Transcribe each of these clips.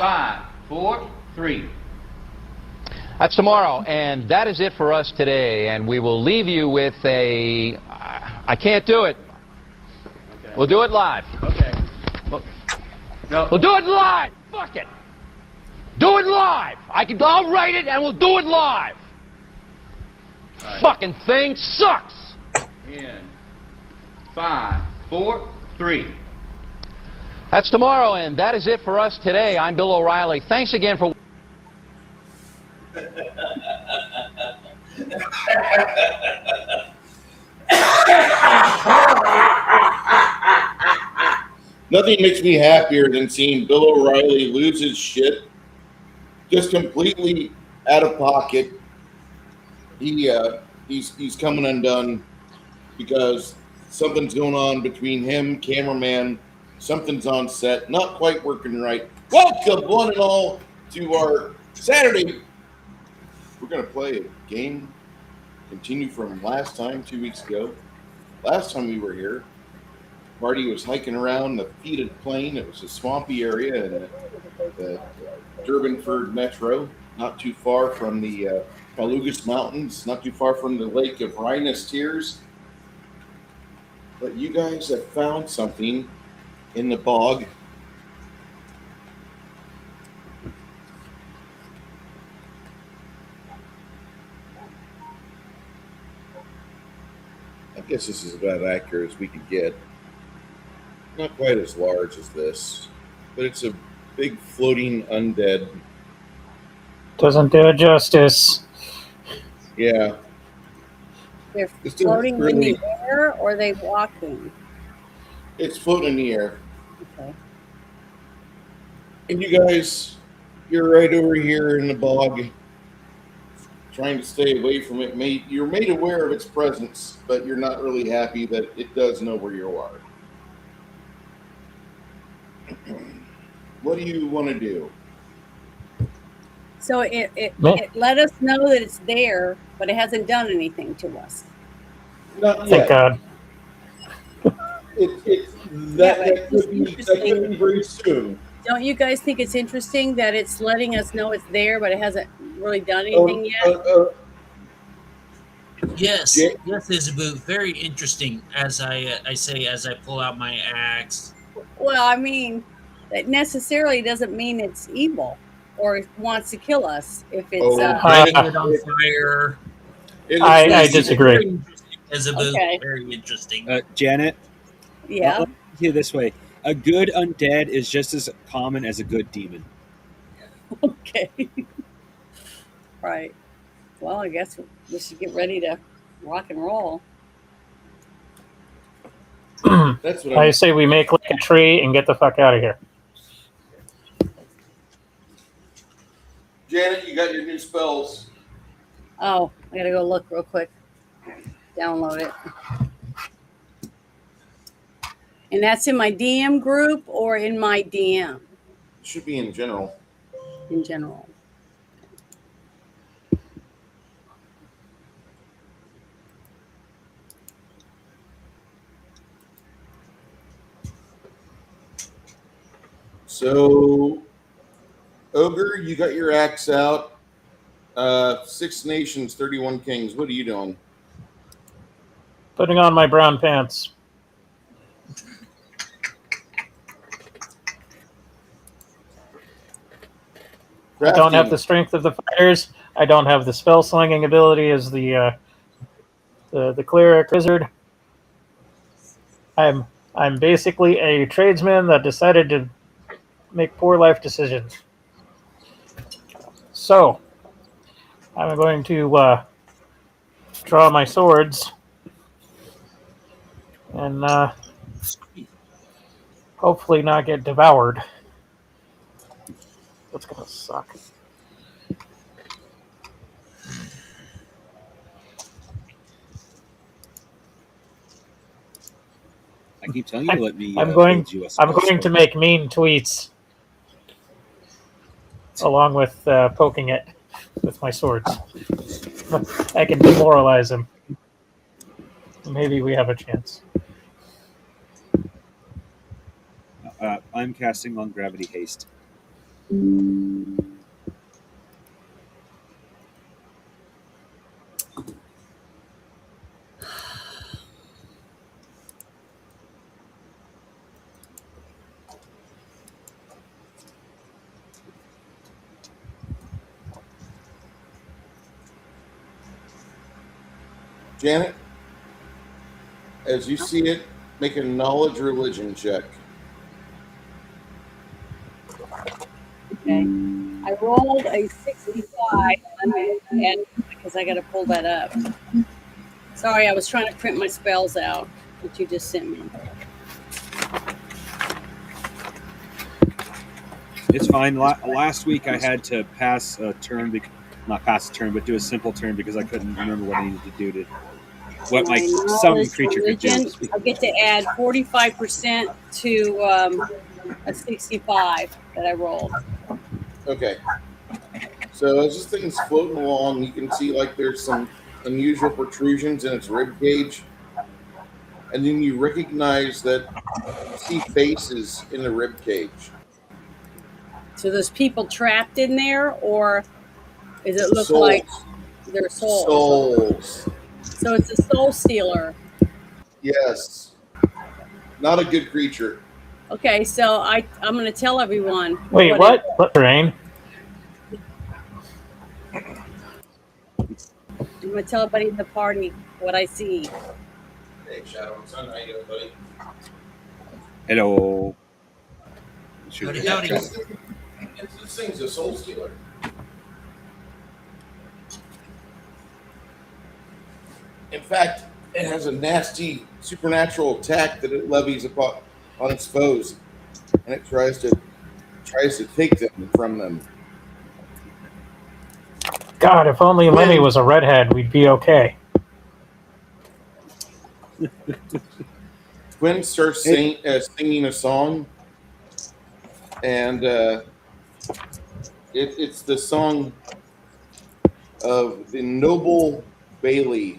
5, 4, 3. That's tomorrow, and that is it for us today. And we will leave you with a... I can't do it. Okay. We'll do it live. Okay. No. We'll do it live. Fuck it. Do it live. I'll write it, and we'll do it live. Right. Fucking thing sucks. In 5, 4, 3. That's tomorrow, and that is it for us today. I'm Bill O'Reilly. Thanks again for... Nothing makes me happier than seeing Bill O'Reilly lose his shit, just completely out of pocket. He's coming undone because something's going on between him, cameraman. Something's on set, not quite working right. Welcome, one and all, to our Saturday. We're going to play a game, continue from last time, 2 weeks ago. Last time we were here, Marty was hiking around the Feeded Plain. It was a swampy area in the Durbanford Metro, not too far from the Palugus Mountains, not too far from the Lake of Rhinus Tears. But you guys have found something in the bog. I guess this is about accurate as we can get. Not quite as large as this, but it's a big floating undead. Doesn't do it justice. Yeah. They're It's floating really- in the air, or are they walking? It's floating in the air. Okay. And you guys, you're right over here in the bog, trying to stay away from it. You're made aware of its presence, but you're not really happy that it does know where you are. What do you want to do? So it let us know that it's there, but it hasn't done anything to us. Not Thank yet. God. That could be very soon. Don't you guys think it's interesting that it's letting us know it's there, but it hasn't really done anything yet? Yes, Yeah. yes, Isabel. Very interesting. As I say, as I pull out my axe. Well, I mean, that necessarily doesn't mean it's evil or wants to kill us. If it's Light it on fire. I disagree. Very interesting, Isabel. Okay. Very interesting. Janet, yeah. let me see it this way: a good undead is just as common as a good demon. Okay. Right. Well, I guess we should get ready to rock and roll. That's what I say we make like a tree and get the fuck out of here. Janet, you got your new spells. Oh, I gotta go look real quick. Download it. And that's in my DM group or in my DM Should be in general. in general. So, Ogre, you got your axe out. 6 nations, 31 kings. What are you doing? Putting on my brown pants. I don't have the strength of the fighters. I don't have the spell slinging ability as the cleric wizard. I'm basically a tradesman that decided to make poor life decisions. So I'm going to draw my swords and hopefully not get devoured. That's gonna suck. I keep telling you to let me. I'm going build you a to spell make mean tweets along with poking it with my swords. I can demoralize him. Maybe we have a chance. I'm casting on gravity haste. Janet, as you see it, make a knowledge religion check. Okay. I rolled a 65 and because I got to pull that up. Sorry, I was trying to print my spells out that you just sent me. It's fine. Last week I had to pass a turn, not pass a turn, but do a simple turn because I couldn't remember what I needed to do to what my some creature could do. I get to add 45% to a 65 that I rolled. Okay. So as this thing's floating along, you can see like there's some unusual protrusions in its rib cage. And then you recognize that you see faces in the rib cage. So there's people trapped in there, or does it look Souls. like they're souls? Souls. So it's a soul stealer. Yes. Not a good creature. Okay, so I'm going to tell everyone. Wait, what? What terrain? I'm going to tell everybody in the party what I see. Hey, Shadow and Sun, how you doing, buddy? Hello. Howdy, howdy. This thing's a soul stealer. In fact, it has a nasty supernatural attack that it levies upon its foes, and it tries to take them from them. God, if only Lemmy was a redhead, we'd be okay. Quinn starts singing a song, and it's the song of the noble Bailey.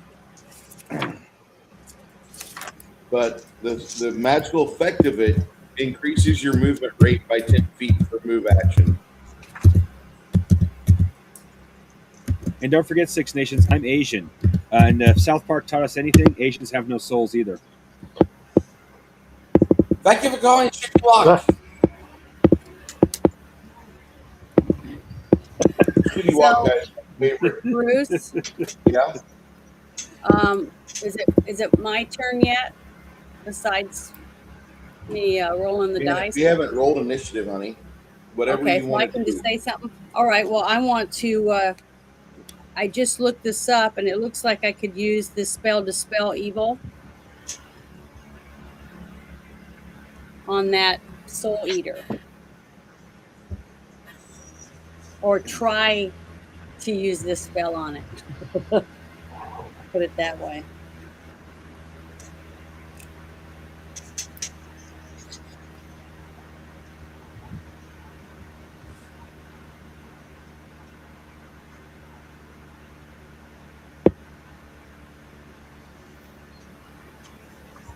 But the magical effect of it increases your movement rate by 10 feet per move action. And don't forget, Six Nations, I'm Asian. And if South Park taught us anything, Asians have no souls either. Thank you for calling Chicken Block. Chicken Block, guys. Favorite. Bruce, Yeah. is it my turn yet? Besides me rolling the dice. We haven't rolled initiative, honey. Whatever you So want I can just say something. All right. Well, I want to. I just looked this up, and it looks like I could use this spell to dispel evil on that soul eater, or try to use this spell on it. Put it that way.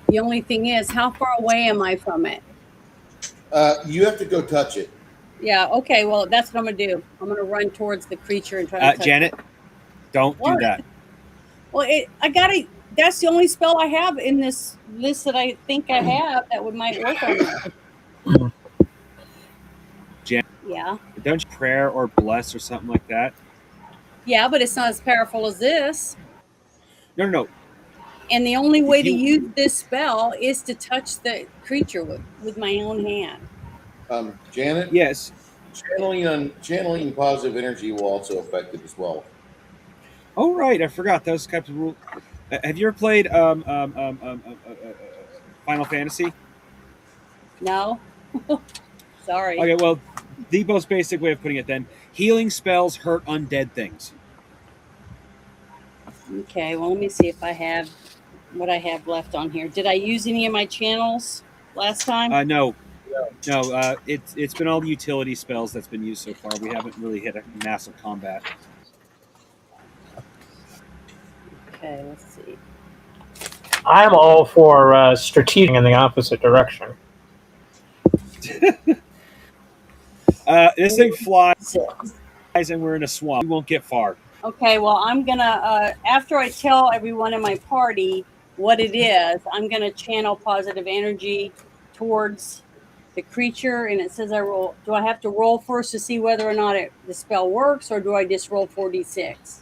The only thing is, how far away am I from it? You have to go touch it. Yeah, okay, well, that's what I'm going to do. I'm going to run towards the creature and try to touch Janet, it. don't do that. Well, that's the only spell I have in this list that I think I have that might work on it. Janet, yeah. Don't you prayer or bless or something like that? Yeah, but it's not as powerful as this. No. And the only way to use this spell is to touch the creature with my own hand. Janet? Yes. Channeling positive energy will also affect it as well. Oh, right. I forgot those types of rules. Have you ever played Final Fantasy? No. Sorry. Okay, well, the most basic way of putting it then, healing spells hurt undead things. Okay, well, let me see if I have what I have left on here. Did I use any of my channels last time? No. It's been all utility spells that's been used so far. We haven't really hit a massive combat. Okay, let's see. I'm all for strategic in the opposite direction. This thing flies, 6. and we're in a swamp. We won't get far. Okay, well, I'm gonna after I tell everyone in my party what it is, I'm gonna channel positive energy towards the creature, and it says I roll. Do I have to roll first to see whether or not the spell works, or do I just roll 4d6?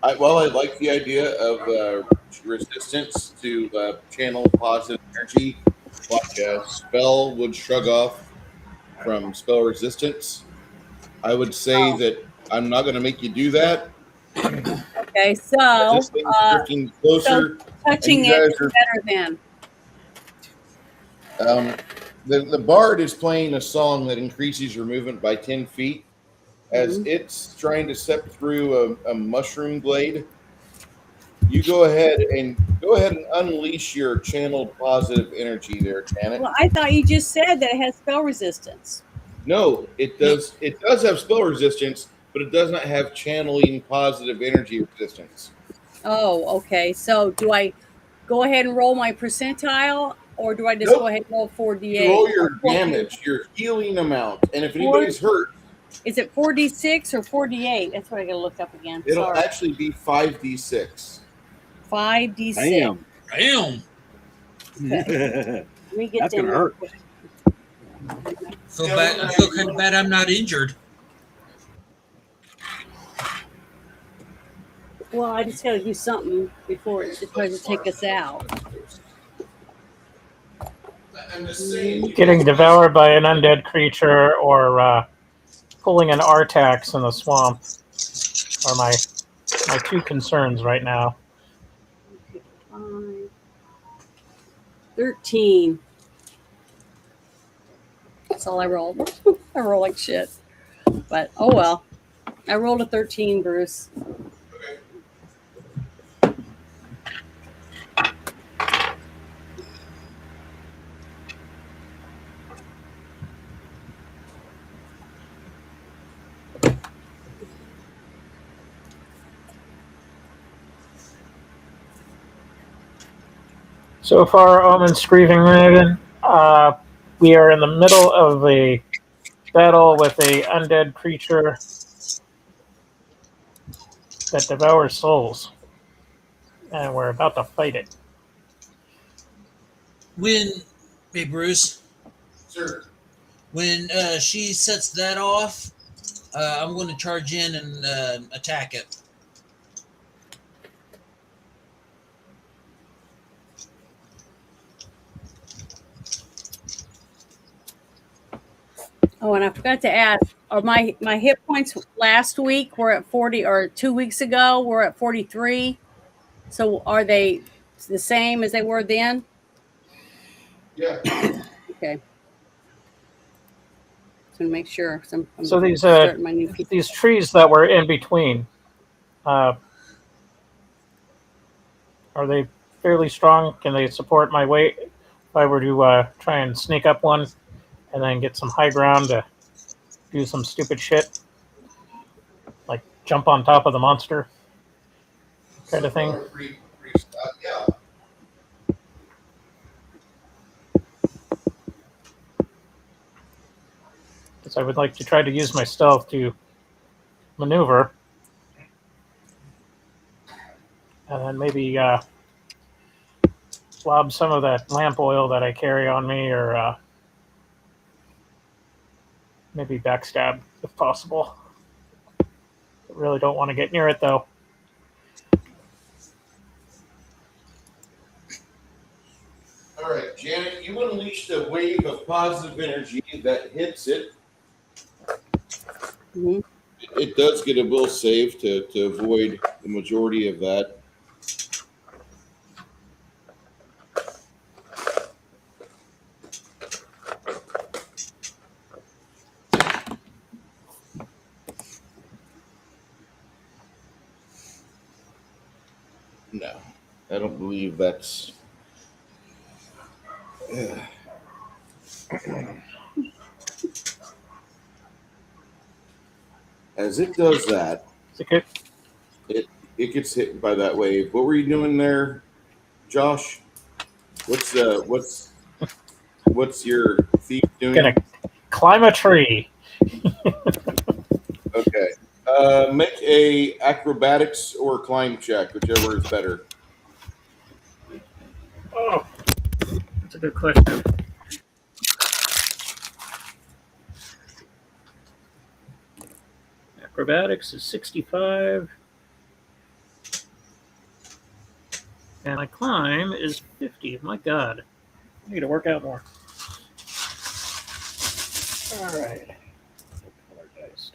I like the idea of resistance to channel positive energy, like a spell would shrug off from spell resistance. I would say that I'm not going to make you do that. Okay, so This thing's drifting closer. touching you it guys is are- better than. The bard is playing a song that increases your movement by 10 feet. As it's trying to step through a mushroom glade, you go ahead and unleash your channeled positive energy there, Janet. Well, I thought you just said that it has spell resistance. No, it does. It does have spell resistance, but it does not have channeling positive energy resistance. Oh, okay. So do I go ahead and roll my percentile, or do I just go ahead and roll 4d8? You roll your damage, your healing amount, and if anybody's hurt, is it 4d6 or 4d8? That's what I gotta look up again. it'll actually be 5d6. 5d6. Damn. Damn. Okay. Let me get That's them gonna hurt. real quick. I feel kind of bad I'm not injured. Well, I just gotta do something before it tries to take us out. I'm just saying. Getting devoured by an undead creature or pulling an Artax in the swamp are my two concerns right now. 5, 13. That's all I rolled. I roll like shit. But oh well. I rolled a 13, Bruce. So far, Omen Screeving Raven, we are in the middle of a battle with a undead creature that devours souls, and we're about to fight it. Hey Bruce, Sir. when she sets that off, I'm going to charge in and attack it. Oh, and I forgot to add, my hit points last week were at 40, or 2 weeks ago were at 43. So are they the same as they were then? Yeah. Okay. So make sure. I'm So these starting my new piece. these trees that were in between, are they fairly strong? Can they support my weight if I were to try and sneak up one and then get some high ground to do some stupid shit, like jump on top of the monster kind of thing? Yeah. Because I would like to try to use my stealth to maneuver, and then maybe lob some of that lamp oil that I carry on me, or maybe backstab if possible. I really don't want to get near it though. All right, Janet, you unleashed a wave of positive energy that hits it. Mhm. It does get a will save to avoid the majority of that. No, I don't believe that's. As it does that, Is it good? it gets hit by that wave. What were you doing there, Josh? What's your thief doing? Gonna climb a tree. Okay. Make a acrobatics or climb check, whichever is better. Oh, that's a good question. Acrobatics is 65. And my climb is 50. My God. I need to work out more. All right. Color dice.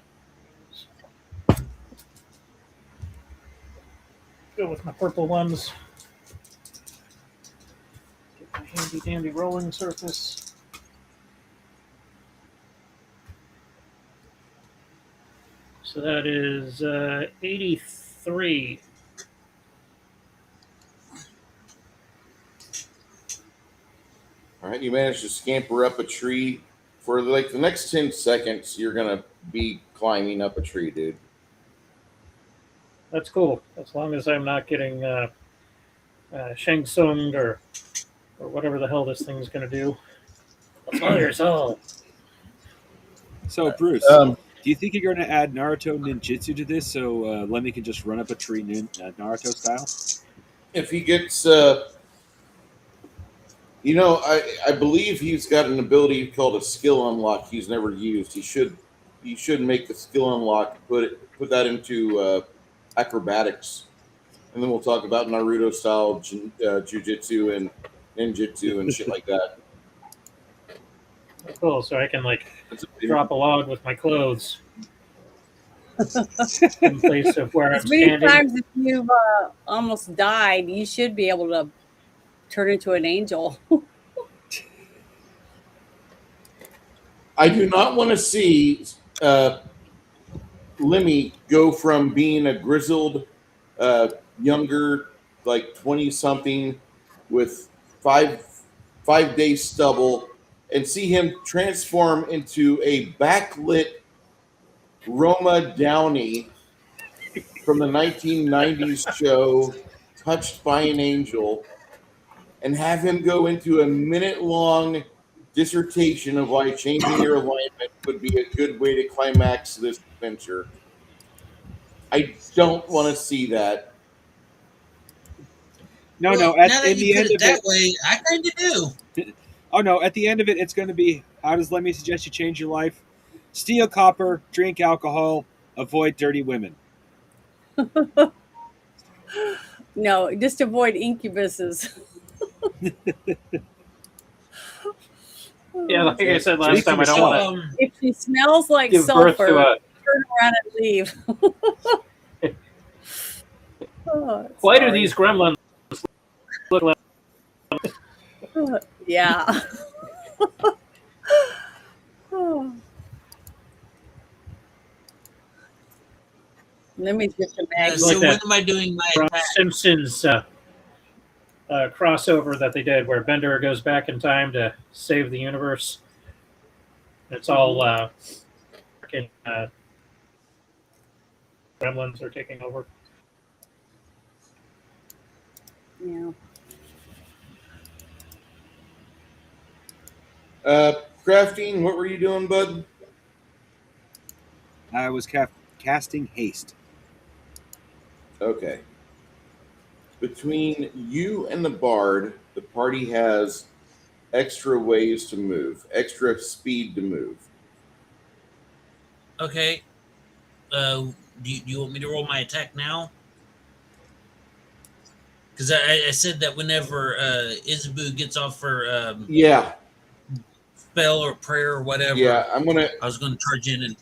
Go with my purple ones. Get my handy dandy rolling surface. So that is 83. All right, you managed to scamper up a tree. For like the next 10 seconds, you're going to be climbing up a tree, dude. That's cool. As long as I'm not getting Shang Tsung or whatever the hell this thing's going to do. Fire soul. So, Bruce, Um, do you think you're going to add Naruto ninjutsu to this so Lemmy can just run up a tree Naruto style? if he gets, I believe he's got an ability called a skill unlock he's never used. He should make the skill unlock, put that into acrobatics, and then we'll talk about Naruto style jujitsu and ninjutsu and shit like that. Cool. So I can That's drop a log with my clothes in place of where I'm As many standing. times as you've almost died, you should be able to turn into an angel. I do not want to see Lemmy go from being a grizzled, younger, like 20-something with 5 day stubble, and see him transform into a backlit Roma Downey from the 1990s show Touched by an Angel, and have him go into a minute-long dissertation of why changing your alignment would be a good way to climax this adventure. I don't want to see that. No, Well, no. now that In you the put end it of that it, way, I kind of do. oh no, at the end of it, it's going to be: how does Lemmy suggest you change your life? Steal copper, drink alcohol, avoid dirty women. No, just avoid incubuses. Yeah, like I said last Speak for time, I don't yourself. want to If she smells like give birth sulfur, to a turn around and leave. Oh, Why do sorry. these gremlins look like? Yeah. Oh. Let me just So imagine. Like when that. am I doing my From attack? Simpsons crossover that they did, where Bender goes back in time to save the universe. It's all freaking gremlins are taking over. Yeah. Crafting, what were you doing, bud? I was casting haste. Okay. Between you and the bard, the party has extra ways to move, extra speed to move. Okay. Do you want me to roll my attack now? Because I said that whenever Isabu gets off her Yeah, spell or prayer or whatever, yeah. I was going to charge in and.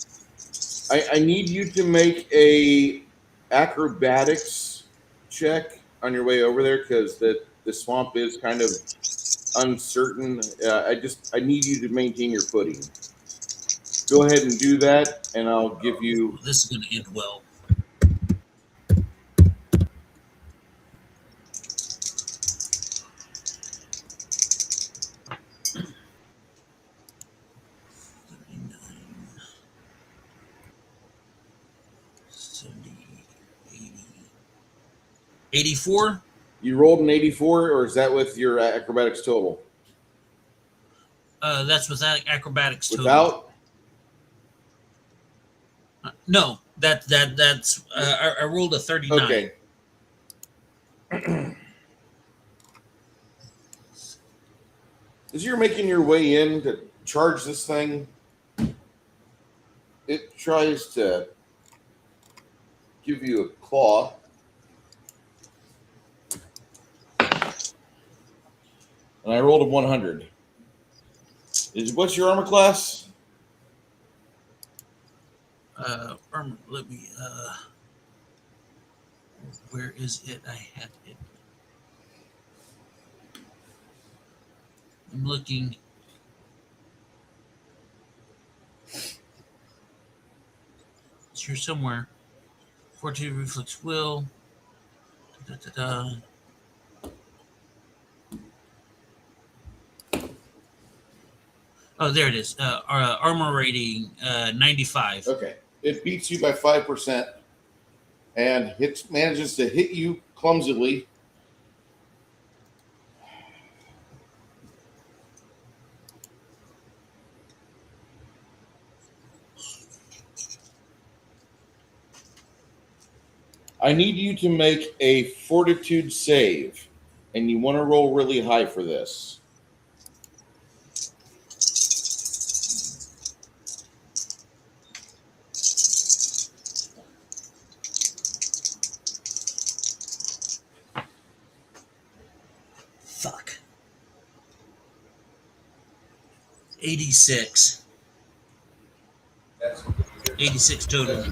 I need you to make a acrobatics check on your way over there because the swamp is kind of uncertain. I need you to maintain your footing. Go ahead and do that, and I'll give you. This is going to end well. $84. You rolled an 84, or is that with your acrobatics total? That's with acrobatics total. Without? No, that's I rolled a 39. Okay. As you're making your way in to charge this thing, it tries to give you a claw. And I rolled a 100. What's your armor class? Let me. Where is it? I had it. I'm looking. It's here somewhere. Fortitude, reflex, will. Da, da, da, da. Oh, there it is. Armor rating 95. Okay. It beats you by 5% and manages to hit you clumsily. I need you to make a fortitude save, and you want to roll really high for this. Fuck. 86. 86 total.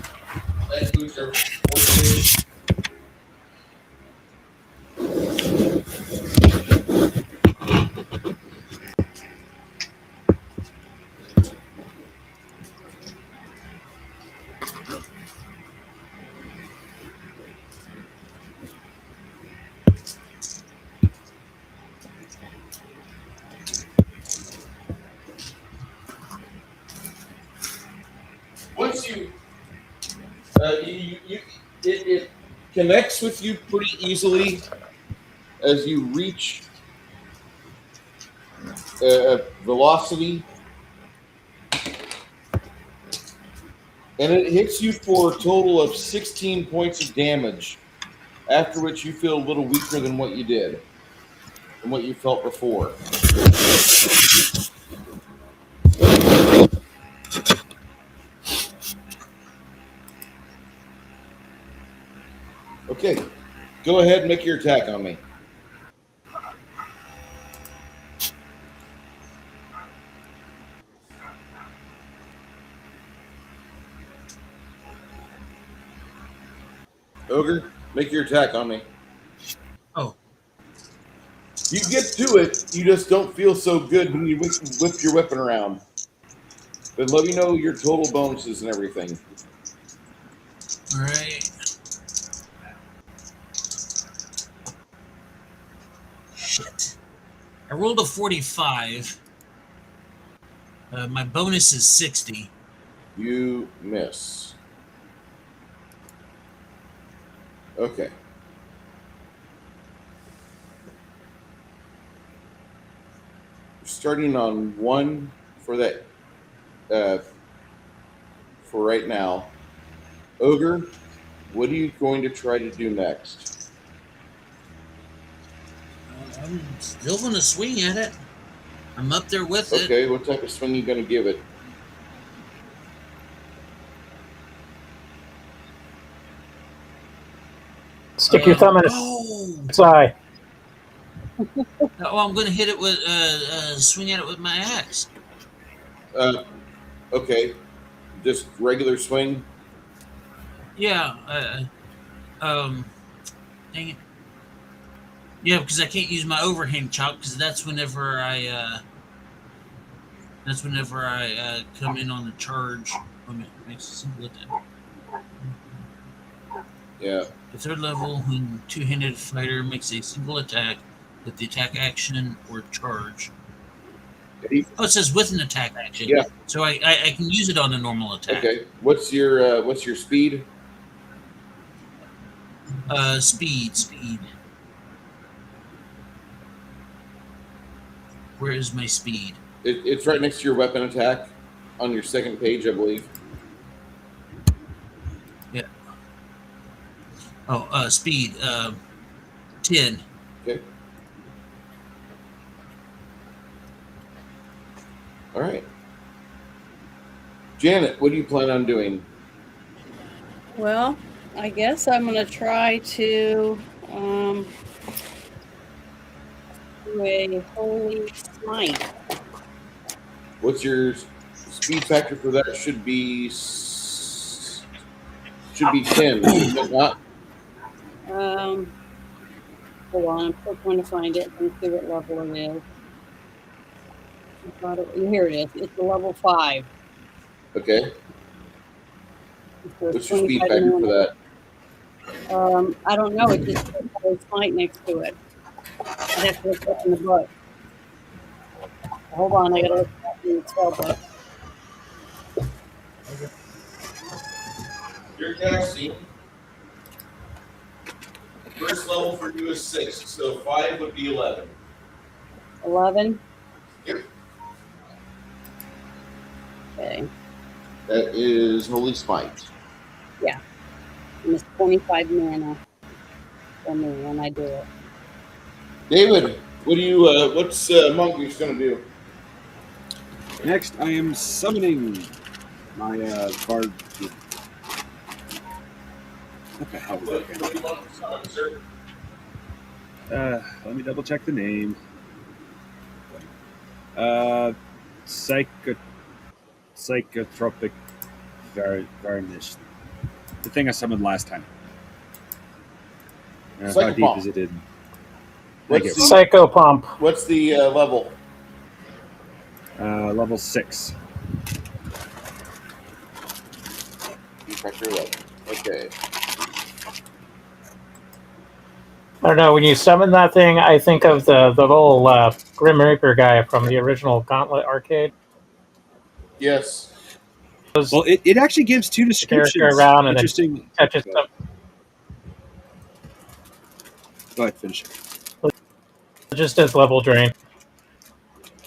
Once it connects with you pretty easily as you reach velocity, and it hits you for a total of 16 points of damage, after which you feel a little weaker than what you did, than what you felt before. Okay, go ahead and make your attack on me. Ogre, make your attack on me. Oh. You get to it, you just don't feel so good when you whip your weapon around. But let me know your total bonuses and everything. All right. Shit. I rolled a 45. My bonus is 60. You miss. Okay. Starting on 1 for that. For right now. Ogre, what are you going to try to do next? I'm still going to swing at it. I'm up there with it. Okay, what type of swing are you going to give it? Stick your thumb in its eye. Oh, I'm going to hit it with, swing at it with my axe. Okay, just regular swing. Yeah. Dang it. Yeah, because I can't use my overhand chop because that's whenever I come in on the charge. Makes a simple attack. Yeah. The third level, when two-handed fighter makes a single attack with the attack action or charge. Oh, it says with an attack action. Yeah. So I can use it on a normal attack. Okay. What's your speed? Speed. Where is my speed? It's right next to your weapon attack on your second page, I believe. Yeah. Oh, speed 10. Okay. All right. Janet, what do you plan on doing? Well, I guess I'm gonna try to do a holy smite. What's your speed factor for that? Should be 10, shouldn't it not? Hold on, I'm still trying to find it and see what level it is. Here it is. It's a level 5. Okay. So it's What's your speed 25 factor for minutes. that? I don't know. It just says holy smite next to it. I'd have to look up in the book. Hold on, I gotta look up in the spell book. Your casting. First level for you is 6, so 5 would be 11. 11. Yep. Okay. That is Holy Smite. Yeah. And it's 25 mana for me when I do it. David, what do you? What's Mongoose gonna do? Next, I am summoning my bard. What the hell was that What do you want to summon, sir? Let me double check the name. Psychotropic varnish. The thing I summoned last time. How deep Psychopomp. is it in? What's the, Psycho Pump. what's the level? Level 6. Speed factor 11. Okay. I don't know. When you summon that thing, I think of the little Grim Reaper guy from the original Gauntlet arcade. Yes. Well, it actually gives 2 The character descriptions. around and Interesting. then touches Go them. ahead, finish. Just as level drain.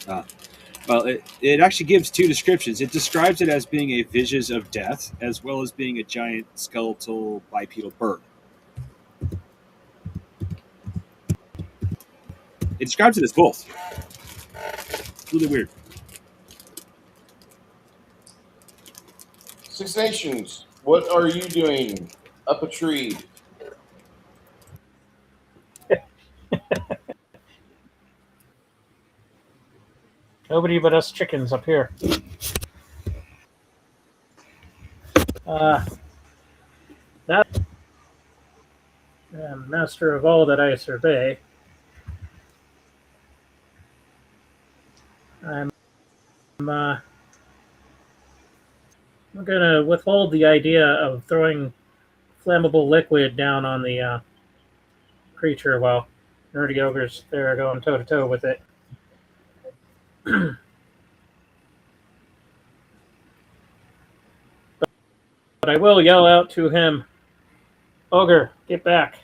Well, it actually gives 2 descriptions. It describes it as being a Visions of Death, as well as being a giant skeletal bipedal bird. It describes it as both. It's really weird. Six Nations, what are you doing up a tree? Nobody but us chickens up here. That master of all that I survey. I'm gonna withhold the idea of throwing flammable liquid down on the creature while nerdy ogres there going toe to toe with it. But I will yell out to him, "Ogre, get back!"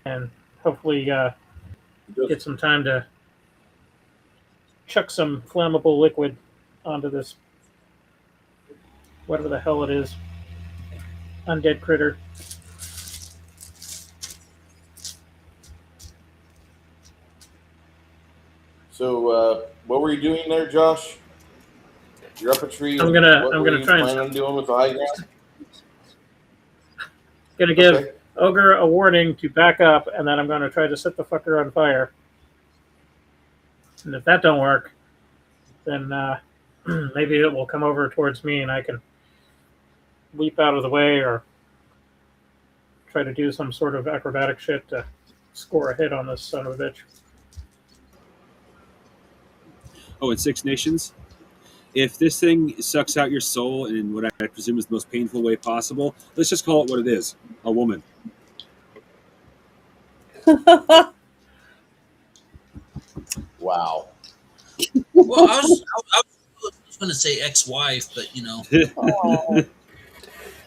And hopefully get some time to chuck some flammable liquid onto this, whatever the hell it is, undead critter. So, what were you doing there, Josh? You're up a tree. I'm what gonna were you try planning and on doing with the high ground? gonna give Okay. Ogre a warning to back up, and then I'm gonna try to set the fucker on fire. And if that don't work, then maybe it will come over towards me, and I can leap out of the way or try to do some sort of acrobatic shit to score a hit on this son of a bitch. Oh, in Six Nations, if this thing sucks out your soul in what I presume is the most painful way possible, let's just call it what it is: a woman. Wow. Well, I was going to say ex-wife, but you know. Oh,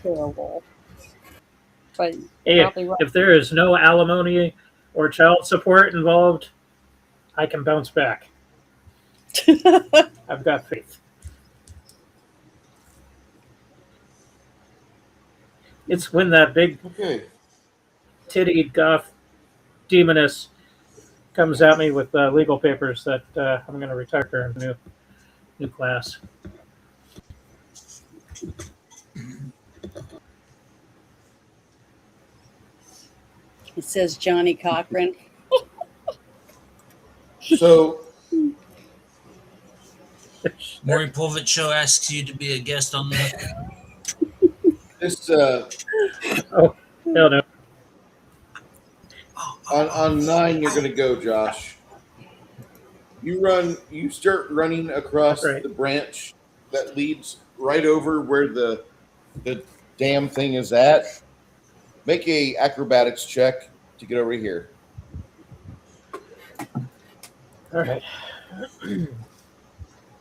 terrible. But Hey, probably right. if there is no alimony or child support involved, I can bounce back. I've got faith. It's when that big Okay. titty goth demoness comes at me with legal papers that I'm going to retire her in a new class. It says Johnny Cochran. So Maury Povich Show asks you to be a guest on the. this Oh, hell no. on 9, you're gonna go, Josh. You start running across Right. the branch that leads right over where the damn thing is at. Make a acrobatics check to get over here. All right.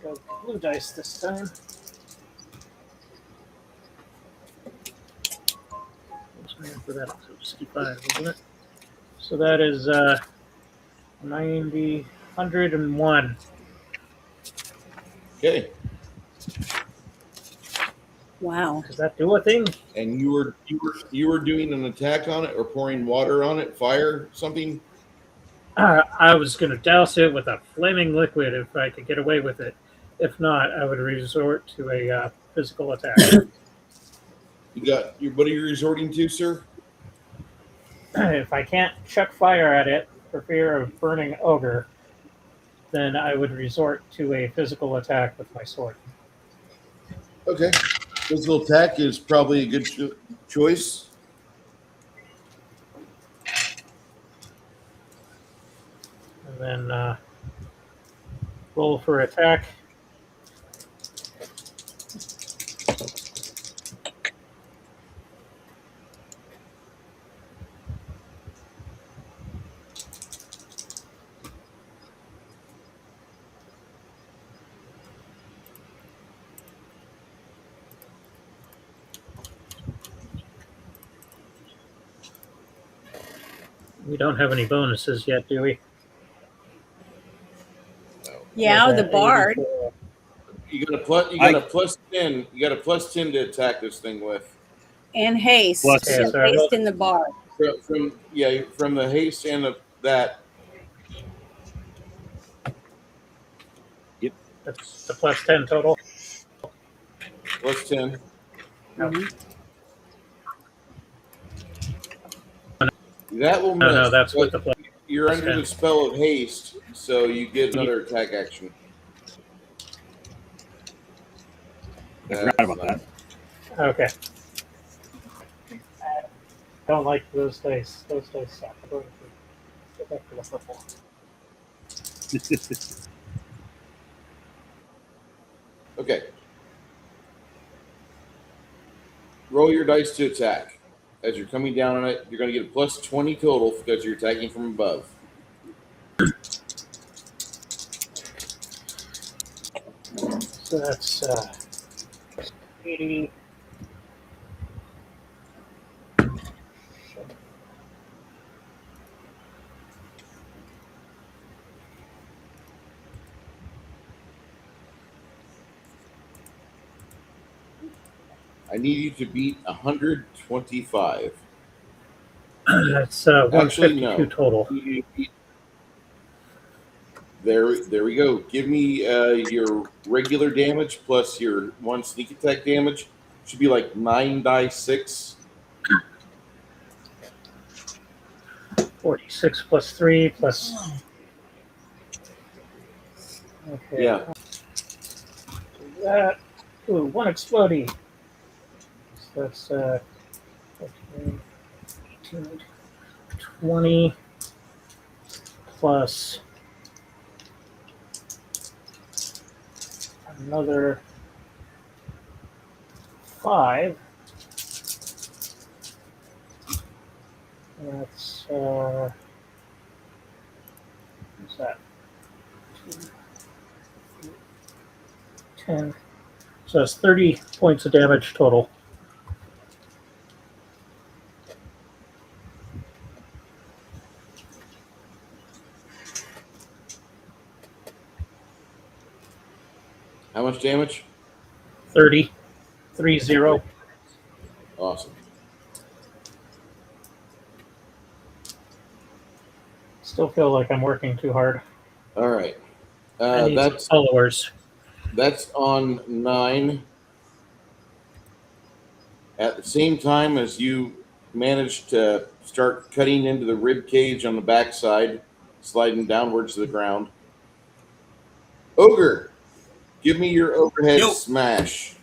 Go blue dice this time. For that 65, isn't it? So that is 90, 101. Okay. Wow. Does that do a thing? And you were doing an attack on it or pouring water on it, fire, something? I was going to douse it with a flaming liquid if I could get away with it. If not, I would resort to a physical attack. What are you resorting to, sir? If I can't chuck fire at it for fear of burning ogre, then I would resort to a physical attack with my sword. Okay. Physical attack is probably a good choice. And then roll for attack. We don't have any bonuses yet, do we? Yeah, With the that bard. 84. You got a plus 10. You got a plus 10 to attack this thing with. And haste. Plus- So Okay, so I haste rolled- in the bar. From the haste and that. That's the plus 10 total. Plus 10. Mhm. That will miss. No, that's but with the plus. You're under 10. the spell of haste, so you get another attack action. I forgot about that. Okay. I don't like those dice. Those dice suck. I'm going to get back to the purple. Okay. Roll your dice to attack. As you're coming down on it, you're going to get a plus 20 total because you're attacking from above. So that's 80. I need you to beat 125. That's 152 no. total. There we go. Give me your regular damage plus your 1 sneak attack damage. Should be like 9 die 6. 46 plus 3 plus. Okay. Yeah. That. Ooh, 1 exploding. So that's 14, 18, 20 plus another 5. That's what's that? 10. So that's 30 points of damage total. How much damage? 30. 30. Awesome. Still feel like I'm working too hard. All right. I need some followers. That's on 9. At the same time as you managed to start cutting into the rib cage on the backside, sliding downwards to the ground. Ogre, give me your overhead Yo. smash.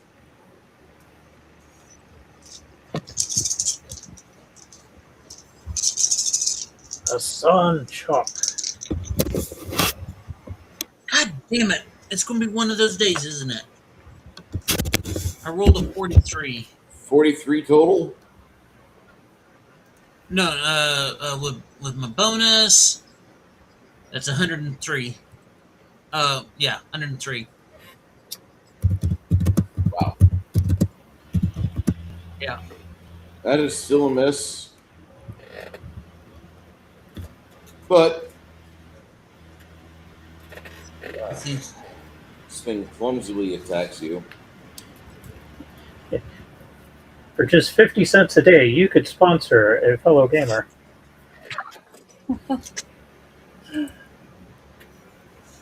A sun chop. God damn it! It's gonna be one of those days, isn't it? I rolled a 43. 43 total. No, with my bonus, that's 103. Yeah, 103. Wow. Yeah. That is still a miss. But Seems- this thing clumsily attacks you. For just 50 cents a day, you could sponsor a fellow gamer.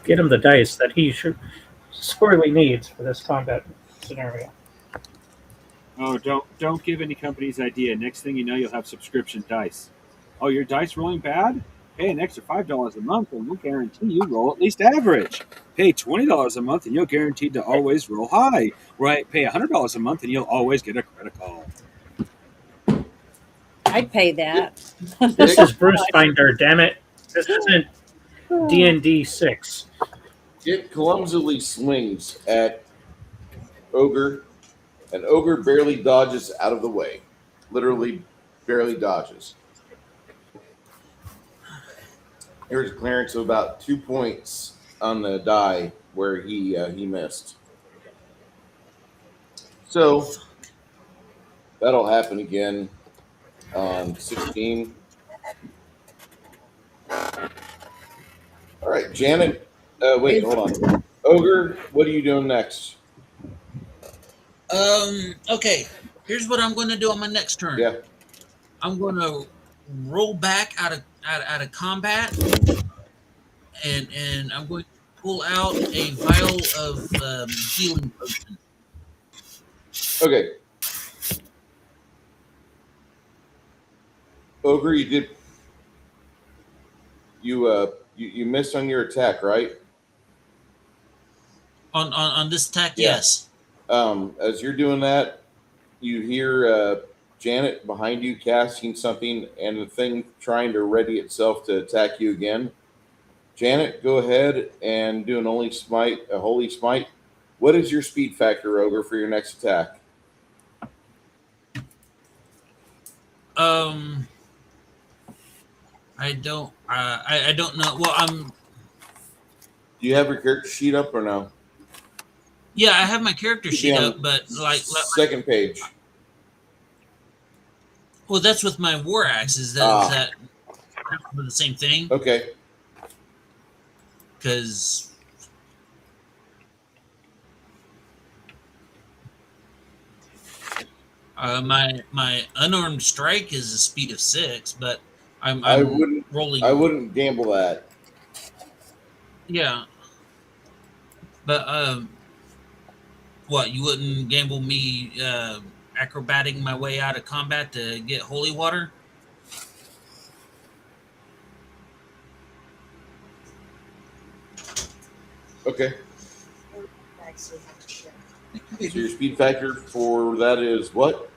Get him the dice that he sorely needs for this combat scenario. Oh, don't give any companies idea. Next thing you know, you'll have subscription dice. Oh, your dice rolling bad? Pay an extra $5 a month, and we'll guarantee you roll at least average. Pay $20 a month, and you're guaranteed to always roll high. Right? Pay $100 a month, and you'll always get a critical. I'd pay that. This is Bruce Finder, damn it. This isn't D&D 6. It clumsily swings at Ogre, and Ogre barely dodges out of the way. Literally, barely dodges. There's a clearance of about 2 points on the die where he missed. So that'll happen again on 16. All right, Janet. Wait, hold on. Ogre, what are you doing next? Okay. Here's what I'm going to do on my next turn. Yeah. I'm going to roll back out of combat, and I'm going to pull out a vial of healing potion. Okay. Ogre, you did. You missed on your attack, right? On this attack, Yeah. yes. As you're doing that, you hear Janet behind you casting something, and the thing trying to ready itself to attack you again. Janet, go ahead and do a holy smite. What is your speed factor, Ogre, for your next attack? I don't know. Well, Do you have your character sheet up or no? yeah, I have my character Should be sheet on up, but second page. well, that's with my war axe. Is that the same thing? Okay. Because my unarmed strike is a speed of 6, but I'm rolling. I wouldn't gamble that. Yeah, but what, you wouldn't gamble me acrobating my way out of combat to get holy water? Okay. So your speed factor for that is what?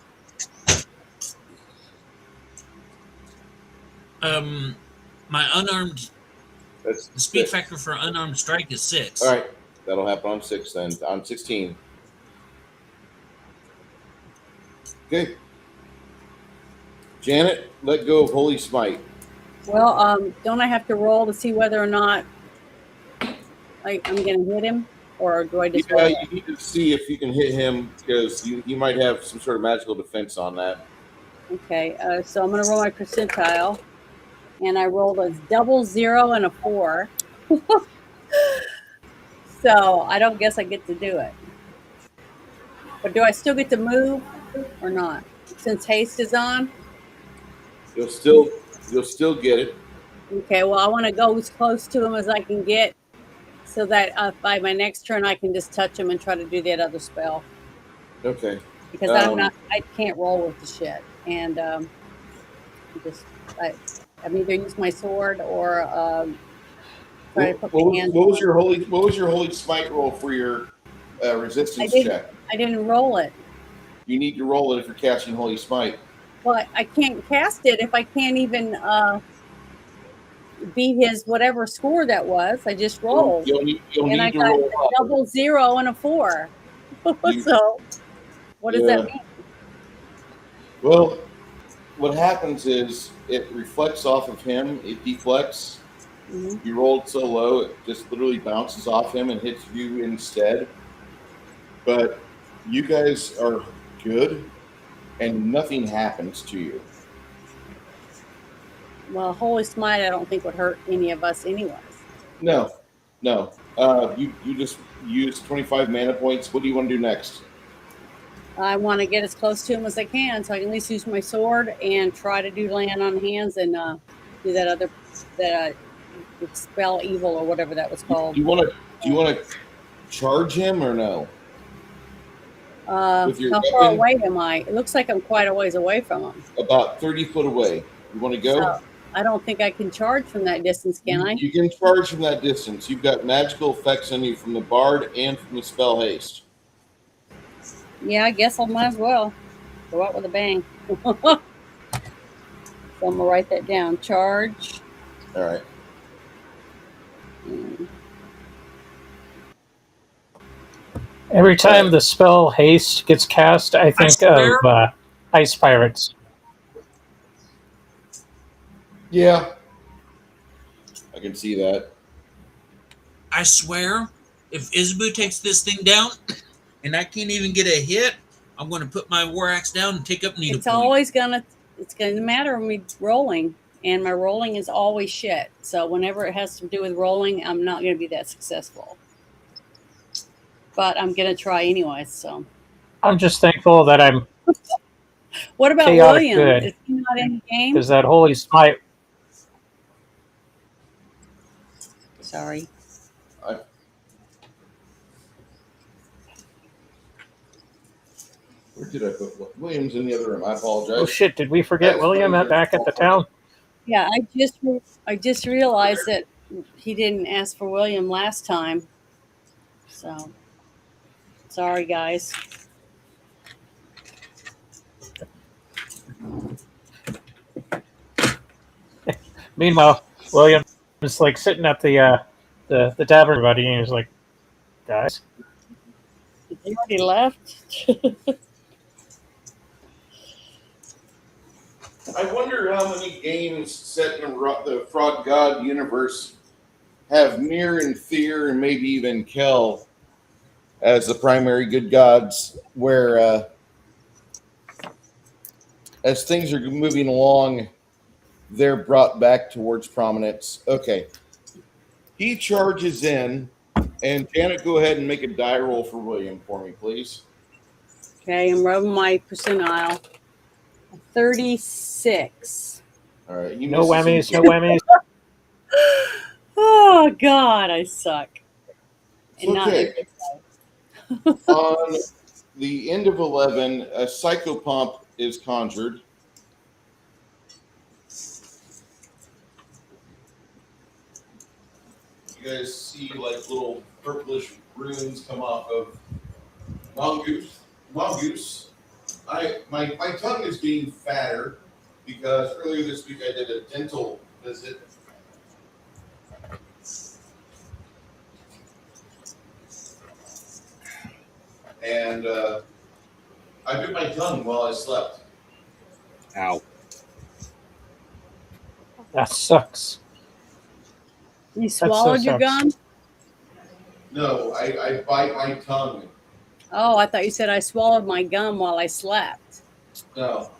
My unarmed. That's The speed 6. factor for unarmed strike is 6. All right, that'll happen on 6 then. On 16. Okay. Janet, let go of Holy Smite. Well, don't I have to roll to see whether or not I'm going to hit him, or do I just? Yeah, you need to see if you can hit him because you might have some sort of magical defense on that. Okay, so I'm going to roll my percentile, and I rolled a 00 and a 4. So I don't guess I get to do it. But do I still get to move or not? Since haste is on? You'll still get it. Okay, well, I want to go as close to him as I can get so that by my next turn I can just touch him and try to do that other spell. Okay. Because I can't roll with the shit. And just, I'm either use my sword or try to put my hands What was on. your holy smite roll for your resistance check? I didn't roll it. You need to roll it if you're casting holy smite. Well, I can't cast it if I can't even beat his whatever score that was. I just rolled. You'll And I need to got roll a up. double 0 and a 4. So what does that mean? Well, what happens is it reflects off of him. It deflects. Mhm. You rolled so low, it just literally bounces off him and hits you instead. But you guys are good, and nothing happens to you. Well, Holy Smite I don't think would hurt any of us anyways. No. You just used 25 mana points. What do you want to do next? I want to get as close to him as I can so I can at least use my sword and try to do land on hands and do that other expel evil or whatever that was called. Do you want to charge him or no? With your How far away am I? It looks like I'm quite a ways away from him. About 30 foot away. You want to go? So, I don't think I can charge from that distance, can I? You can charge from that distance. You've got magical effects on you from the bard and from the spell haste. Yeah, I guess I might as well go out with a bang. So I'm gonna write that down. Charge. All right. Every time the spell haste gets cast, I think of Ice Pirates. Yeah, I can see that. I swear, if Isbu takes this thing down and I can't even get a hit, I'm going to put my war axe down and take up needlepoint. It's always gonna matter when we rolling, and my rolling is always shit. So whenever it has to do with rolling, I'm not gonna be that successful. But I'm gonna try anyways. So I'm just thankful that I'm what about chaotic William? good. Is he not in the game? Because that Holy Smite. Sorry. Where did I put William's in the other room? I apologize. Oh shit! Did we forget William back at the town? Yeah, I just realized that he didn't ask for William last time. So sorry, guys. Meanwhile, William is like sitting at the tavern, buddy, and he's like, "Guys, He already left." I wonder how many games set in the Fraud God universe have Mir and Fear and maybe even Kel as the primary good gods, where as things are moving along, they're brought back towards prominence. Okay. He charges in, and Janet, go ahead and make a die roll for William for me, please. Okay, I'm rubbing my percentile. 36. All right. no whammies, no whammies." Oh God, I suck. It's okay. On the end of 11, a psychopomp is conjured. You guys see like little purplish runes come off of mongoose. My tongue is getting fatter because earlier this week I did a dental visit. And I bit my tongue while I slept. Ow. That sucks. You swallowed your gum? No, I bite my tongue. Oh, I thought you said I swallowed my gum while I slept. No.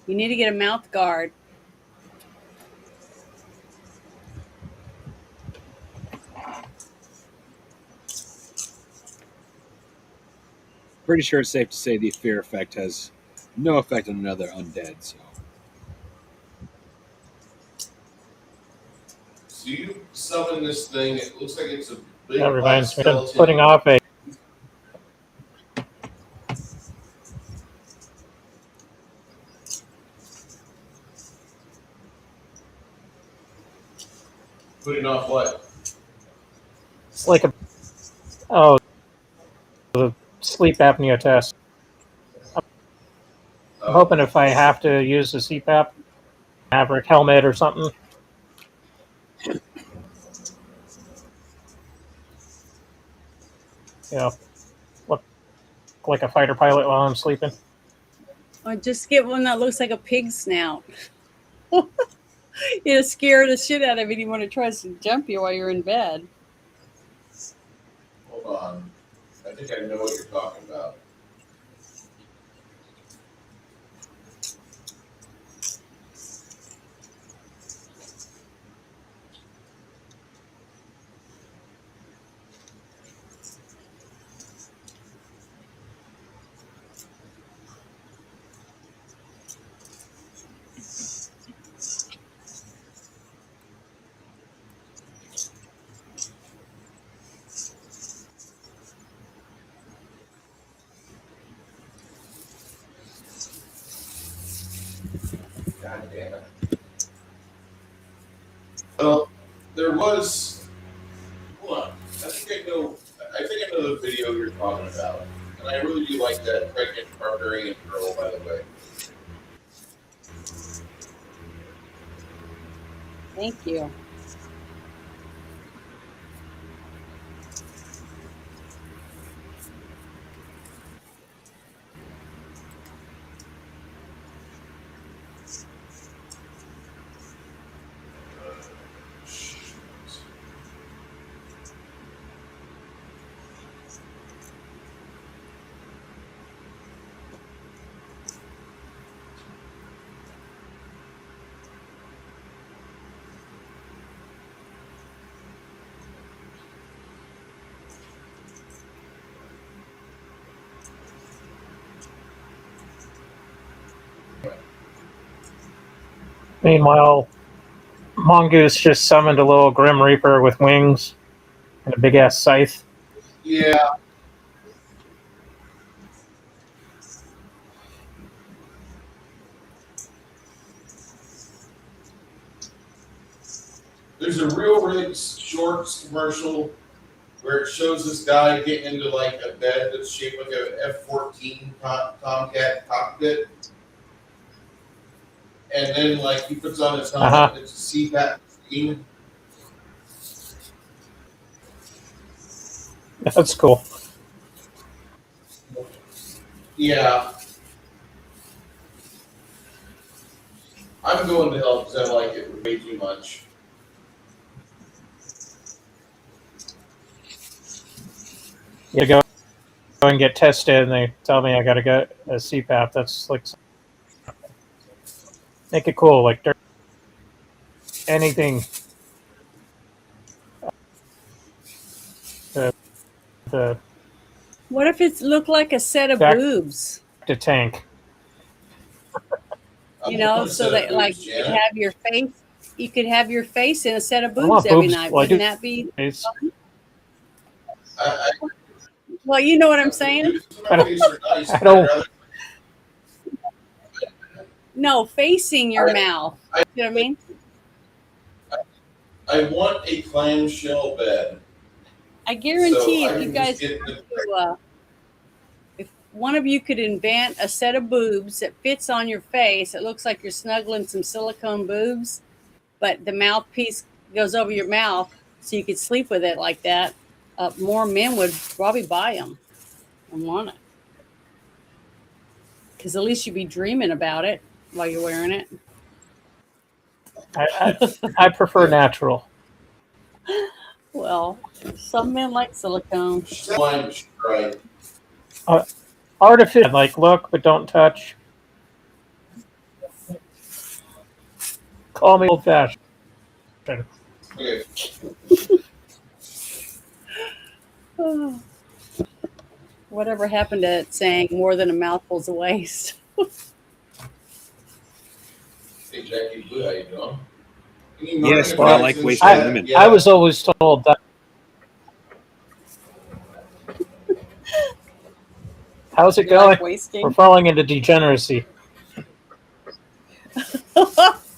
You need to get a mouth guard. Pretty sure it's safe to say the fear effect has no effect on another undead. So So you summon this thing. It looks like it's a big That reminds me of skeleton. putting off a Putting off what? it's like a the sleep apnea test. I'm hoping if I have to use the CPAP, Maverick helmet or something. You know, look like a fighter pilot while I'm sleeping. Or just get one that looks like a pig snout. It'll scare the shit out of anyone who tries to jump you while you're in bed. Hold on. I think I know what you're talking about. God damn it. Well, there was. Hold on. I think I know the video you're talking about. And I really do like that pregnant barbarian girl, by the way. Thank you. Meanwhile, Mongoose just summoned a little Grim Reaper with wings and a big ass scythe. Yeah. There's a Real Rigs Shorts commercial where it shows this guy getting into like a bed that's shaped like a F-14 Tomcat cockpit. And then like he puts on his helmet, and it's a CPAP machine. That's cool. Yeah. I'm going to help because I like it way too much. You go and get tested, and they tell me I got to get a CPAP. That's like make it cool, like anything. The What if it looked like a set of Back- boobs? the tank. You know, so that like you could have your face. You could have your face in a set of I boobs want every boobs. night. Well, I Wouldn't do. that be? It's, Well, you know what I'm saying. I don't. No, facing your mouth. You know what I mean? I want a clamshell bed. I guarantee So I if you can guys just get if one of you could invent a set of boobs that fits on your face, it looks like you're snuggling some silicone boobs, but the mouthpiece goes over your mouth so you could sleep with it like that. More men would probably buy them and want it. Because at least you'd be dreaming about it while you're wearing it. I prefer natural. Well, some men like silicone. Right. Artificial, like look but don't touch. Call me old fashioned. Okay. Whatever happened to it saying more than a mouthful's a waste? Hey Jackie Blue, how you doing? Yes, but I like wasting I, women. Yeah. I was always told that. How's it You like going? wasting? We're falling into degeneracy.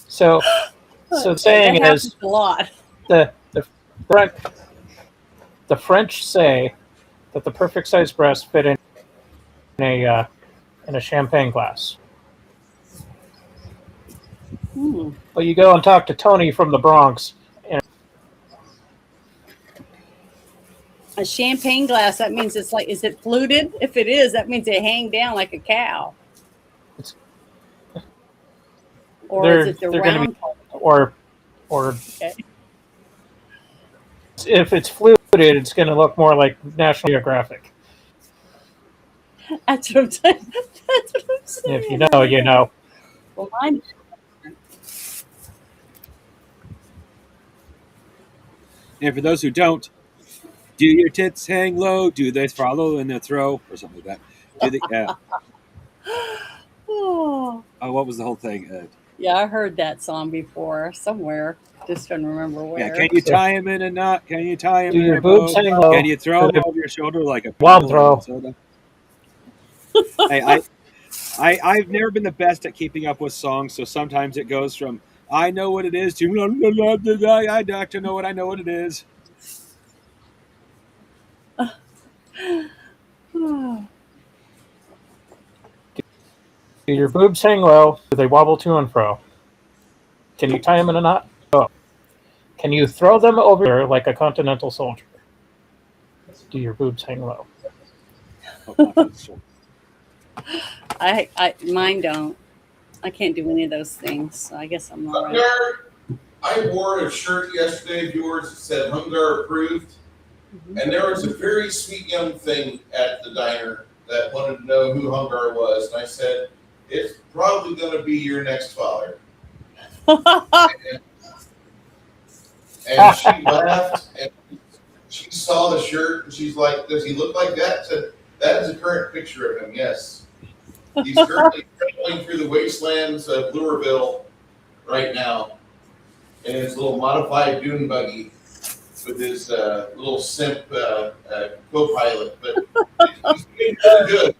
So, so the saying That happens is a lot. the the French, the French say that the perfect size breast fit in a champagne glass. Hmm. But you go and talk to Tony from the Bronx, and A champagne glass, that means it's like, is it fluted? If it is, that means they hang down like a cow. It's- Or is it the they're going to be round part? or Okay. if it's fluted, it's going to look more like National Geographic. That's what I'm saying. That's what I'm saying. If you know, you know. Well, mine. And for those who don't, do your tits hang low? Do they follow in the throw or something like that? Do they? Oh, What was the whole thing? yeah, I heard that song before somewhere. Just trying to remember Yeah, where. can you tie him in a knot? Can you tie him Do in your a boobs bow? hang low? Can you throw Do him they over your shoulder like a wild pickle in throw? soda? Hey, I've never been the best at keeping up with songs, so sometimes it goes from I know what it is to I doctor know what I know what it is. Do your boobs hang low? Do they wobble to and fro? Can you tie them in a knot? Oh. Can you throw them over like a continental soldier? Do your boobs hang low? Mine don't. I can't do any of those things. So I guess I'm all right. Hungar, I wore a shirt yesterday of yours that said Hungar approved, and there was a very sweet young thing at the diner that wanted to know who Hungar was, and I said, it's probably going to be your next father. And she laughed, and she saw the shirt, and she's like, does he look like that? I said, that is a current picture of him, yes. He's currently traveling through the wastelands of Louisville right now in his little modified dune buggy with his little simp co-pilot. But he's doing really good.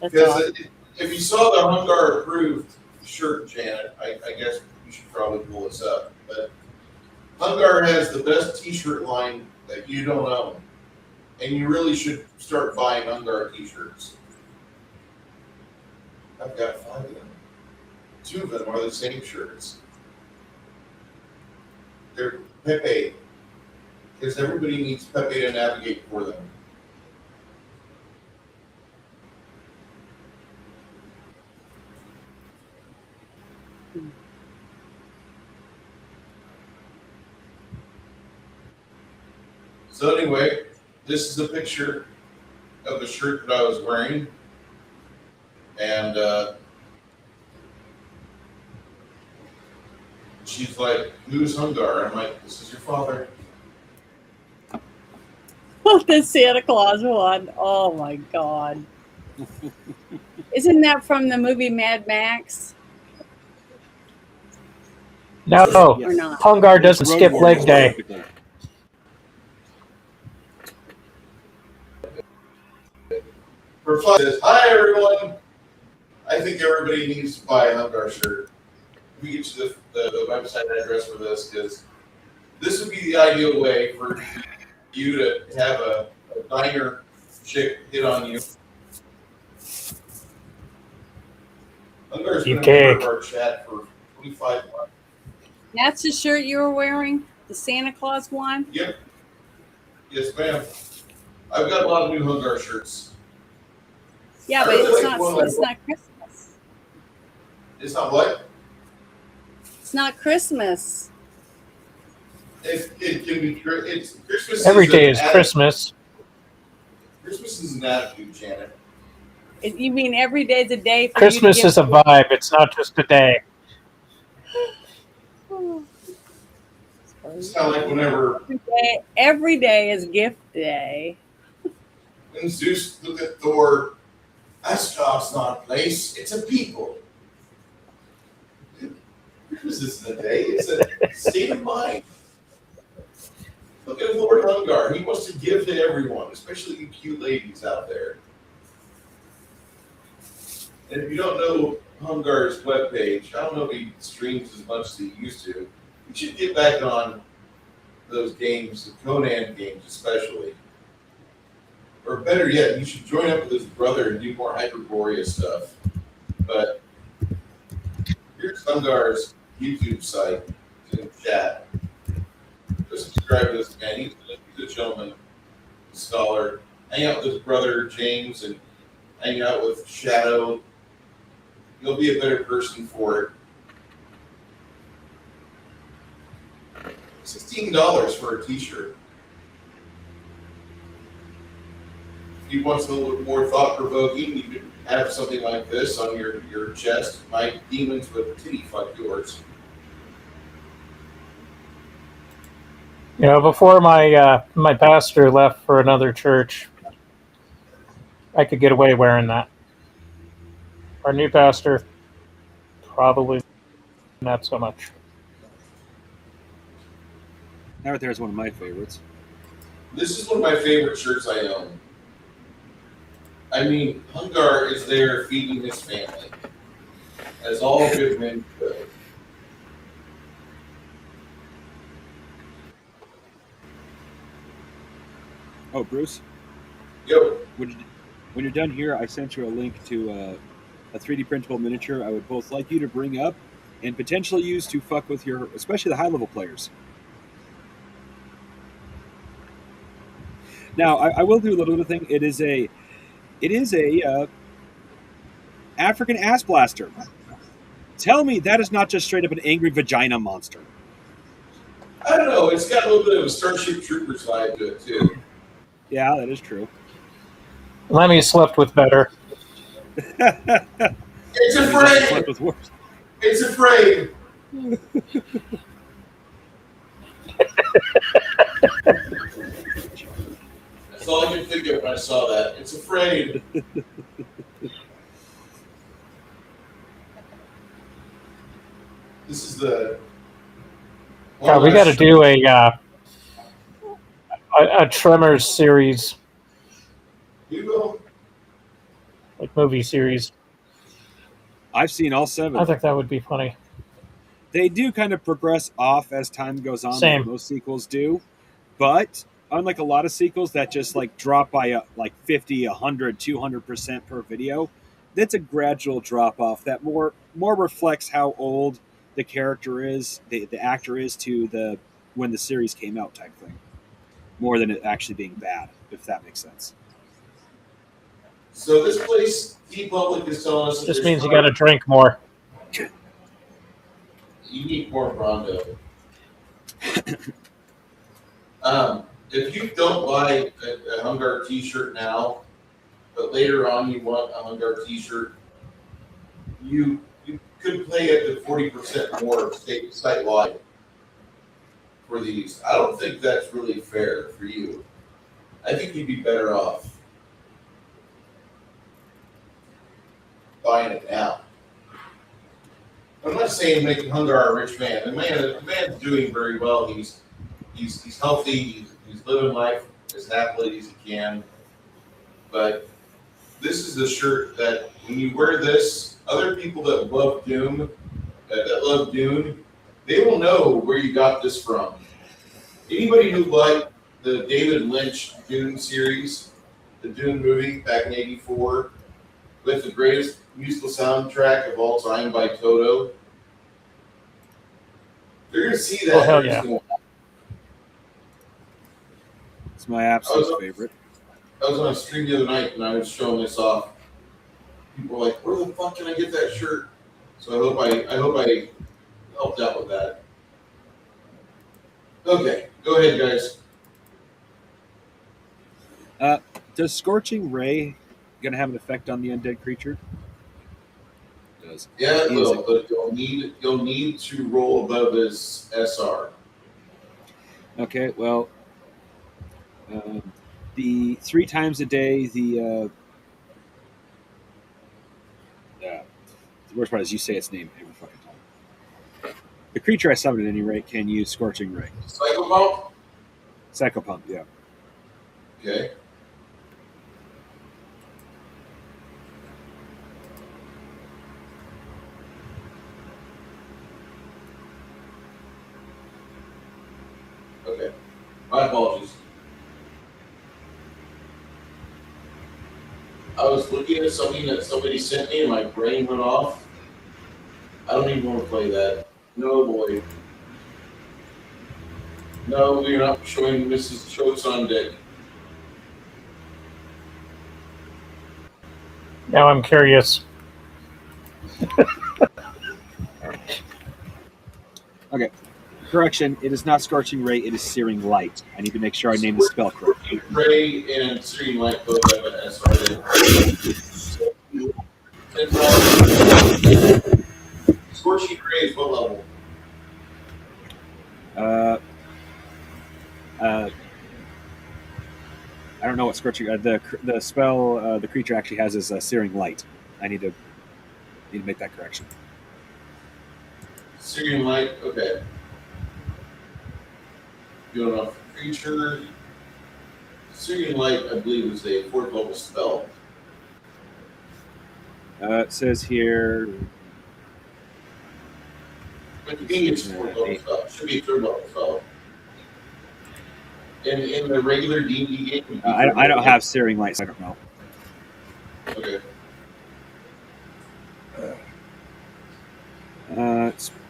That's Because awesome. if you saw the Hungar approved shirt, Janet, I guess you should probably pull this up. But Hungar has the best t-shirt line that you don't own. And you really should start buying Hungar t-shirts. I've got 5 of them. 2 of them are the same shirts. They're Pepe, because everybody needs Pepe to navigate for them. So anyway, this is a picture of the shirt that I was wearing. And she's like, who's Hungar? I'm like, this is your father. The Santa Claus one. Oh my God. Isn't that from the movie Mad Max? No, Or not? Hungar doesn't skip leg day. Her father says, hi everyone. I think everybody needs to buy a Hungar shirt. We get you the website address for this, because this would be the ideal way for you to have a diner chick hit on you. Hungar's been a member of our chat for 25 months. That's the shirt you were wearing? The Santa Claus one? Yep. Yes, ma'am. I've got a lot of new Hungar shirts. Yeah, but it's not Christmas. It's not what? It's not Christmas. It can be. It's Christmas. Every day is Christmas. Christmas is an attitude, Janet. You mean every day's a day for Christmas you to is a vibe. It's not just a day. It's kind of like whenever every day is gift day. when Zeus looked at Thor, Asgard's not a place, it's a people. It was this isn't a day, it's a state of mind. Look at Lord Hungar. He wants to give to everyone, especially you cute ladies out there. And if you don't know Hungar's webpage, I don't know if he streams as much as he used to. You should get back on those games, the Conan games especially. Or better yet, you should join up with his brother and do more Hyperborea stuff. But here's Hungar's YouTube site. It's in the chat. Go subscribe to this man. He's a gentleman, a scholar. Hang out with his brother James and hang out with Shadow. You'll be a better person for it. $16 for a t-shirt. If you want something a little more thought-provoking, you could have something like this on your chest. My demons would titty fuck yours. You know, before my my pastor left for another church, I could get away wearing that. Our new pastor, probably not so much. That right there is one of my favorites. This is one of my favorite shirts I own. I mean, Hungar is there feeding his family, as all good men could. Oh, Bruce? Yo, When you're done here, I sent you a link to a 3D printable miniature I would both like you to bring up and potentially use to fuck with your, especially the high-level players. Now, I will do a little bit of thing. It is a African ass blaster. Tell me that is not just straight up an angry vagina monster. I don't know. It's got a little bit of a Starship Troopers vibe to it too. Yeah, that is true. Lemmy slept with better. It's afraid. It's afraid. That's all I could think of when I saw that. It's afraid. This is the. God, we got to do a Tremors series, You will. like movie series. I've seen all 7. I think that would be funny. They do kind of progress off as time goes on, Same. like most sequels do. But unlike a lot of sequels that just like drop by like 50, 100, 200% per video, that's a gradual drop off that more reflects how old the character is, the actor is to the when the series came out type thing, more than it actually being bad, if that makes sense. So this place, T-Public is telling us. Just means you got to drink more. You need more Rondo. If you don't buy a Hungar t-shirt now, but later on you want a Hungar t-shirt, you could pay up to 40% more site-wide for these. I don't think that's really fair for you. I think you'd be better off buying it now. I'm not saying making Hungar a rich man. The man's doing very well. He's healthy. He's living life as happily as he can. But this is a shirt that when you wear this, other people that love Doom, that love Dune, they will know where you got this from. Anybody who liked the David Lynch Dune series, the Dune movie back in '84, with the greatest musical soundtrack of all time by Toto, they're going to see that. Oh, hell yeah. It's my absolute favorite. I was on a stream the other night and I was showing this off. People were like, "Where the fuck can I get that shirt?" So I hope I helped out with that. Okay, go ahead, guys. Does Scorching Ray going to have an effect on the undead creature? It does. Yeah, it will, but you'll need to roll above his SR. Okay, well, the 3 times a day, the worst part is you say its name every fucking time. The creature I summon at any rate can use Scorching Ray. Cycle pump? Cycle Pump, yeah. Okay. Okay. My apologies. I was looking at something that somebody sent me and my brain went off. I don't even want to play that. No, boy. No, we're not showing Mrs. Chotes on deck. Now I'm curious. Okay. Correction, it is not Scorching Ray, it is Searing Light. I need to make sure I name the spell correctly. Ray and Searing Light both have an SR in. Scorching Ray is what level? I don't know what Scorching. The spell the creature actually has is Searing Light. I need to make that correction. Searing Light, okay. Doing off creature. Searing Light, I believe, is a 4th level spell. It says here. I think it's 4th level spell. It should be a 3rd level spell. In the regular D&D game, I don't have Searing Light, so I don't know. Okay.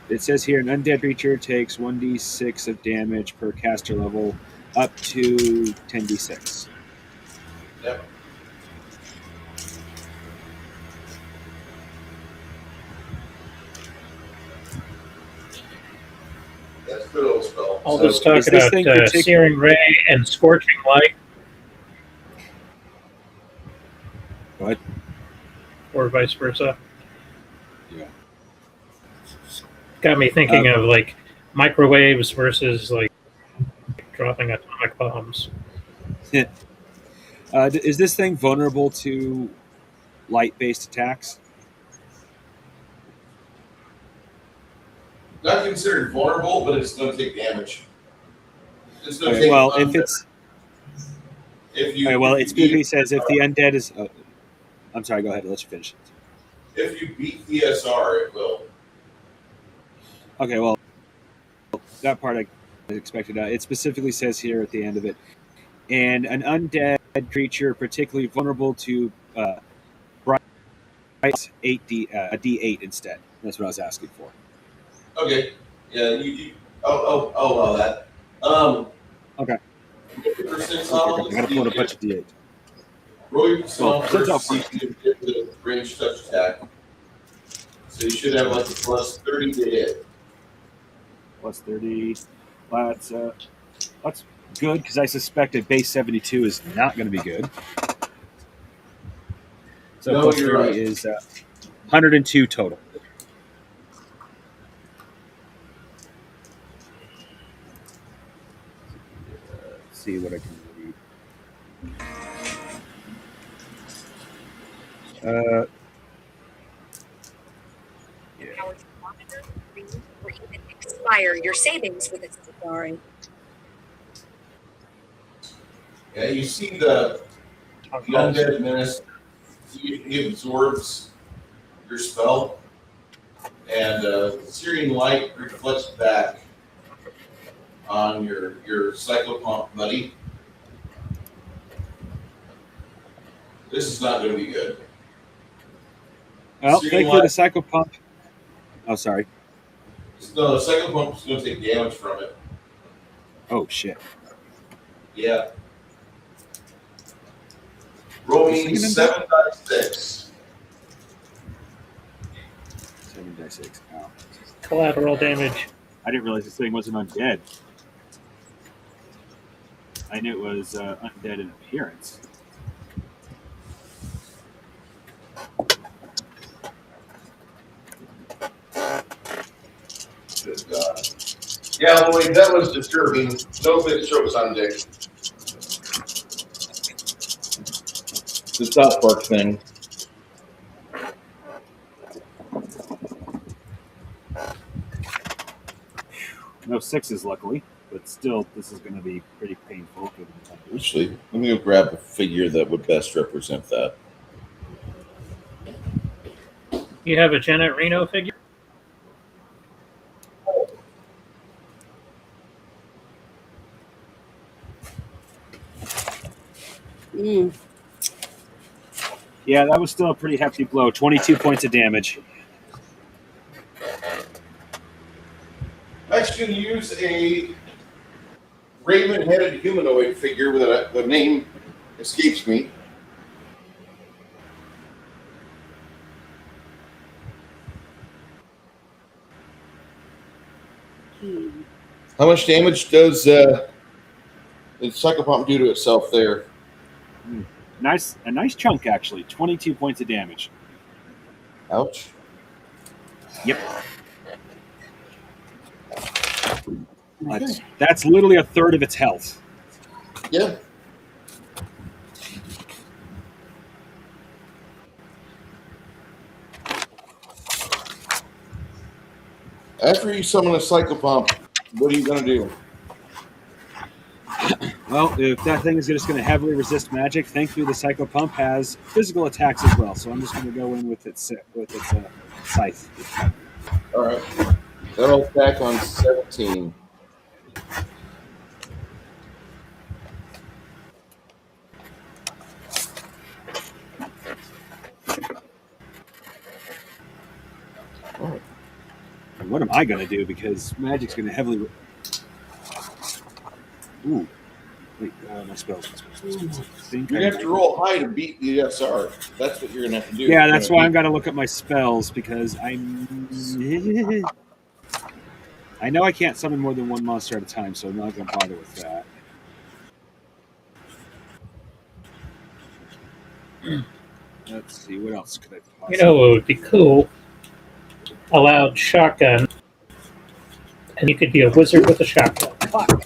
It says here an undead creature takes 1d6 of damage per caster level, up to 10d6. Yep. That's a good old spell. I'll So, just talk is this about thing particular- Searing Ray and Scorching Light. What? Or vice versa. Yeah. Got me thinking of like microwaves versus like dropping atomic bombs. Is this thing vulnerable to light-based attacks? Not considered vulnerable, but it's going to take damage. It's going to Okay, take. well, if it's if you. okay, well, if it you specifically beat- says if the undead is. I'm sorry. Go ahead. Let you finish. If you beat the SR, it will. Okay. Well, that part I expected. It specifically says here at the end of it, and an undead creature particularly vulnerable to bright 8d a d8 instead. That's what I was asking for. Okay. Yeah. I'll allow that. Okay. Percentile. I gotta pull in a bunch of d8. Roll your percentile Well, first. So you can get the range touch attack. So you should have like a plus 30 to hit. Plus 30. That's good because I suspected base 72 is not going to be good. So No, plus you're 30 right. is 102 total. Let's see what I can read. Or even expire your savings with it. Sorry. Yeah, you see the undead menace. He absorbs your spell, and Searing Light reflects back on your Cyclopump buddy. This is not going to be good. Well, Searing thankfully Light- the cycle pump. Oh, sorry. No, the Cyclopump is going to take damage from it. Oh shit. Yeah. Roll me 7 dice 6. 7d6. Ow. Collateral damage. I didn't realize this thing wasn't undead. I knew it was undead in appearance. Good God. Yeah, Lloyd, that was disturbing. No pictures on Dick. The South Park thing. No sixes, luckily, but still, this is going to be pretty painful. Actually, let me go grab a figure that would best represent that. You have a Janet Reno figure? Mm. Yeah, that was still a pretty hefty blow. 22 points of damage. I'm actually going to use a raven-headed humanoid figure with the name escapes me. How much damage does the psychopomp do to itself there? A nice chunk, actually. 22 points of damage. Ouch. Yep. That's literally a third of its health. Yeah. After you summon a psychopomp, what are you going to do? Well, if that thing is just going to heavily resist magic, thankfully the Psychopump has physical attacks as well. So I'm just going to go in with its scythe. All right. That'll attack on 17. And what am I going to do? Because magic's going to heavily... Ooh. Wait, my spells. You have to roll high to beat the SR. That's what you're going to have to do. Yeah, that's why I'm going to look at my spells, because I know I can't summon more than one monster at a time, so I'm not going to bother with that. Let's see, what else could I possibly... You know what would be cool? A loud shotgun. And you could be a wizard with a shotgun. Fuck.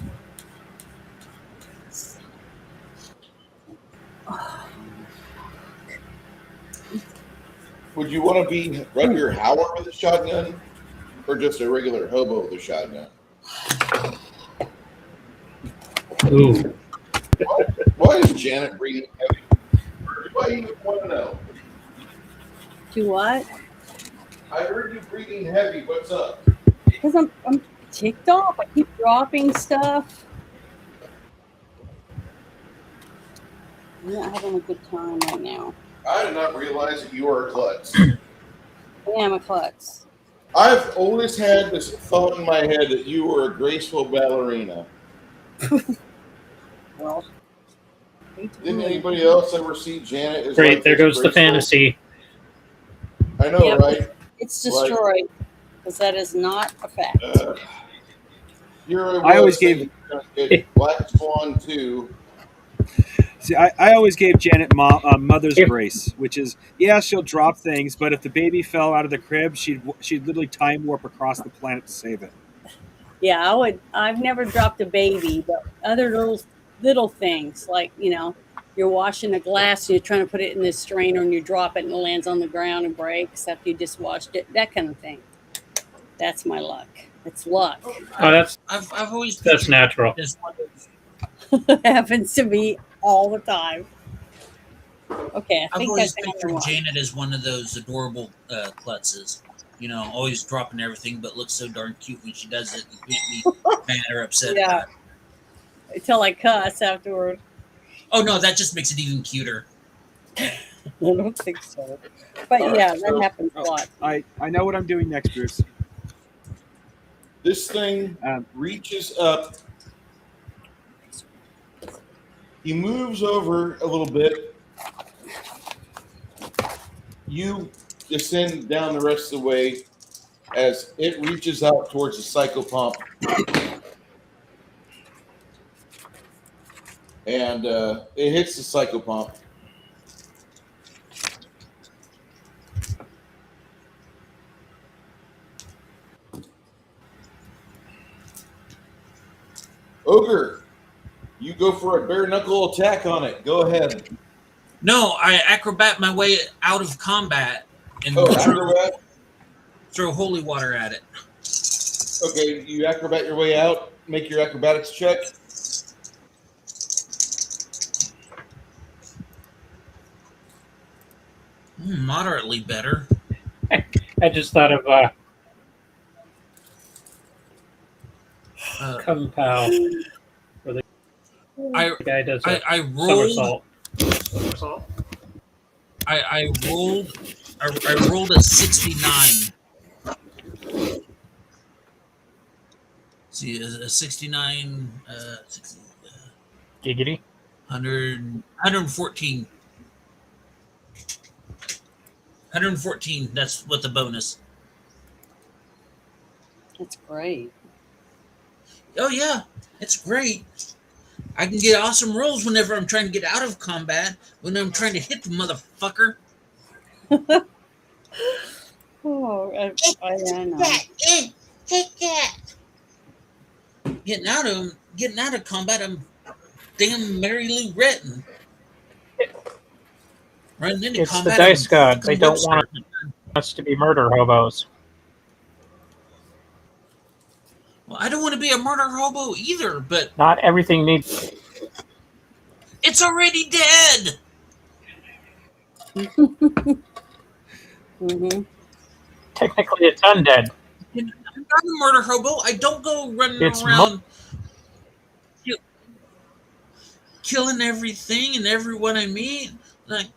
Would you want to be Rutger Hauer with a shotgun? Or just a regular hobo with a shotgun? Ooh. Why is Janet breathing heavy? Why do you want to know? Do what? I heard you breathing heavy. What's up? Because I'm ticked off. I keep dropping stuff. I'm not having a good time right now. I did not realize that you are a klutz. I am a klutz. I've always had this thought in my head that you were a graceful ballerina. Well, Didn't anybody else ever see Janet as Great, like there this goes the graceful? fantasy. I know, Yep. right? It's destroyed. Because that is not a fact. I always gave Black Swan 2. See, I always gave Janet mother's grace, which is, yeah, she'll drop things, but if the baby fell out of the crib, she'd literally time warp across the planet to save it. Yeah, I would. I've never dropped a baby, but other little things like, you know, you're washing a glass and you're trying to put it in this strainer and you drop it and it lands on the ground and breaks after you just washed it. That kind of thing. That's my luck. It's luck. Oh, I've always that's natural. Just one It happens to me all the time. Okay, I I've think always that's another pictured one. Janet as one of those adorable klutzes. You know, always dropping everything, but looks so darn cute when she does it. You can't be mad or upset Yeah. about it. Until I cuss afterward. Oh no, that just makes it even cuter. I don't think so. But yeah, that happens a lot. I know what I'm doing next, Bruce. This thing reaches up. He moves over a little bit. You descend down the rest of the way as it reaches out towards the psychopomp. And it hits the psychopomp. Ogre, you go for a bare knuckle attack on it. Go ahead. No, I acrobat my way out of combat and Oh, acrobat? throw holy water at it. Okay, you acrobat your way out. Make your acrobatics check. Moderately better. I just thought of Uh, Kung Pao, where the I guy does a I rolled. somersault. Somersault. I rolled a 69. See, a 69, 60, Giggity. 100, 114. 114, that's what the bonus. That's great. Oh, yeah, it's great. I can get awesome rolls whenever I'm trying to get out of combat, when I'm trying to hit the motherfucker. Oh, I know. Take that. Getting out of combat, I'm damn Mary Lou Retton. Running into It's the combat, I'm dice god. They fucking don't want Webster. us to be murder hobos. Well, I don't want to be a murder hobo either, but Not everything needs. it's already dead. Mm-hmm. Technically, it's undead. I'm not a murder hobo. I don't go running It's around killing everything and everyone I meet. Like,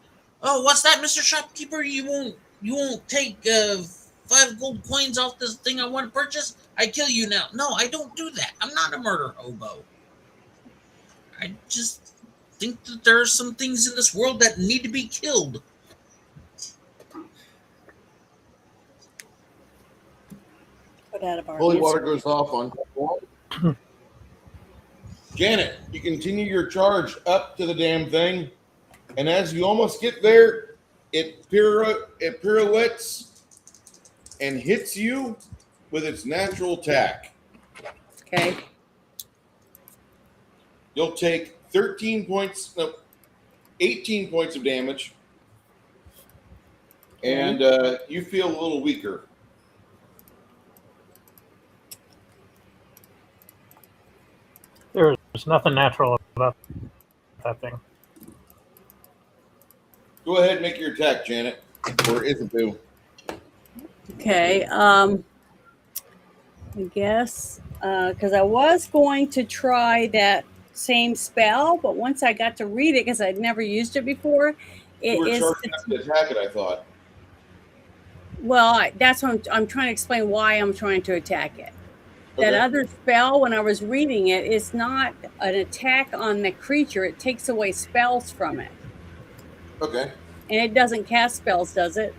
oh, what's that, Mr. Shopkeeper? You won't take 5 gold coins off this thing I want to purchase? I kill you now. No, I don't do that. I'm not a murder hobo. I just think that there are some things in this world that need to be killed. Put out of our Holy hands. water goes off on. Janet, you continue your charge up to the damn thing, and as you almost get there, it pirouettes and hits you with its natural attack. Okay. You'll take 18 points of damage, and you feel a little weaker. There's nothing natural about that thing. Go ahead and make your attack, Janet, or Isabel. Okay. I guess because I was going to try that same spell, but once I got to read it, because I'd never used it before, You it were is. charging up to attack it, I thought. Well, that's what I'm trying to explain why I'm trying to attack it. That Okay. other spell, when I was reading it, is not an attack on the creature. It takes away spells from it. Okay. And it doesn't cast spells, does it?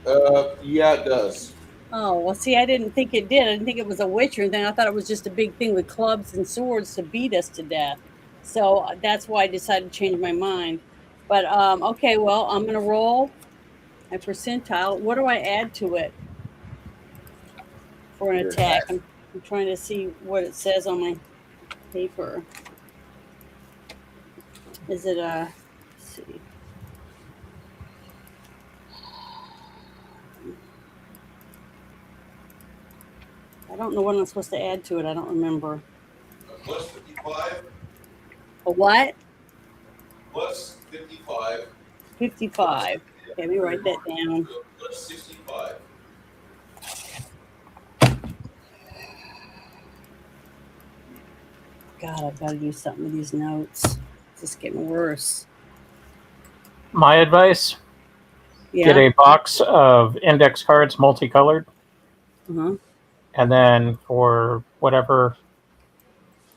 Yeah, it does. Oh, well, see, I didn't think it did. I didn't think it was a witch or anything. I thought it was just a big thing with clubs and swords to beat us to death. So that's why I decided to change my mind. But, okay, well, I'm going to roll my percentile. What do I add to it for an Your attack? attack. I'm trying to see what it says on my paper. Is it let's see. I don't know what I'm supposed to add to it. I don't remember. Plus 55. A what? Plus 55. 55. Okay, let me write that down. Plus 65. God, I've got to do something with these notes. It's just getting worse. My advice: Yeah. get a box of index cards, multicolored, Uh-huh. and then for whatever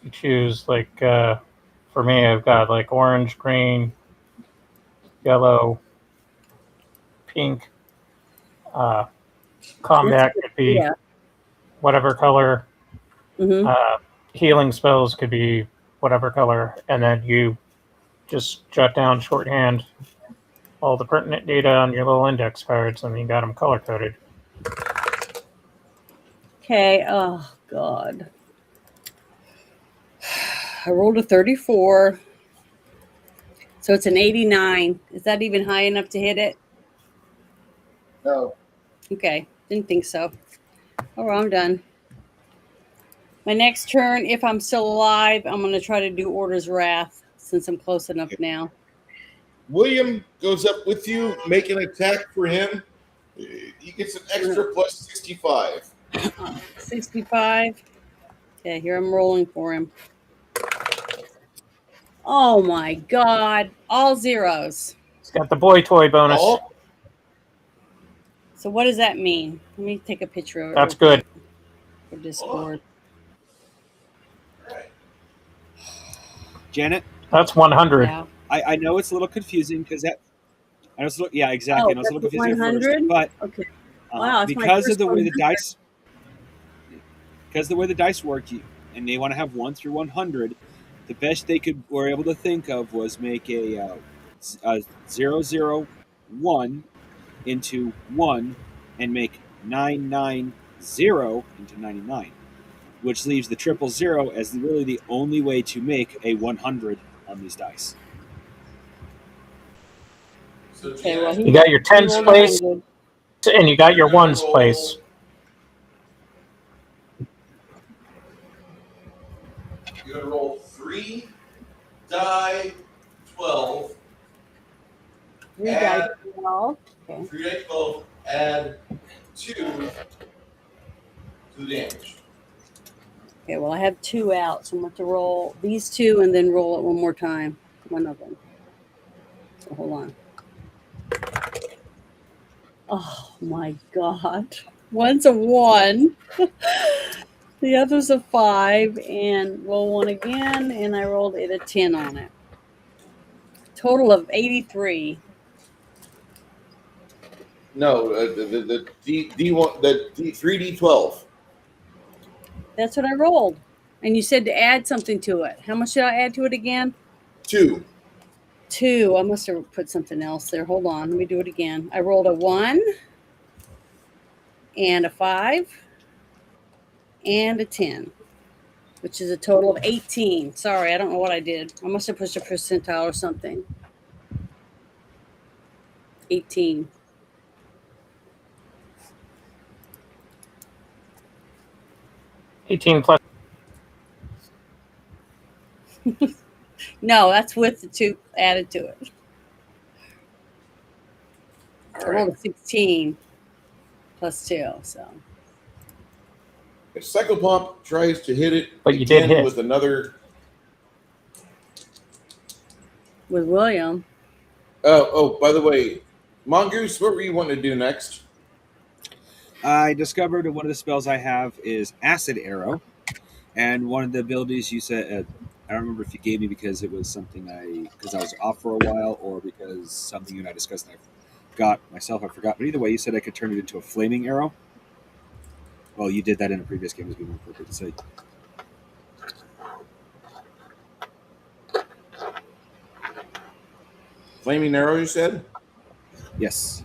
you choose, like for me, I've got like orange, green, yellow, pink. Combat could be Yeah. whatever color. Mm-hmm. Healing spells could be whatever color, and then you just jot down shorthand all the pertinent data on your little index cards, and you got them color coded. Okay. Oh, God. I rolled a 34. So it's an 89. Is that even high enough to hit it? No. Okay. Didn't think so. Oh, well, I'm done. My next turn, if I'm still alive, I'm going to try to do Order's Wrath since I'm close enough now. William goes up with you, make an attack for him. He gets an extra plus 65. 65. Okay, here I'm rolling for him. Oh my God. All zeros. It's got the boy toy bonus. All So what does that mean? Let me take a picture of it. That's real good. quick for Discord. Janet, That's 100. Yeah. I know it's a little confusing because that. I know it's a little, yeah, exactly. I know it's a little that's confusing at first, 100? but Okay. Wow, it's my because of first the way the 100. dice, because the way the dice work, and they want to have 1 through 100, the best they were able to think of was make a 001 into 1 and make 990 into 99, which leaves the 000 as really the only way to make a 100 on these dice. So Okay, well, Janet, You got your he tens rolled place 100. and you got your you're gonna ones roll- place. You're going to roll 3 die 12. 3 Add- dice. 12. Okay. 3 die 12, add 2 to the damage. Okay, well, I have 2 out, so I'm going to roll these 2 and then roll it one more time. One of them. So hold on. Oh my God. One's a 1. The other's a 5. And roll 1 again. And I rolled it a 10 on it. Total of 83. No, the D1, the 3D12. That's what I rolled. And you said to add something to it. How much should I add to it again? 2. 2. I must have put something else there. Hold on. Let me do it again. I rolled a 1 and a 5 and a 10, which is a total of 18. Sorry, I don't know what I did. I must have pushed a percentile or something. 18. +18. No, that's with the 2 added to it. I rolled a 16 plus 2. So If Psychopomp tries to hit it But you did again hit. with another. with William, Oh, by the way, Mongoose, what were you wanting to do next? I discovered one of the spells I have is Acid Arrow, and one of the abilities you said, I don't remember if you gave me because it was something because I was off for a while, or because something you and I discussed and I got myself, I forgot. But either way, you said I could turn it into a flaming arrow. Well, you did that in a previous game, as we were to say. Flaming arrow, you said? Yes.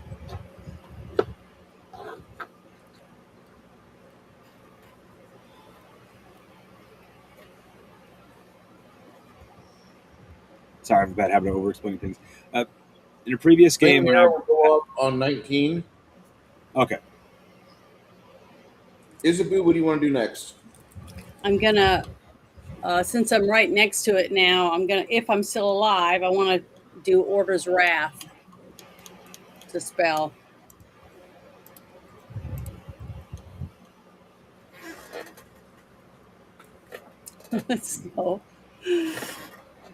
Sorry, I have a bad habit of over-explaining things. In a previous game, Flaming when arrow will go up on 19. Okay. Isabu, what do you want to do next? I'm going to, since I'm right next to it now, I'm going to, if I'm still alive, I want to do Order's Wrath to spell. So,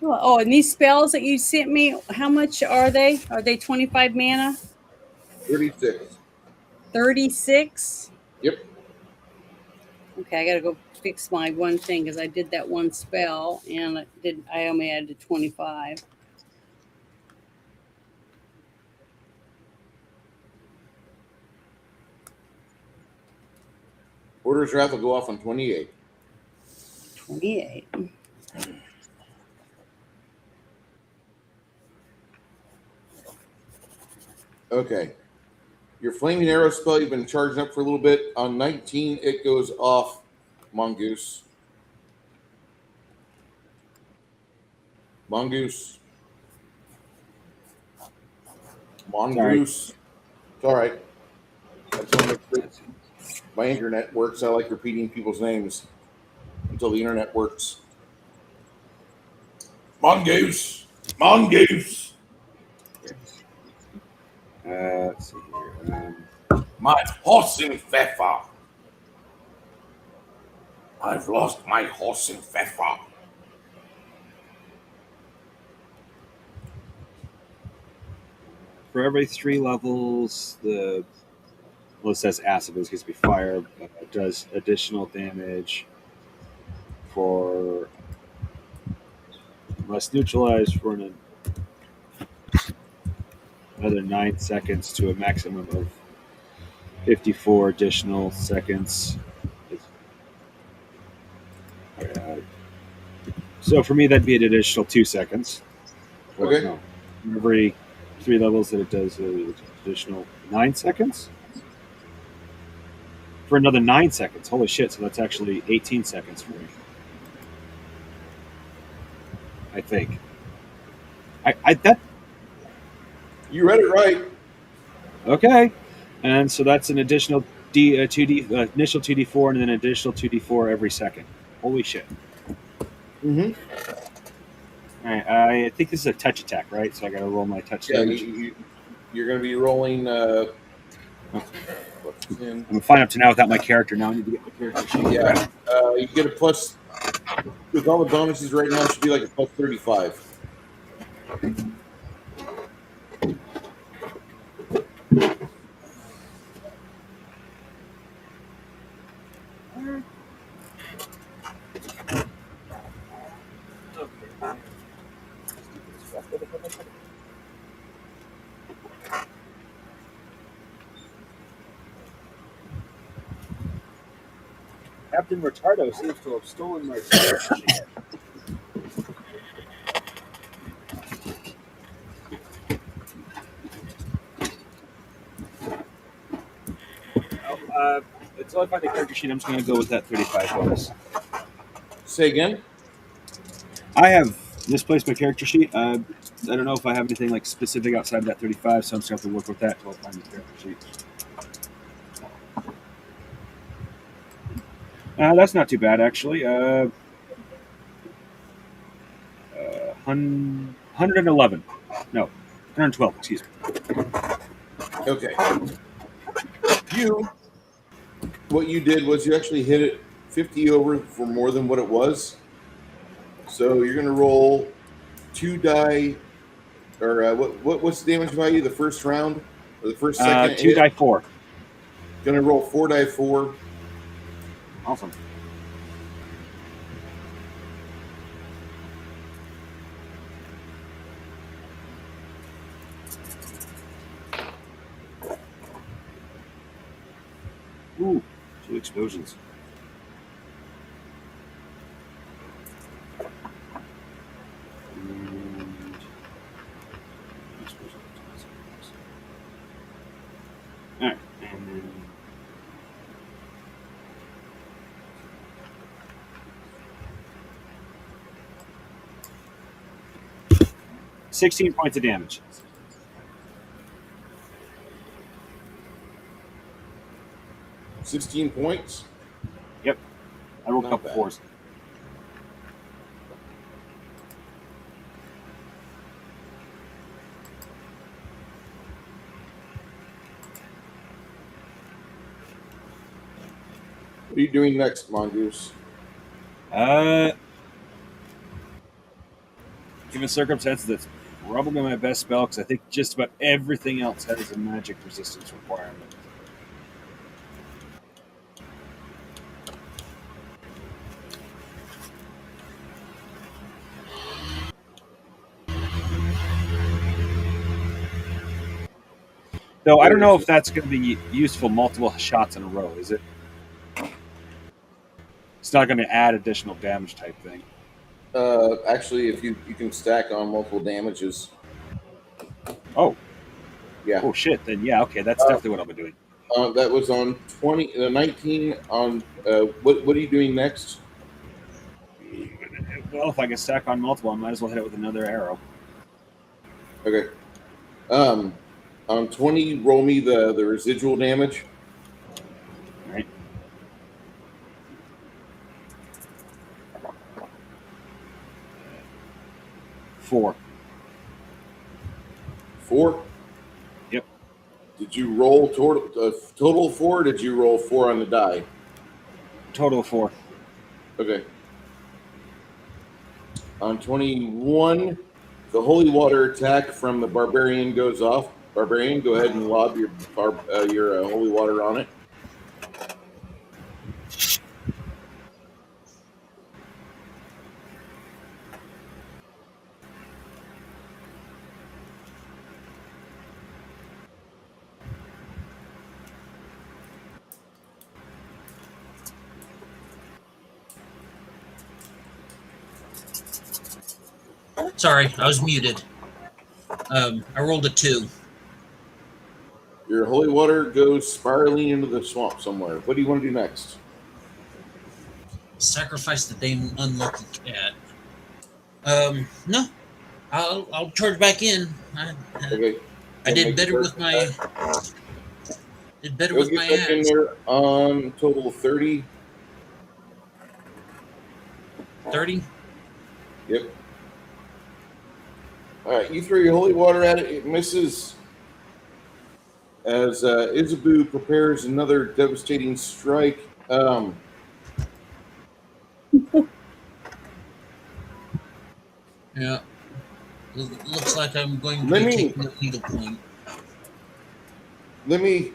oh, and these spells that you sent me, how much are they? Are they 25 mana? 36. 36? Yep. Okay, I gotta go fix my one thing because I did that one spell and I only added 25. Order's Wrath will go off on 28. 28. Okay. Your Flaming Arrow spell, you've been charging up for a little bit. On 19, it goes off, Mongoose. Mongoose. Mongoose. It's all right. I just want to make sure my internet works. I like repeating people's names. until the internet works. Mongoose! Mongoose! Let's see here. My horse in Pfeffer. I've lost my horse in Pfeffer. For every 3 levels, it says acid, but it's going to be fire. Does additional damage for less neutralized for another 9 seconds to a maximum of 54 additional seconds. So for me, that'd be an additional 2 seconds. Okay. No, every 3 levels that it does an additional 9 seconds. For another 9 seconds. Holy shit! So that's actually 18 seconds for me. I think. That You read it right. okay, and so that's an additional initial 2d4 and then an additional 2d4 every second. Holy shit! Mm-hmm. All right, I think this is a touch attack, right? So I got to roll my touch Yeah, damage. you're going to be rolling. I'm gonna find up to now without my character. Now I need to get my character sheet. Yeah, you get a plus. With all the bonuses right now, it should be like a plus 35. Captain Retardo seems to have stolen my character sheet. Until I find the character sheet, I'm just going to go with that 35 bonus. Say again? I have misplaced my character sheet. I don't know if I have anything like specific outside of that 35, so I'm just going to have to work with that until I find the character sheet. That's not too bad, actually. 111. No, 112, excuse me. Okay. What you did was you actually hit it 50 over for more than what it was. So you're going to roll 2 die, or what's the damage value? The first round or the first second? 2 die 4. Going to roll 4 die 4. Awesome. Ooh, 2 explosions. Alright, and then 16 points of damage. 16 points. Yep. I rolled a Not couple bad. 4s. What are you doing next, Mongoose? Given circumstances, that's probably my best spell because I think just about everything else has a magic resistance requirement. Though I don't know if that's going to be useful multiple shots in a row, is it? It's not going to add additional damage type thing. Actually, if you can stack on multiple damages. Oh. Yeah. Oh, shit. Then, yeah, okay. That's definitely what I'll be doing. That was on 19 on, what are you doing next? Well, if I can stack on multiple, I might as well hit it with another arrow. Okay. On 20, roll me the residual damage. All right. 4. 4. Yep. Did you roll total 4? Or did you roll 4 on the die? Total of 4. Okay. On 21, the holy water attack from the barbarian goes off. Barbarian, go ahead and lob your holy water on it. Sorry, I was muted. I rolled a 2. Your holy water goes spiraling into the swamp somewhere. What do you want to do next? Sacrifice the damn unlucky cat. No, I'll charge back in. Okay. I did better with my. Did better with my Get back in ads. there on total 30. 30. Yep. All right, you throw your holy water at it. It misses. As Isabu prepares another devastating strike. Yeah. Looks like I'm going to Let be me- taking the needle point. Let me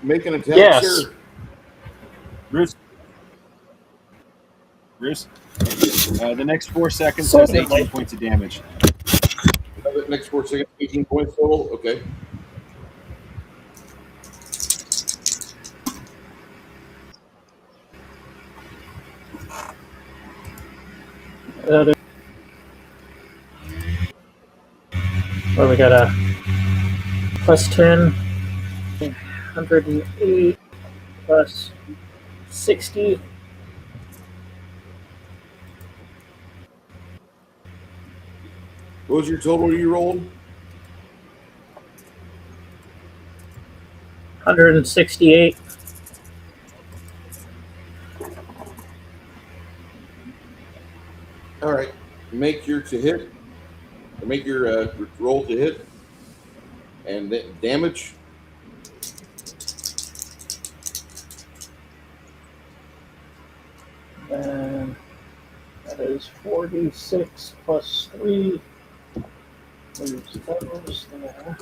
make an attack, Yes. sir. Bruce. The next 4 seconds So does did 18 I. points of damage. The next 4 seconds, 18 points total. Okay. Well, we got a plus 10, 108, plus 60. What was your total you rolled? 168. All right. Make your to hit. Make your roll to hit. And damage. And that is 46 plus 3. There's those there.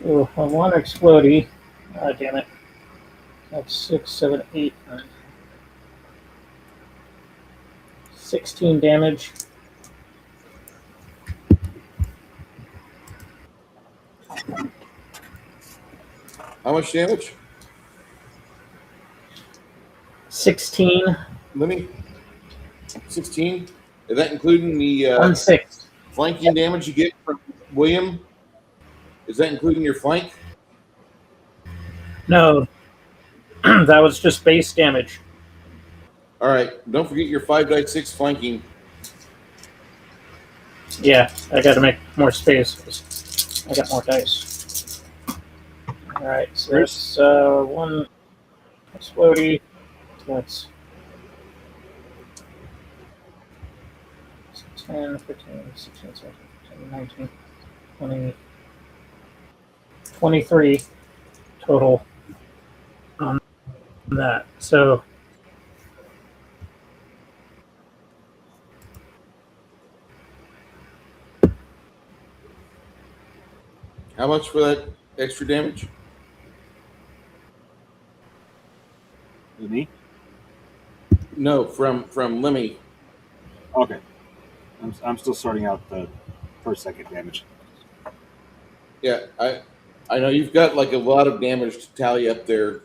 Oh, I want to explodey. Oh, damn it. That's 6, 7, 8, 9. 16 damage. How much damage? 16. Let me. 16. Is that including the 1 6. flanking damage you get from William? Is that including your flank? No, that was just base damage. All right. Don't forget your 5d6 flanking. Yeah, I got to make more space 'cause I got more dice. All right, so Bruce? that's 1 explodey. That's 10, 15, 16, 17, 18, 19, 20, 23 total on that. So How much for that extra damage? With me? No, from Lemmy. Okay. I'm still sorting out the per second damage. Yeah, I know you've got like a lot of damage to tally up there,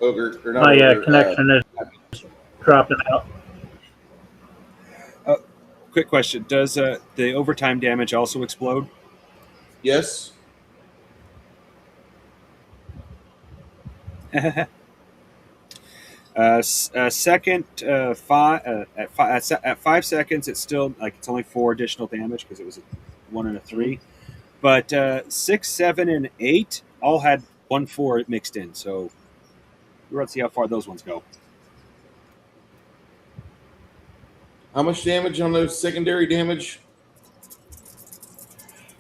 Ogre. Or not my Ogre, connection is dropping out. Quick question: does the overtime damage also explode? yes. Second, at 5 seconds, it's still it's only 4 additional damage because it was a 1 and a 3. But 6, 7, and 8 all had 1 4 mixed in. So we're going to see how far those ones go. How much damage on those secondary damage?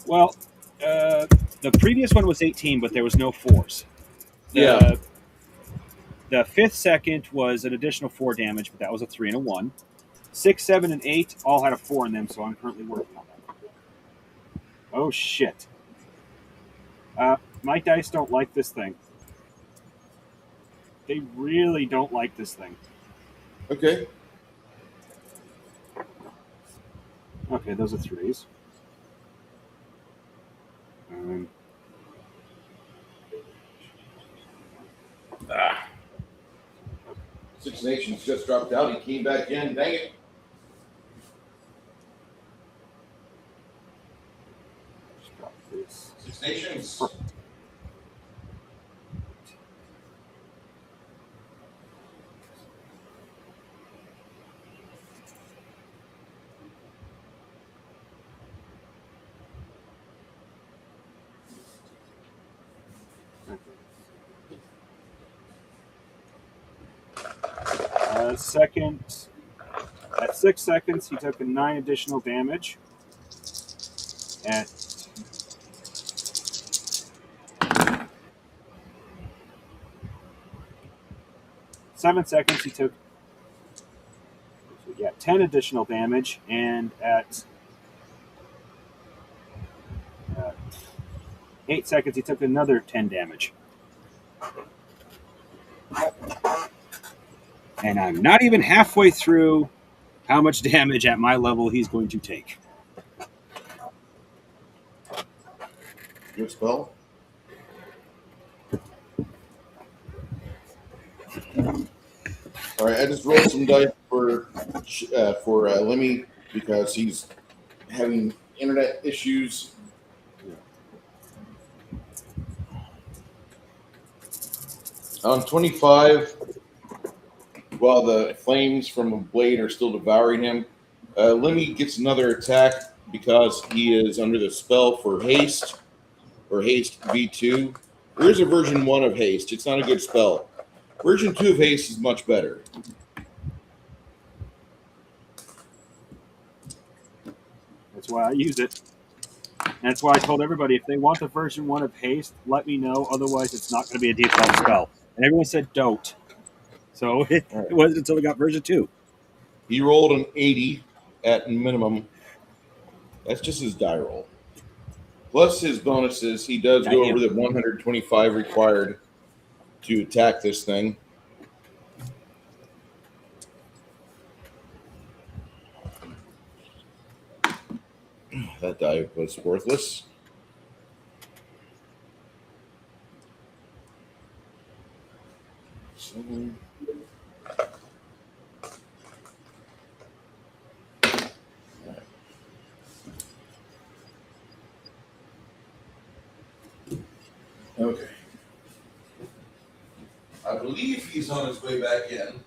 Well, the previous one was 18, but there was no 4s. Yeah. The 5th second was an additional 4 damage, but that was a 3 and a 1. 6, 7, and 8 all had a 4 in them, so I'm currently working on that. Oh, shit. My dice don't like this thing. They really don't like this thing. Okay. Okay, those are 3s. Six Nations just dropped out. He came back in. Dang it. Just drop this. Six Nations. Second, at 6 seconds, he took a 9 additional damage. At 7 seconds, he took 10 additional damage, and at 8 seconds, he took another 10 damage. And I'm not even halfway through how much damage at my level he's going to take. Good spell. All right, I just rolled some dice for Lemmy because he's having internet issues. On 25, while the flames from a blade are still devouring him, Lemmy gets another attack because he is under the spell for haste, or haste V2. There is a version 1 of haste. It's not a good spell. Version 2 of haste is much better. That's why I use it. And that's why I told everybody, if they want the version 1 of haste, let me know. Otherwise, it's not going to be a default spell. And everyone said don't. So it wasn't until we got version 2. He rolled an 80 at minimum. That's just his die roll. Plus his bonuses, he does go over the 125 required to attack this thing. That die was worthless. Okay. I believe he's on his way back in.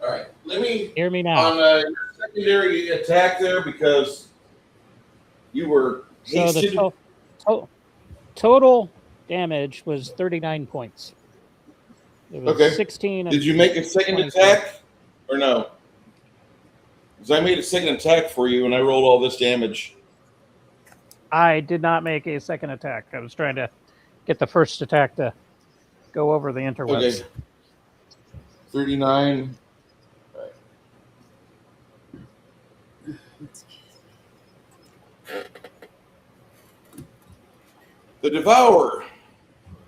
All right. Let me Hear me now. on your secondary attack there because you were So hasted. the total damage was 39 points. It was Okay. 16. Did you make a second 24. attack or no? Because I made a second attack for you and I rolled all this damage. I did not make a second attack. I was trying to get the first attack to go over the interwebs. Okay. 39. Right. The Devourer,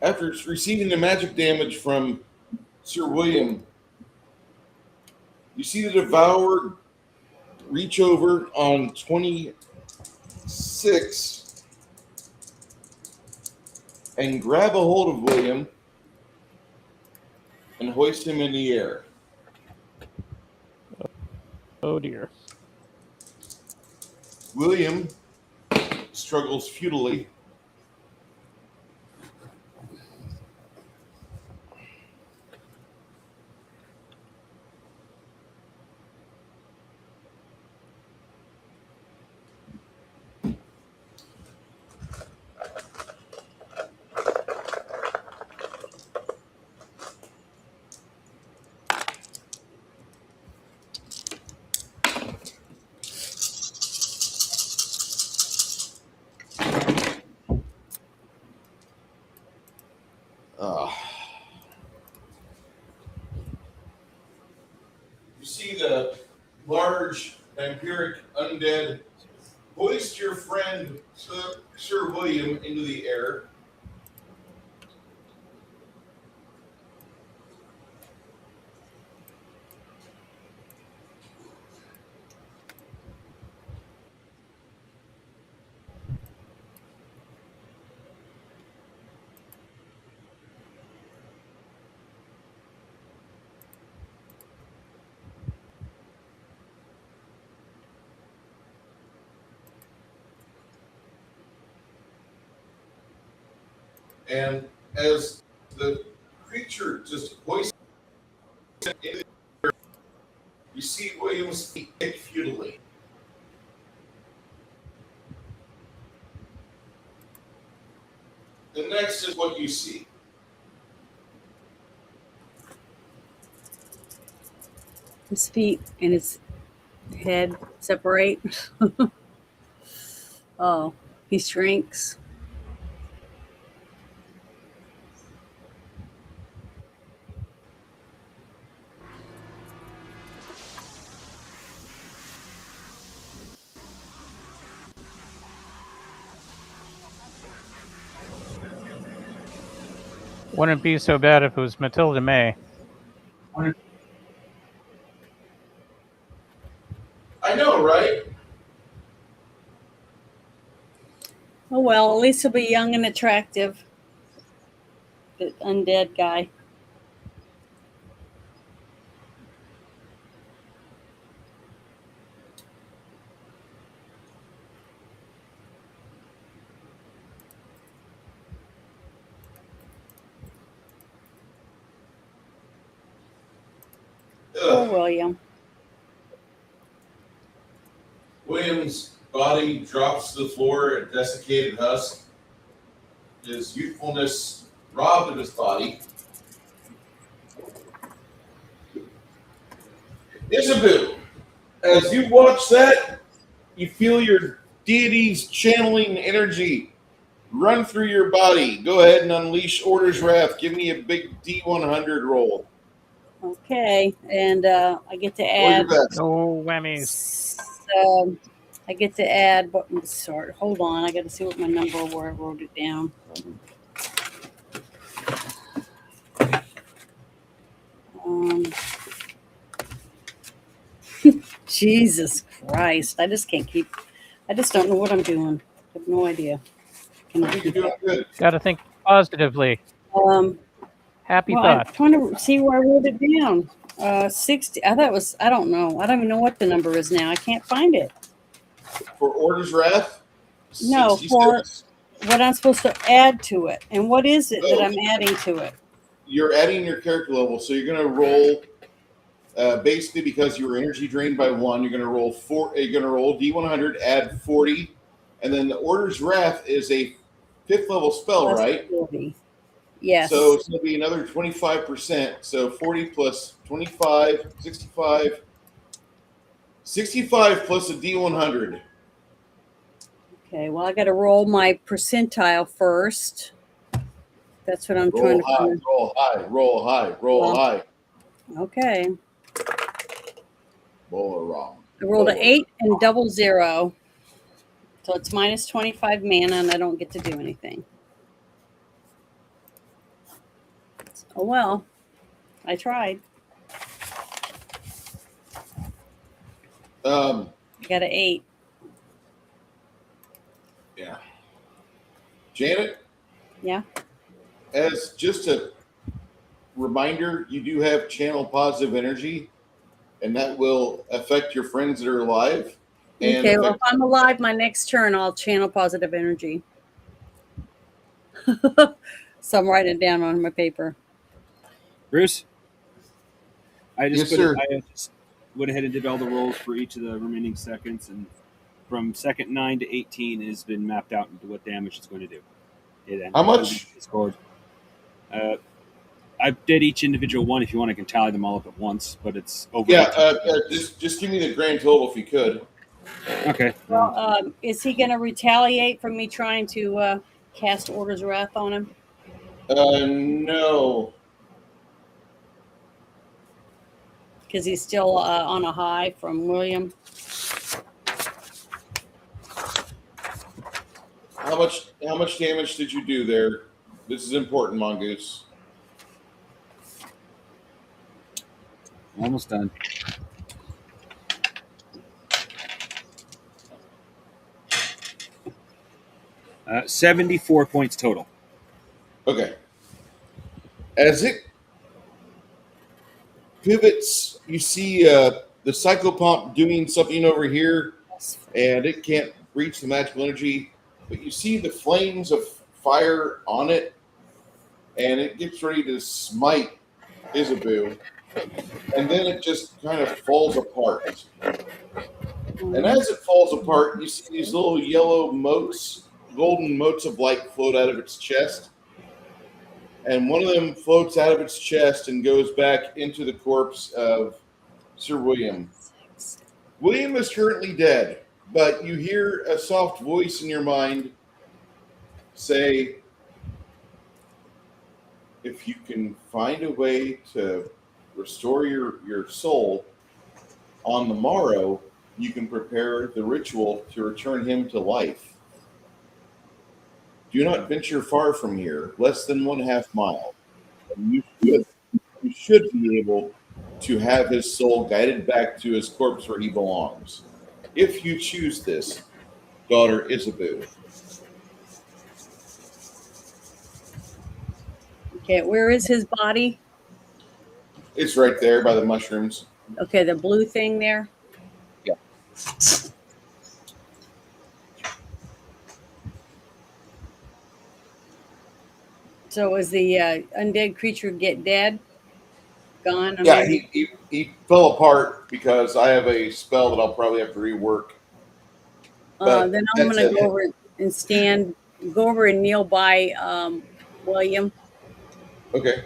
after receiving the magic damage from Sir William, you see the Devourer reach over on 26 and grab a hold of William and hoist him in the air. Oh dear. William struggles futilely. see the large vampiric undead hoist your friend Sir William into the air. And as the creature just hoists into the air, you see William's feet kick futilely. The next is what you see. His feet and his head separate. Oh, he shrinks. Wouldn't be so bad if it was Matilda May. I know, right? Oh well, at least he'll be young and attractive. The undead guy. Poor William. William's body drops to the floor, a desiccated husk. His youthfulness robbed of his body. Isabel, as you watch that, you feel your deity's channeling energy run through your body. Go ahead and unleash Order's Wrath. Give me a big D100 roll. Okay, and I get to Roll add. your best. No whammies. I get to add. Sorry, hold on. I got to see what my number where I wrote it down. Jesus Christ! I just can't keep. I just don't know what I'm doing. I have no idea. Can I You're doing good. Got to think positively. Happy Well, thought. I'm trying to see where I wrote it down. 60. I thought it was. I don't know. I don't even know what the number is now. I can't find it. For Order's Wrath? No, 66. for what I'm supposed to add to it, and what is it that I'm adding to it? You're adding your character level, so you're going to roll. Basically, because you were energy drained by 1, you're going to roll 4. You're going to roll D100, add 40, and then the Order's Wrath is a 5th level spell, Plus right? 40. Yes. So it's going to be another 25%. So 40 plus 25, 65. 65 plus a D100. Okay. Well, I got to roll my percentile first. That's what I'm trying Roll to high, find. roll high, roll high, roll Well, high. Okay. Roll wrong. I rolled an Roll 8 and double 0. So it's minus 25 mana, and I don't get to do anything. Oh well. I tried. I got an 8. Yeah. Janet? Yeah. As just a reminder, you do have channel positive energy, and that will affect your friends that are alive. And Okay, well, if I'm alive my next turn, I'll channel positive energy. So I'm writing it down on my paper. Bruce, I just Yes, sir. I just went ahead and did all the rolls for each of the remaining seconds, and from second 9 to 18 has been mapped out into what damage it's going to do. How much? Scored. I did each individual one. If you want, I can tally them all up at once, but it's over. Yeah, just give me the grand total if you could. Okay. Well, is he going to retaliate for me trying to cast Order's Wrath on him? No. because he's still on a high from William. How much damage did you do there? This is important, Mongoose. Almost done. Uh, 74 points total. Okay. As it pivots, you see the psychopomp doing something over here, and it can't reach the magical energy, but you see the flames of fire on it, and it gets ready to smite Isabu, and then it just kind of falls apart. And as it falls apart, you see these little yellow motes, golden motes of light float out of its chest. And one of them floats out of its chest and goes back into the corpse of Sir William. William is currently dead, but you hear a soft voice in your mind say, if you can find a way to restore your soul on the morrow, you can prepare the ritual to return him to life. Do not venture far from here, less than 1/2 mile. And you should be able to have his soul guided back to his corpse where he belongs. If you choose this, daughter Isabu. Okay, where is his body? It's right there by the mushrooms. Okay, the blue thing there. Yeah. So was the undead creature get dead? Gone? Yeah, he fell apart because I have a spell that I'll probably have to rework. But then I'm that's going to it. go over go over and kneel by William. Okay.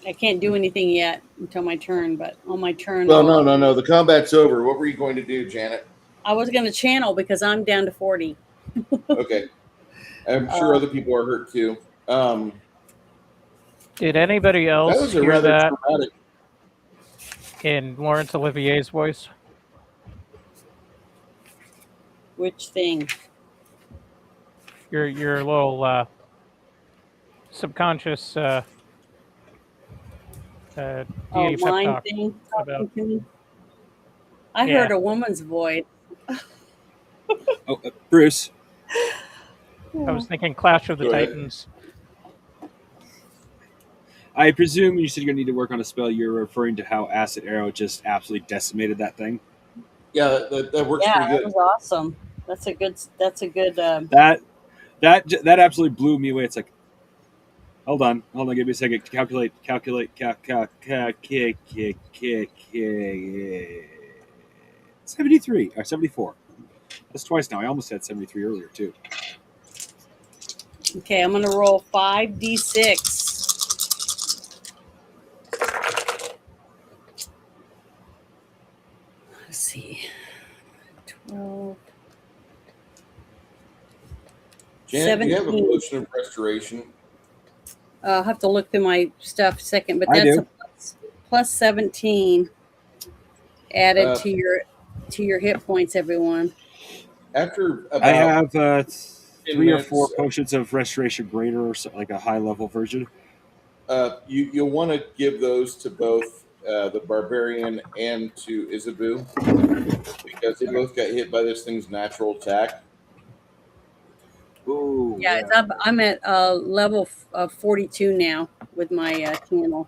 I can't do anything yet until my turn, but on my turn, Well, no. The combat's over. What were you going to do, Janet? I was going to channel because I'm down to 40. Okay. I'm sure other people are hurt too. Did anybody That else was a hear rather that traumatic. in Laurence Olivier's voice? Which thing? Your little subconscious deity pep Line talk thing? about. I Yeah. heard a woman's voice. Oh, Bruce. I was thinking Clash of the Go ahead. Titans. I presume you said you're going to need to work on a spell. You're referring to how Acid Arrow just absolutely decimated that thing. Yeah, that works Yeah, pretty that good. was awesome. That's a good. That absolutely blew me away. It's like, hold on, give me a second. Calculate. 73 or 74. That's twice now. I almost had 73 earlier too. Okay, I'm gonna roll 5d6. Let's see. 12. Janet, do you have a 17. potion of restoration? I'll have to look through my stuff second, but I that's do. a plus 17 added Uh, to your hit points, everyone. After about I have 3 or 4 minutes, potions of restoration greater, or so, like a high level version. you'll want to give those to both the barbarian and to Isabu because they both got hit by this thing's natural attack. Ooh, Yeah, I'm at level 42 now with my channel.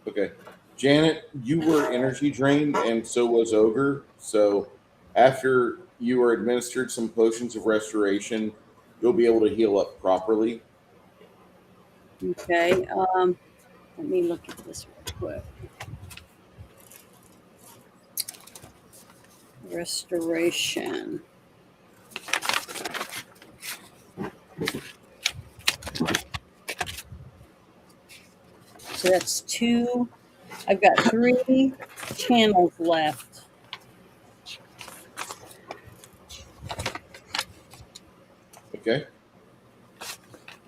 Okay. Janet, you were energy drained, and so was Ogre. So after you are administered some potions of restoration, you'll be able to heal up properly. Okay. Let me look at this real quick. Restoration. So that's 2. I've got 3 channels left. Okay.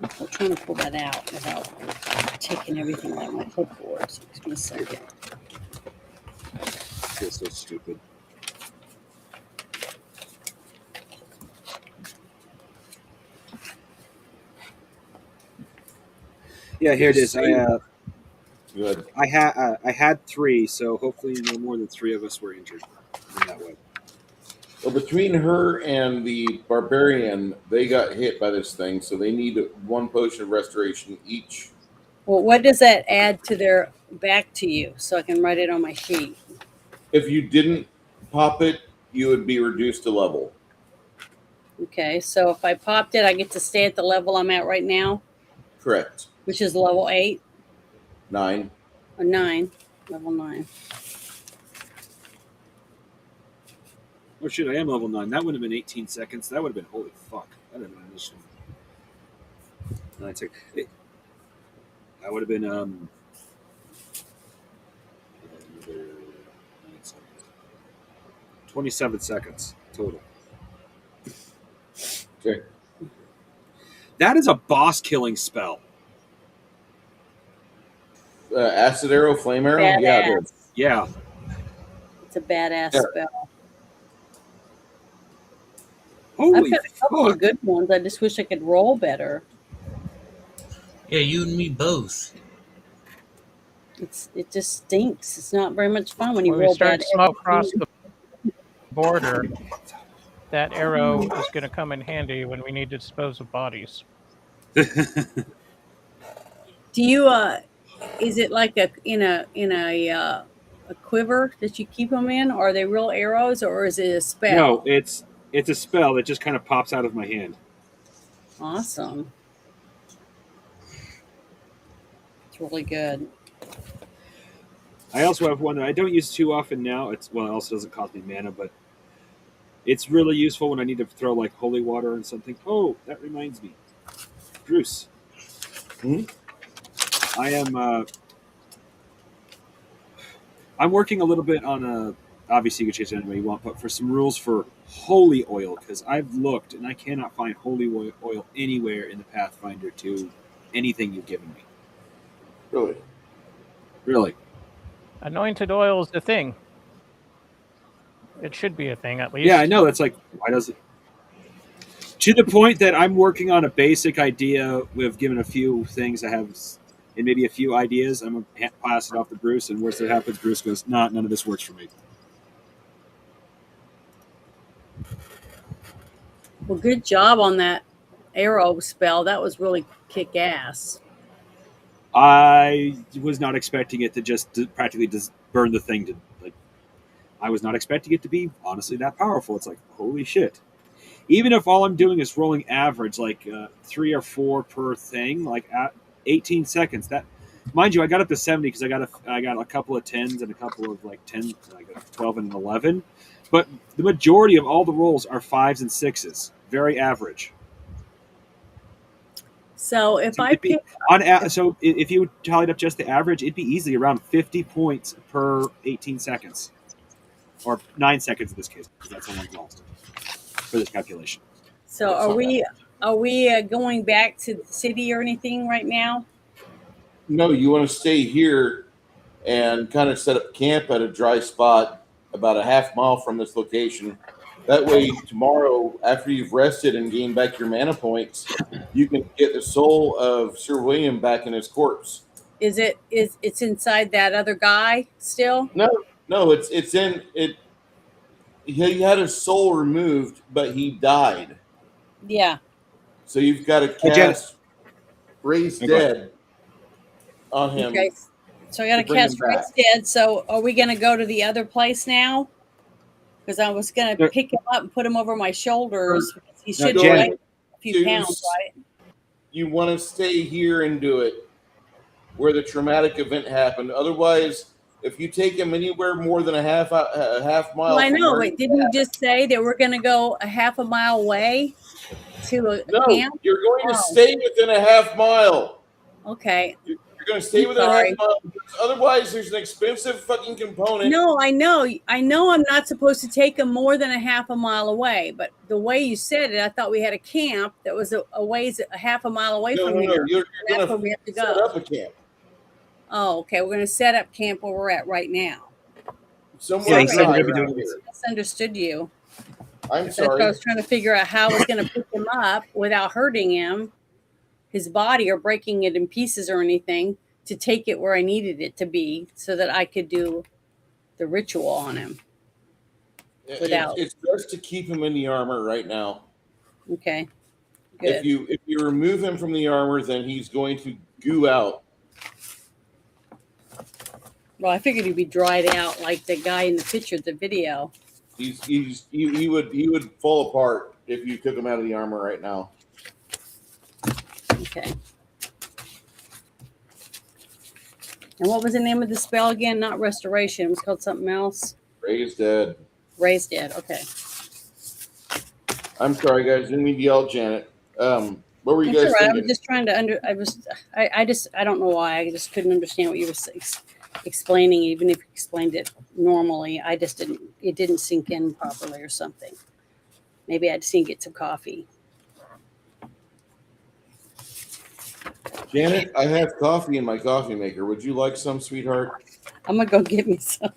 I'm trying to pull that out without taking everything out of my clipboard. So give me a second. feels so stupid. Yeah, here it is. Good. I had 3, so hopefully no more than 3 of us were injured in that way. Well, between her and the barbarian, they got hit by this thing, so they need 1 potion of restoration each. Well, what does that add to their back to you so I can write it on my sheet? If you didn't pop it, you would be reduced to level. Okay, so if I popped it, I get to stay at the level I'm at right now, Correct. which is level 8 9. or 9, level 9. Oh shit, I am level 9. That would have been 18 seconds. That would have been holy fuck. That would have been initial. 9 seconds. That would have been 9 seconds. 27 seconds total. Okay. That is a boss killing spell. Acid arrow, flame arrow? Badass. Yeah, it is. Yeah. It's a badass Yeah. spell. Holy I've got a couple fuck. of good ones. I just wish I could roll better. Yeah, you and me both. It just stinks. It's not very much fun when you When we roll start bad. smoke across the border, that arrow is going to come in handy when we need to dispose of bodies. Do you is it like a quiver that you keep them in? Or are they real arrows, or is it a spell? No, it's a spell that just kind of pops out of my hand. Awesome. It's really good. I also have one that I don't use too often now. It also doesn't cost me mana, but it's really useful when I need to throw like holy water and something. Oh, that reminds me, Bruce. I am. I'm working a little bit on a. Obviously, you can change it any way you want, but for some rules for holy oil, because I've looked and I cannot find holy oil anywhere in the Pathfinder 2 anything you've given me. Really? Really. Anointed oil is the thing. It should be a thing, at least. Yeah, I know. That's like, why does it? To the point that I'm working on a basic idea. We've given a few things I have, and maybe a few ideas. I'm going to pass it off to Bruce, and worst that happens, Bruce goes, nah, none of this works for me. Well, good job on that arrow spell. That was really kick ass. I was not expecting it to just practically just burn the thing to like. I was not expecting it to be honestly that powerful. It's like holy shit. Even if all I'm doing is rolling average, like 3 or 4 per thing, like at 18 seconds. That, mind you, I got up to 70 because I got a couple of 10s and a couple of like 10, like a 12 and an 11. But the majority of all the rolls are 5s and 6s, very average. So if So I pick, so if you tallied up just the average, it'd be easily around 50 points per 18 seconds, or 9 seconds in this case, because that's how long it lost for this calculation. so are we going back to the city or anything right now? No, you want to stay here and kind of set up camp at a dry spot about a half mile from this location. That way, tomorrow, after you've rested and gained back your mana points, you can get the soul of Sir William back in his corpse. Is it's inside that other guy still? No, it's in it. He had his soul removed, but he died. Yeah. So you've got to cast Raise Dead on him. Okay. So I got to bring him cast back. Rick's dead. So are we going to go to the other place now? Because I was going to pick him up and put him over my shoulders. He should Jen, weigh a few pounds, right? You want to stay here and do it where the traumatic event happened. Otherwise, if you take him anywhere more than a half mile, Well, I from know, where but didn't you just say that we're going to go a half a mile away to a no, camp? you're going to Oh. stay within a half mile. Okay. You're going to stay within a half mile. Otherwise, there's an expensive fucking component. No, I know I'm not supposed to take him more than a half a mile away, but the way you said it, I thought we had a camp that was a ways a half a mile away from here. You're That's going where we have to to set go. up a camp. Oh, okay. We're going to set up camp where we're at right now. somewhere he said we're high gonna be around doing here. Misunderstood you. I'm That's why I sorry. was trying to figure out how I was going to pick him up without hurting him, his body, or breaking it in pieces or anything, to take it where I needed it to be so that I could do the ritual on him without. It's best to keep him in the armor right now. Okay, If good. you remove him from the armor, then he's going to goo out. Well, I figured he'd be dried out like the guy in the picture, the video. He would fall apart if you took him out of the armor right now. Okay. And what was the name of the spell again? Not restoration. It was called something else. Ray's dead. Raised dead. Okay. I'm sorry, guys. Didn't mean to yell, Janet. What were you That's guys all right. I thinking? was just trying to I don't know why. I just couldn't understand what you were explaining. Even if you explained it normally, it didn't sink in properly or something. Maybe I just need to get some coffee. Janet, I have coffee in my coffee maker. Would you like some, sweetheart? I'm going to go get me some.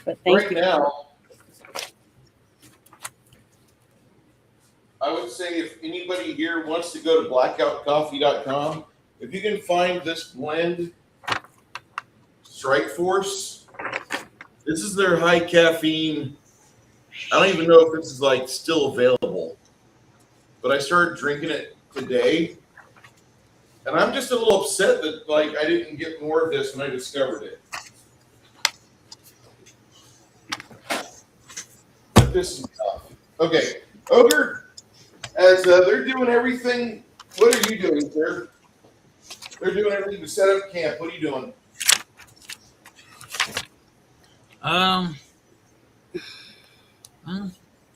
But thank Right you. now, I would say if anybody here wants to go to blackoutcoffee.com, if you can find this blend, Strike Force, this is their high caffeine. I don't even know if this is like still available, but I started drinking it today, and I'm just a little upset that like I didn't get more of this when I discovered it. But this is tough. Okay, Ogre, as they're doing everything, what are you doing, sir? They're doing everything to set up camp. What are you doing? Well,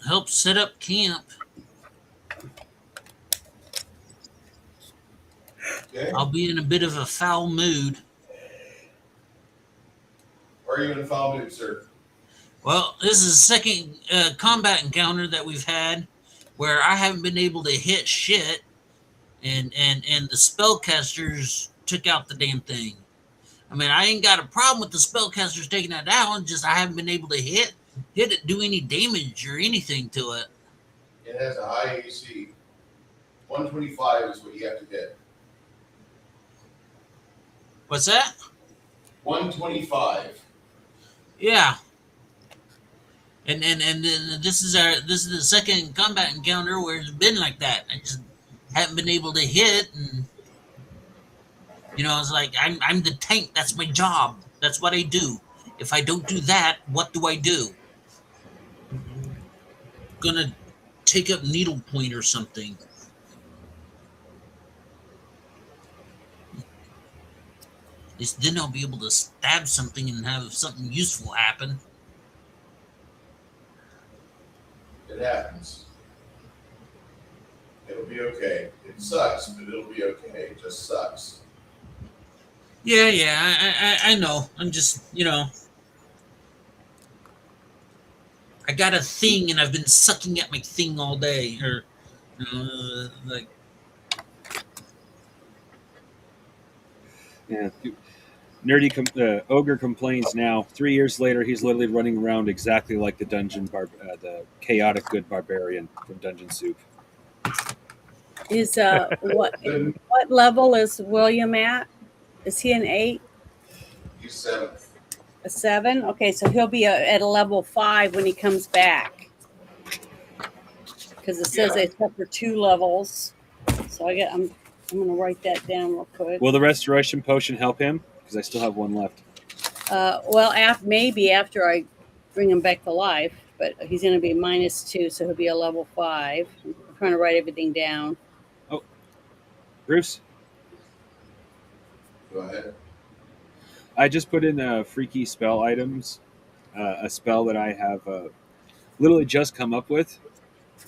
help set up camp. Okay. I'll be in a bit of a foul mood. Are you in a foul mood, sir? Well, this is the second combat encounter that we've had where I haven't been able to hit shit, and the spellcasters took out the damn thing. I mean, I ain't got a problem with the spellcasters taking that out. Just I haven't been able to hit it, do any damage or anything to it. It has a high AC. 125 is what you have to hit. What's that? 125. Yeah. And then this is the second combat encounter where it's been like that. I just haven't been able to hit, and it's like I'm the tank. That's my job. That's what I do. If I don't do that, what do I do? Gonna take up needlepoint or something. At least then I'll be able to stab something and have something useful happen. It happens. It'll be okay. It sucks, but it'll be okay. It just sucks. Yeah, I know. I'm just, I got a thing and I've been sucking at my thing all day. Or, like. Yeah. Ogre complains now. 3 years later, he's literally running around exactly like the the chaotic good barbarian from Dungeon Soup. Is what level is William at? Is he an 8? He's 7. A 7? Okay, so he'll be at a level 5 when he comes back. Because it says they suffer 2 levels. So I'm gonna write that down real quick. Will the restoration potion help him? Because I still have one left. Well, maybe after I bring him back to life, but he's going to be -2, so he'll be a level 5. I'm trying to write everything down. Oh, Bruce, Go ahead. I just put in freaky spell items, a spell that I have literally just come up with.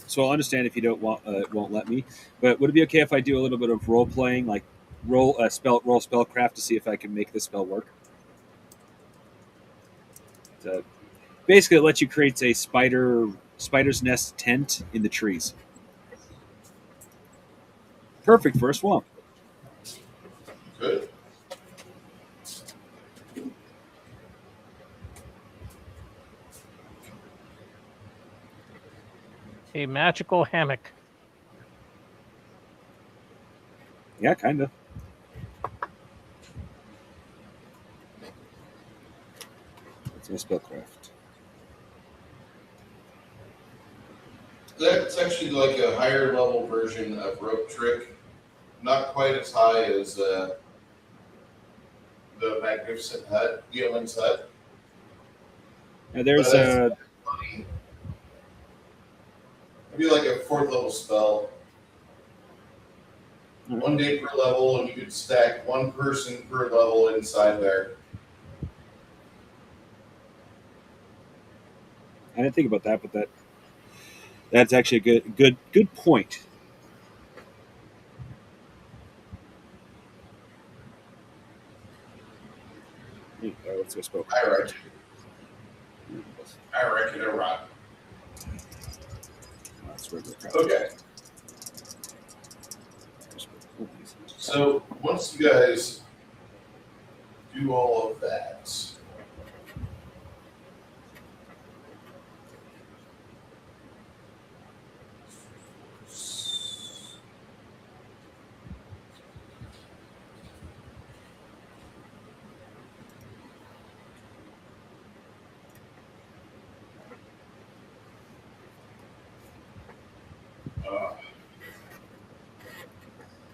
So I'll understand if you don't won't let me. But would it be okay if I do a little bit of role playing, like roll spellcraft to see if I can make this spell work? Basically, it lets you create a spider's nest tent in the trees. Perfect for a swamp. Good. A magical hammock. Yeah, kind of. It's my spellcraft. That's actually like a higher level version of rope trick. Not quite as high as the magnificent hut, Yeoman's hut. Now there's But that's funny. It'd be like a 4th level spell. Mhm. 1 day per level, and you could stack 1 person per level inside there. I didn't think about that, but that's actually a good point. Let's go spell. I reckon. I reckon it'll rock. That's regular crap. Okay. So once you guys do all of that,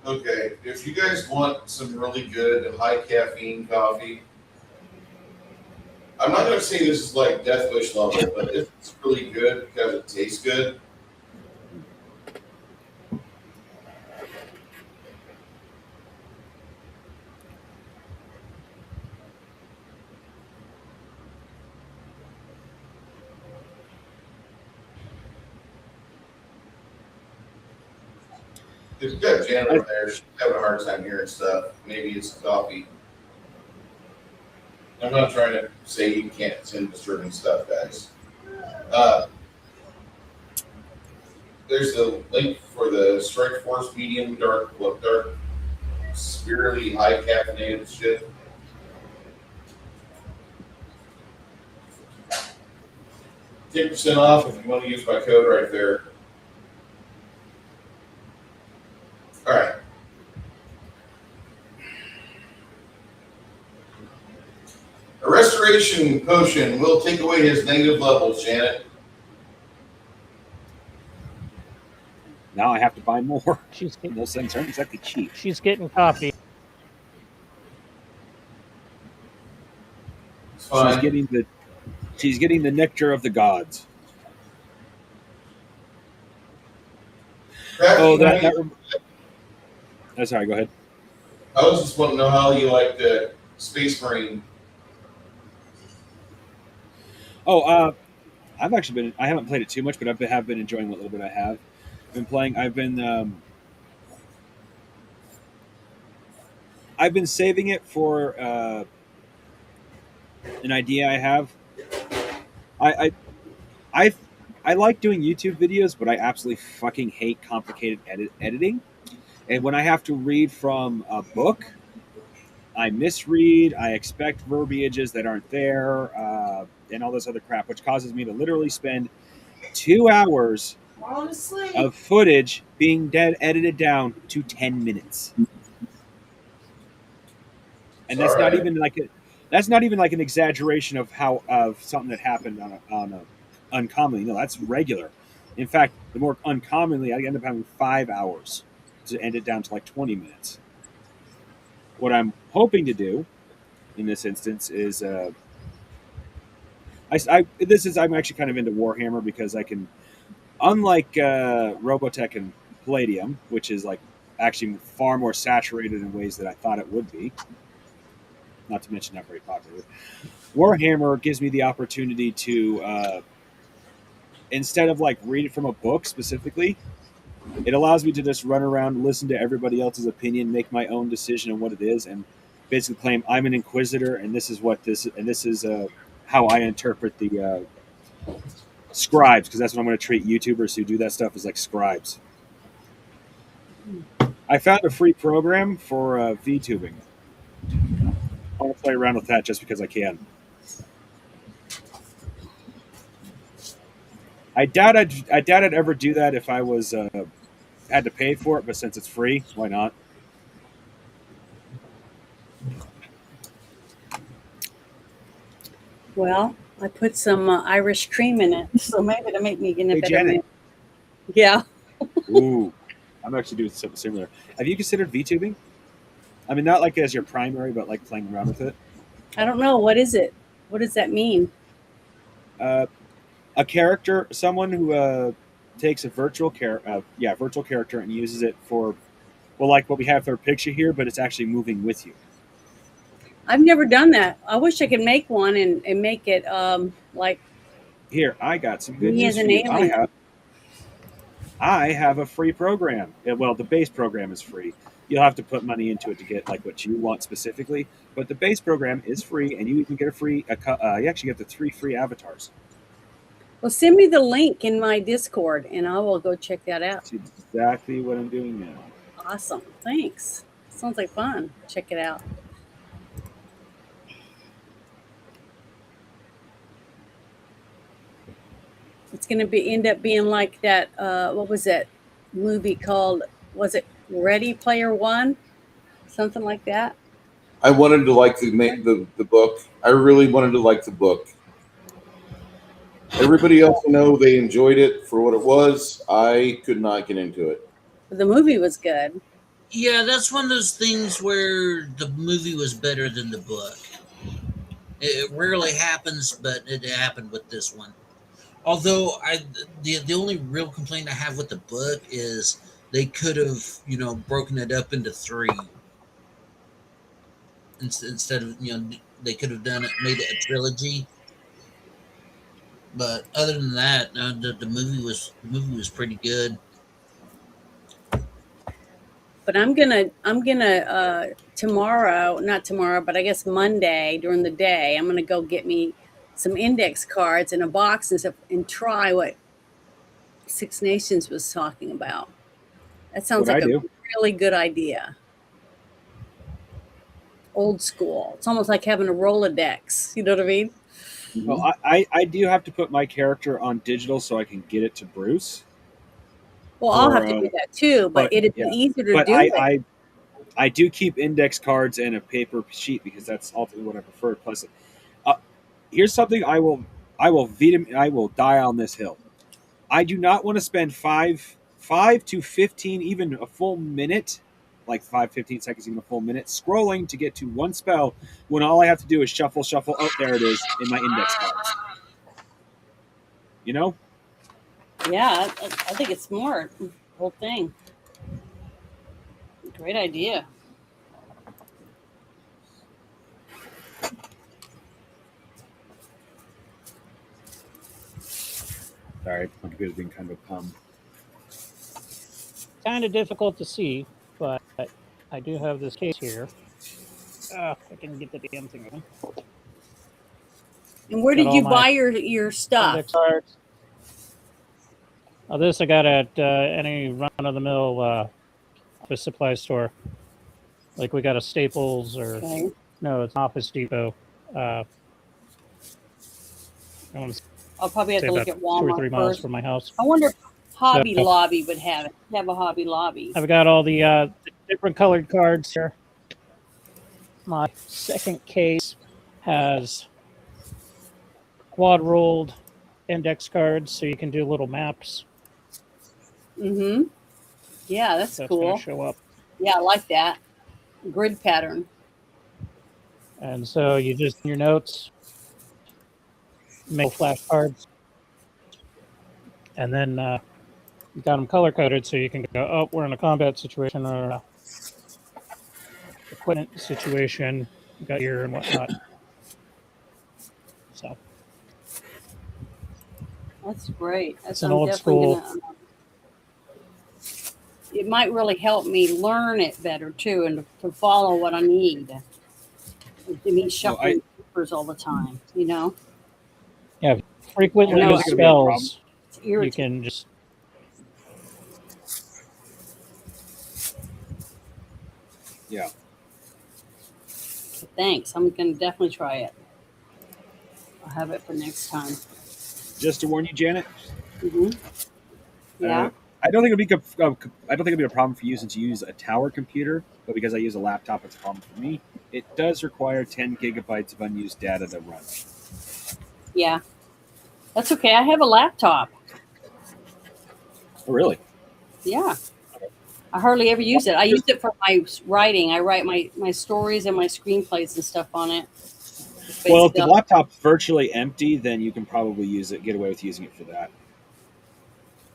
okay, if you guys want some really good high caffeine coffee, I'm not going to say this is like Death Wish level, but it's really good because it tastes good. If you've got Janet over there, she's having a hard time hearing stuff. Maybe it's coffee. I'm not trying to say you can't send disturbing stuff, guys. There's the link for the Strike Force medium dark, spiritually high caffeinated shit. %10 off if you want to use my code right there. All right. A restoration potion will take away his negative levels, Janet. Now I have to buy more. She's In those things aren't exactly cheap. she's getting coffee. It's fine. She's getting the nectar of the gods. Sorry, go ahead. I was just wanting to know how you like the Space Marine. Oh, I haven't played it too much, but have been enjoying what little bit I have been playing. I've been saving it for an idea I have. I like doing YouTube videos, but I absolutely fucking hate complicated editing. And when I have to read from a book, I misread, I expect verbiages that aren't there, and all this other crap, which causes me to literally spend 2 hours of footage being edited down to 10 minutes. And that's not even like an exaggeration of something that happened on a uncommonly. No, that's regular. In fact, the more uncommonly, I end up having 5 hours to end it down to like 20 minutes. What I'm hoping to do in this instance is I'm actually kind of into Warhammer because I can, unlike Robotech and Palladium, which is like actually far more saturated in ways that I thought it would be, not to mention not very popular, Warhammer gives me the opportunity to instead of like read it from a book specifically, it allows me to just run around, listen to everybody else's opinion, make my own decision on what it is, and basically claim I'm an inquisitor, and this is how I interpret the scribes, because that's what I'm going to treat YouTubers who do that stuff as like scribes. I found a free program for VTubing. I'll play around with that just because I can. I doubt I'd ever do that if I was had to pay for it. But since it's free, why not? Well, I put some Irish cream in it, so maybe it'll make me get a Hey, better Janet. mood. Yeah. Ooh, I'm actually doing something similar. Have you considered VTubing? I mean, not like as your primary, but like playing around with it. I don't know. What is it? What does that mean? A character, someone who takes a virtual virtual character and uses it for, well, like what we have for our picture here, but it's actually moving with you. I've never done that. I wish I could make one and make it like Here, I got some good me news as for an you. alien. I have a free program. Well, the base program is free. You'll have to put money into it to get like what you want specifically, but the base program is free, and you even get you actually get the 3 free avatars. Well, send me the link in my Discord, and I will go check that out. That's exactly what I'm doing now. Awesome. Thanks. Sounds like fun. Check it out. It's going to end up being like that. What was that movie called? Was it Ready Player One? Something like that. I wanted to like the book. I really wanted to like the book. Everybody else I know, they enjoyed it for what it was. I could not get into it. The movie was good. Yeah, that's one of those things where the movie was better than the book. It rarely happens, but it happened with this one. Although the only real complaint I have with the book is they could have broken it up into 3 instead of they could have made it a trilogy. But other than that, the movie was pretty good. But I'm gonna tomorrow, not tomorrow, but I guess Monday during the day, I'm gonna go get me some index cards in a box and stuff and try what Six Nations was talking about. That sounds like a really good idea. Old school. It's almost like having a Rolodex. You know what I mean? Well, I do have to put my character on digital so I can get it to Bruce. Well, I'll have to do that too, but it'd be easier to do it. I do keep index cards and a paper sheet because that's ultimately what I prefer. Plus, here's something I will die on this hill. I do not want to spend 5 to 15, even a full minute, like 15 seconds, even a full minute, scrolling to get to one spell when all I have to do is shuffle. Oh, there it is in my index cards. You know? Yeah, I think it's smart. The whole thing. Great idea. Sorry, my computer's being kind of a bum. Kind of difficult to see, but I do have this case here. I can get the damn thing open. And where did you buy your stuff? This I got at any run-of-the-mill office supply store. Like we got a Staples or no, it's Office Depot. I'll probably have to look at Walmart 2 or 3 miles first. from my house. I wonder if Hobby Lobby would have it. Have a Hobby Lobby. I've got all the different colored cards here. My second case has quad rolled index cards, so you can do little maps. Mm-hmm. Yeah, that's cool. Show up. Yeah, I like that grid pattern. And so you just in your notes make flashcards, and then you got them color coded, so you can go, oh, we're in a combat situation or a equipment situation. You got here and whatnot. So that's great. That's an old school. It might really help me learn it better too, and to follow what I need. To me shuffling papers all the time, you know. Yeah, frequently use spells. You can just. Yeah. Thanks. I'm going to definitely try it. I'll have it for next time. Just to warn you, Janet, Hmm. Yeah. I don't think it'll be a problem for you since you use a tower computer, but because I use a laptop, it's a problem for me. It does require 10 gigabytes of unused data to run. Yeah. That's okay. I have a laptop. Oh, really? Yeah. I hardly ever use it. I use it for my writing. I write my stories and my screenplays and stuff on it. It's Well, if the basically, laptop's virtually empty, then you can probably get away with using it for that.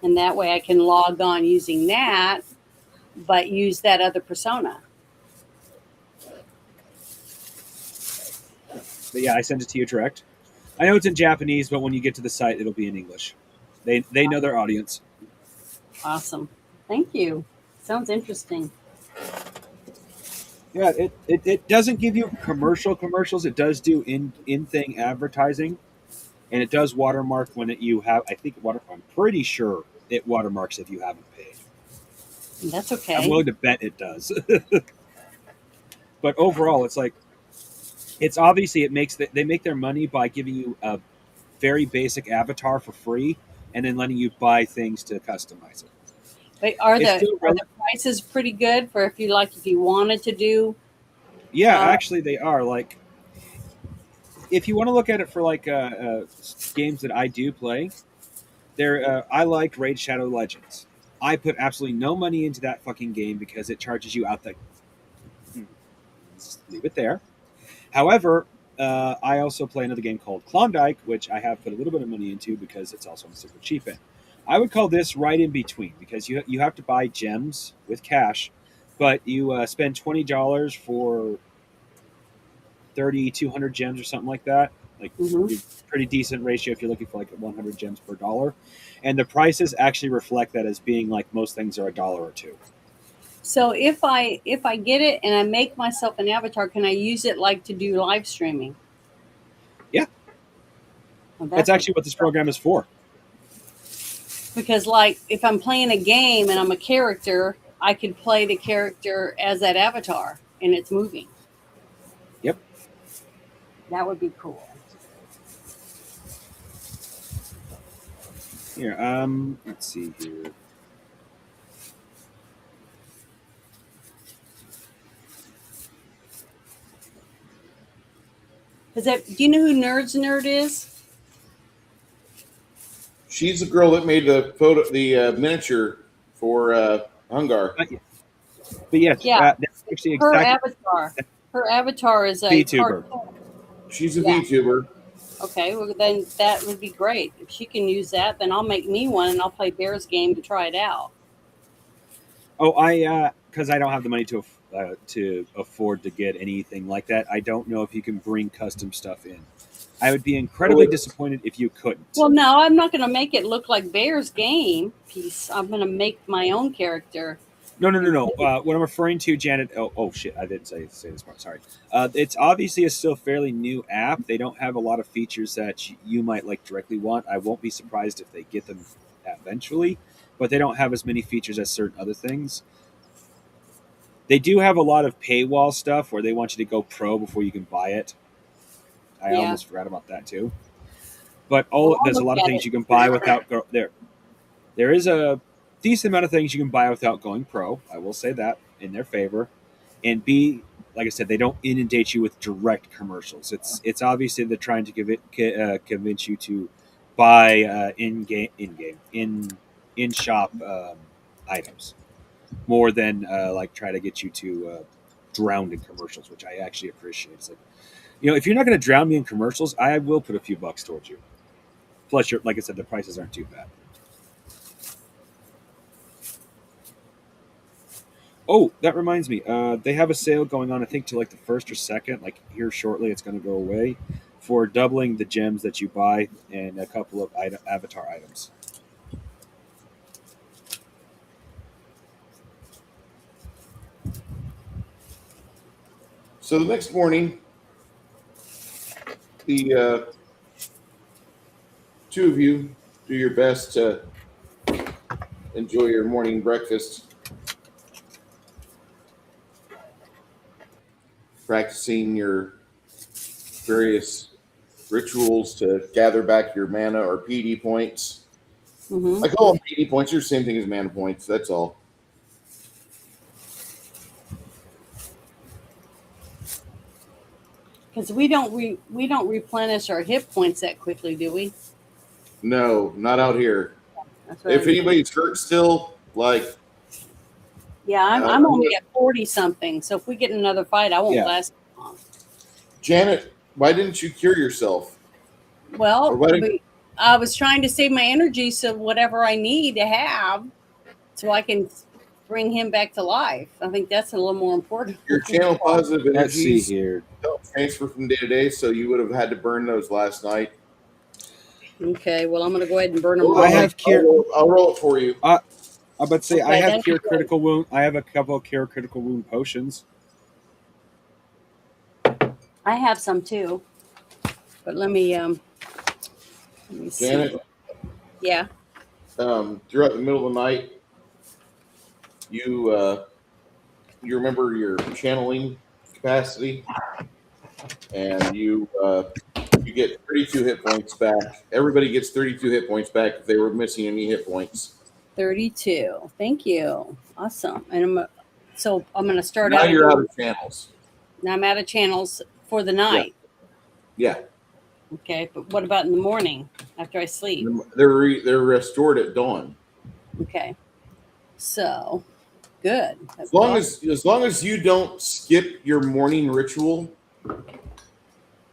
and that way I can log on using that, but use that other persona. But yeah, I sent it to you direct. I know it's in Japanese, but when you get to the site, it'll be in English. They know their audience. Awesome. Thank you. Sounds interesting. Yeah, it doesn't give you commercials. It does do in thing advertising, and it does watermark when you have. I'm pretty sure it watermarks if you haven't paid. That's I'm okay. willing to bet it does. But overall, it's obviously they make their money by giving you a very basic avatar for free, and then letting you buy things to customize it. But are It's the still are the prices pretty good for if you wanted to do? Yeah, actually, they are. Like, if you want to look at it for games that I do play, I like Raid Shadow Legends. I put absolutely no money into that fucking game because it charges you out the. Let's leave it there. However, I also play another game called Klondike, which I have put a little bit of money into because it's also super cheap in. I would call this right in between because you have to buy gems with cash, but you spend $20 for 3,200 gems or something like that. Like, Mhm. pretty decent ratio if you're looking for like 100 gems per dollar, and the prices actually reflect that as being like most things are $1 or $2. So if I get it and I make myself an avatar, can I use it like to do live streaming? Yeah, Well, that's that's actually what this program is for. because like if I'm playing a game and I'm a character, I could play the character as that avatar and it's moving. Yep. That would be cool. Here, let's see here. Is that do you know who Nerds Nerd is? She's the girl that made the miniature for Hungar. But yes, Yeah. that's actually Her exactly avatar. Her avatar is a VTuber. cartoon. She's a Yeah. VTuber. Okay, well then that would be great. If she can use that, then I'll make me one and I'll play Bear's game to try it out. Oh, because I don't have the money to afford to get anything like that. I don't know if you can bring custom stuff in. I would be incredibly disappointed if you couldn't. Well, no, I'm not going to make it look like Bear's game piece. I'm going to make my own character. No. What I'm referring to, Janet. Oh shit! I didn't say this part. Sorry. It's obviously a still fairly new app. They don't have a lot of features that you might like directly want. I won't be surprised if they get them eventually, but they don't have as many features as certain other things. They do have a lot of paywall stuff where they want you to go pro before you can buy it. I almost forgot about that too. But there's a lot of things you can buy without there. There is a decent amount of things you can buy without going pro. I will say that in their favor. And B, like I said, they don't inundate you with direct commercials. It's obviously they're trying to convince you to buy in shop items more than like try to get you to drown in commercials, which I actually appreciate. It's like, if you're not going to drown me in commercials, I will put a few bucks towards you. Plus, like I said, the prices aren't too bad. Oh, that reminds me. They have a sale going on, I think, to like the 1st or 2nd. Like here shortly, it's going to go away for doubling the gems that you buy and a couple of avatar items. So the next morning, the two of you do your best to enjoy your morning breakfast, practicing your various rituals to gather back your mana or PD points Mm-hmm. I call them PD points. They're the same thing as mana points. That's all. Because we don't replenish our hit points that quickly, do we? No, not out here. That's what If anybody's hurt still, like yeah, I'm only at 40 something. So if we get in another fight, I won't Yeah. last long. Janet, why didn't you cure yourself? Well, Or why didn't- I was trying to save my energy, so whatever I need to have, so I can bring him back to life. I think that's a little more important. Your channel positive Let's see energies here. don't transfer from day to day, so you would have had to burn those last night. Okay, well, I'm going to go ahead and burn them. I have cure. I'll roll it for you. I'm about to say I Okay, have that'd cure be good. critical wound. I have a couple of cure critical wound potions. I have some too, but let me see. Janet, Yeah. throughout the middle of the night, you remember your channeling capacity, and you get 32 hit points back. Everybody gets 32 hit points back if they were missing any hit points. 32. Thank you. Awesome. And I'm going to start Now out. you're out of channels. Now I'm out of channels for the night. Yeah, Okay, but what about in the morning after I sleep? they're restored at dawn. Okay. So, good. As long as you don't skip your morning ritual,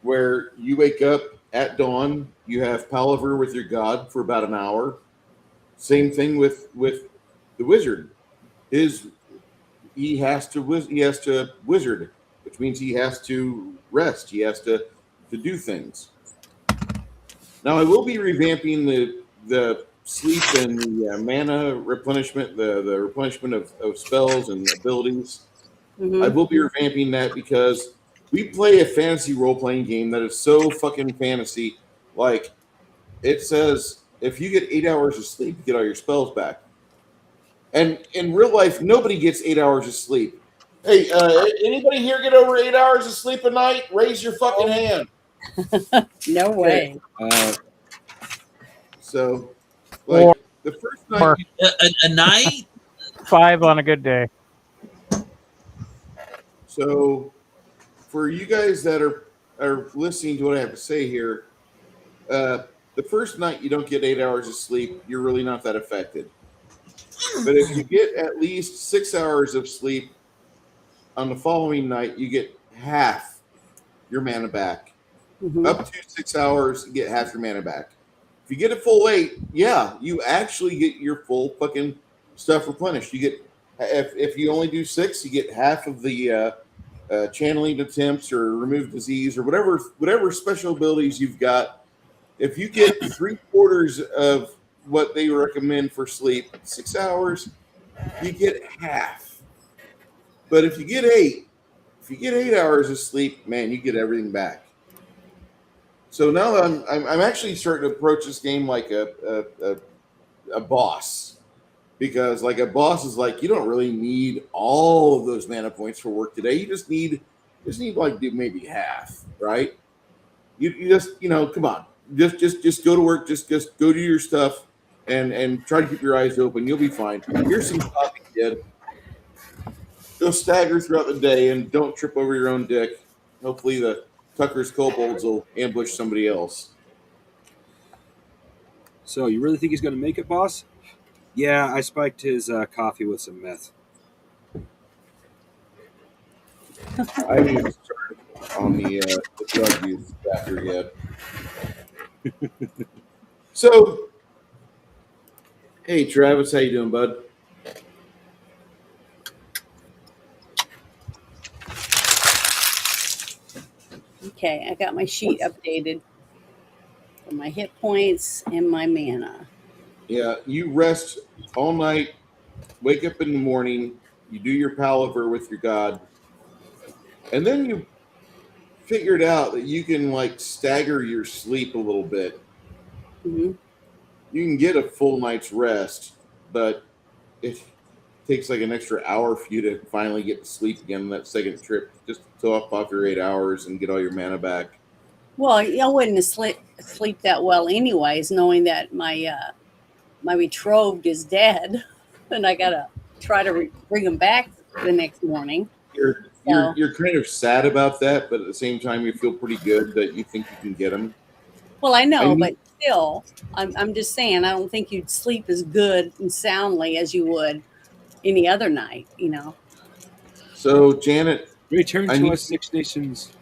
where you wake up at dawn, you have palaver with your god for about an hour. Same thing with the wizard. He has to wizard, which means he has to rest. He has to do things. Now I will be revamping the sleep and the mana replenishment, the replenishment of spells and abilities. Mhm. I will be revamping that because we play a fantasy role-playing game that is so fucking fantasy. Like, it says if you get 8 hours of sleep, you get all your spells back. And in real life, nobody gets 8 hours of sleep. Hey, anybody here get over 8 hours of sleep a night? Raise your fucking hand. No way. So, like, Or the first night, A night? 5 on a good day. so for you guys that are listening to what I have to say here, the first night you don't get 8 hours of sleep, you're really not that affected. But if you get at least 6 hours of sleep on the following night, you get half your mana back. Mhm. Up to 6 hours, you get half your mana back. If you get a full 8, yeah, you actually get your full fucking stuff replenished. You get if you only do 6, you get half of the channeling attempts or remove disease or whatever special abilities you've got. If you get 3/4 of what they recommend for sleep, 6 hours, you get half. But if you get 8 hours of sleep, man, you get everything back. So now I'm actually starting to approach this game like a boss, because like a boss is like, you don't really need all of those mana points for work today. You just need like maybe half, right? You just come on, just go to work, just go do your stuff, and try to keep your eyes open. You'll be fine. Here's some coffee, kid. Go stagger throughout the day and don't trip over your own dick. Hopefully the Tucker's kobolds will ambush somebody else. So you really think he's going to make it, boss? Yeah, I spiked his coffee with some meth. I haven't even started on the drug use factor yet. So, hey Travis, how you doing, bud? Okay, I got my sheet updated for my hit points and my mana. Yeah, you rest all night, wake up in the morning, you do your palaver with your god, and then you figured out that you can like stagger your sleep a little bit. Mhm. You can get a full night's rest, but it takes like an extra hour for you to finally get to sleep again on that second trip, just to top off your 8 hours and get all your mana back. Well, I wouldn't sleep that well anyways, knowing that my my betrothed is dead, and I gotta try to bring him back the next morning. You're kind of sad about that, but at the same time, you feel pretty good that you think you can get him. Well, I know, I but mean- still, I'm just saying, I don't think you'd sleep as good and soundly as you would any other night, you know. So, Janet, Return I to need- us, Six Nations.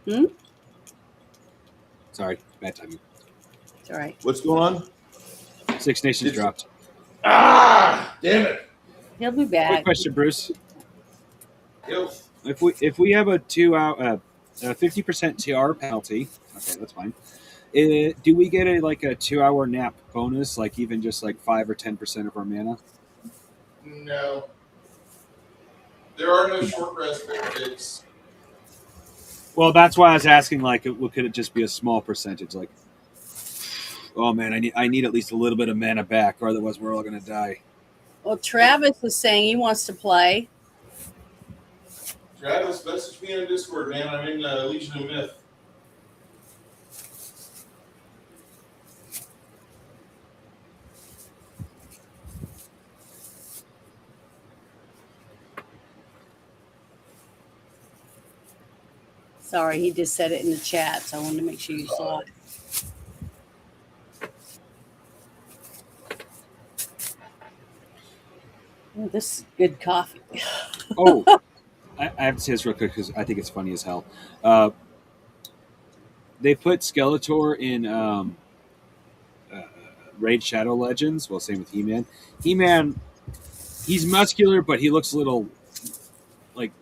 Hmm? Sorry, bad timing. It's all right. what's going on? Six Nations It's- dropped. Damn it! He'll be Quick back. question, Bruce. Yo. If we have a 2-hour 50% TR penalty, okay, that's fine. Do we get a 2-hour nap bonus, like even just like 5 or 10% of our mana? No. There are no short rest benefits. Well, that's why I was asking. Like, could it just be a small percentage? Like, oh man, I need at least a little bit of mana back, or otherwise we're all gonna die. Well, Travis is saying he wants to play. Travis, message me on Discord, man. I'm in Legion of Myth. Sorry, he just said it in the chat, so I wanted to make sure you saw it. Oh, this is good coffee. Oh, I have to say this real quick because I think it's funny as hell. They put Skeletor in Raid Shadow Legends. Well, same with He-Man. He-Man, he's muscular, but he looks a little like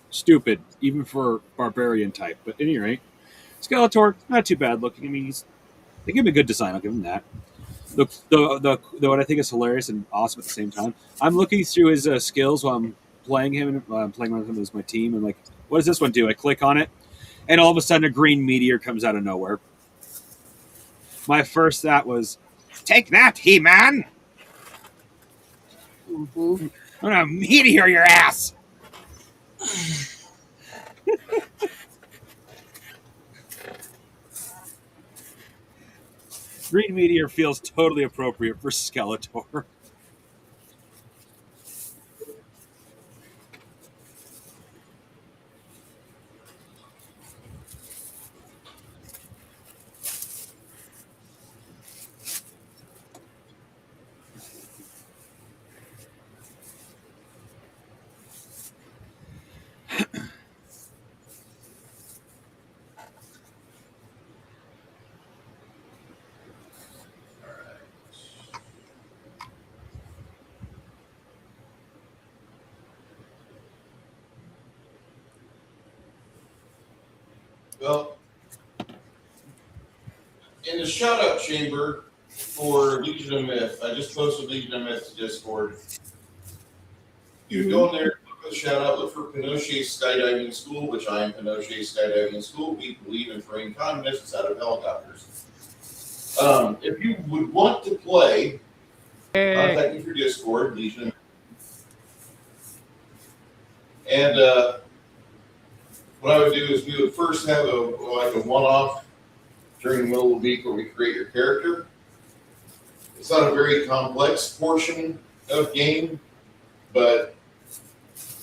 stupid, even for barbarian type. But at any rate, Skeletor, not too bad looking. I mean, they give him a good design. I'll give him that. The what I think is hilarious and awesome at the same time. I'm looking through his skills while I'm playing him, and I'm playing with him as my team. And like, what does this one do? I click on it, and all of a sudden, a green meteor comes out of nowhere. My first thought was, "Take that, He-Man! Mm-hmm. I'm gonna meteor your ass." Green meteor feels totally appropriate for Skeletor. Well, in the shout-out chamber for Legion of Myth, I just posted Legion of Myth to Discord. You go in there, look for the shout-out, look for Pinochet Skydiving School, which I am Pinochet Skydiving School. We believe in freeing communists out of helicopters. If you would want to play, contact me through Discord, Legion of Myth. And what I would do is we would first have a one-off during the middle of the week where we create your character. It's not a very complex portion of game, but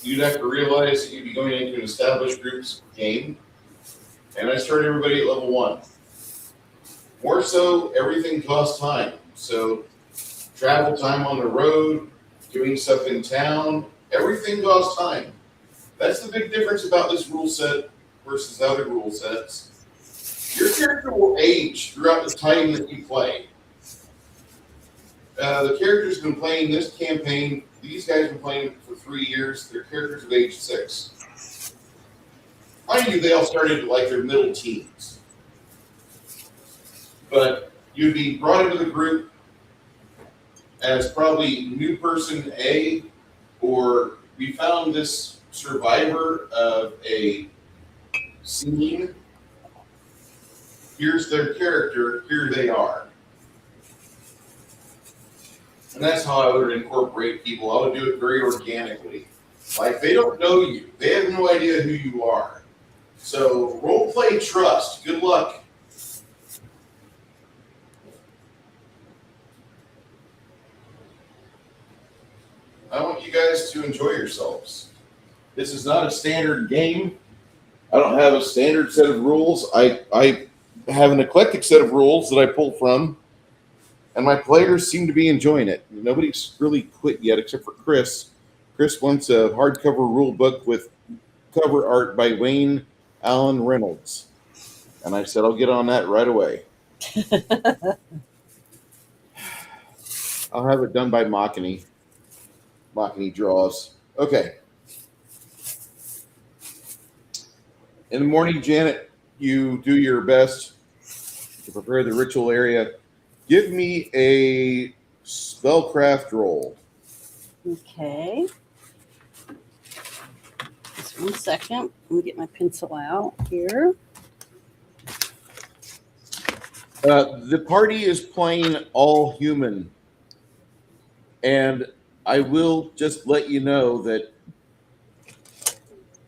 you'd have to realize that you'd be going into an established group's game. And I start everybody at level 1. More so, everything costs time. So travel time on the road, doing stuff in town, everything costs time. That's the big difference about this rule set versus other rule sets. Your character will age throughout the time that you play. The character's been playing this campaign. These guys have been playing for 3 years. Their characters have aged 6. Mind you, they all started like their middle teens. But you'd be brought into the group as probably new person A, or we found this survivor of a scene. Here's their character, here they are. And that's how I would incorporate people. I would do it very organically. Like, they don't know you. They have no idea who you are. So, role play trust. Good luck. to enjoy yourselves. This is not a standard game. I don't have a standard set of rules. I have an eclectic set of rules that I pull from, and my players seem to be enjoying it. Nobody's really quit yet except for Chris. Chris wants a hardcover rule book with cover art by Wayne Allen Reynolds. And I said, I'll get on that right away. I'll have it done by Machiny. Machiny draws. Okay. In the morning, Janet, you do your best to prepare the ritual area. Give me a spellcraft roll. Okay. Just 1 second. Let me get my pencil out here. The party is playing all human. And I will just let you know that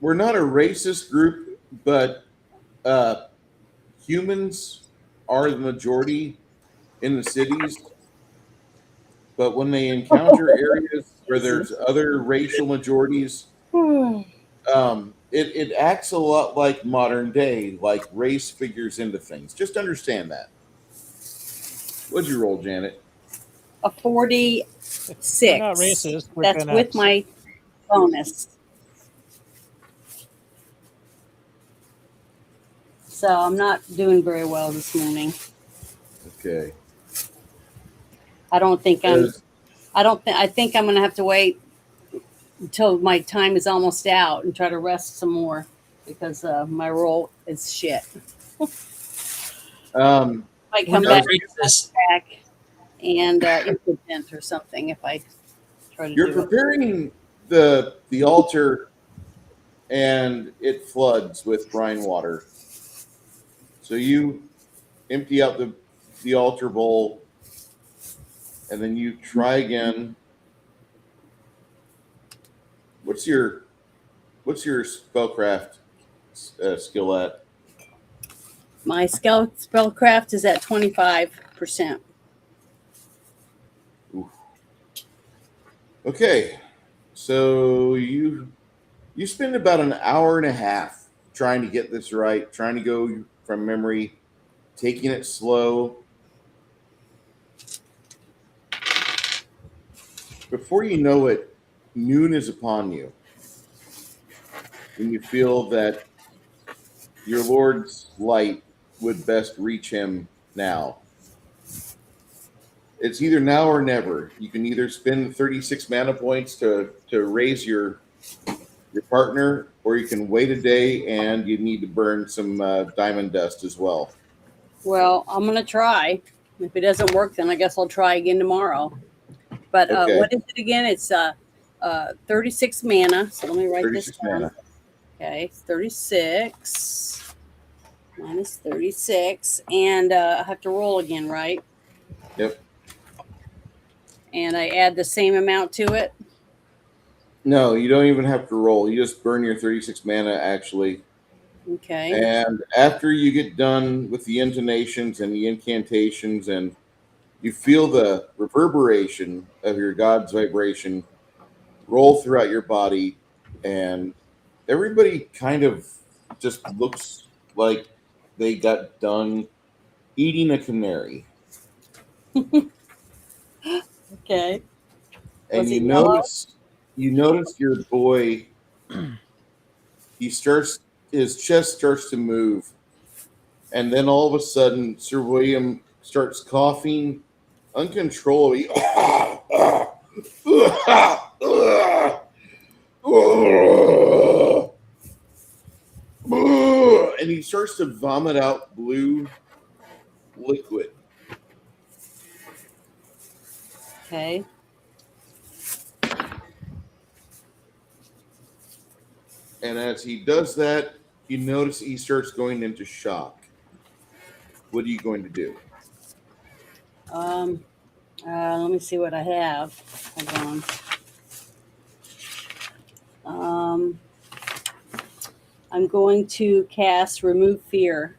we're not a racist group, but humans are the majority in the cities. But when they encounter areas where there's other racial majorities, it acts a lot like modern day, like race figures into things. Just understand that. What'd you roll, Janet? A 46. We're not racist. We're That's Gen with X. my bonus. So I'm not doing very well this morning. Okay. I think I'm going to have to wait until my time is almost out and try to rest some more because my roll is shit. I We're come not back racist. and impotent or something if I try to You're do it. preparing the altar, and it floods with brine water. So you empty out the altar bowl, and then you try again. What's your spellcraft skill at? My spellcraft is at 25%. Oof. Okay, so you spend about an hour and a half trying to get this right, trying to go from memory, taking it slow. Before you know it, noon is upon you. And you feel that your Lord's light would best reach him now. It's either now or never. You can either spend 36 mana points to raise your partner, or you can wait a day and you need to burn some diamond dust as well. Well, I'm going to try. If it doesn't work, then I guess I'll try again tomorrow. But Okay. what is it again? It's 36 mana. So let me write this 36 down. mana. Okay, 36 minus 36. And I have to roll again, right? Yep. And I add the same amount to it. No, you don't even have to roll. You just burn your 36 mana, actually. Okay. And after you get done with the intonations and the incantations, and you feel the reverberation of your God's vibration roll throughout your body, and everybody kind of just looks like they got done eating a canary. Okay. And Was you it yellow? notice your boy, his chest starts to move, and then all of a sudden Sir William starts coughing uncontrollably. And he starts to vomit out blue liquid. Okay. And as he does that, you notice he starts going into shock. What are you going to do? Let me see what I have. Hold on. I'm going to cast Remove Fear.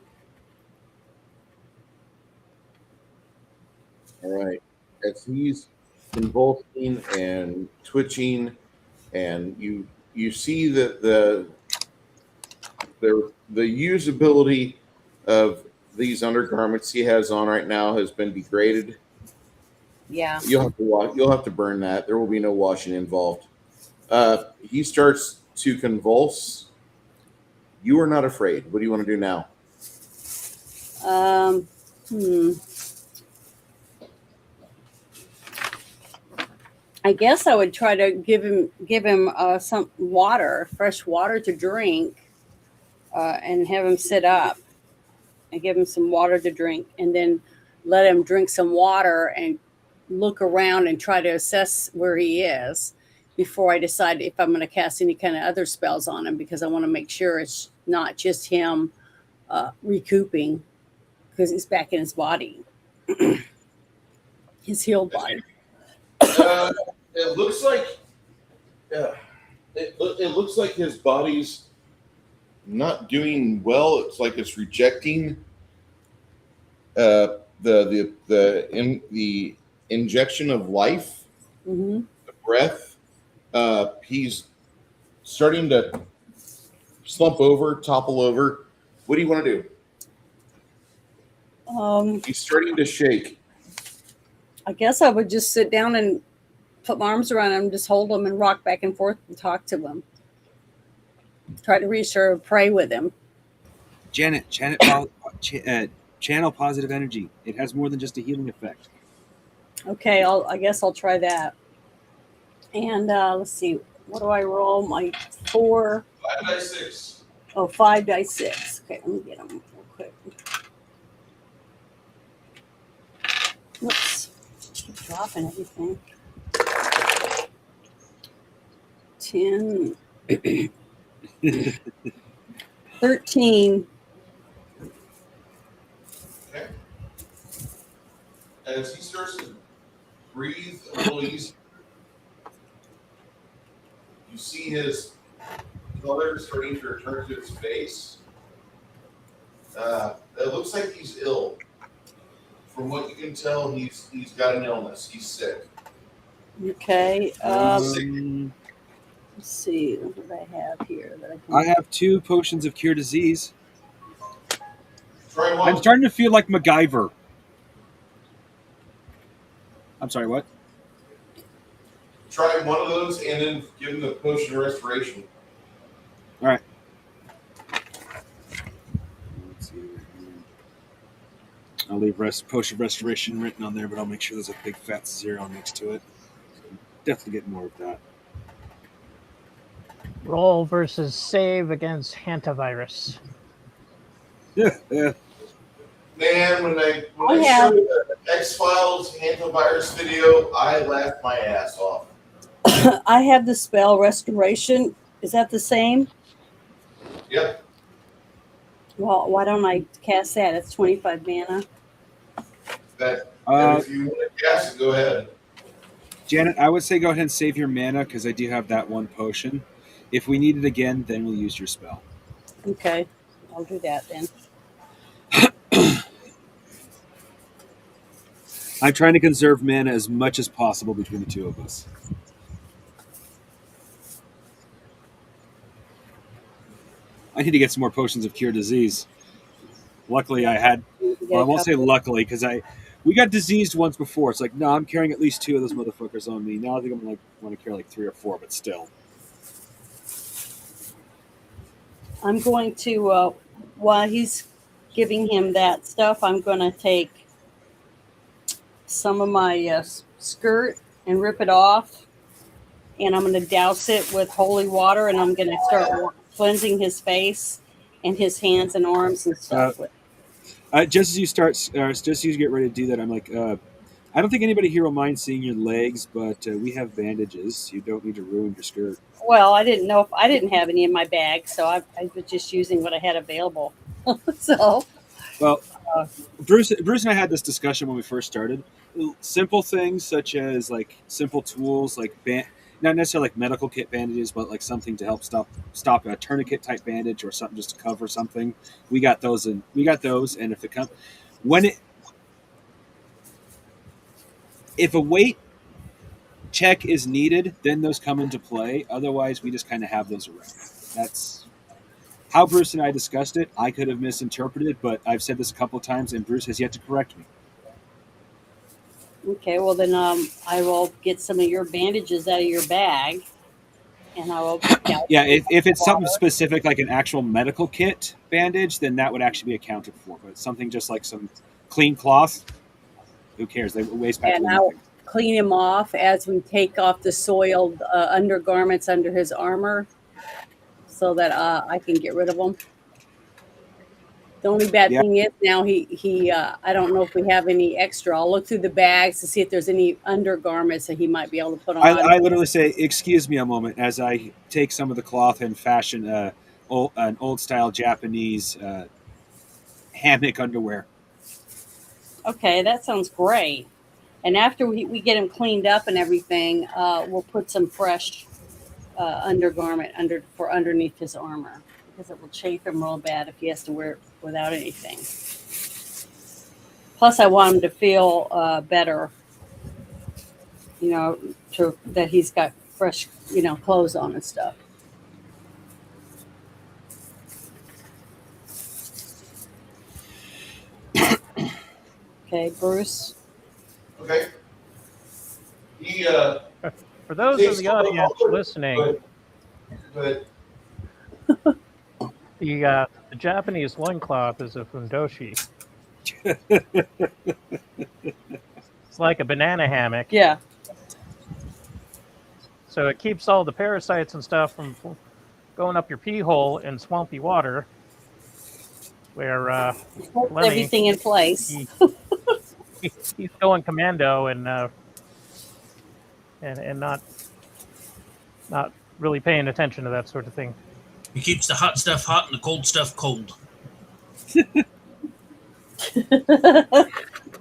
All right. As he's convulsing and twitching and you see that the usability of these undergarments he has on right now has been degraded. Yeah. You'll have to burn that. There will be no washing involved. He starts to convulse. You are not afraid. What do you want to do now? Hmm. I guess I would try to give him some water, fresh water to drink, and have him sit up and give him some water to drink, and then let him drink some water and look around and try to assess where he is before I decide if I'm going to cast any kind of other spells on him, because I want to make sure it's not just him recouping because he's back in his body, his healed body. It looks like it looks like his body's not doing well. It's like it's rejecting the injection of life, Mm-hmm. the breath. He's starting to slump over, topple over. What do you want to do? He's starting to shake. I guess I would just sit down and put my arms around him, just hold him and rock back and forth and talk to him. Try to reassure, pray with him. Janet, channel positive energy. It has more than just a healing effect. Okay, I guess I'll try that. And let's see, what do I roll? My 4. 5 dice 6. Oh, 5 dice 6. Okay, let me get them real quick. Whoops. Keep dropping everything. 10. 13. Okay. As he starts to breathe a little easier, you see his color starting to return to his face. It looks like he's ill. From what you can tell, he's got an illness. He's sick. Okay. Sick. Let's see what do I have here that I can. I have 2 potions of cure disease. Try one. I'm starting to feel like MacGyver. I'm sorry, what? Try one of those and then give him the potion of restoration. All right. I'll leave potion of restoration written on there, but I'll make sure there's a big fat 0 next to it. Definitely get more of that. Roll versus save against hantavirus. Yeah. Man, when I Yeah. showed the X-Files hantavirus video, I laughed my ass off. I have the spell Restoration. Is that the same? Yep. Well, why don't I cast that? It's 25 mana. That, Uh, if you want to cast it, go ahead. Janet, I would say go ahead and save your mana because I do have that one potion. If we need it again, then we'll use your spell. Okay, I'll do that then. I'm trying to conserve mana as much as possible between the two of us. I need to get some more potions of cure disease. Luckily, I had. Well, I won't say luckily because we got diseased once before. It's like, no, I'm carrying at least 2 of those motherfuckers on me. Now I think I'm like want to carry like 3 or 4, but still. I'm going to, while he's giving him that stuff, I'm going to take some of my skirt and rip it off, and I'm going to douse it with holy water, and I'm going to start cleansing his face and his hands and arms and stuff. Just as you just as you get ready to do that, I'm like, I don't think anybody here will mind seeing your legs, but we have bandages. You don't need to ruin your skirt. Well, I didn't know if I didn't have any in my bag, so I was just using what I had available. So, well, Bruce and I had this discussion when we first started. Simple things such as like simple tools, like not necessarily like medical kit bandages, but like something to help stop a tourniquet type bandage or something just to cover something. We got those, and if it comes if a weight check is needed, then those come into play. Otherwise, we just kind of have those around. That's how Bruce and I discussed it. I could have misinterpreted, but I've said this a couple of times, and Bruce has yet to correct me. Okay, well then I will get some of your bandages out of your bag, and I will. Yeah, if it's something specific like an actual medical kit bandage, then that would actually be accounted for. But something just like some clean cloth, who cares? They waste And practically I'll nothing. clean him off as we take off the soiled undergarments under his armor, so that I can get rid of them. The only bad Yeah. thing is now he I don't know if we have any extra. I'll look through the bags to see if there's any undergarments that he might be able to put on. I literally say, "Excuse me a moment," as I take some of the cloth and fashion an old style Japanese hammock underwear. Okay, that sounds great. And after we get him cleaned up and everything, we'll put some fresh undergarment underneath his armor, because it will chafe him real bad if he has to wear it without anything. Plus, I want him to feel better, that he's got fresh, clothes on and stuff. Okay, Bruce. Okay. He For those takes of the audience listening, but the Japanese loincloth is a fundoshi. It's like a banana hammock. Yeah. So it keeps all the parasites and stuff from going up your pee hole in swampy water, where Lenny, Everything in place. he's going commando and not really paying attention to that sort of thing. He keeps the hot stuff hot and the cold stuff cold.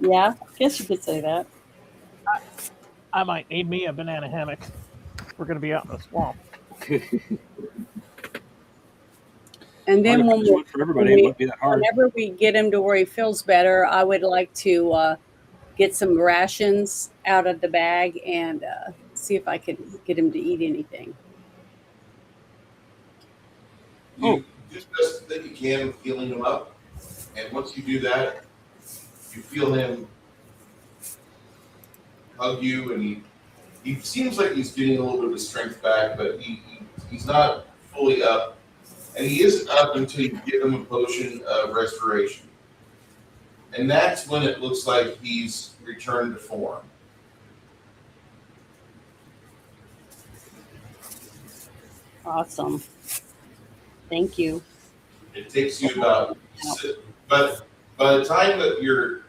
Yeah, I guess you could say that. I might need me a banana hammock. We're going to be out in the swamp. And then There's one for everybody. It won't be that hard. whenever we get him to where he feels better, I would like to get some rations out of the bag and see if I can get him to eat anything. you do the best that you can with healing him up, and once you do that, you feel him hug you, and he seems like he's getting a little bit of his strength back, but he's not fully up, and he isn't up until you give him a potion of restoration, and that's when it looks like he's returned to form. Awesome. Thank you. It takes you but by the time that your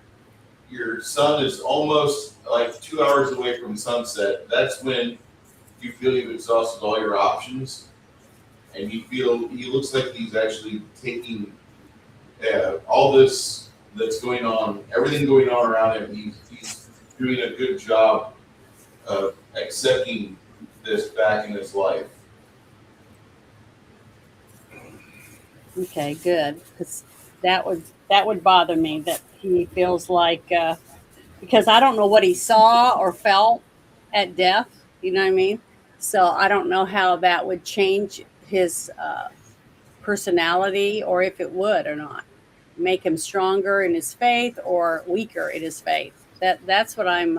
sun is almost like 2 hours away from sunset, that's when you feel you've exhausted all your options, and you feel he looks like he's actually taking all this that's going on, everything going on around him. He's doing a good job of accepting this back in his life. Okay, good. Because that would bother me, that he feels like because I don't know what he saw or felt at death. You know what I mean? So I don't know how that would change his personality, or if it would or not, make him stronger in his faith or weaker in his faith. That's what I'm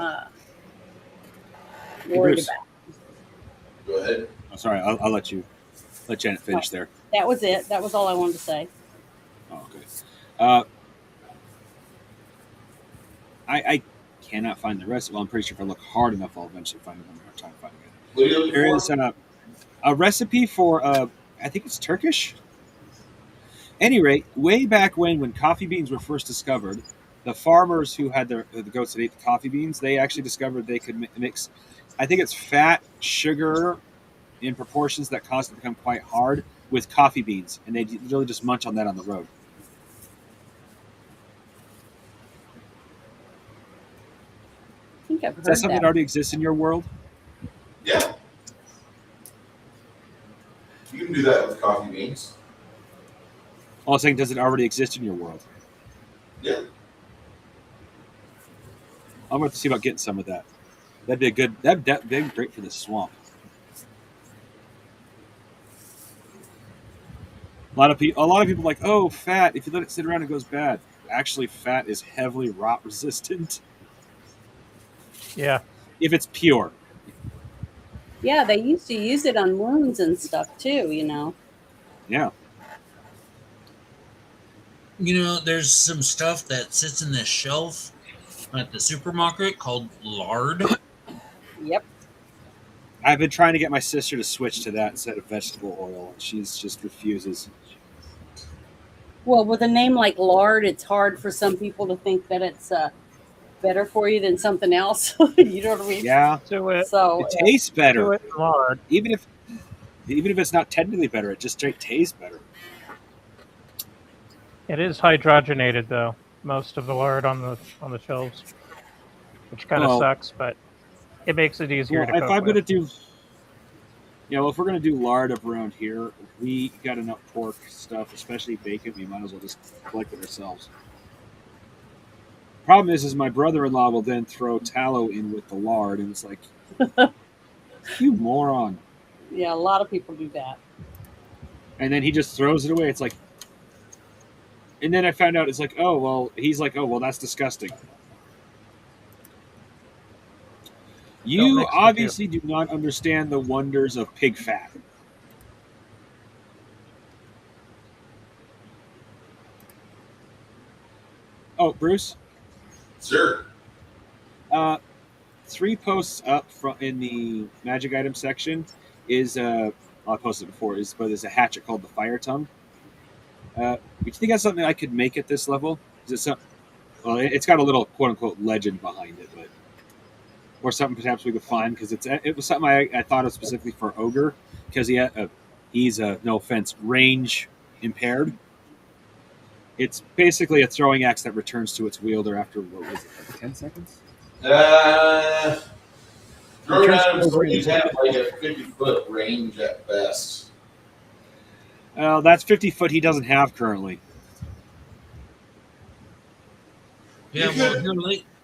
worried Bruce. about. Go ahead. I'm sorry. I'll let Janet finish there. That was it. That was all I wanted to say. Oh, okay. I cannot find the rest. Well, I'm pretty sure if I look hard enough, I'll eventually find it. I'm going to try to find it. What are you looking There for? is a recipe for, I think it's Turkish. Any rate, way back when coffee beans were first discovered, the farmers who had the goats that ate the coffee beans, they actually discovered they could mix, I think it's fat, sugar in proportions that caused it to become quite hard with coffee beans, and they literally just munch on that on the road. I think I've Is heard that something that. that already exists in your world? Yeah. You can do that with coffee beans. I was saying, does it already exist in your world? Yeah. I'm going to see about getting some of that. That'd be a good. That'd be great for the swamp. A lot of people like, oh, fat. If you let it sit around, it goes bad. Actually, fat is heavily rot resistant Yeah. if it's pure. Yeah, they used to use it on wounds and stuff too, you know. Yeah. You know, there's some stuff that sits in this shelf at the supermarket called lard. Yep. I've been trying to get my sister to switch to that instead of vegetable oil, and she's just refuses. Well, with a name like lard, it's hard for some people to think that it's better for you than something else. You know what I mean? Yeah, Do it. So, it tastes Do better, it hard. even if it's not technically better. It just straight tastes better. It is hydrogenated though. Most of the lard on the shelves, which kind of Well, sucks, but it makes it easier well, to if cook I'm with. gonna do, if we're gonna do lard up around here, we got enough pork stuff, especially bacon. We might as well just collect it ourselves. Problem is my brother-in-law will then throw tallow in with the lard, and it's like, you moron. yeah, a lot of people do that. And then he just throws it away. It's like, and then I found out it's like, oh well, he's like, oh well, that's disgusting. You mix the two. obviously do not understand the wonders of pig fat. Oh, Bruce, Sir. 3 posts up in the magic item section is I posted it before, but there's a hatchet called the Fire Tongue. Do you think that's something I could make at this level? Is it some? Well, it's got a little quote unquote legend behind it, but or something perhaps we could find because it was something I thought of specifically for ogre because he's no offense, range impaired. It's basically a throwing axe that returns to its wielder after what was it, like 10 seconds? Throwing items have like a 50-foot range at best. That's 50 foot he doesn't have currently. Yeah, well,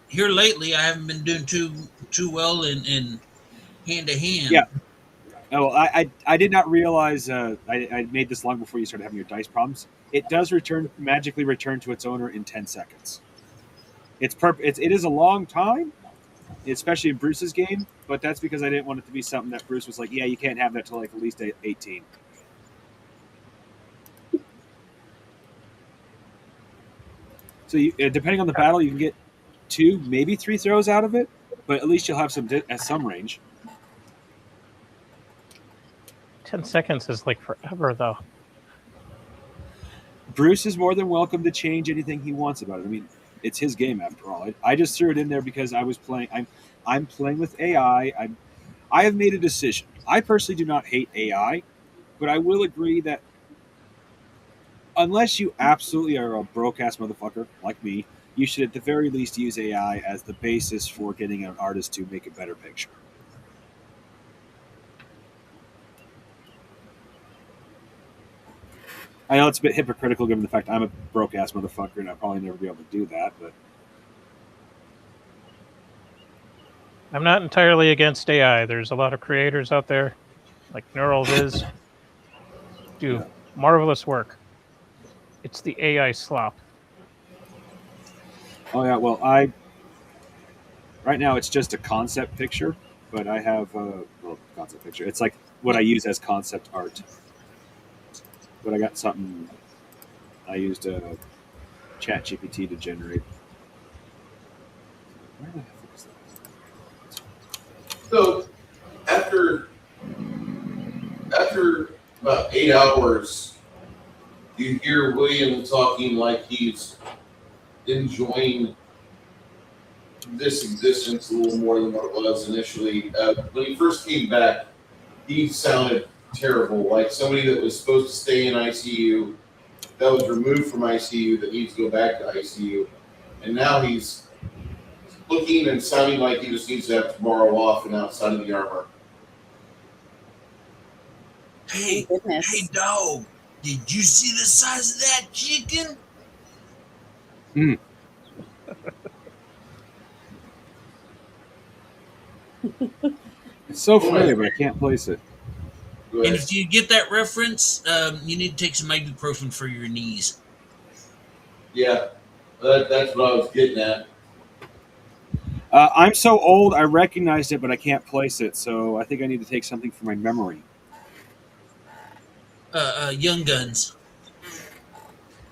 here lately, I haven't been doing too well in hand to hand. Yeah. Oh, I did not realize I made this long before you started having your dice problems. It does magically return to its owner in 10 seconds. It is a long time, especially in Bruce's game, but that's because I didn't want it to be something that Bruce was like, yeah, you can't have that till like at least 18. So depending on the battle, you can get 2, maybe 3 throws out of it, but at least you'll have some range. 10 seconds is like forever, though. Bruce is more than welcome to change anything he wants about it. I mean, it's his game after all. I just threw it in there because I was playing. I'm playing with AI. I have made a decision. I personally do not hate AI, but I will agree that unless you absolutely are a broke-ass motherfucker like me, you should at the very least use AI as the basis for getting an artist to make a better picture. I know it's a bit hypocritical given the fact I'm a broke-ass motherfucker and I'll probably never be able to do that, but I'm not entirely against AI. There's a lot of creators out there, like NeuralViz, do marvelous work. It's the AI slop. oh yeah, well right now it's just a concept picture, but I have concept picture. It's like what I use as concept art. But I got something I used ChatGPT to generate. Where the heck is that? So after about 8 hours, you hear William talking like he's enjoying this existence a little more than what it was initially. When he first came back, he sounded terrible, like somebody that was supposed to stay in ICU, that was removed from ICU, that needs to go back to ICU, and now he's looking and sounding like he just needs to have tomorrow off and outside of the armor. Hey, Goodness. hey, dog! Did you see the size of that chicken? It's so familiar, but I can't place it. Go And ahead. if you get that reference, you need to take some ibuprofen for your knees. Yeah, that's what I was getting at. I'm so old, I recognized it, but I can't place it. So I think I need to take something for my memory. Young Guns.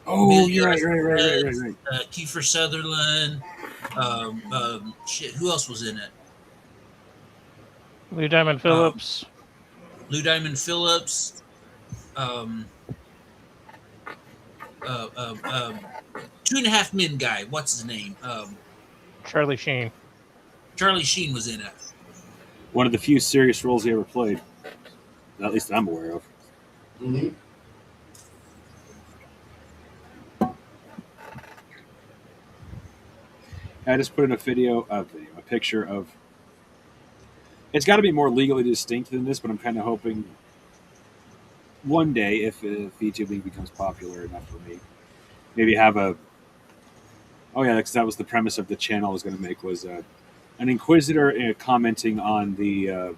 Oh, Emilio you're right. Estevez, Kiefer Sutherland. Shit, who else was in it? Lou Diamond Phillips. Lou Diamond Phillips. Two and a Half Men guy. What's his name? Charlie Sheen. Charlie Sheen was in it. One of the few serious roles he ever played, at least that I'm aware of. Mm-hmm. I just put in a picture of. It's got to be more legally distinct than this, but I'm kind of hoping one day, if YouTubing becomes popular enough for me, maybe have a. Oh yeah, because that was the premise of the channel I was going to make, was an inquisitor commenting on the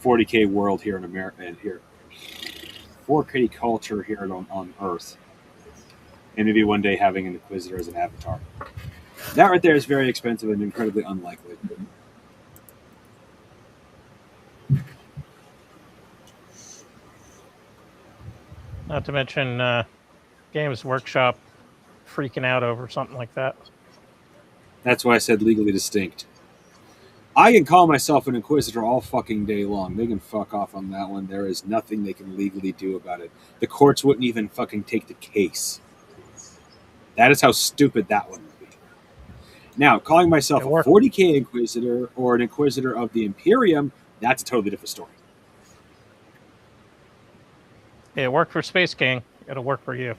40K world here in America and here 4K culture here on Earth, and maybe one day having an inquisitor as an avatar. That right there is very expensive and incredibly unlikely. Not to mention Games Workshop freaking out over something like that. That's why I said legally distinct. I can call myself an inquisitor all fucking day long. They can fuck off on that one. There is nothing they can legally do about it. The courts wouldn't even fucking take the case. That is how stupid that one would be. Now, calling myself a 40K inquisitor or an inquisitor of the Imperium, that's a totally different story. It worked for Space King. It'll work for you.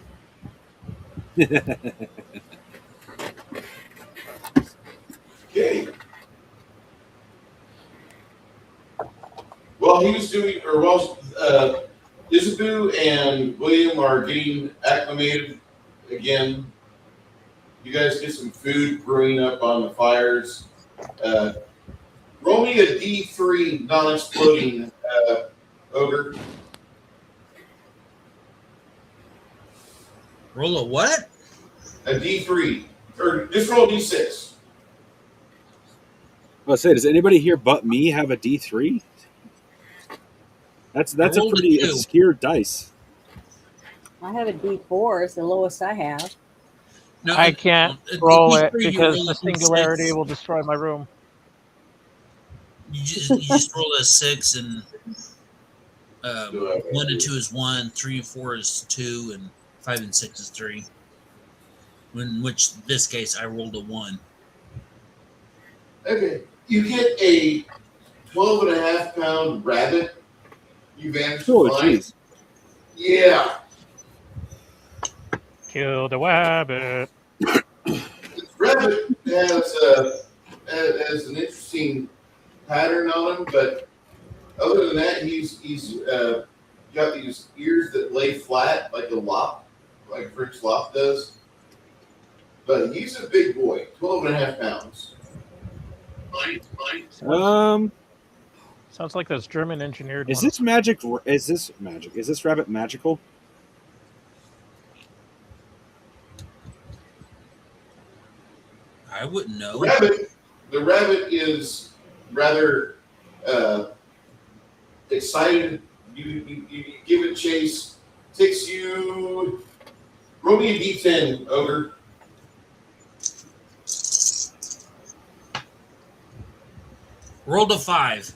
Okay. While he was doing, or while Isabu and William are getting acclimated again, you guys get some food brewing up on the fires. Roll me a D3 non-exploding ogre. Roll a what? A D3, or just roll a D6. I was saying, does anybody here but me have a D3? That's a pretty obscure dice. I have a D4. It's the lowest I have. No, I can't roll it because the singularity will destroy my room. You just roll a 6, and 1 and 2 is 1, 3 and 4 is 2, and 5 and 6 is 3. In which this case I rolled a 1. Okay. You get a 12.5-pound rabbit. You vanish the lines. Yeah. Kill the rabbit. This rabbit has an interesting pattern on him, but other than that, he's got these ears that lay flat like a lop, like French lop does. But he's a big boy, 12.5 pounds. Sounds like those German engineered Is ones. this magic? Is this magic? Is this rabbit magical? I wouldn't know. The rabbit is rather excited. You give it chase. Takes you. Roll me a D10, ogre. Rolled a 5.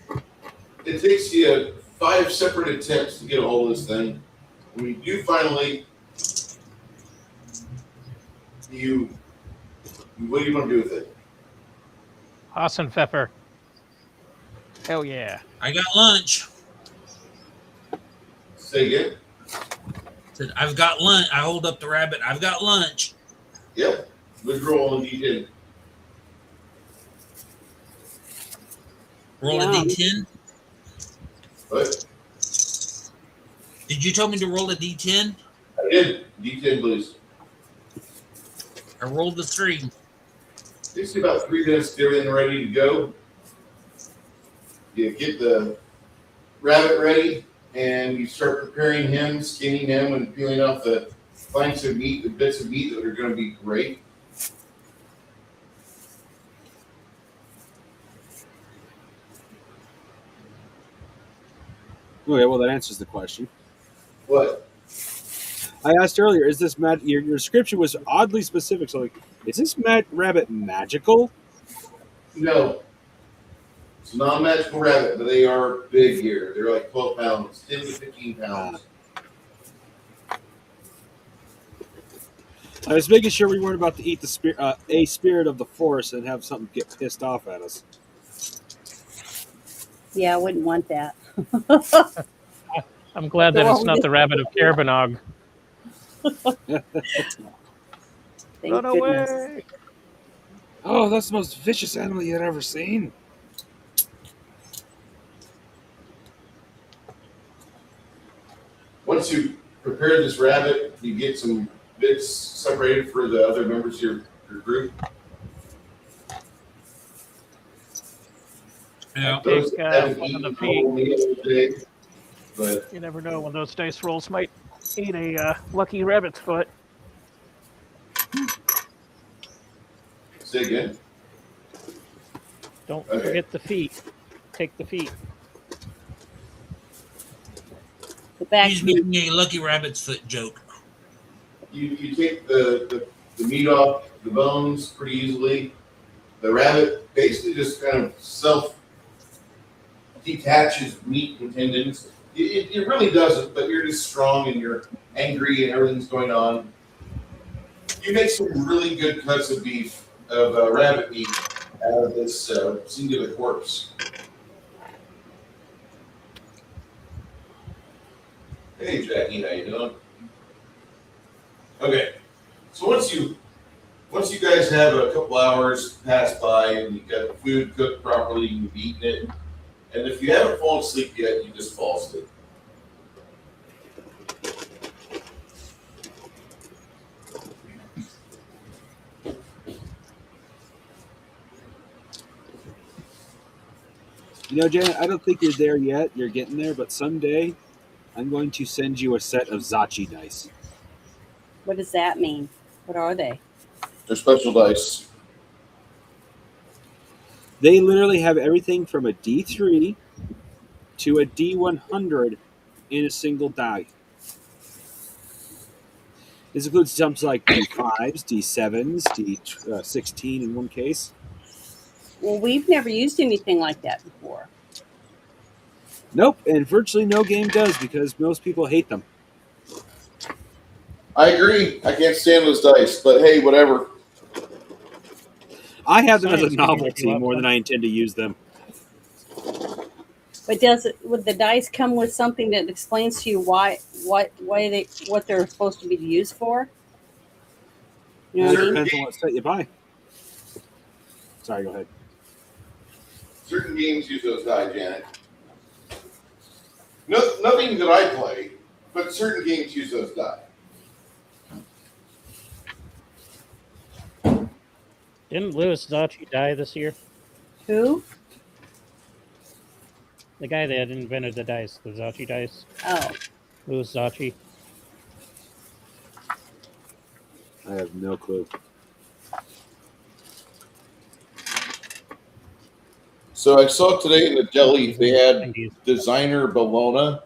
It takes you 5 separate attempts to get a hold of this thing. When you do finally, what do you want to do with it? Hassenpfeffer. Hell yeah. I got lunch. Say again? Said, I've got lunch. I hold up the rabbit. I've got lunch. Yep. Let's roll on D10. Roll a D10. What? Did you tell me to roll a D10? I did. D10, please. I rolled a 3. takes you about 3 minutes to get everything ready to go. You get the rabbit ready, and you start preparing him, skinning him, and peeling off the flanks of meat, the bits of meat that are going to be great. Okay, well that answers the question. What? I asked earlier, is this your description was oddly specific, so like, is this rabbit magical? No. It's a non-magical rabbit, but they are big here. They're like 12 pounds, 10 to 15 pounds. I was making sure we weren't about to eat the a spirit of the forest and have something get pissed off at us. Yeah, I wouldn't want that. I'm glad that it's not the rabbit of Kerbanog. Thank Run goodness. away! Oh, that's the most vicious animal you've ever seen. Once you prepare this rabbit, you get some bits separated for the other members of your group. Yeah. Those Take, that haven't one of eaten the a whole meal today, but You never know when those dice rolls might eat a lucky rabbit's foot. say again. Don't Okay. forget the feet. Take the feet. The back He's feet. making a lucky rabbit's foot joke. You take the meat off the bones pretty easily. The rabbit basically just kind of self detaches meat and tendons. It really doesn't, but you're just strong and you're angry and everything's going on. You make some really good cuts of beef, of rabbit meat out of this singular corpse. Hey Jackie, how you doing? Okay, so once you guys have a couple hours pass by and you've got the food cooked properly, you've eaten it, and if you haven't fallen asleep yet, you just fall asleep. You know, Janet, I don't think you're there yet. You're getting there, but someday I'm going to send you a set of Zachi dice. What does that mean? What are they? They're special dice. They literally have everything from a D3 to a D100 in a single die. This includes jumps like D5s, D7s, D16 in one case. Well, we've never used anything like that before. Nope, and virtually no game does because most people hate them. I agree. I can't stand those dice, but hey, whatever. I have them as a Science community novelty loves more them. than I intend to use them. But would the dice come with something that explains to you what they're supposed to be used for? You know what I It mean? depends on what set you buy. Sorry, go ahead. Certain games use those die, Janet. No, nothing that I play, but certain games use those die. Didn't Louis Zachi die this year? Who? The guy that invented the dice, the Zachi dice. Oh, Louis Zachi. I have no clue. So I saw today in the deli they had 90s. designer bologna,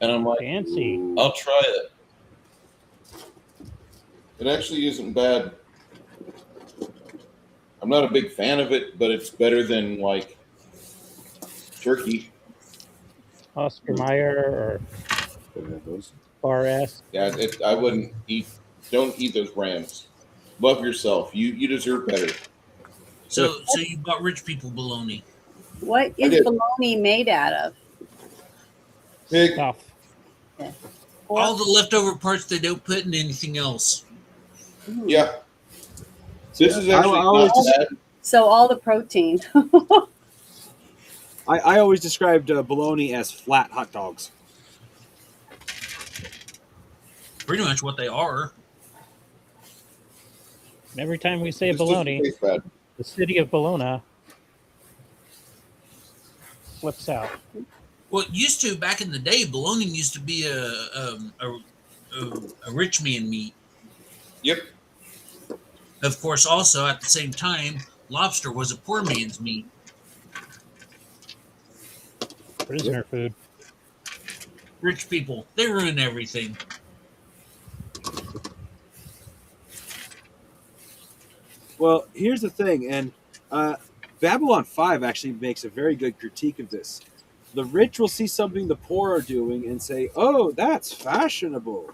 and I'm like, Fancy. I'll try it. It actually isn't bad. I'm not a big fan of it, but it's better than like turkey. Oscar Mayer or Bar S. Yeah, I wouldn't eat. Don't eat those Rams. Love yourself. You deserve better. So you bought rich people baloney. what I is did. bologna made out of? Pig. Stuff. All the leftover parts they don't put in anything else. Yeah. This is I actually always not bad. So all the protein. I always described bologna as flat hot dogs. Pretty much what they are. And every time we say Just doesn't baloney, taste bad. the city of Bologna flips out. Well, it used to back in the day, bologna used to be a rich man meat. Yep. Of course, also at the same time, lobster was a poor man's meat. Prisoner food. Rich people, they ruin everything. Well, here's the thing, and Babylon 5 actually makes a very good critique of this. The rich will see something the poor are doing and say, oh, that's fashionable.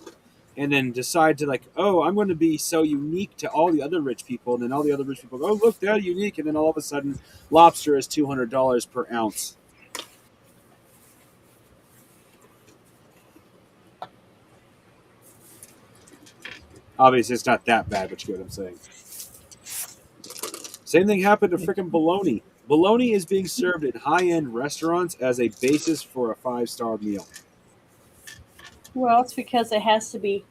And then decide to, like, oh, I'm going to be so unique to all the other rich people. And then all the other rich people go, oh, look, they're unique. And then all of a sudden, lobster is $200 per ounce. Obviously, it's not that bad, but you get what I'm saying. Same thing happened to freaking bologna. Bologna is being served in high-end restaurants as a basis for a 5-star meal. Well, it's because it has to be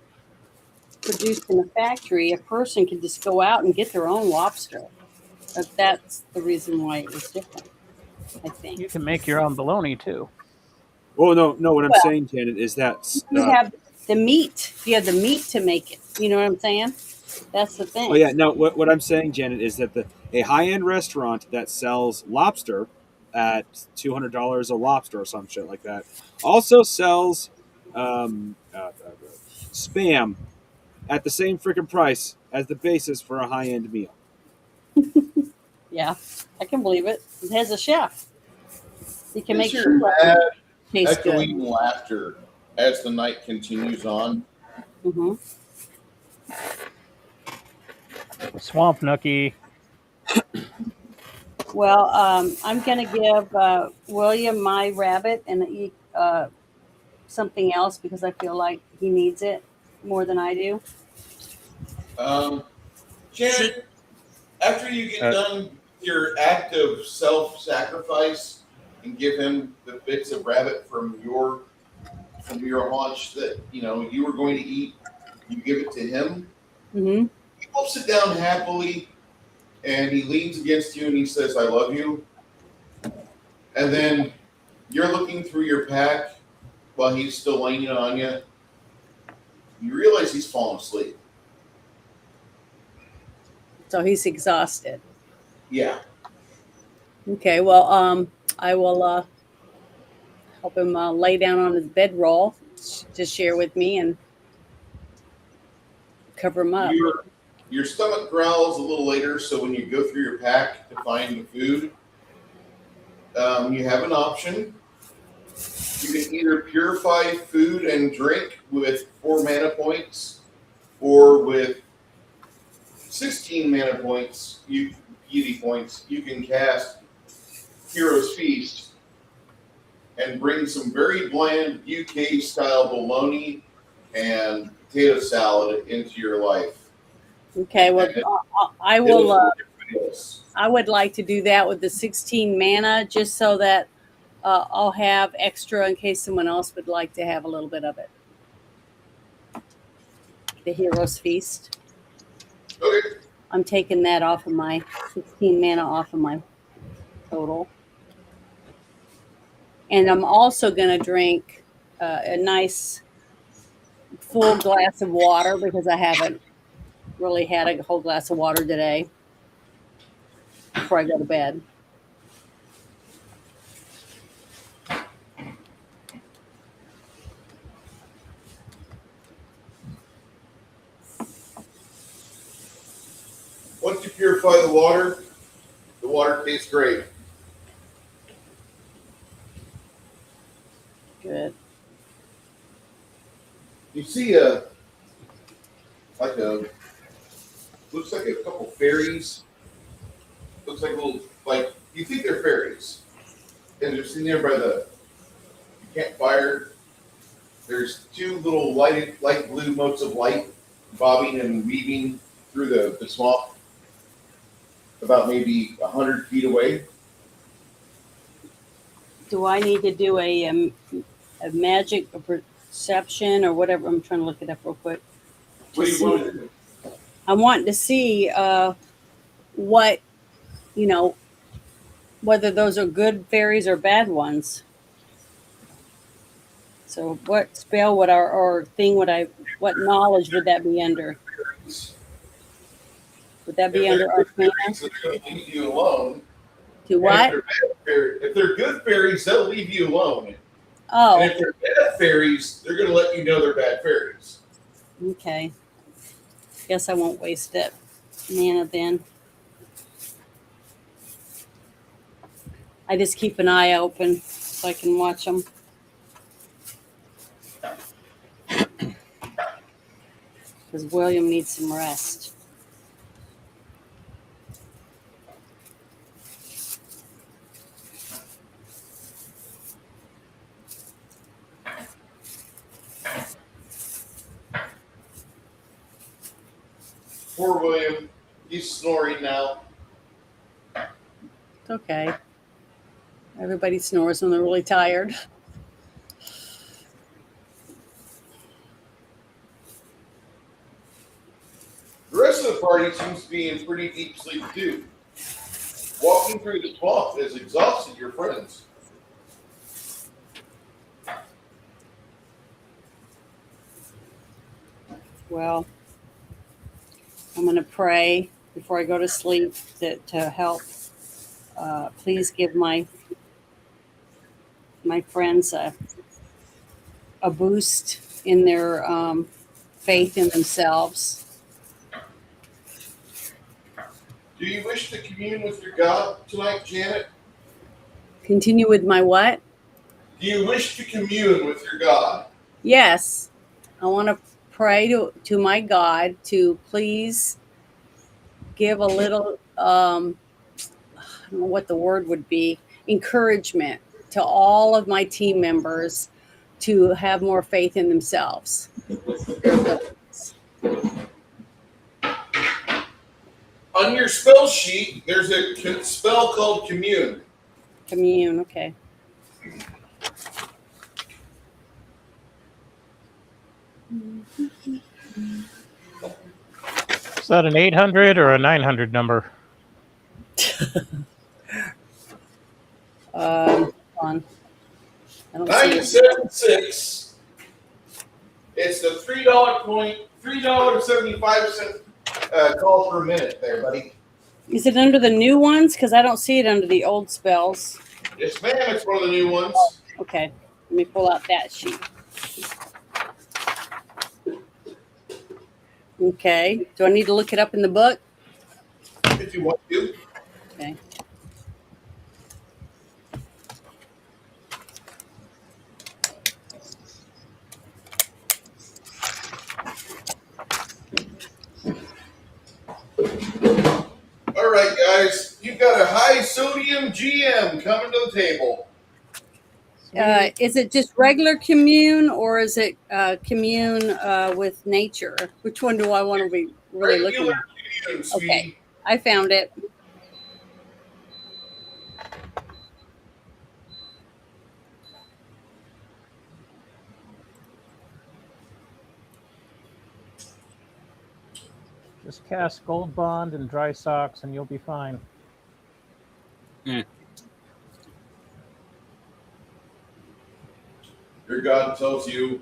produced in a factory. A person can just go out and get their own lobster. But that's the reason why it was different, I think. You can make your own bologna too. Oh, no. What I'm Well, saying, Janet, is that... You have the meat. You have the meat to make it. You know what I'm saying? That's the thing. Oh, yeah. No, what I'm saying, Janet, is that a high-end restaurant that sells lobster at $200 a lobster or some shit like that also sells Spam at the same freaking price as the basis for a high-end meal. Yeah, I can believe it. It has a chef. You can make Is sure there that mad it tastes good. echoing laughter as the night continues on? Hmm. Swamp Nookie. Well, I'm going to give William my rabbit and eat something else because I feel like he needs it more than I do. Janet, after you get done your act of self-sacrifice and give him the bits of rabbit from your haunch that you were going to eat, you give it to him. Mm-hmm. He will sit down happily, and he leans against you and he says, "I love you." And then you're looking through your pack while he's still laying it on you. You realize he's fallen asleep. So he's exhausted. Yeah. Okay, well, I will help him lay down on his bedroll to share with me and cover him up. Your stomach growls a little later, so when you go through your pack to find the food, you have an option. You can either purify food and drink with 4 mana points, or with 16 mana points, beauty points, you can cast Hero's Feast and bring some very bland UK-style bologna and potato salad into your life. Okay, well, I will. Yes. I would like to do that with the 16 mana, just so that I'll have extra in case someone else would like to have a little bit of it. The Hero's Feast. Okay. I'm taking that off of my 16 mana off of my total. And I'm also going to drink a nice full glass of water because I haven't really had a whole glass of water today before I go to bed. Once you purify the water tastes great. Good. You see looks like a couple fairies. Looks like you think they're fairies. And they're sitting there by the campfire. There's 2 little light blue motes of light bobbing and weaving through the swamp about maybe 100 feet away. Do I need to do a magic or perception or whatever? I'm trying to look it up real quick. What do you want to do? I'm wanting to see what, you know, whether those are good fairies or bad ones. So what spell would or thing would what knowledge would that be under? Would that be If they're under good Arcana? fairies, they're going to leave you alone. To And what? if they're good fairies, they'll leave you alone. And Oh, if they're bad fairies, they're going to let you know they're bad fairies. okay. Guess I won't waste it. Mana then. I just keep an eye open so I can watch them. Because William needs some rest. Poor William. He's snoring now. It's okay. Everybody snores when they're really tired. The rest of the party seems to be in pretty deep sleep too. Walking through the swamp has exhausted your friends. Well, I'm going to pray before I go to sleep to help. Please give my friends a boost in their faith in themselves. Do you wish to commune with your God tonight, Janet? Continue with my what? Do you wish to commune with your God? Yes, I want to pray to my God to please give a little, I don't know what the word would be, encouragement to all of my team members to have more faith in themselves. On your spell sheet, there's a spell called commune. Commune, okay. Is that an 800 or a 900 number? Hold on. I don't see it. 976. It's the $3 coin, $3.75 call per minute there, buddy. Is it under the new ones? Because I don't see it under the old spells. Yes, ma'am, it's one of the new ones. Okay, let me pull out that sheet. Okay, do I need to look it up in the book? If you want to. Okay. All right, guys, you've got a high sodium GM coming to the table. Is it just regular commune or is it commune with nature? Which one do I want to be really looking Regular at? commune, sweetie. Okay, I found it. Just cast Gold Bond and Dry Socks and you'll be fine. Your God tells you,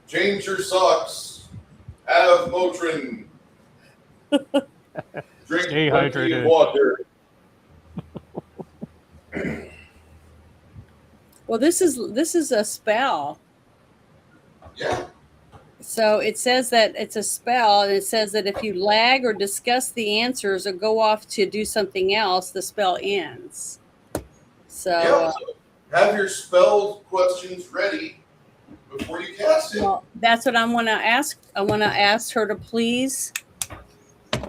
change your socks, have Motrin, drink Stay plenty hydrated. of water. Well, this is a spell. Yeah. So it says that it's a spell, and it says that if you lag or discuss the answers or go off to do something else, the spell ends. So Yeah, so have your spell questions ready before you cast it. well, that's what I want to ask. I want to ask her to please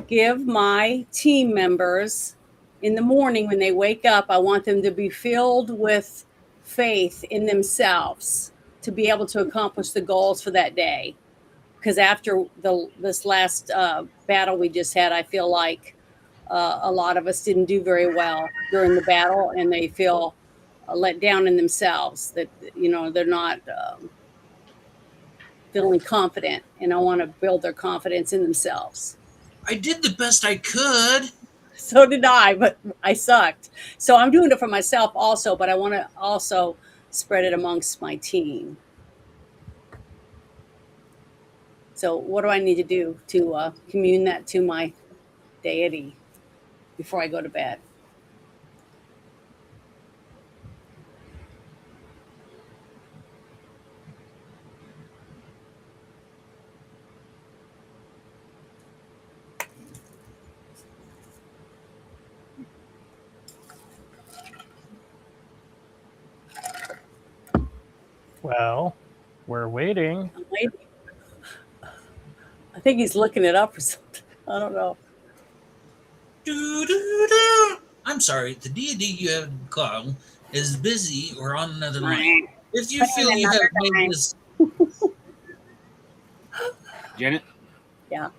give my team members in the morning when they wake up, I want them to be filled with faith in themselves to be able to accomplish the goals for that day. Because after this last battle we just had, I feel like a lot of us didn't do very well during the battle, and they feel let down in themselves that they're not feeling confident, and I want to build their confidence in themselves. I did the best I could. So did I, but I sucked. So I'm doing it for myself also, but I want to also spread it amongst my team. So what do I need to do to commune that to my deity before I go to bed? Well, we're waiting. I'm waiting. I think he's looking it up or something. I don't know. Doo-doo-doo. I'm sorry, the deity you have called is busy or on another line. If you feel you have made this, Janet, Yeah.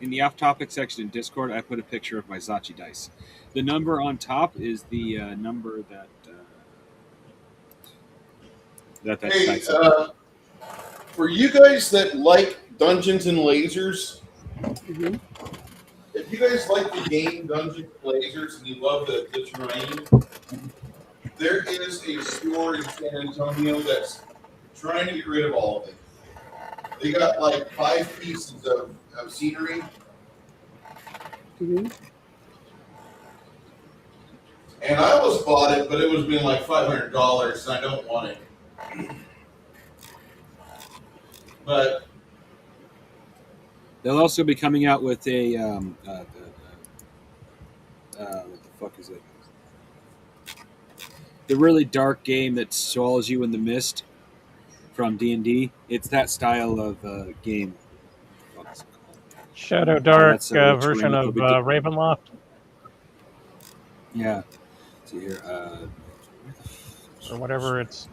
in the off-topic section in Discord, I put a picture of my Zachi dice. The number on top is the number that that Hey, dice. for you guys that like Dungeons and Lasers, hmm if you guys like the game Dungeons and Lasers and you love the terrain, there is a store in San Antonio that's trying to get rid of all of it. They got like 5 pieces of scenery, hmm and I almost bought it, but it was been like $500, and I don't want it. But They'll also be coming out with a what the fuck is it? The really dark game that swallows you in the mist from D&D. It's that style of game. What's it called? Shadow Dark that's a rich version ring of with a big- Ravenloft. Yeah. See here. Or whatever it's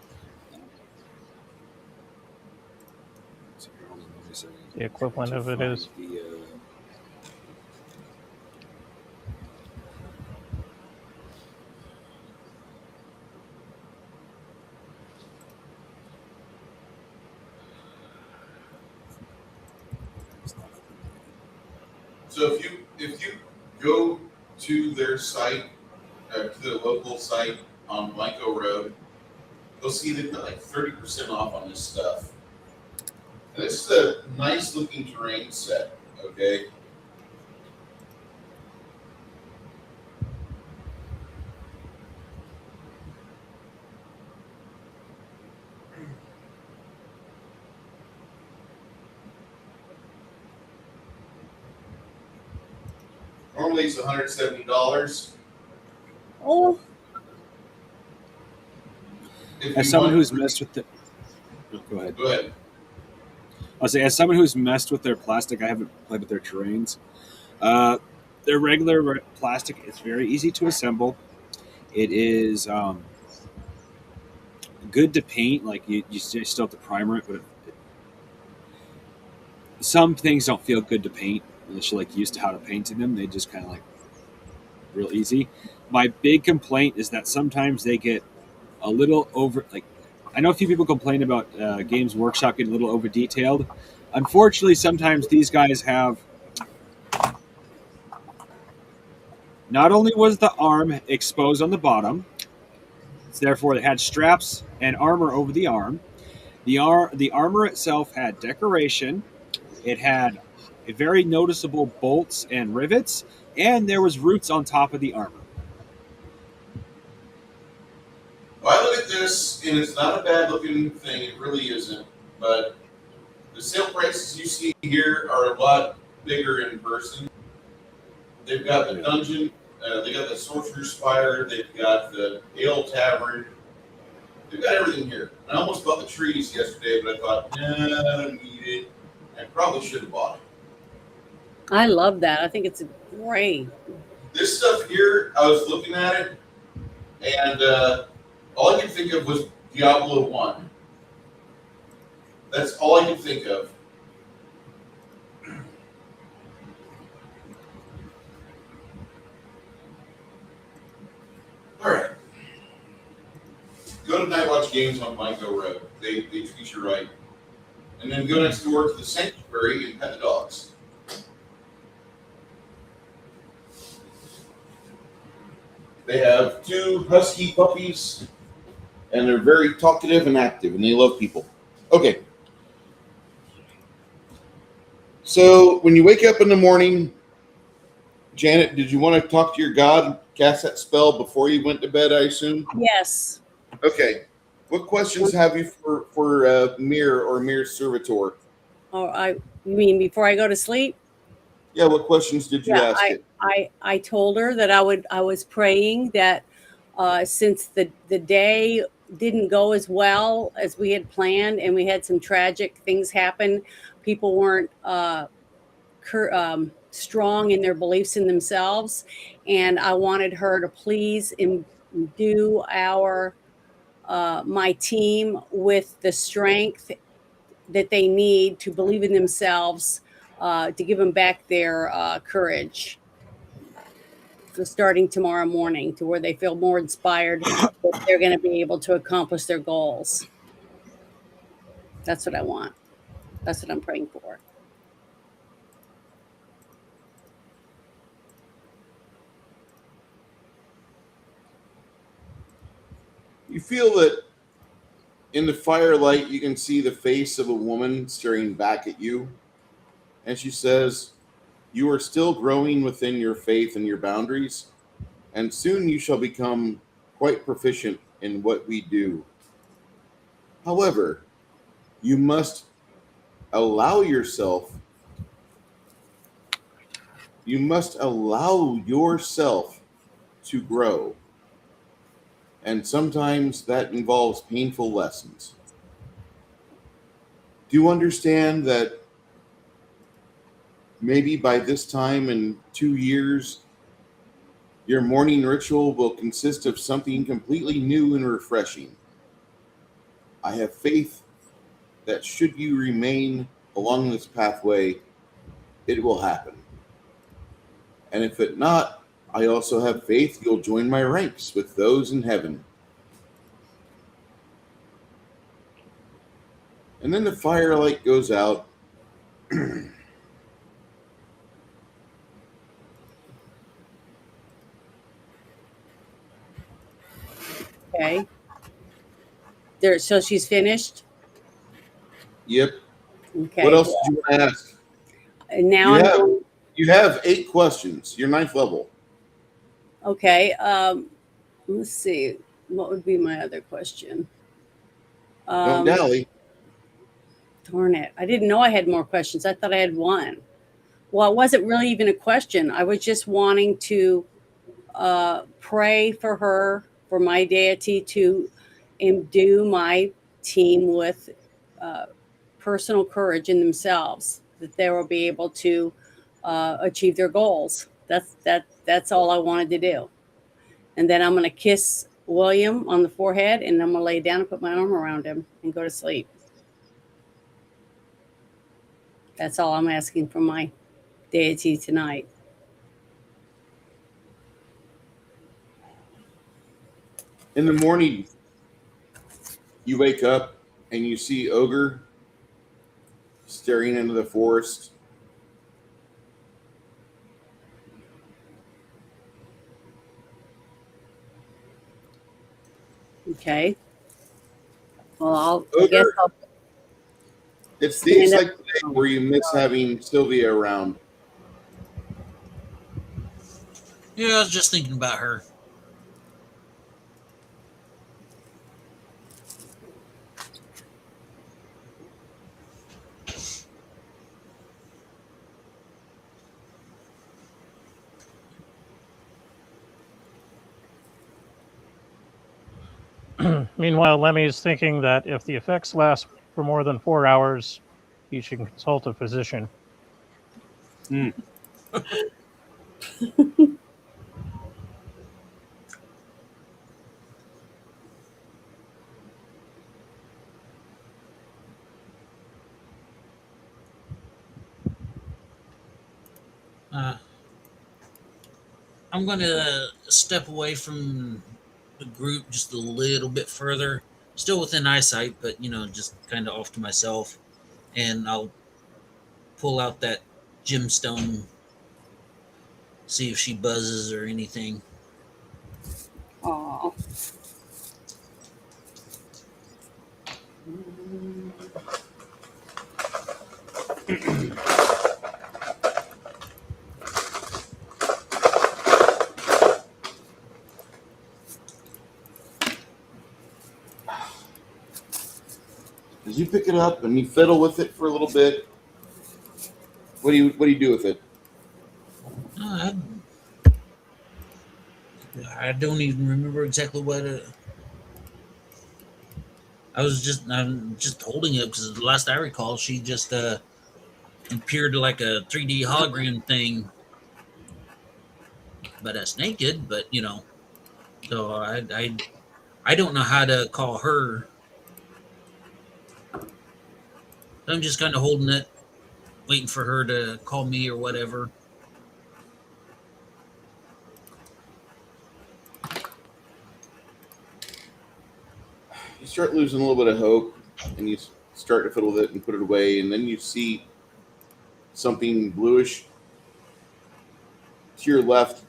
see here, hold on, let me see. the equivalent of it is. The, so if you go to their site, to the local site on Blanco Road, you'll see they've got like 30% off on this stuff. And this is a nice looking terrain set, okay? Normally it's $170. Oh, If as you someone want- who's messed with the, go ahead. Go ahead. I'll say, as someone who's messed with their plastic, I haven't played with their terrains. Their regular plastic is very easy to assemble. It is good to paint. Like you still have to primer it, but some things don't feel good to paint unless you're like used to how to paint in them. They just kind of like real easy. My big complaint is that sometimes they get a little over. Like I know a few people complain about Games Workshop getting a little over detailed. Unfortunately, sometimes these guys have. Not only was the arm exposed on the bottom, therefore it had straps and armor over the arm. The armor itself had decoration. It had a very noticeable bolts and rivets, and there was roots on top of the armor. Well, I look at this, and it's not a bad looking thing. It really isn't. But the sale prices you see here are a lot bigger in person. They've got the dungeon, they got the sorcerer's spire, they've got the ale tavern. They've got everything here. I almost bought the trees yesterday, but I thought, nah, I don't need it. I probably should have bought it. I love that. I think it's great. This stuff here, I was looking at it, and all I could think of was Diablo 1. That's all I could think of. All right. Go to Night Watch Games on Blanco Road. They treat you right. And then go next door to the sanctuary and pet the dogs. They have 2 husky puppies, and they're very talkative and active, and they love people. Okay. So when you wake up in the morning, Janet, did you want to talk to your God, cast that spell before you went to bed, I assume? Yes. Okay. What questions have you for Mir or Mir's servitor? You mean before I go to sleep? Yeah, what questions did you Yeah, ask it? I told her that I was praying that since the day didn't go as well as we had planned, and we had some tragic things happen, people weren't strong in their beliefs in themselves, and I wanted her to please imbue my team with the strength that they need to believe in themselves, to give them back their courage. So starting tomorrow morning, to where they feel more inspired that they're going to be able to accomplish their goals. That's what I want. That's what I'm praying for. You feel that in the firelight you can see the face of a woman staring back at you, and she says, "You are still growing within your faith and your boundaries, and soon you shall become quite proficient in what we do. However, you must allow yourself, to grow. And sometimes that involves painful lessons. Do you understand that maybe by this time in 2 years, your morning ritual will consist of something completely new and refreshing? I have faith that should you remain along this pathway, it will happen. And if it not, I also have faith you'll join my ranks with those in heaven." And then the firelight goes out. Okay. There. So she's finished. Yep. Okay. What else did you want to ask? And now You have 8 questions. You're 9th level. Okay. Let's see. What would be my other question? Don't dally. Darn it. I didn't know I had more questions. I thought I had one. Well, it wasn't really even a question. I was just wanting to pray for her, for my deity to imbue my team with personal courage in themselves, that they will be able to achieve their goals. That's all I wanted to do. And then I'm going to kiss William on the forehead, and I'm going to lay down and put my arm around him and go to sleep. That's all I'm asking from my deity tonight. In the morning, you wake up and you see Ogre staring into the forest. Okay. Well, I Ogre, guess I'll. it's days like today where you miss having Sylvia around. Yeah, I was just thinking about her. Meanwhile, Lemmy's thinking that if the effects last for more than 4 hours, he should consult a physician. I'm going to step away from the group just a little bit further, still within eyesight, but just kind of off to myself, and I'll pull out that gemstone, see if she buzzes or anything. Aw. As you pick it up and you fiddle with it for a little bit, what do you do with it? I don't even remember exactly what. I'm just holding it because the last I recall, she just appeared like a 3D hologram thing, but that's naked. But so I don't know how to call her. I'm just kind of holding it, waiting for her to call me or whatever. You start losing a little bit of hope, and you start to fiddle with it and put it away, and then you see something bluish to your left.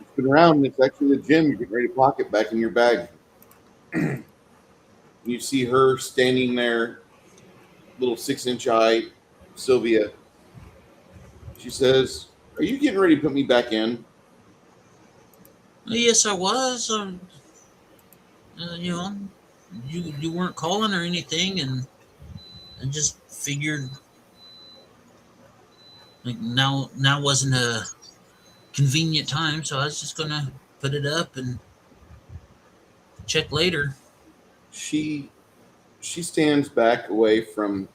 It's been around, and it's actually the gem. You're getting ready to pocket it back in your bag. You see her standing there, little 6-inch eye, Sylvia. She says, "Are you getting ready to put me back in?" Yes, I was. You know, you weren't calling or anything, and I just figured like now wasn't a convenient time, so I was just gonna put it up and check later. She stands back away from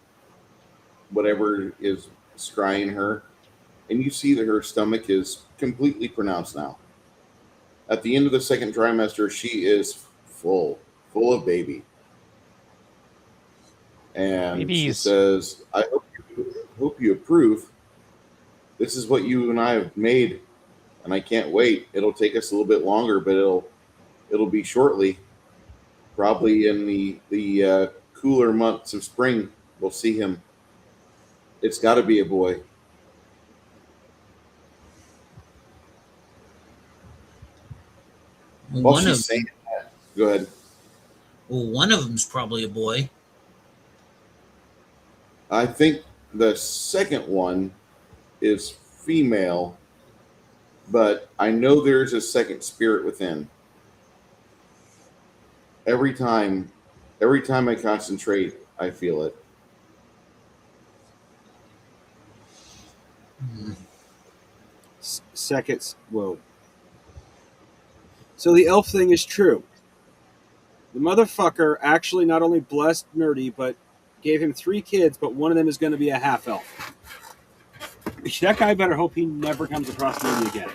whatever is scrying her, and you see that her stomach is completely pronounced now. At the end of the second trimester, she is full of baby. And she Babies. says, "I hope you approve. This is what you and I have made, and I can't wait. It'll take us a little bit longer, but it'll be shortly. Probably in the cooler months of spring, we'll see him. It's got to be a boy." Well, While she's saying that, go ahead. one of them's probably a boy. I think the second one is female, but I know there's a second spirit within. Every time, every time I concentrate, I feel it. Seconds. Whoa. So the elf thing is true. The motherfucker actually not only blessed Nerdy, but gave him 3 kids, but one of them is going to be a half elf. That guy better hope he never comes across Nerdy again.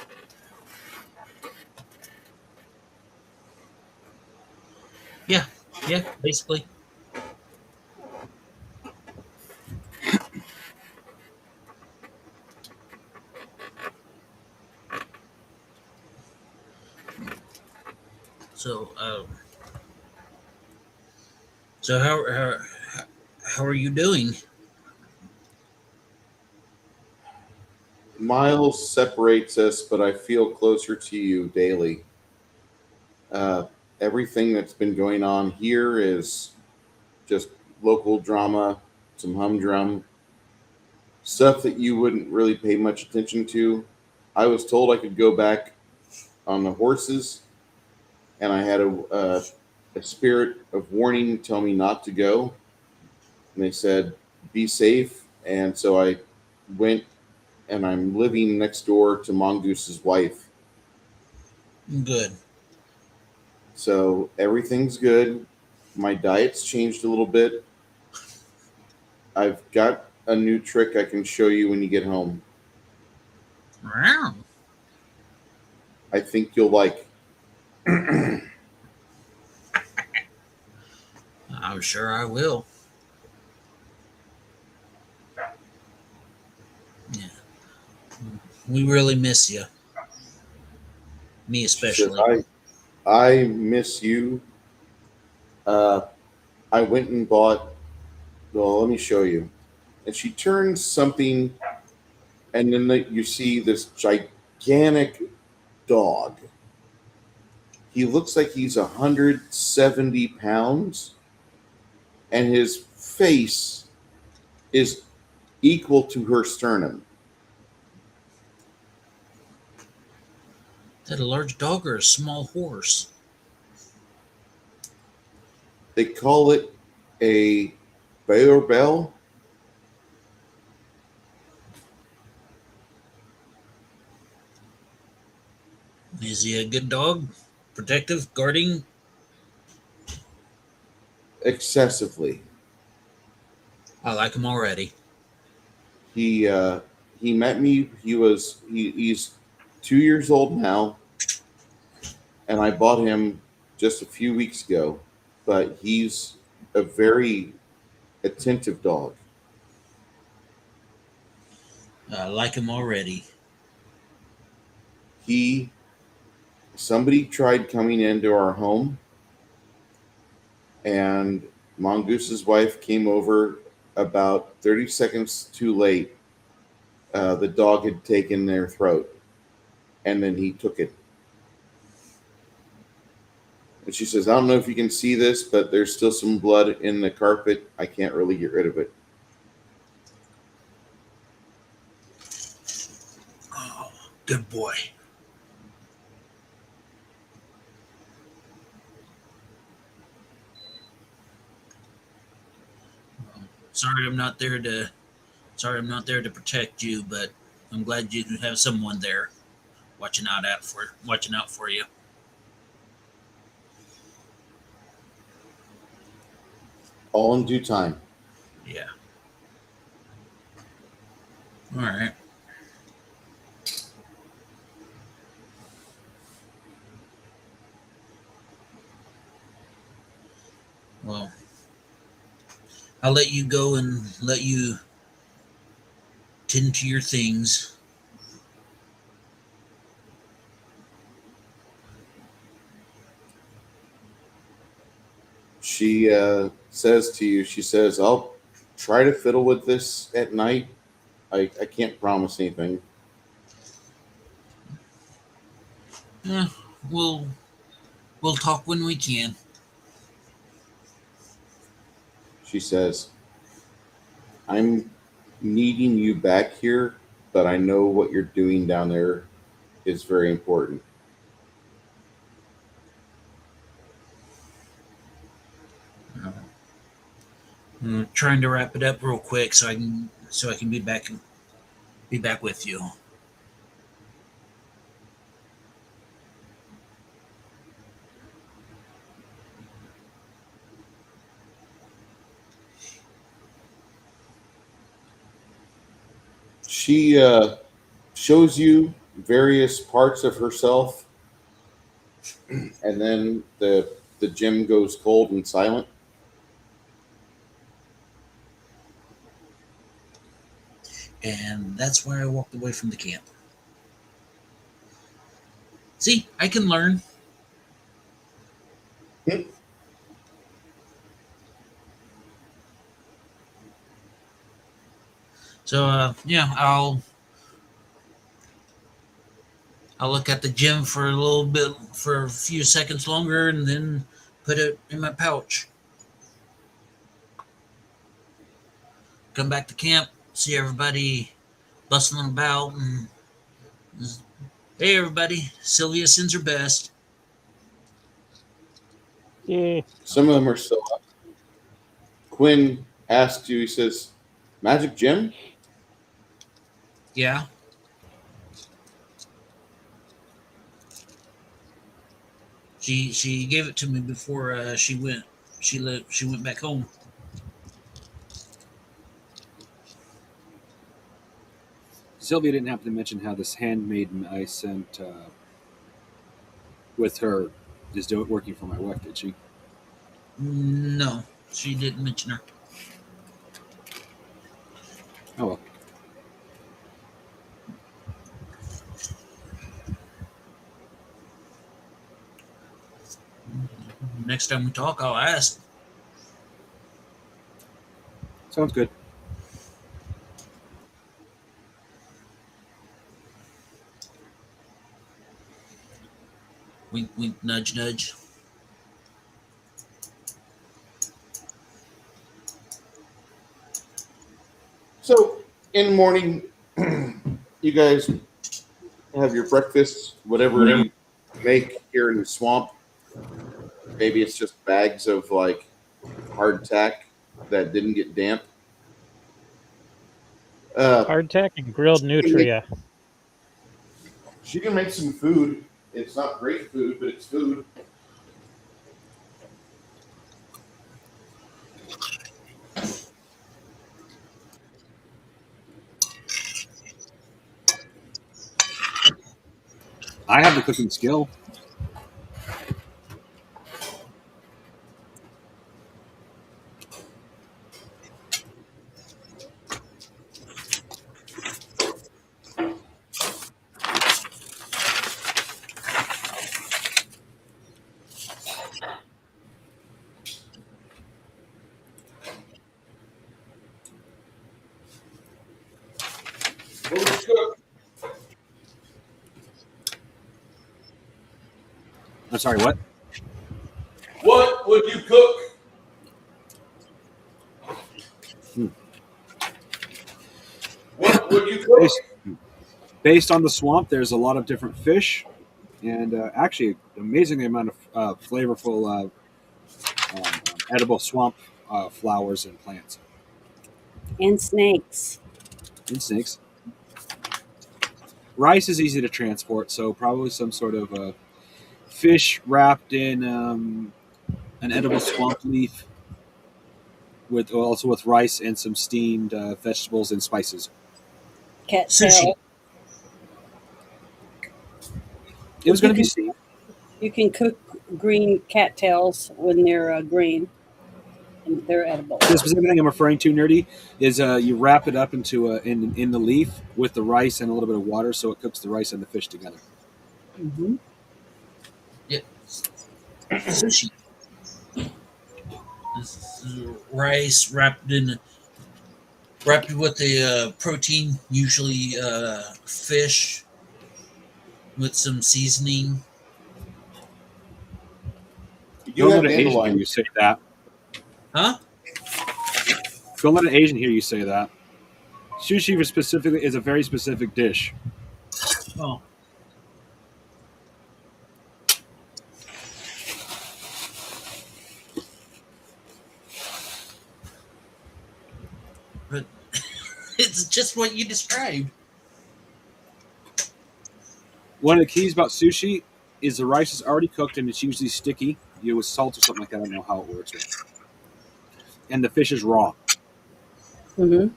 Yeah, basically. So, so how are you doing? Miles separates us, but I feel closer to you daily. Everything that's been going on here is just local drama, some humdrum stuff that you wouldn't really pay much attention to. I was told I could go back on the horses, and I had a spirit of warning tell me not to go. And they said, "Be safe." And so I went, and I'm living next door to Mongoose's wife. Good. So everything's good. My diet's changed a little bit. I've got a new trick I can show you when you get home. Wow. I think you'll like. I'm sure I will. Yeah. We really miss you. Me She says, especially. I miss you. I went and bought Well, let me show you. And she turns something, and then you see this gigantic dog. He looks like he's 170 pounds, and his face is equal to her sternum. Is that a large dog or a small horse? They call it a Bayer Bell. Is he a good dog? Protective, guarding? Excessively. I like him already. He met me. He's 2 years old now, and I bought him just a few weeks ago. But he's a very attentive dog. I like him already. Somebody tried coming into our home, and Mongoose's wife came over about 30 seconds too late. The dog had taken their throat, and then he took it. And she says, I don't know if you can see this, but there's still some blood in the carpet. I can't really get rid of it. Oh, good boy. Sorry I'm not there to protect you, but I'm glad you have someone there watching out for you. All in due time. Yeah. All right. Well, I'll let you go and let you tend to your things. She says to you, she says, I'll try to fiddle with this at night. I can't promise anything. Yeah, we'll talk when we can. She says, I'm needing you back here, but I know what you're doing down there is very important. I'm trying to wrap it up real quick so I can be back with you. She shows you various parts of herself, and then the gym goes cold and silent. And that's why I walked away from the camp. See, I can learn. So yeah, I'll look at the gym for a little bit for a few seconds longer and then put it in my pouch. Come back to camp, see everybody bustling about, and hey everybody, Sylvia sends her best. Yeah. Some of them are still up. Quinn asks you, he says, Magic Jim? Yeah. She gave it to me before she went back home. Sylvia didn't happen to mention how this handmaiden I sent with her is working for my wife, did she? No, she didn't mention her. Oh well. Next time we talk, I'll ask. Sounds good. Wink, wink, nudge, nudge. So in the morning, you guys have your breakfast, whatever you make here in the swamp. Maybe it's just bags of like hardtack that didn't get damp. Hardtack and grilled nutria. She can make some food. It's not great food, but it's food. I have the cooking skill. What would you cook? I'm sorry, what? What would you cook? What would you cook? Based on the swamp, there's a lot of different fish, and actually, an amazing amount of flavorful edible swamp flowers and plants And snakes. and snakes. Rice is easy to transport, so probably some sort of fish wrapped in an edible swamp leaf, with rice and some steamed vegetables and spices. Cattail. It was going to be steamed. You can cook green cattails when they're green, and they're edible. The specific thing I'm referring to, nerdy, is you wrap it up into in the leaf with the rice and a little bit of water, so it cooks the rice and the fish together. Mm-hmm. Yeah. Sushi. This is rice wrapped with a protein, usually fish, with some seasoning. You have Don't let an Asian hear dandelion. you say that. Huh? Don't let an Asian hear you say that. Sushi is a very specific dish. Oh. But it's just what you described. One of the keys about sushi is the rice is already cooked and it's usually sticky, with salt or something like that. I don't know how it works. And the fish is raw. Mm-hmm.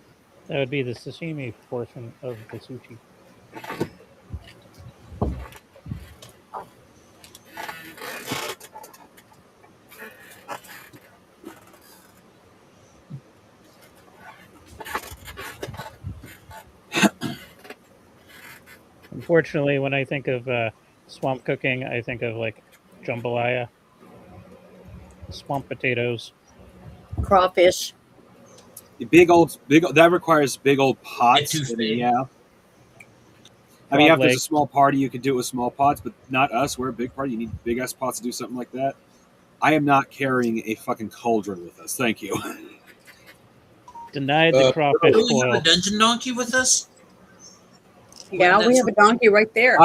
That would be the sashimi portion of the sushi. Unfortunately, when I think of swamp cooking, I think of like jambalaya, swamp potatoes. Crawfish. That requires big old pots. Yeah. I mean, if there's a small party, you could do it with small pots, but not us. We're a big party. You need big ass pots to do something like that. I am not carrying a fucking cauldron with us. Thank you. Denied the crawfish Do we boil. have a dungeon donkey with us? Yeah, we have a donkey right there.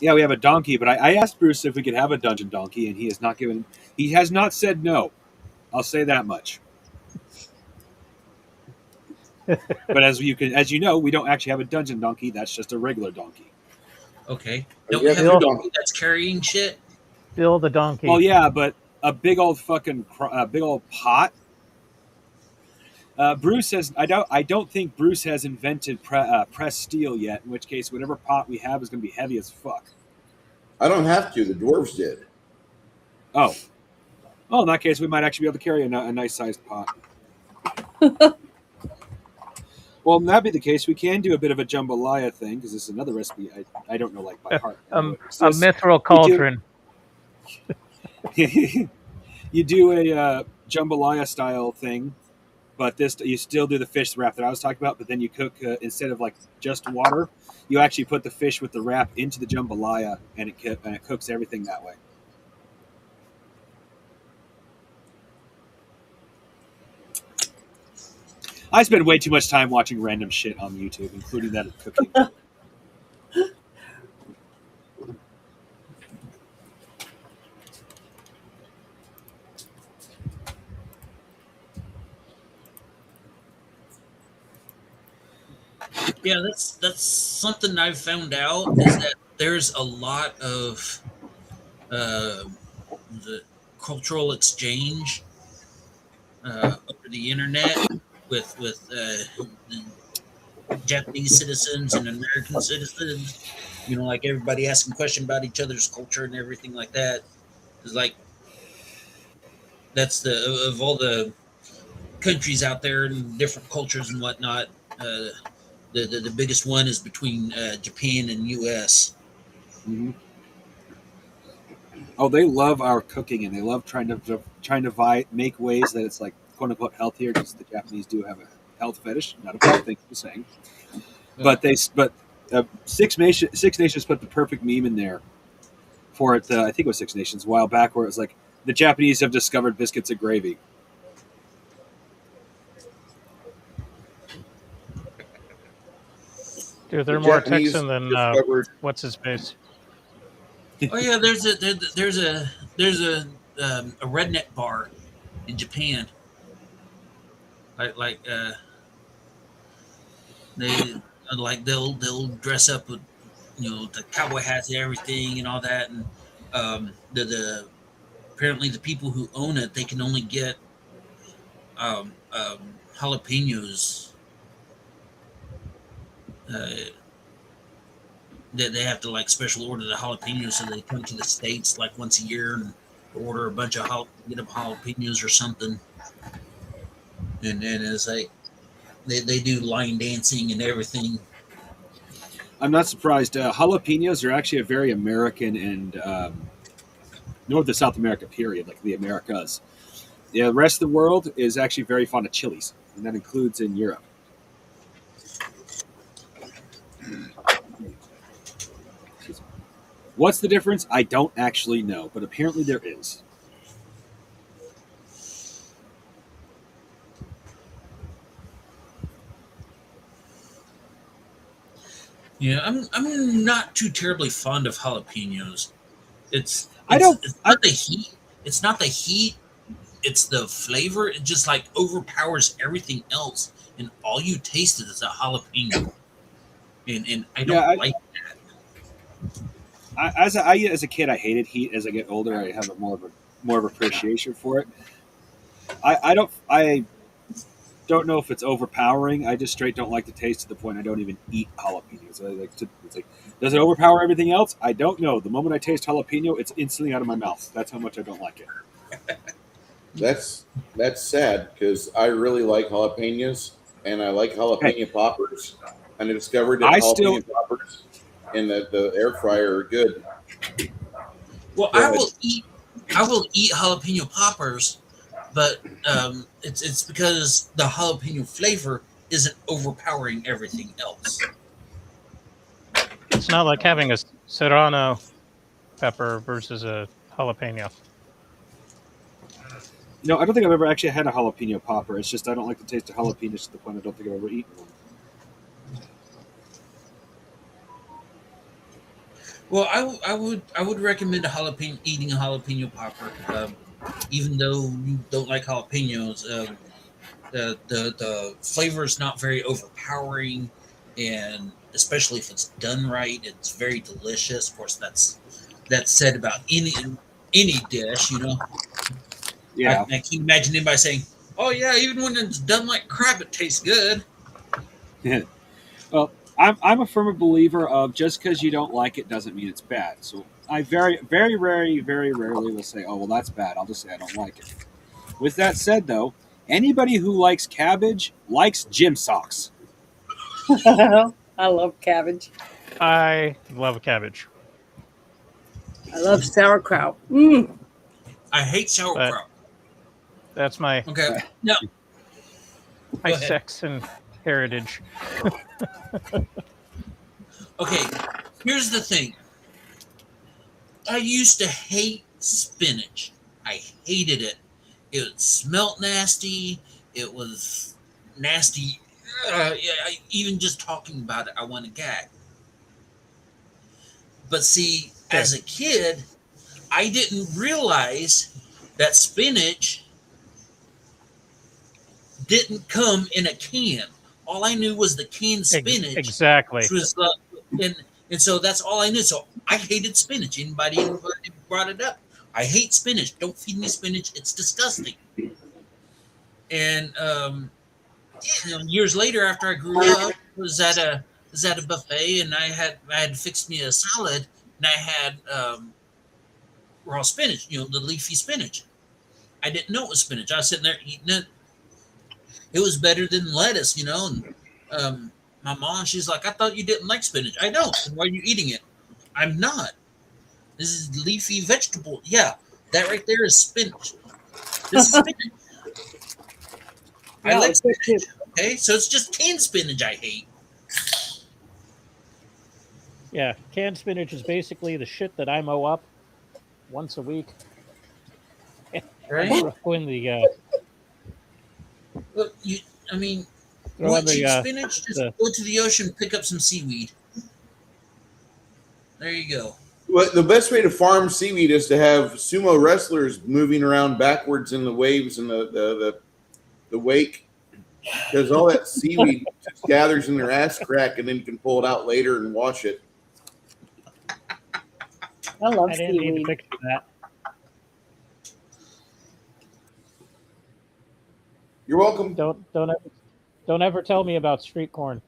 Yeah, we have a donkey, but I asked Bruce if we could have a dungeon donkey, and he has not said no. I'll say that much. But as you know, we don't actually have a dungeon donkey. That's just a regular donkey. Okay. Don't we have a donkey that's carrying shit? Bill the donkey. Well, yeah, but a big old pot. Bruce says I don't think Bruce has invented pressed steel yet. In which case, whatever pot we have is going to be heavy as fuck. I don't have to. The dwarves did. Oh, in that case, we might actually be able to carry a nice sized pot. Well, in that be the case, we can do a bit of a jambalaya thing, because this is another recipe I don't know like by heart. A mithril cauldron. You do a jambalaya style thing But this, you still do the fish wrap that I was talking about, but then you cook instead of like just water, you actually put the fish with the wrap into the jambalaya, and it cooks everything that way. I spend way too much time watching random shit on YouTube, including that of cooking. Yeah, that's something I've found out is that there's a lot of the cultural exchange over the internet with the Japanese citizens and American citizens. You know, like everybody asking questions about each other's culture and everything like that. It's like that's the of all the countries out there and different cultures and whatnot. The biggest one is between Japan and U.S. Mm-hmm. Oh, they love our cooking, and they love trying to make ways that it's like quote unquote healthier, because the Japanese do have a health fetish. Not a bad thing to be saying, but Six Nations put the perfect meme in there for it. I think it was Six Nations a while back, where it was like the Japanese have discovered biscuits and gravy. Dude, they're more Japanese Texan than what's his face. Oh yeah, there's a redneck bar in Japan. They'll dress up with the cowboy hats and everything and all that, and the apparently the people who own it, they can only get jalapenos. They have to like special order the jalapenos, so they come to the States like once a year and order a bunch of get them jalapenos or something. And then it's like they do line dancing and everything. I'm not surprised. Jalapenos are actually a very American and North and South America period, like the Americas. Yeah, the rest of the world is actually very fond of chilies, and that includes in Europe. What's the difference? I don't actually know, but apparently there is. Yeah, I'm not too terribly fond of jalapenos. It's not the heat. It's not the heat. It's the flavor. It just like overpowers everything else, and all you tasted is a jalapeno. And I don't like that. As a kid, I hated heat. As I get older, I have more of appreciation for it. I don't know if it's overpowering. I just straight don't like the taste to the point I don't even eat jalapenos. It's like, does it overpower everything else? I don't know. The moment I taste jalapeno, it's instantly out of my mouth. That's how much I don't like it. That's sad, because I really like jalapenos, and I like jalapeno poppers. And I discovered that poppers in the air fryer are good. Well, I will eat jalapeno poppers, but it's because the jalapeno flavor isn't overpowering everything else. It's not like having a serrano pepper versus a jalapeno. No, I don't think I've ever actually had a jalapeno popper. It's just I don't like the taste of jalapenos to the point I don't think I've ever eaten one. Well, I would recommend eating a jalapeno popper, even though you don't like jalapenos. The flavor is not very overpowering, and especially if it's done right, it's very delicious. Of course, that's said about any dish, Yeah. I can't imagine anybody saying, "Oh yeah, even when it's done like crap, it tastes good." Yeah. Well, I'm a firm believer of just because you don't like it doesn't mean it's bad. So I very, very rarely will say, "Oh, well, that's bad." I'll just say I don't like it. With that said, though, anybody who likes cabbage likes gym socks. I love cabbage. I love cabbage. I love sauerkraut. I hate sauerkraut. That's my Okay. Now, my Go ahead. sex and heritage. Okay, here's the thing. I used to hate spinach. I hated it. It smelled nasty. It was nasty. Even just talking about it, I want to gag. But see, Okay. as a kid, I didn't realize that spinach didn't come in a can. All I knew was the canned spinach, Exactly. which was and so that's all I knew. So I hated spinach. Anybody brought it up? I hate spinach. Don't feed me spinach. It's disgusting. And years later, after I grew up, was at a buffet, and I had fixed me a salad, and I had raw spinach. The leafy spinach. I didn't know it was spinach. I was sitting there eating it. It was better than lettuce, And my mom, she's like, "I thought you didn't like spinach." I don't. Then why are you eating it? I'm not. This is leafy vegetable. Yeah, that right there is spinach. This is spinach. I Yeah, like it's good spinach. too. Okay, so it's just canned spinach I hate. Yeah, canned spinach is basically the shit that I mow up once a week. And Right? throw in the Look, you throw in want cheap the spinach? Just the go to the ocean, pick up some seaweed. There you go. Well, the best way to farm seaweed is to have sumo wrestlers moving around backwards in the waves and the wake, because all that seaweed just gathers in their ass crack, and then you can pull it out later and wash it. I love I didn't need to seaweed. picture that. You're welcome. Don't ever tell me about street corn.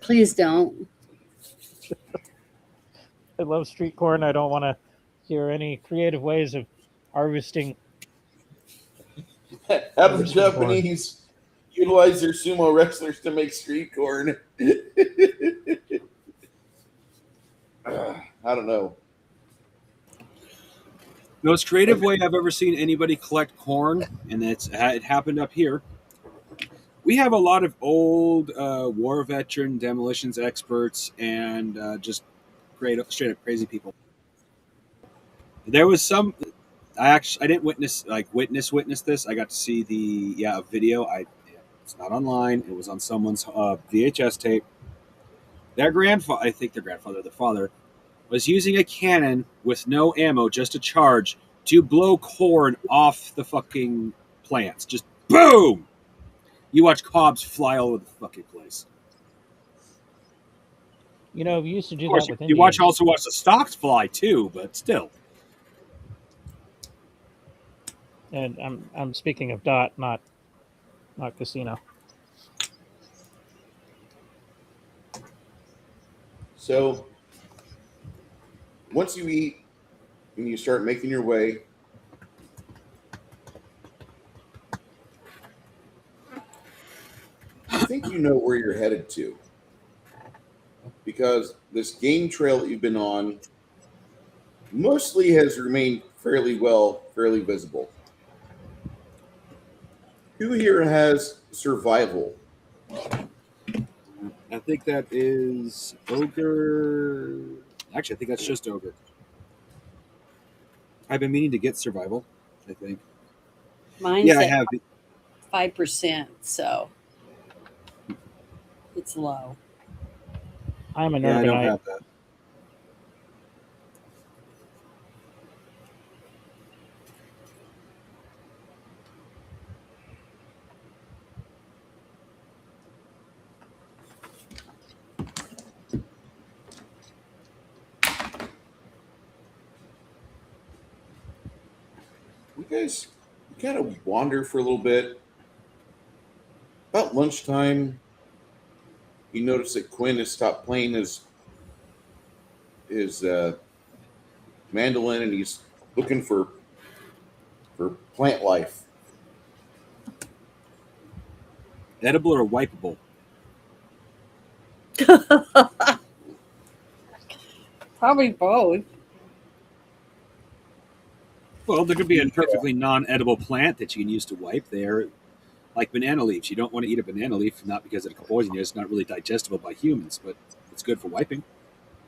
Please don't. I love street corn. I don't want to hear any creative ways of harvesting. Have the Japanese utilize their sumo wrestlers to make street corn. I don't know. The most creative way I've ever seen anybody collect corn, and it happened up here. We have a lot of old war veteran demolitions experts and just straight up crazy people. There was some. I didn't witness this. I got to see a video. It's not online. It was on someone's VHS tape. Their father, was using a cannon with no ammo, just a charge, to blow corn off the fucking plants. Just boom! You watch cobs fly all over the fucking place. We used to do Of course, that with you Indians. also watch the stalks fly too, but still. And I'm speaking of Dot, not Casino. So once you eat and you start making your way, I think you know where you're headed to, because this game trail that you've been on mostly has remained fairly visible. Who here has survival? I think that is Ogre. Actually, I think that's just Ogre. I've been meaning to get survival, I think. Mine's Yeah, I at have. 5%, so it's low. I'm an Yeah, I don't urbanite. have that. You guys kind of wander for a little bit. About lunchtime, you notice that Quinn has stopped playing his mandolin, and he's looking for plant life. Edible or wipeable? Probably both. Well, there could be a perfectly non-edible plant that you can use to wipe. They're like banana leaves. You don't want to eat a banana leaf, not because it can poison you. It's not really digestible by humans, but it's good for wiping.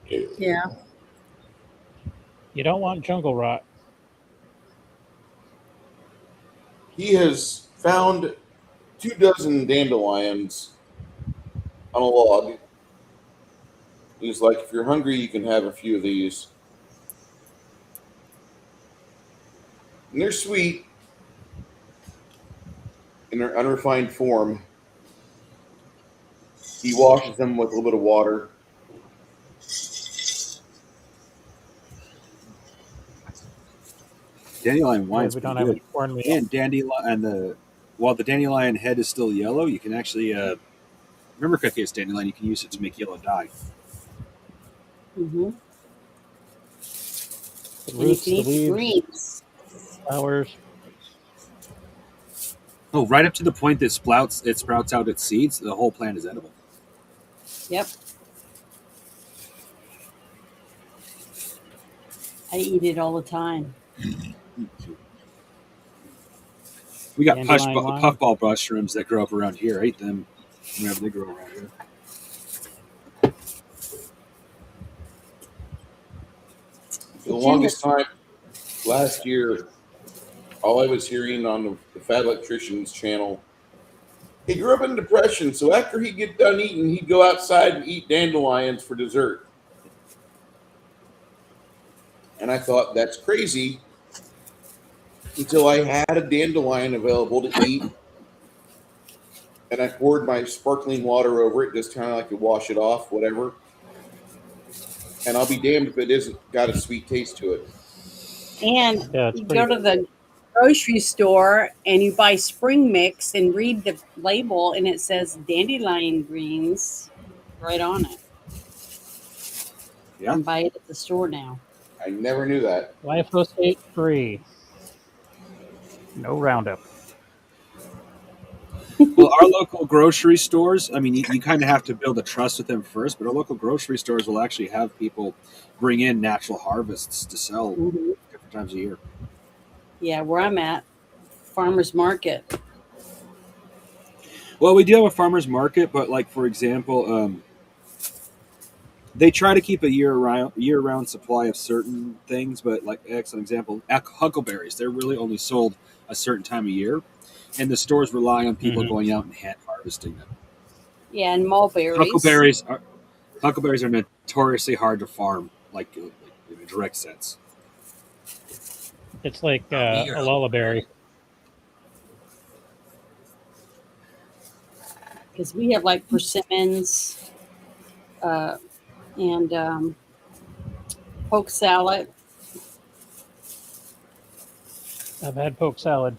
Yeah. You don't want jungle rot. He has found 24 dandelions on a log. He's like, if you're hungry, you can have a few of these. And they're sweet in their unrefined form. He washes them with a little bit of water. Dandelion wine's We pretty don't have good. any cornmeal. And while the dandelion head is still yellow, you can actually remember correctly, it's dandelion. You can use it to make yellow dye. Mm-hmm. The And you roots, can the eat the leaves, greens. flowers. Oh, right up to the point that it sprouts out its seeds. The whole plant is edible. Yep. I eat it all the time. We got Dandelion wine. puffball mushrooms that grow up around here. I eat them whenever they grow around here. For the longest time, last year, all I was hearing on the Fat Electrician's channel, he grew up in depression, so after he'd get done eating, he'd go outside and eat dandelions for dessert. And I thought, that's crazy, until I had a dandelion available to eat, and I poured my sparkling water over it, just kind of like to wash it off, whatever. And I'll be damned if it isn't got a sweet taste to it. And Yeah, it's you pretty go to the grocery store and you buy spring mix and read the label and it says dandelion greens right on it. Yeah. And buy it at the store now. I never knew that. Glyphosate free. No Roundup. Well, our local grocery stores, I mean, you kind of have to build a trust with them first, but our local grocery stores will actually have people bring in natural harvests to sell Mm-hmm. different times a year. Yeah, where I'm at, farmer's market. Well, we do have a farmer's market, but like, for example, they try to keep a year-round supply of certain things, but like, excellent example, huckleberries, they're really only sold a certain time of year, and the stores rely on people going out and hand harvesting them. Yeah, and mulberries. Huckleberries are notoriously hard to farm, like in a direct sense. It's like a lullaberry. Because we have like persimmons and poke salad. I've had poke salad.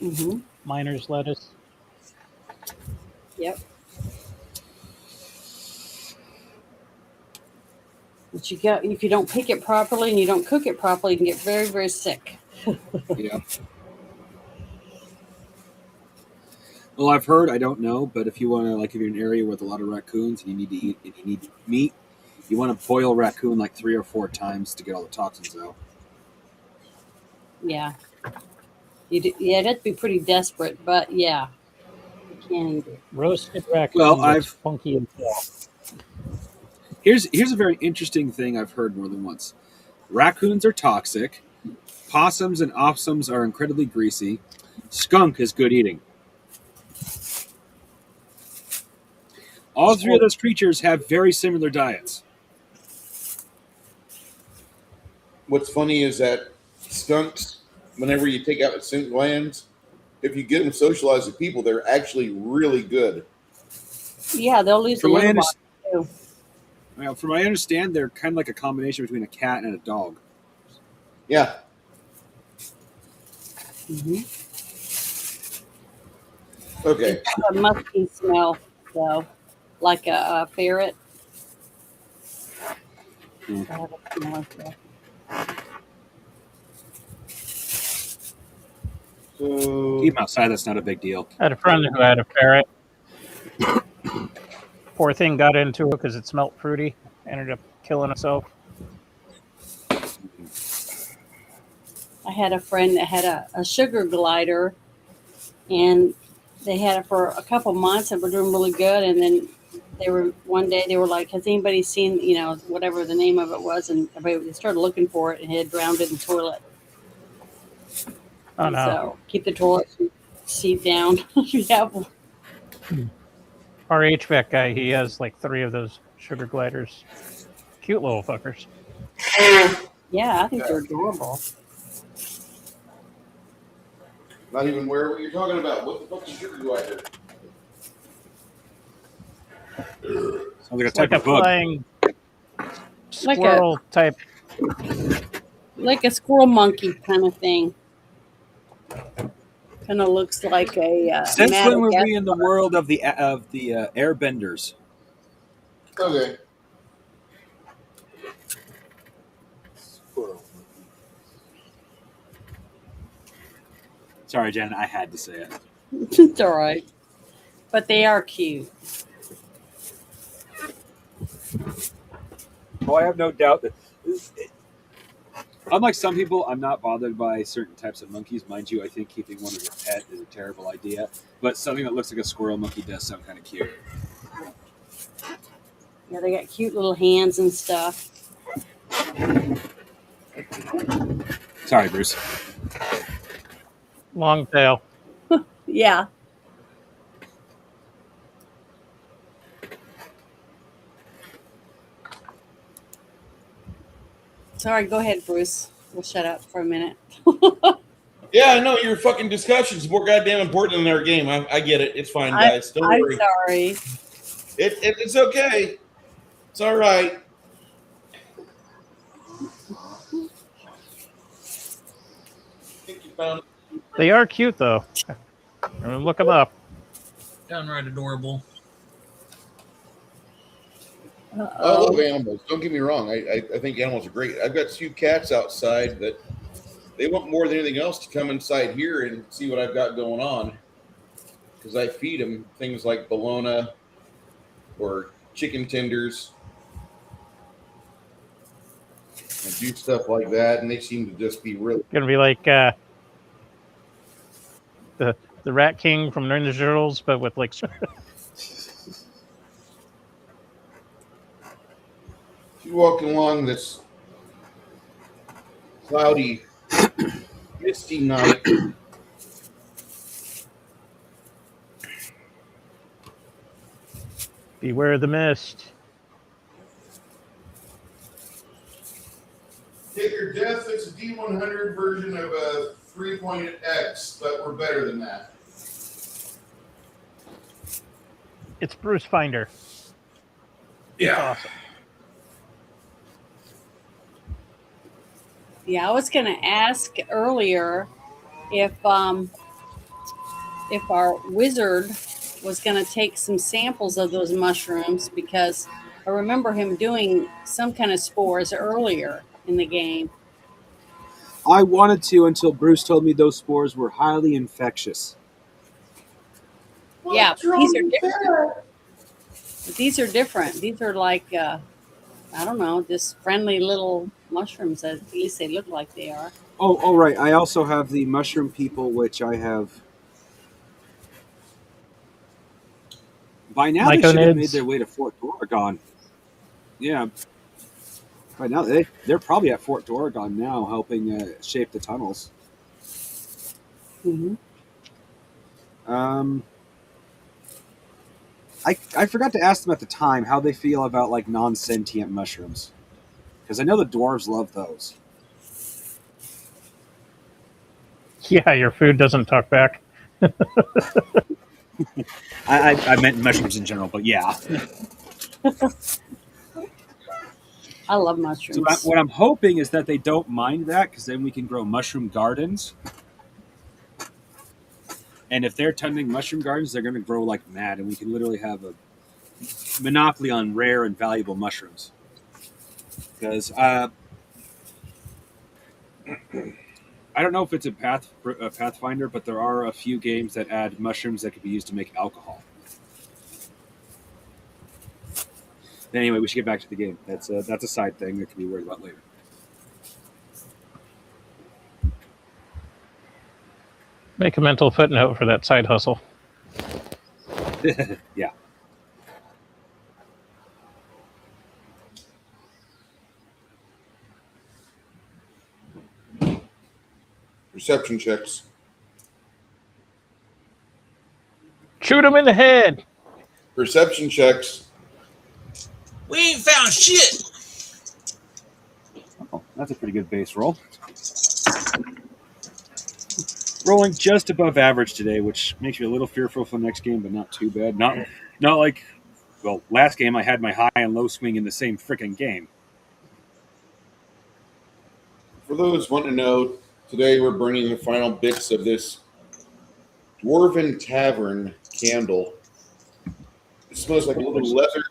Mm-hmm. Miner's lettuce. Yep. But if you don't pick it properly and you don't cook it properly, you can get very, very sick. Yeah. Well, I've heard, I don't know, but if you want to, like, if you're in an area with a lot of raccoons and you need to eat, and you need meat, you want to boil raccoon like 3 or 4 times to get all the toxins out. Yeah. You'd have to be pretty desperate, but yeah, you can eat it. Roasted raccoon. Well, that's funky and soft. Here's a very interesting thing I've heard more than once. Raccoons are toxic. Possums and opossums are incredibly greasy. Skunk is good eating. All 3 of those creatures have very similar diets. What's funny is that skunks, whenever you take out the scent glands, if you get them socialized with people, they're actually really good. Yeah, they'll lose the litter box too. Well, from what I understand, they're kind of like a combination between a cat and a dog. Yeah. Mm-hmm. Okay. It's got a musky smell, though, like a ferret. Mm. I have a smell like that. So Keep them outside, that's not a big deal. I had a friend who had a ferret. Poor thing got into it because it smelled fruity. Ended up killing itself. had a friend that had a sugar glider, and they had it for a couple months and were doing really good. And then one day they were like, "Has anybody seen whatever the name of it was?" And everybody started looking for it, and it had drowned in the toilet. Oh no. So keep the toilet seat down if you have one. Our HVAC guy, he has like 3 of those sugar gliders. Cute little fuckers. Yeah, I think they're adorable. Not even aware what you're talking about. What the fuck's a sugar glider? Sounds like a It's type like a of bug. flying squirrel type. Like a squirrel monkey kind of thing. Kind of looks like a Since when were we Madagascar. in the world of the airbenders? Okay. Sorry, Jen, I had to say it. It's all right, but they are cute. Oh, I have no doubt that. Unlike some people, I'm not bothered by certain types of monkeys. Mind you, I think keeping one as a pet is a terrible idea. But something that looks like a squirrel monkey does sound kind of cute. Yeah, they got cute little hands and stuff. Sorry, Bruce. Long tail. Yeah. Sorry, go ahead, Bruce. We'll shut up for a minute. Yeah, I know your fucking discussion's more goddamn important than our game. I get it. It's fine, guys. Don't I'm worry. sorry. It's okay. It's all right. I think you found They are cute though. I mean, look them up. Downright adorable. I Uh-oh. love animals. Don't get me wrong. I think animals are great. I've got 2 cats outside that they want more than anything else to come inside here and see what I've got going on. Because I feed them things like bologna or chicken tenders and do stuff like that, and they seem to just be really. Gonna be like the Rat King from Ninja Turtles, but with like. You walk along this cloudy, misty night. Beware the mist. Take your death. It's a D100 version of a 3-pointed X, but we're better than that. It's Bruce Finder. Yeah. Awesome. Yeah, I was going to ask earlier if our wizard was going to take some samples of those mushrooms, because I remember him doing some kind of spores earlier in the game. I wanted to until Bruce told me those spores were highly infectious. Yeah, these are different. These are different. These are like, I don't know, just friendly little mushrooms. At least they look like they are. Oh, right. I also have the mushroom people, which I have. By now, they should have made their way to Fort Oregon. Yeah. By now, they're probably at Fort Oregon now, helping shape the tunnels. Mm-hmm. I forgot to ask them at the time how they feel about like non-sentient mushrooms, because I know the dwarves love those. Yeah, your food doesn't talk back. I meant mushrooms in general, but yeah. I love mushrooms. So what I'm hoping is that they don't mind that, because then we can grow mushroom gardens. And if they're tending mushroom gardens, they're going to grow like mad, and we can literally have a monopoly on rare and valuable mushrooms. Because I don't know if it's a Pathfinder, but there are a few games that add mushrooms that could be used to make alcohol. Anyway, we should get back to the game. That's a side thing that can be worried about later. Make a mental footnote for that side hustle. Yeah. Perception checks. Shoot him in the head. Perception checks. We ain't found shit. Oh, that's a pretty good base roll. Rolling just above average today, which makes you a little fearful for the next game, but not too bad. Not like, well, last game I had my high and low swing in the same freaking game. For those wanting to know, today we're burning the final bits of this Dwarven Tavern candle. It smells like a little leather,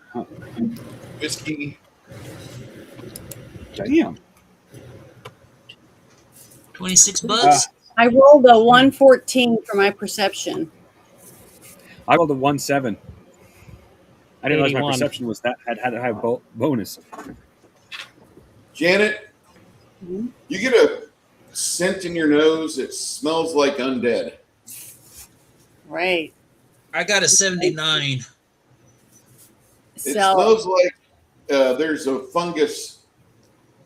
whiskey. Damn. $26. I rolled a 114 for my perception. I rolled a 1-7. I didn't realize my 81. perception was that had a high bonus. Janet, Mhm. you get a scent in your nose. It smells like undead. Right. I got a 79. It So smells like there's a fungus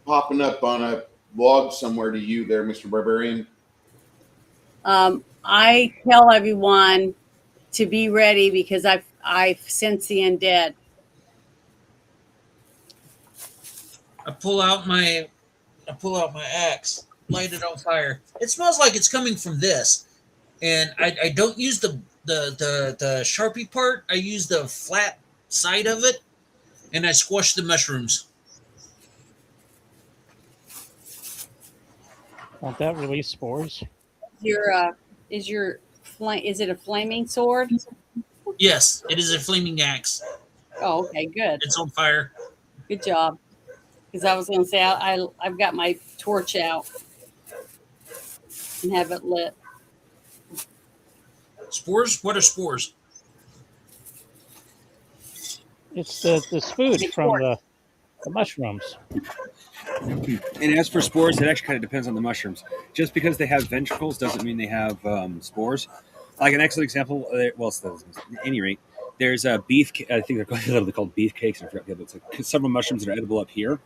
popping up on a log somewhere to you there, Mr. Barbarian. I tell everyone to be ready because I've sensed the undead. I pull out my axe, light it on fire. It smells like it's coming from this, and I don't use the Sharpie part. I use the flat side of it, and I squash the mushrooms. Won't that release spores? Is it a flaming sword? Yes, it is a flaming axe. Oh, okay, good. It's on fire. Good job. Because I was going to say I've got my torch out and have it lit. Spores? What are spores? It's the food from the mushrooms. And as for spores, it actually kind of depends on the mushrooms. Just because they have ventricles doesn't mean they have spores. Like an excellent example, at any rate, there's a beef. I think they're literally called beef cakes. I forgot the other. It's like several mushrooms that are edible up here.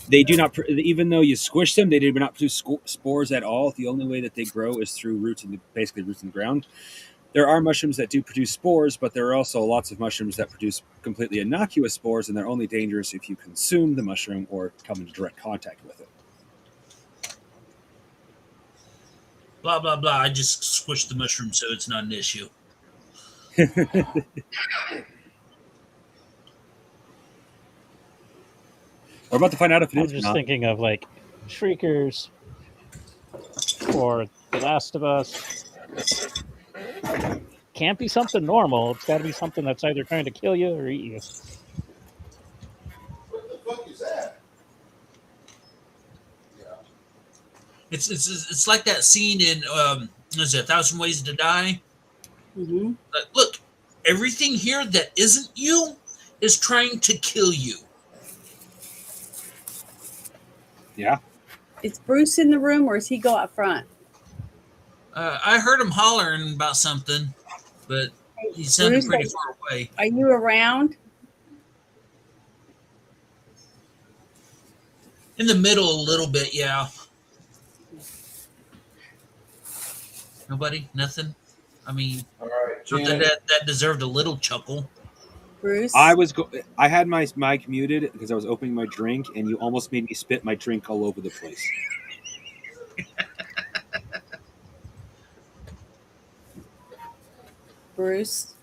They do not, even though you squish them, they do not produce spores at all. The only way that they grow is through roots in the ground. There are mushrooms that do produce spores, but there are also lots of mushrooms that produce completely innocuous spores, and they're only dangerous if you consume the mushroom or come into direct contact with it. Blah, blah, blah. I just squished the mushroom, so it's not an issue. We're about to find out if it I'm is or just not. thinking of like Shriekers or The Last of Us. Can't be something normal. It's got to be something that's either trying to kill you or eat you. What the fuck is that? It's like that scene in is it 1,000 Ways to Die? Mm-hmm. Look, everything here that isn't you is trying to kill you. Yeah. Is Bruce in the room or does he go out front? I heard him hollering about something, but he sounded Bruce, pretty far away. Are you around? In the middle a little bit, yeah. Nobody? Nothing? I mean, All right, something Janet. that deserved a little chuckle. Bruce? I had my mic muted because I was opening my drink, and you almost made me spit my drink all over the place. Bruce?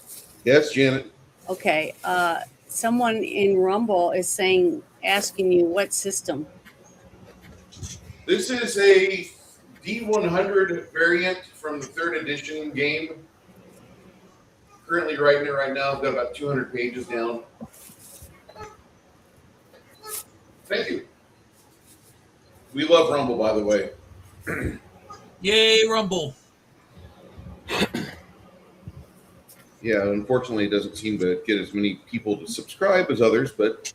Yes, Janet. Okay. Someone in Rumble is asking you what system. This is a D100 variant from the 3rd edition game. Currently writing it right now. I've got about 200 pages down. Thank you. We love Rumble, by the way. Yay, Rumble. Yeah, unfortunately, it doesn't seem to get as many people to subscribe as others, but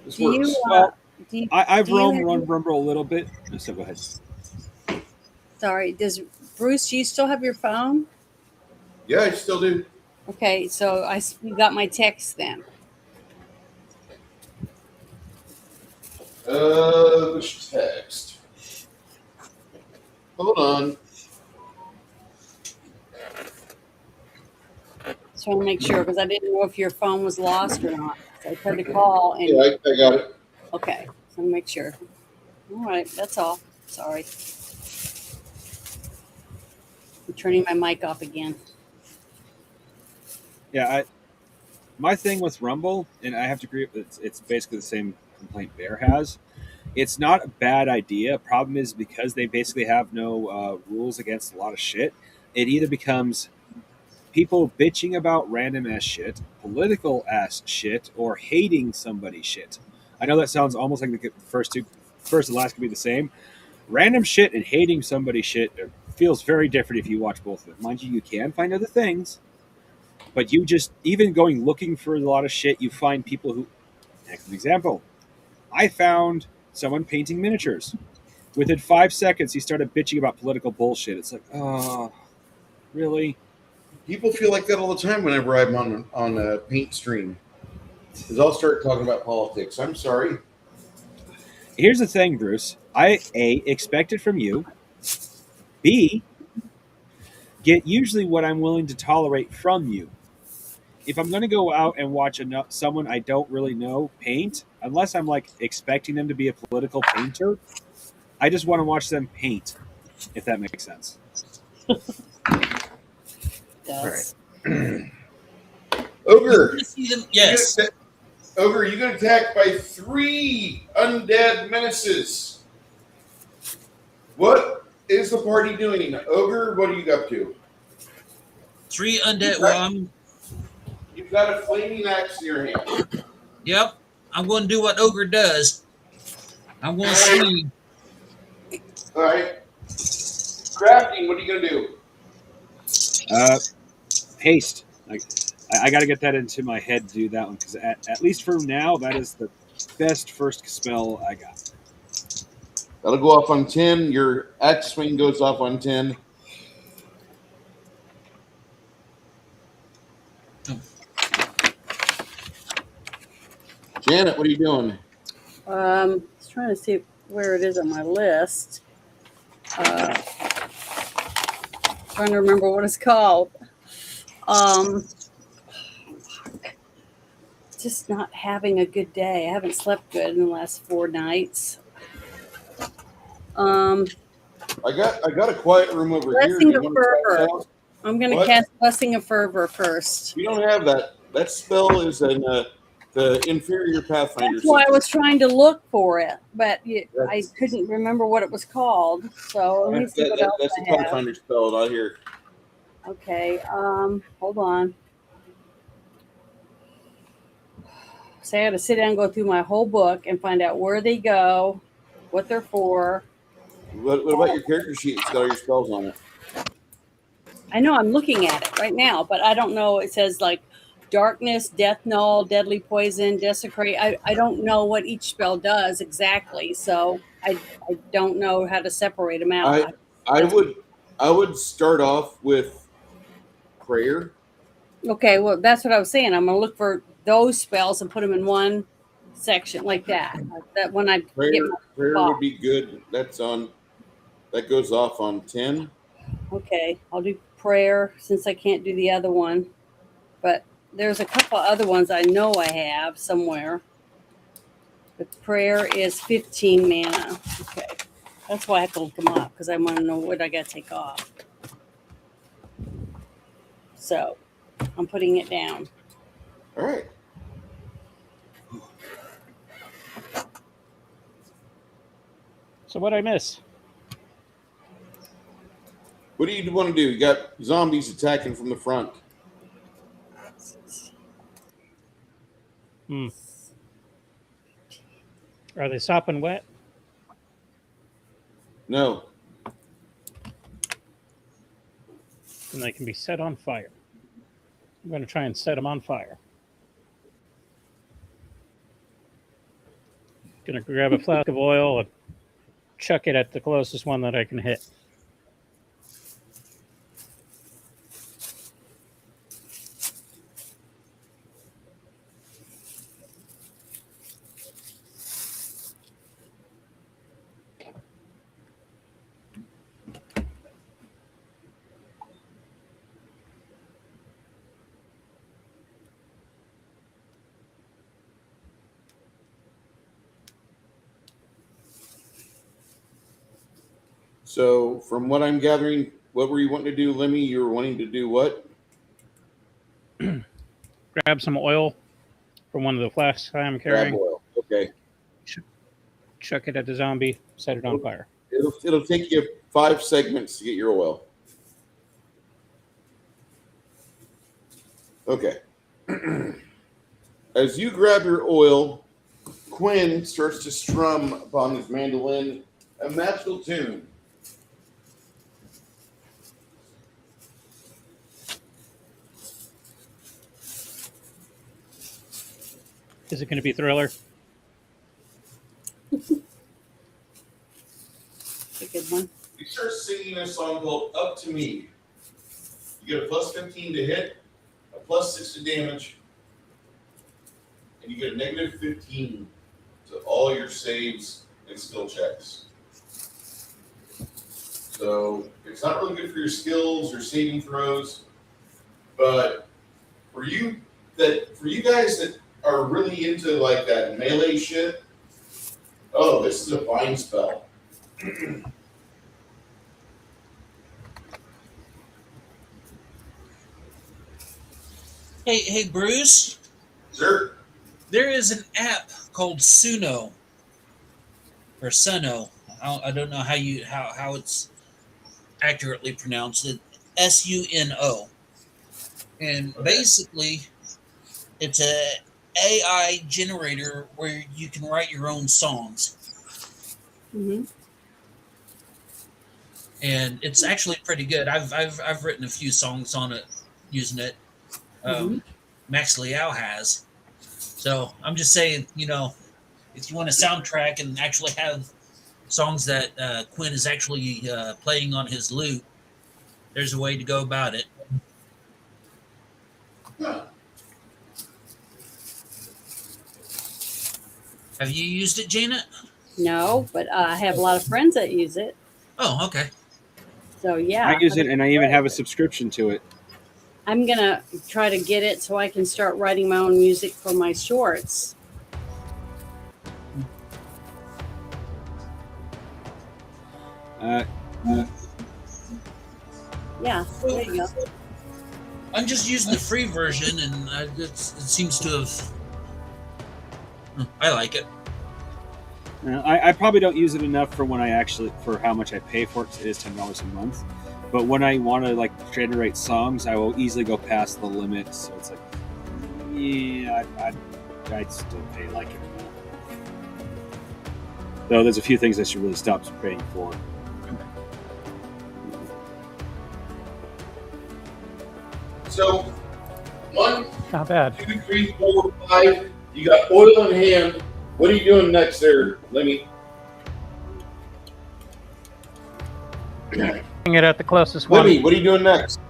this Do you, works. Well, do you, I've do you roamed have- run Rumble a little bit. So go ahead. Sorry. Does Bruce, do you still have your phone? Yeah, I still do. Okay, so you got my text then. Which text? Hold on. Just want to make sure because I didn't know if your phone was lost or not. So I tried to call and Yeah, I got it. okay, so make sure. All right, that's all. Sorry. I'm turning my mic off again. Yeah, my thing with Rumble, and I have to agree, it's basically the same complaint Bear has. It's not a bad idea. Problem is because they basically have no rules against a lot of shit. It either becomes people bitching about random ass shit, political ass shit, or hating somebody shit. I know that sounds almost like the first and last could be the same. Random shit and hating somebody shit feels very different if you watch both of them. Mind you, you can find other things, but you just even going looking for a lot of shit, you find people who. Next example, I found someone painting miniatures. Within 5 seconds, he started bitching about political bullshit. It's like, oh, really? People feel like that all the time whenever I'm on a paint stream. Because I'll start talking about politics. I'm sorry. Here's the thing, Bruce. I expect it from you. B, get usually what I'm willing to tolerate from you. If I'm going to go out and watch someone I don't really know paint, unless I'm like expecting them to be a political painter, I just want to watch them paint. If that makes sense. Does. Ogre. Yes. Ogre, you get attacked by 3 undead menaces. What is the party doing? Ogre, what are you up to? 3 undead. Well, You've got a flaming axe in your hand. yep. I'm going to do what Ogre does. I'm going to swing. All right. Crafting, what are you going to do? Haste. I got to get that into my head to do that one because at least for now, that is the best first spell I got. That'll go off on 10. Your axe swing goes off on 10. Janet, what are you doing? I was trying to see where it is on my list. Trying to remember what it's called. Just not having a good day. I haven't slept good in the last 4 nights. I got a quiet room over here. Blessing You of want to try Fervor. that? I'm going to What? cast Blessing of Fervor first. We don't have that. That spell is in the inferior Pathfinder That's why I system. was trying to look for it, but I couldn't remember what it was called. So let me see what else That's I a have. Pathfinder spell out here. Okay, hold on. So I had to sit down and go through my whole book and find out where they go, what they're for. What about your character sheet? It's got all your spells on it. I know I'm looking at it right now, but I don't know. It says like darkness, death null, deadly poison, desecrate. I don't know what each spell does exactly, so I don't know how to separate them out. I would start off with prayer. Okay, well that's what I was saying. I'm gonna look for those spells and put them in one section like that. That when I get my Prayer box. would be good. That goes off on 10. Okay, I'll do prayer since I can't do the other one. But there's a couple other ones I know I have somewhere. The prayer is 15 mana. Okay, that's why I have to look them up because I want to know what I got to take off. So I'm putting it down. All right. So what I miss? What do you want to do? You got zombies attacking from the front. Are they sopping wet? No. And they can be set on fire. I'm going to try and set them on fire. Going to grab a flask of oil and chuck it at the closest one that I can hit. So, from what I'm gathering, what were you wanting to do, Lemmy? You were wanting to do what? Grab some oil from one of the flasks I'm Grab carrying, oil. Okay. chuck it at the zombie, set it on fire. It'll take you 5 segments to get your oil. Okay. As you grab your oil, Quinn starts to strum upon his mandolin a magical tune. Is it going to be Thriller? A good one. He starts singing a song called Up to Me. You get a plus 15 to hit, a plus 6 to damage, and you get a negative 15 to all your saves and skill checks. So it's not really good for your skills or saving throws, but for you guys that are really into like that melee shit, oh, this is a fine spell. Hey, Bruce. Sir? There is an app called Suno or Suno. I don't know how it's accurately pronounced. It Suno, and basically, it's a AI generator where you can write your own songs, Mm-hmm. and it's actually pretty good. I've written a few songs on it using it. Max Liao has. So I'm just saying, if you want a soundtrack and actually have songs that Quinn is actually playing on his lute, there's a way to go about it. Have you used it, Janet? No, but I have a lot of friends that use it. Oh, okay. So yeah, I use it, and I even have a subscription to it. I'm gonna try to get it so I can start writing my own music for my shorts. Yeah, there you go. I'm just using the free version, and it seems to have. I like it. I probably don't use it enough for how much I pay for it. 'Cause it is $10 a month. But when I want to generate songs, I will easily go past the limit. So it's like, yeah, I'd still pay like it. Though there's a few things I should really stop paying for. So, 1, Not bad. 2, 3, 4, 5. You got oil in hand. What are you doing next there, Lemmy? Chucking it at the closest one. Lemmy, what are you doing next?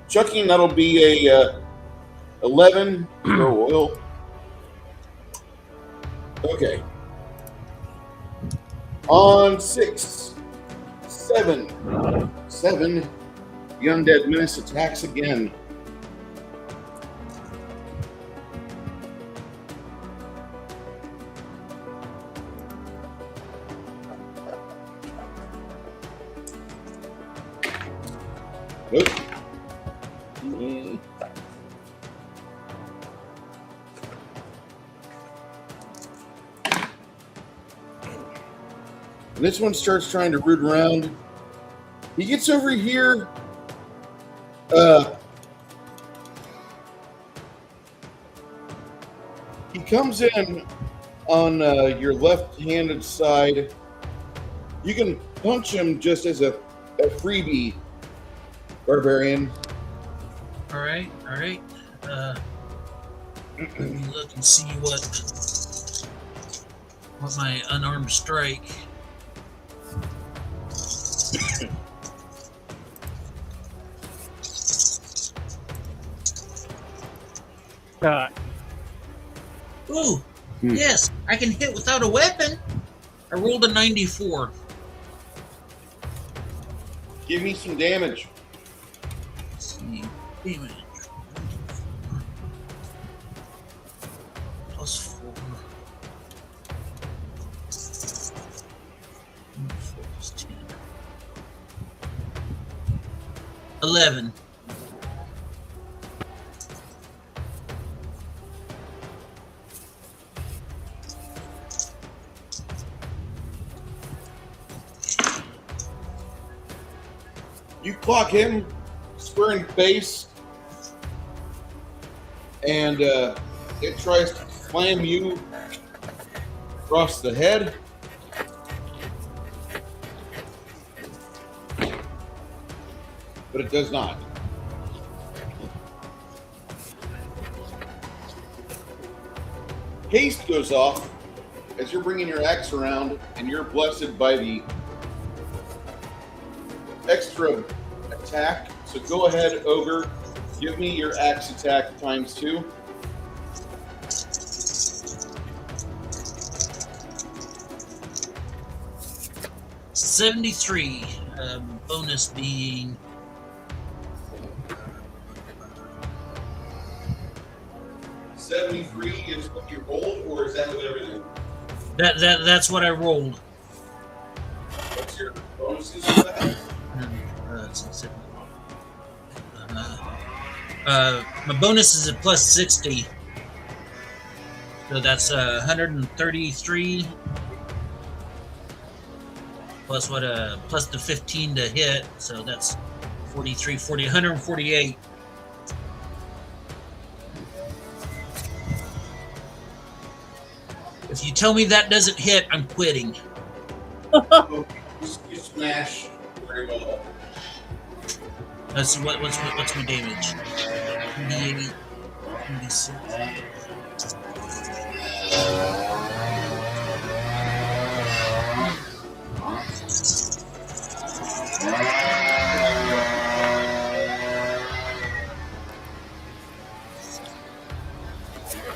Chucking, that'll be a 11 for oil. Okay. On 6, 7, the undead menace attacks again. Nope. And this one starts trying to root around. He gets over here. He comes in on your left-handed side. You can punch him just as a freebie, barbarian. All right. Let me look and see what my unarmed strike. Ooh, yes, I can hit without a weapon. I rolled a 94. Give me some damage. Let's see, damage. Plus 4. 4 plus 10. 11. You clock him square in the face, and it tries to slam you across the head. But it does not. Haste goes off as you're bringing your axe around, and you're blessed by the extra attack. So go ahead, Ogre. Give me your axe attack times 2. $73. Bonus being 73 is what you rolled, or is that with everything? that's what I rolled. What's your bonuses for that? My bonus is at plus 60. So that's 133 plus plus the 15 to hit, so that's 43, 40, 148. If you tell me that doesn't hit, I'm quitting. You smash very well. Let's see what's my damage? 28, 26.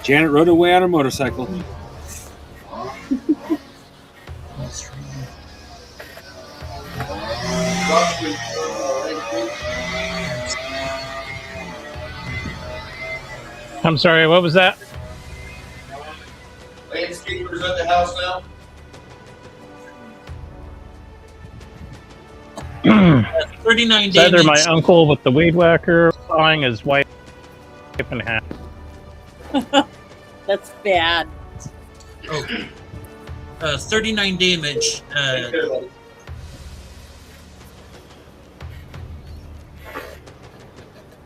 Janet rode away on her motorcycle. I'm sorry, what was that? Landscapers at the house now? 39 It's either my damage. uncle with the weed whacker sawing his wife in half. That's bad. Oh. 39 damage.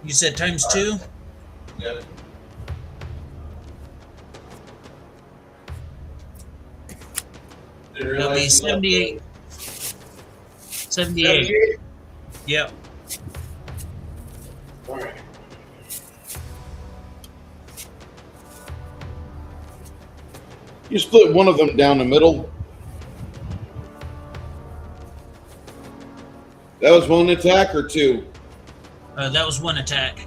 You said times 2? Yeah. It'll be 78. 78. Yep. All right. You split one of them down the middle. That was one attack or 2? That was one attack.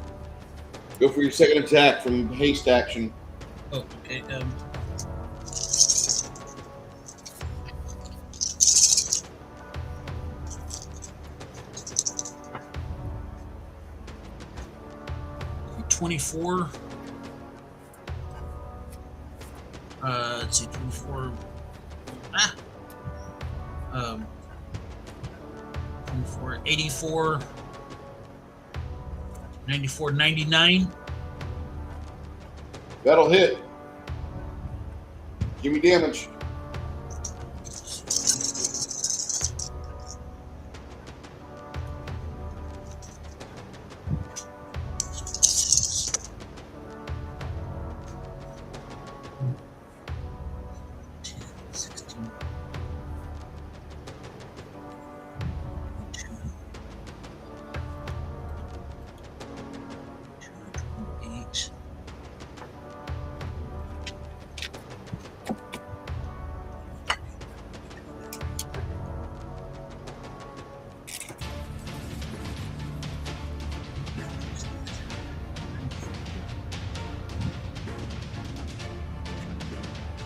Go for your second attack from haste action. Oh, okay. $24. Let's see, 24. 24, 84, 94, 99. That'll hit. Give me damage.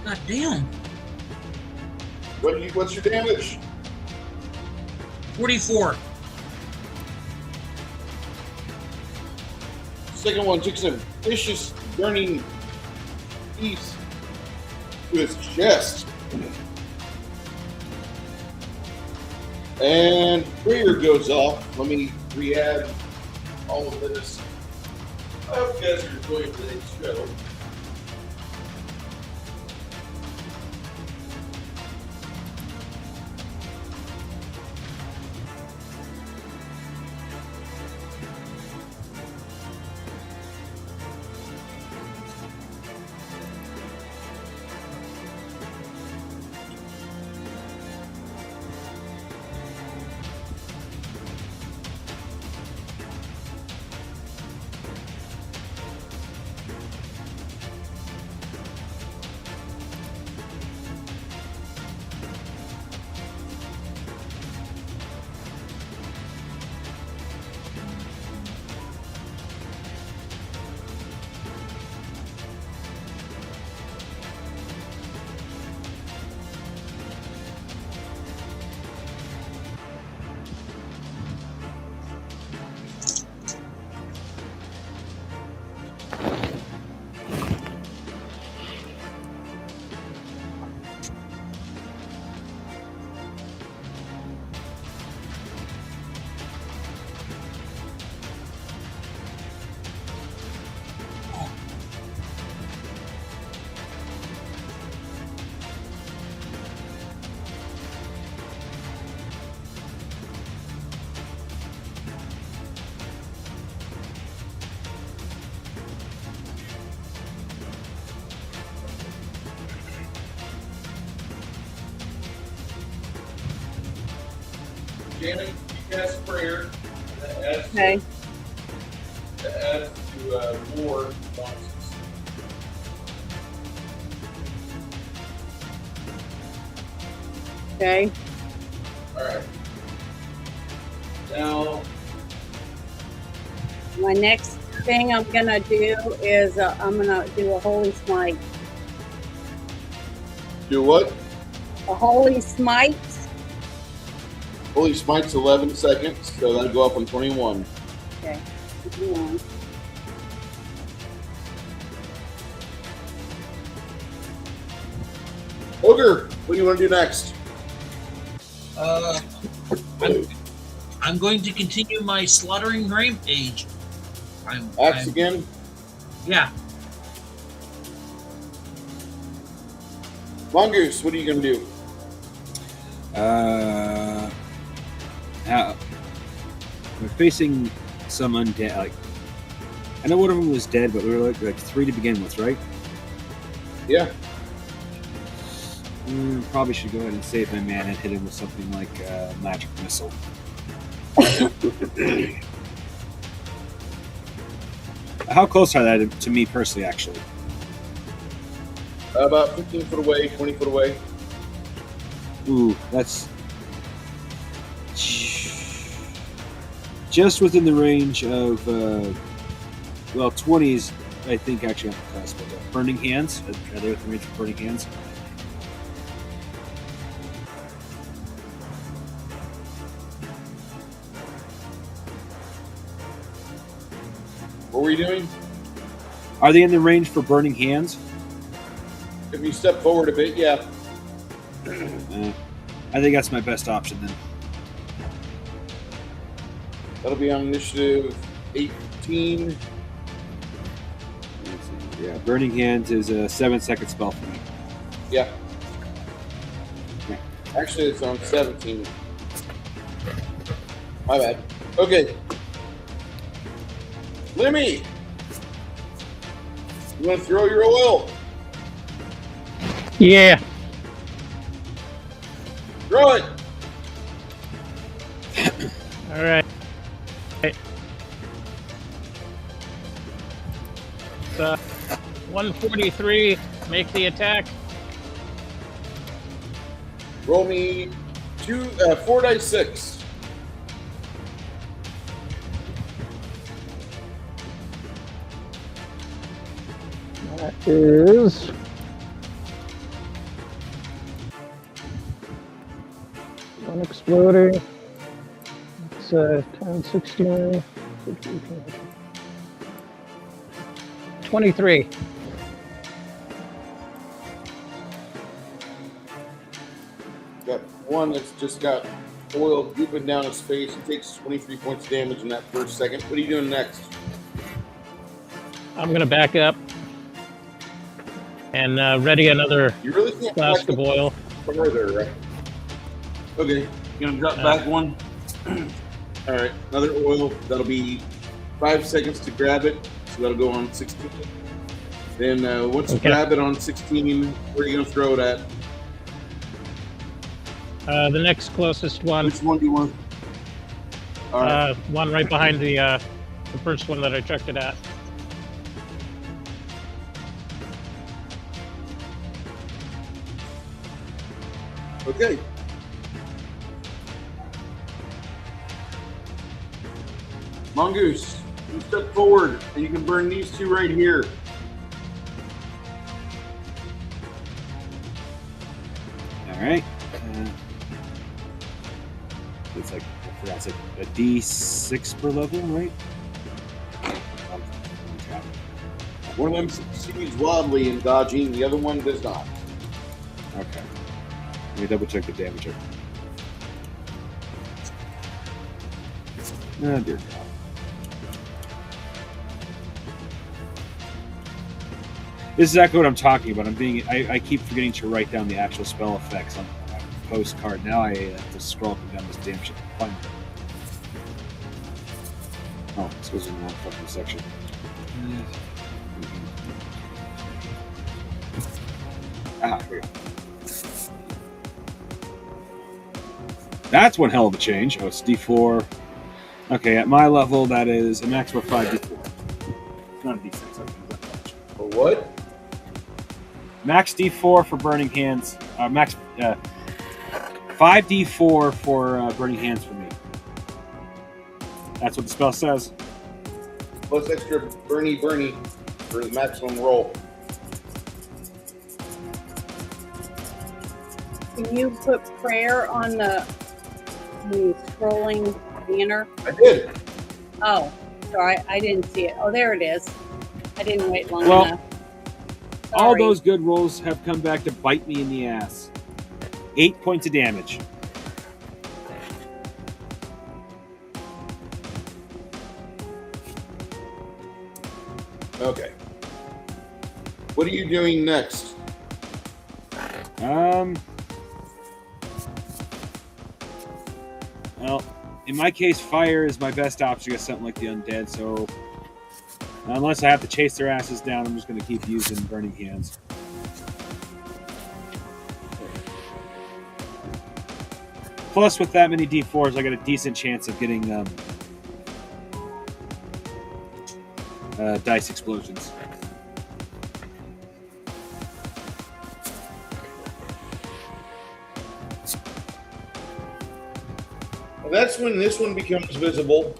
God damn. What's your damage? 44. Second one takes a vicious, burning piece to his chest. And prayer goes off. Let me re-add all of this. I hope you guys are enjoying today's show. Janet, you cast prayer. That adds Okay. to more boxes. Okay. All right. Now, My next thing I'm gonna do is I'm gonna do a holy smite. do what? A holy smite. Holy Smite's 11 seconds, so that'll go up on 21. Okay. Hang on. Ogre, what do you want to do next? I'm going to continue my slaughtering rampage. Axe again? Yeah. Mongoose, what are you going to do? We're facing some undead. Like, I know one of them was dead, but we were like 3 to begin with, right? Yeah. Probably should go ahead and save my man and hit him with something like magic missile. How close are they to me personally, actually? About 15 foot away, 20 foot away. Ooh, that's just within the range of, 20s, I think, actually on the cusp. But Burning Hands, are they within the range of Burning Hands? What were you doing? Are they in the range for Burning Hands? If you step forward a bit, yeah. I think that's my best option then. That'll be on initiative 18. Yeah, Burning Hands is a 7-second spell for me. Yeah. Actually, it's on 17. My bad. Okay. Lemmy! You want to throw your oil? Yeah. Throw it! All right. It's 143. Make the attack. Roll me 4 dice 6. That is one exploding. It's 10, 16, 16, 23. Got one that's just got oil gooping down his face. He takes 23 points of damage in that first second. What are you doing next? I'm going to back up and ready another You really can't flask back of up oil. further, right? Okay, you're gonna drop back one. All right, another oil. That'll be 5 seconds to grab it, so that'll go on 16. Then once you grab it on 16, where are you gonna throw it at? The next closest one. Which one do you want? All right. One right behind the first one that I chucked it at. Okay. Mongoose, you step forward and you can burn these two right here. All right. It's like, I forgot, it's like a D6 per level, right? One of them succeeds wildly in dodging, the other one does not. Okay. Let me double check the damage. Oh, dear God. This is exactly what I'm talking about. I keep forgetting to write down the actual spell effects on my postcard. Now I have to scroll up and down this damn shit. Fine. Oh, this goes in the wrong fucking section. Ah, here we go. That's one hell of a change. Oh, it's D4. Okay, at my level, that is a maximum of 5 D4. Not a D6. For what? Max D4 for burning hands. Max 5 D4 for burning hands for me. That's what the spell says. Plus extra Bernie for the maximum roll. Can you put prayer on the scrolling banner? I did. Oh, sorry, I didn't see it. Oh, there it is. I didn't wait long Well, enough. all Sorry. those good rolls have come back to bite me in the ass. 8 points of damage. Okay. What are you doing next? Well, in my case, fire is my best option against something like the undead, so unless I have to chase their asses down, I'm just going to keep using burning hands. Plus, with that many D4s, I got a decent chance of getting dice explosions. That's when this one becomes visible,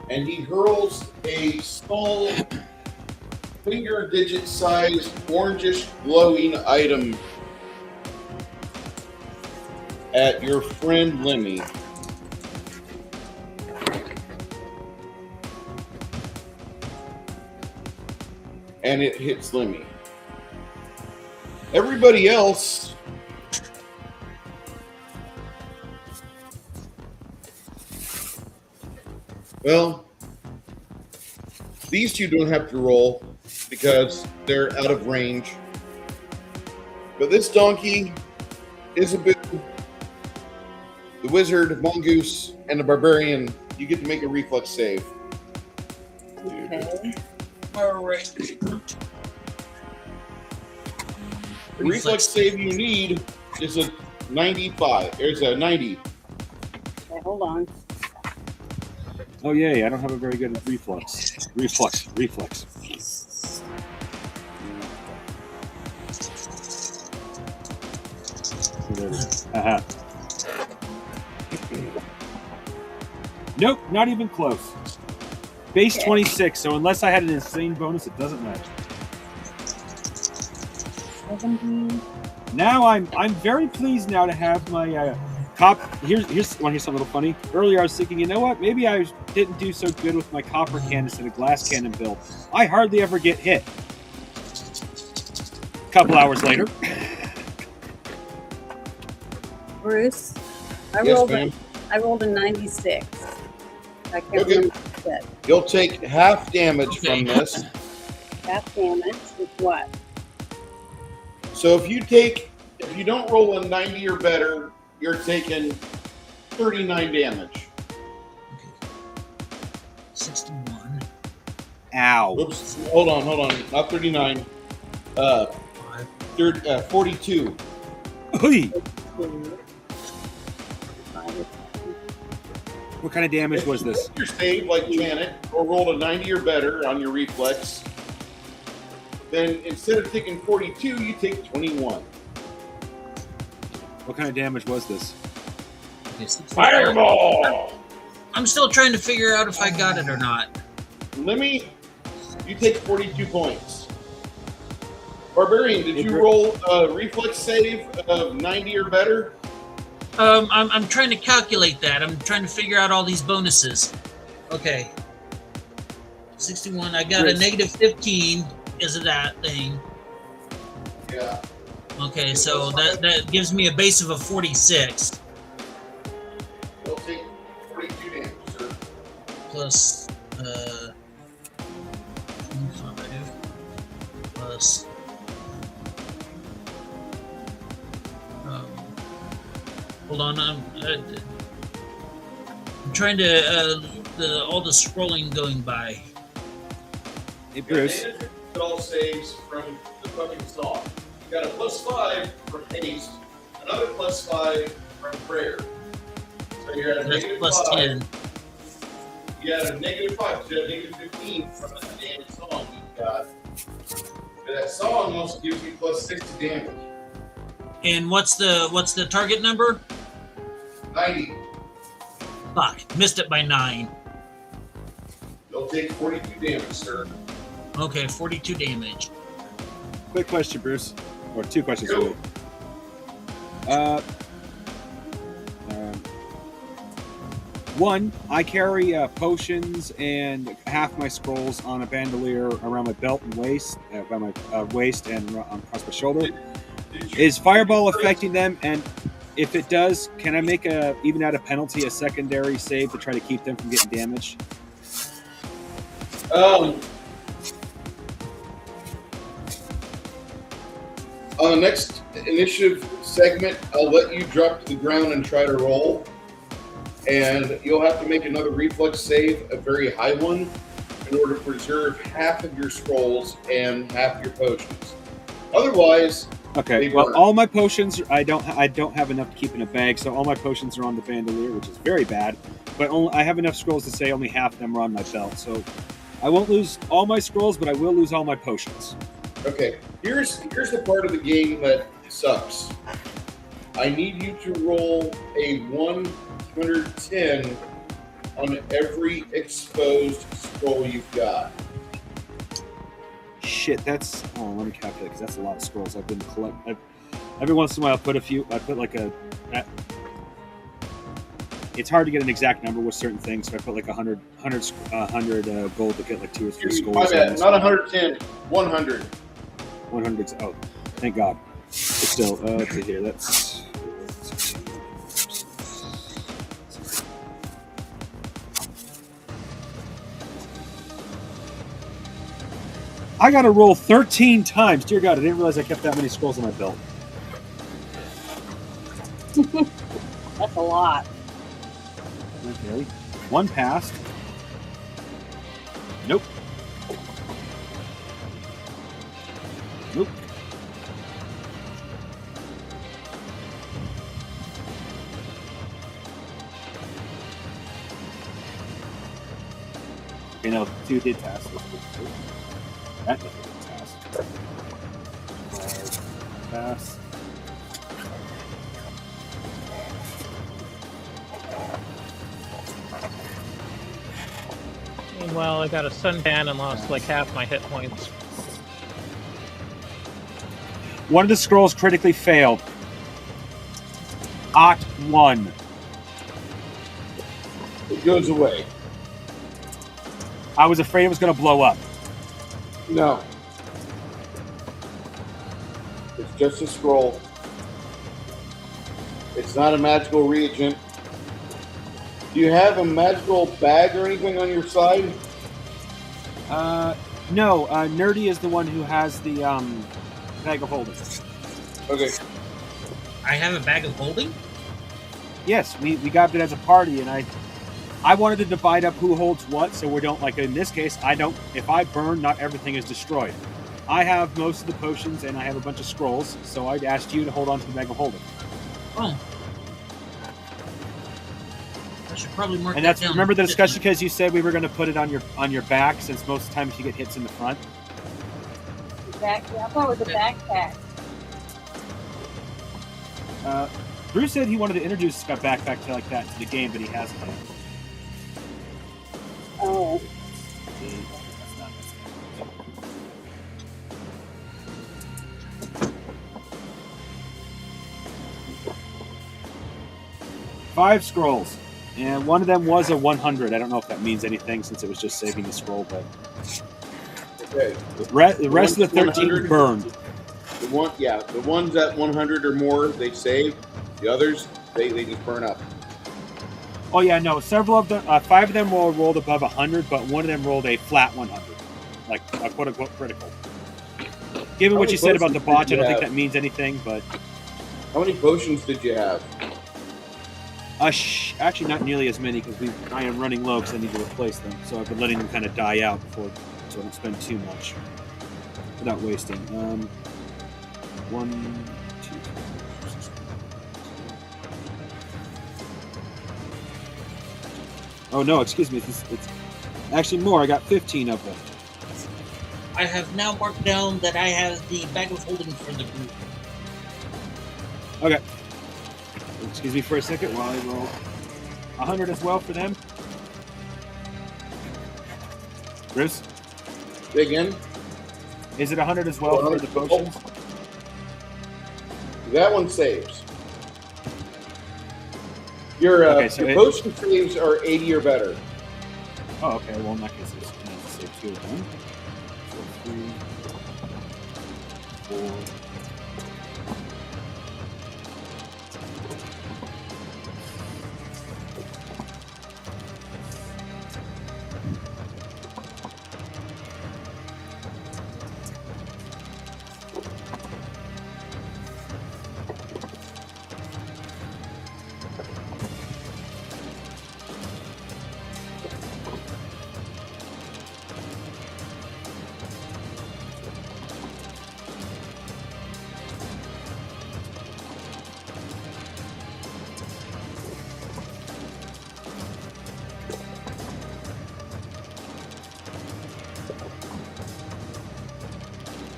and he hurls a small finger digit sized orangish glowing item at your friend Lemmy. And it hits Lemmy. Everybody else well, these two don't have to roll because they're out of range. But this donkey, Isabel, the wizard, Mongoose, and the barbarian, you get to make a reflex save. Okay. All right. The reflex save you need is a 95. There's a 90. Okay, hold on. Oh, yay, I don't have a very good reflex. Reflex. There we go. Aha. Nope, not even close. Base 26, so unless I had an insane bonus, it doesn't matter. 17. Now I'm very pleased now to have my cop. Here's something a little funny. Earlier I was thinking, you know what? Maybe I didn't do so good with my copper cannon instead of glass cannon build. I hardly ever get hit. A couple hours later. Bruce, Yes, ma'am. I rolled a 96. I can't Okay. remember what it said. You'll take half damage Okay. from this. Half damage with what? So if you don't roll a 90 or better, you're taking 39 damage. 61. Ow. Oops. Hold on. Not 39. 42. Hey, 2, 5, what kind of damage was this? Your save like Janet, or rolled a 90 or better on your reflex. Then instead of taking 42, you take 21. What kind of damage was this? Okay, 64. Fireball! I'm still trying to figure out if I got it or not. You take 42 points. Barbarian, did you Hey, roll a reflex save of 90 or better? I'm trying to calculate that. I'm trying to figure out all these bonuses. Okay. 61. I got a Chris. negative 15 because of that thing. Yeah. Okay, so that gives me a base of a 46 You'll take 42 damage, sir. plus 25 plus hold on, I'm trying to all the scrolling going by. Hey, Bruce. It all saves from the fucking song. You got a +5 from haste, another +5 from prayer. So you're at a That's negative plus 5. 10. You had a -5, so you had a -15 from the damage song you got. But that song also gives you +6 to damage. And what's the target number? 90. Fuck, missed it by 9. You'll take 42 damage, sir. Okay, 42 damage. Quick question, Bruce. Or two questions, Go. really. One, I carry potions and half my scrolls on a bandolier around my belt and waist, around my waist and across my shoulder. Is Fireball affecting them? And if it does, can I make even at a penalty, a secondary save to try to keep them from getting damaged? On the next initiative segment, I'll let you drop to the ground and try to roll. And you'll have to make another reflex save, a very high one, in order to preserve half of your scrolls and half your potions. Otherwise, Okay. they Well, burn. all my potions, I don't have enough to keep in a bag, so all my potions are on the bandolier, which is very bad. But I have enough scrolls to say only half of them are on my belt, so I won't lose all my scrolls, but I will lose all my potions. Okay, here's the part of the game that sucks. I need you to roll a 110 on every exposed scroll you've got. Shit, that's. Oh, let me calculate because that's a lot of scrolls I've been collecting. Every once in a while, I put like a. It's hard to get an exact number with certain things, so I put like 100 gold to get like 2 or 3 scrolls. My bad, not 110, 100. 100. Oh, thank God. But still, okay, here, that's. I gotta roll 13 times. Dear God, I didn't realize I kept that many scrolls on my belt. That's a lot. Okay. One passed. Nope. Nope. Okay, no, 2 did pass. That didn't pass. Pass. Meanwhile, I got a suntan and lost like half my hit points. One of the scrolls critically failed. Ot 1. It goes away. I was afraid it was going to blow up. No. It's just a scroll. It's not a magical reagent. Do you have a magical bag or anything on your side? No. Nerdy is the one who has the bag of holding. Okay. I have a bag of holding? Yes, we got it as a party, and I wanted to divide up who holds what, so we don't, like in this case, I don't. If I burn, not everything is destroyed. I have most of the potions, and I have a bunch of scrolls, so I'd asked you to hold on to the bag of holding. Oh. I should probably mark And that that's down. remember the discussion because you said we were going to put it on your back, since most of the time you get hits in the front. I thought it was a backpack. Bruce said he wanted to introduce a backpack like that to the game, but he hasn't yet. Oh. Five scrolls, and one of them was a 100. I don't know if that means anything since it was just saving the scroll, but Okay. the rest of the 13 100? burned. The ones at 100 or more, they save. The others, they just burn up. Oh yeah, no. Several of them, 5 of them rolled above 100, but one of them rolled a flat 100, like a quote unquote critical. Given How what many you said about the potions botch, did I don't you think have? that means anything. But How many potions did you have? actually, not nearly as many because I am running low because I need to replace them. So I've been letting them kind of die out before, so I don't spend too much without wasting. 1, 2, 3, 4, 6, 7. Oh no, excuse me. It's actually more. I got 15 of them. I have now marked down that I have the bag of holding for the group. Okay. Excuse me for a second while I roll 100 as well for them. Bruce, Say again? is it 100 as well for the 100. potions? That one saves. Your, Okay, so your potion saves are 80 or better. Oh, okay. Well, in that case, it's going to save 2 of them. So 3, 4.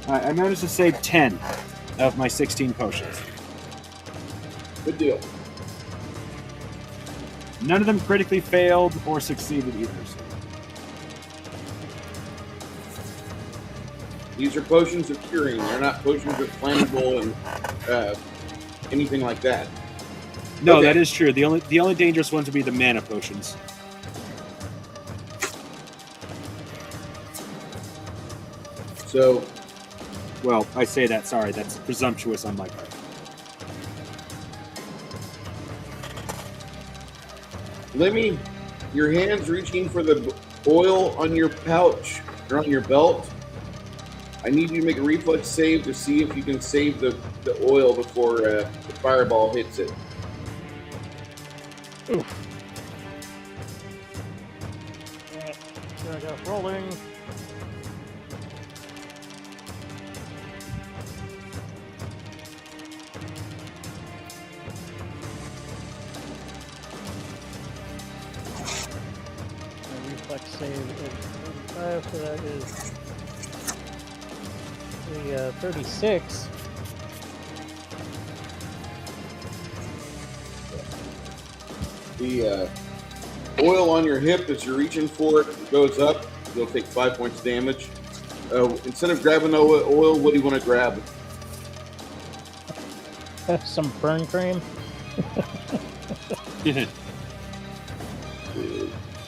I managed to save 10 of my 16 potions. Good deal. None of them critically failed or succeeded either. So. These are potions of curing. They're not potions of flammable and anything like that. No, Okay. that is true. The only dangerous ones would be the mana potions. So, Well, I say that. Sorry, that's presumptuous on my part. Lemmy, your hand's reaching for the oil on your pouch or on your belt. I need you to make a reflex save to see if you can save the oil before the fireball hits it. Oof. Alright, here I go. Rolling. My reflex save is 35, so that is the 36. The oil on your hip as you're reaching for it goes up. You'll take 5 points damage. Instead of grabbing the oil, what do you want to grab? Some burn cream.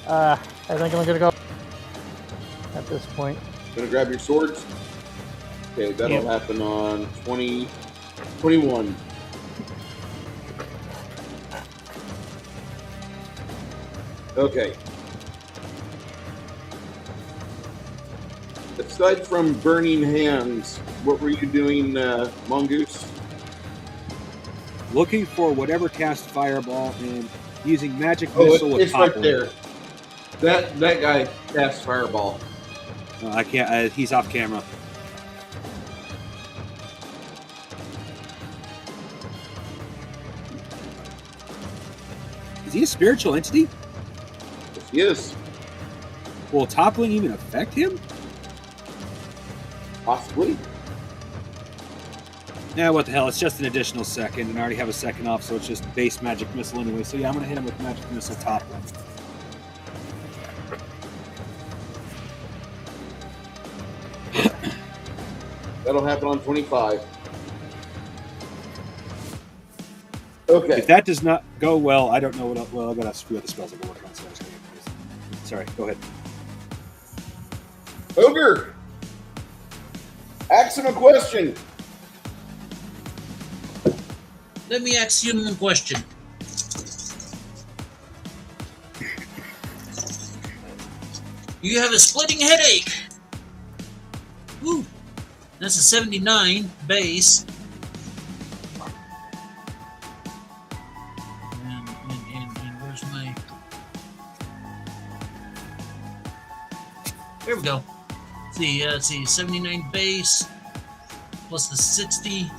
I think I'm gonna go at this point. Gonna grab your swords? Okay, that'll Yep. happen on 21. Okay. Aside from burning hands, what were you doing, Mongoose? Looking for whatever cast fireball and using magic Oh, missile with it's right toppling. there. That guy cast fireball. I can't. He's off camera. Is he a spiritual entity? Yes, he is. Will toppling even affect him? Possibly. Yeah, what the hell? It's just an additional second, and I already have a second off, so it's just base magic missile anyway. So yeah, I'm gonna hit him with magic missile toppling. That'll happen on 25. Okay. If that does not go well, I don't know what else. Well, I got a few other spells I can work on. So I'm just gonna get this. Sorry, go ahead. Ogre! Ask him a question. Let me ask you one question. You have a splitting headache. Woo. That's a 79 base. And where's my... There we go. Let's see, 79 base plus the 60.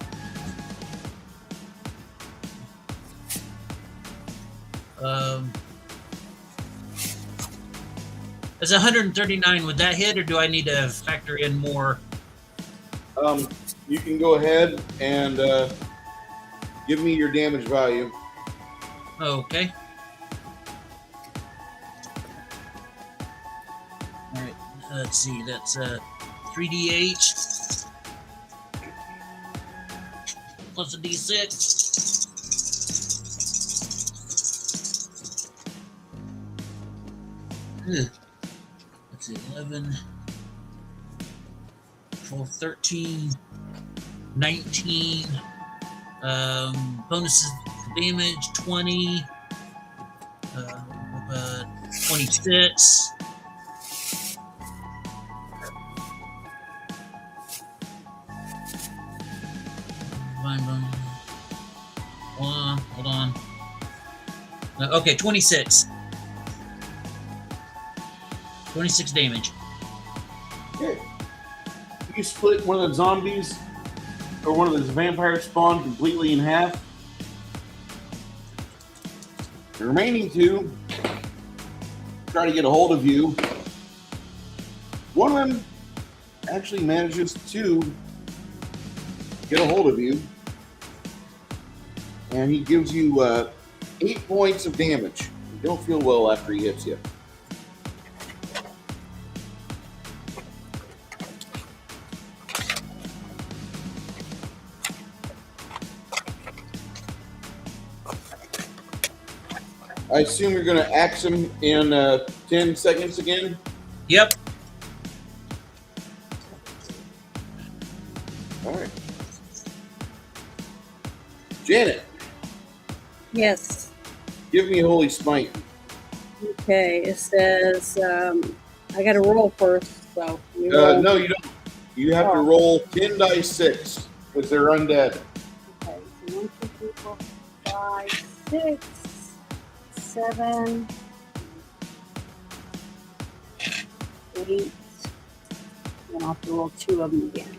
As 139, would that hit, or do I need to factor in more? You can go ahead and give me your damage value. Okay. All right. Let's see. That's 3d8 plus a d6. Let's see. 11, 12, 13, 19. Bonuses damage 20. 26. Hold on. Okay, 26. 26 damage. Okay. You split one of the zombies or one of the vampires spawn completely in half. The remaining two try to get a hold of you. One of them actually manages to get a hold of you, and he gives you 8 points of damage. You don't feel well after he hits you. I assume you're going to axe him in 10 seconds again? Yep. All right. Janet, Yes. give me Holy Smite. Okay. It says I got to roll first. So you roll. No, you don't. You have to roll 10 dice 6 because they're undead. Okay. So 1, 2, 3, 4, 5, 6, 7, 8. Then I'll have to roll 2 of them again.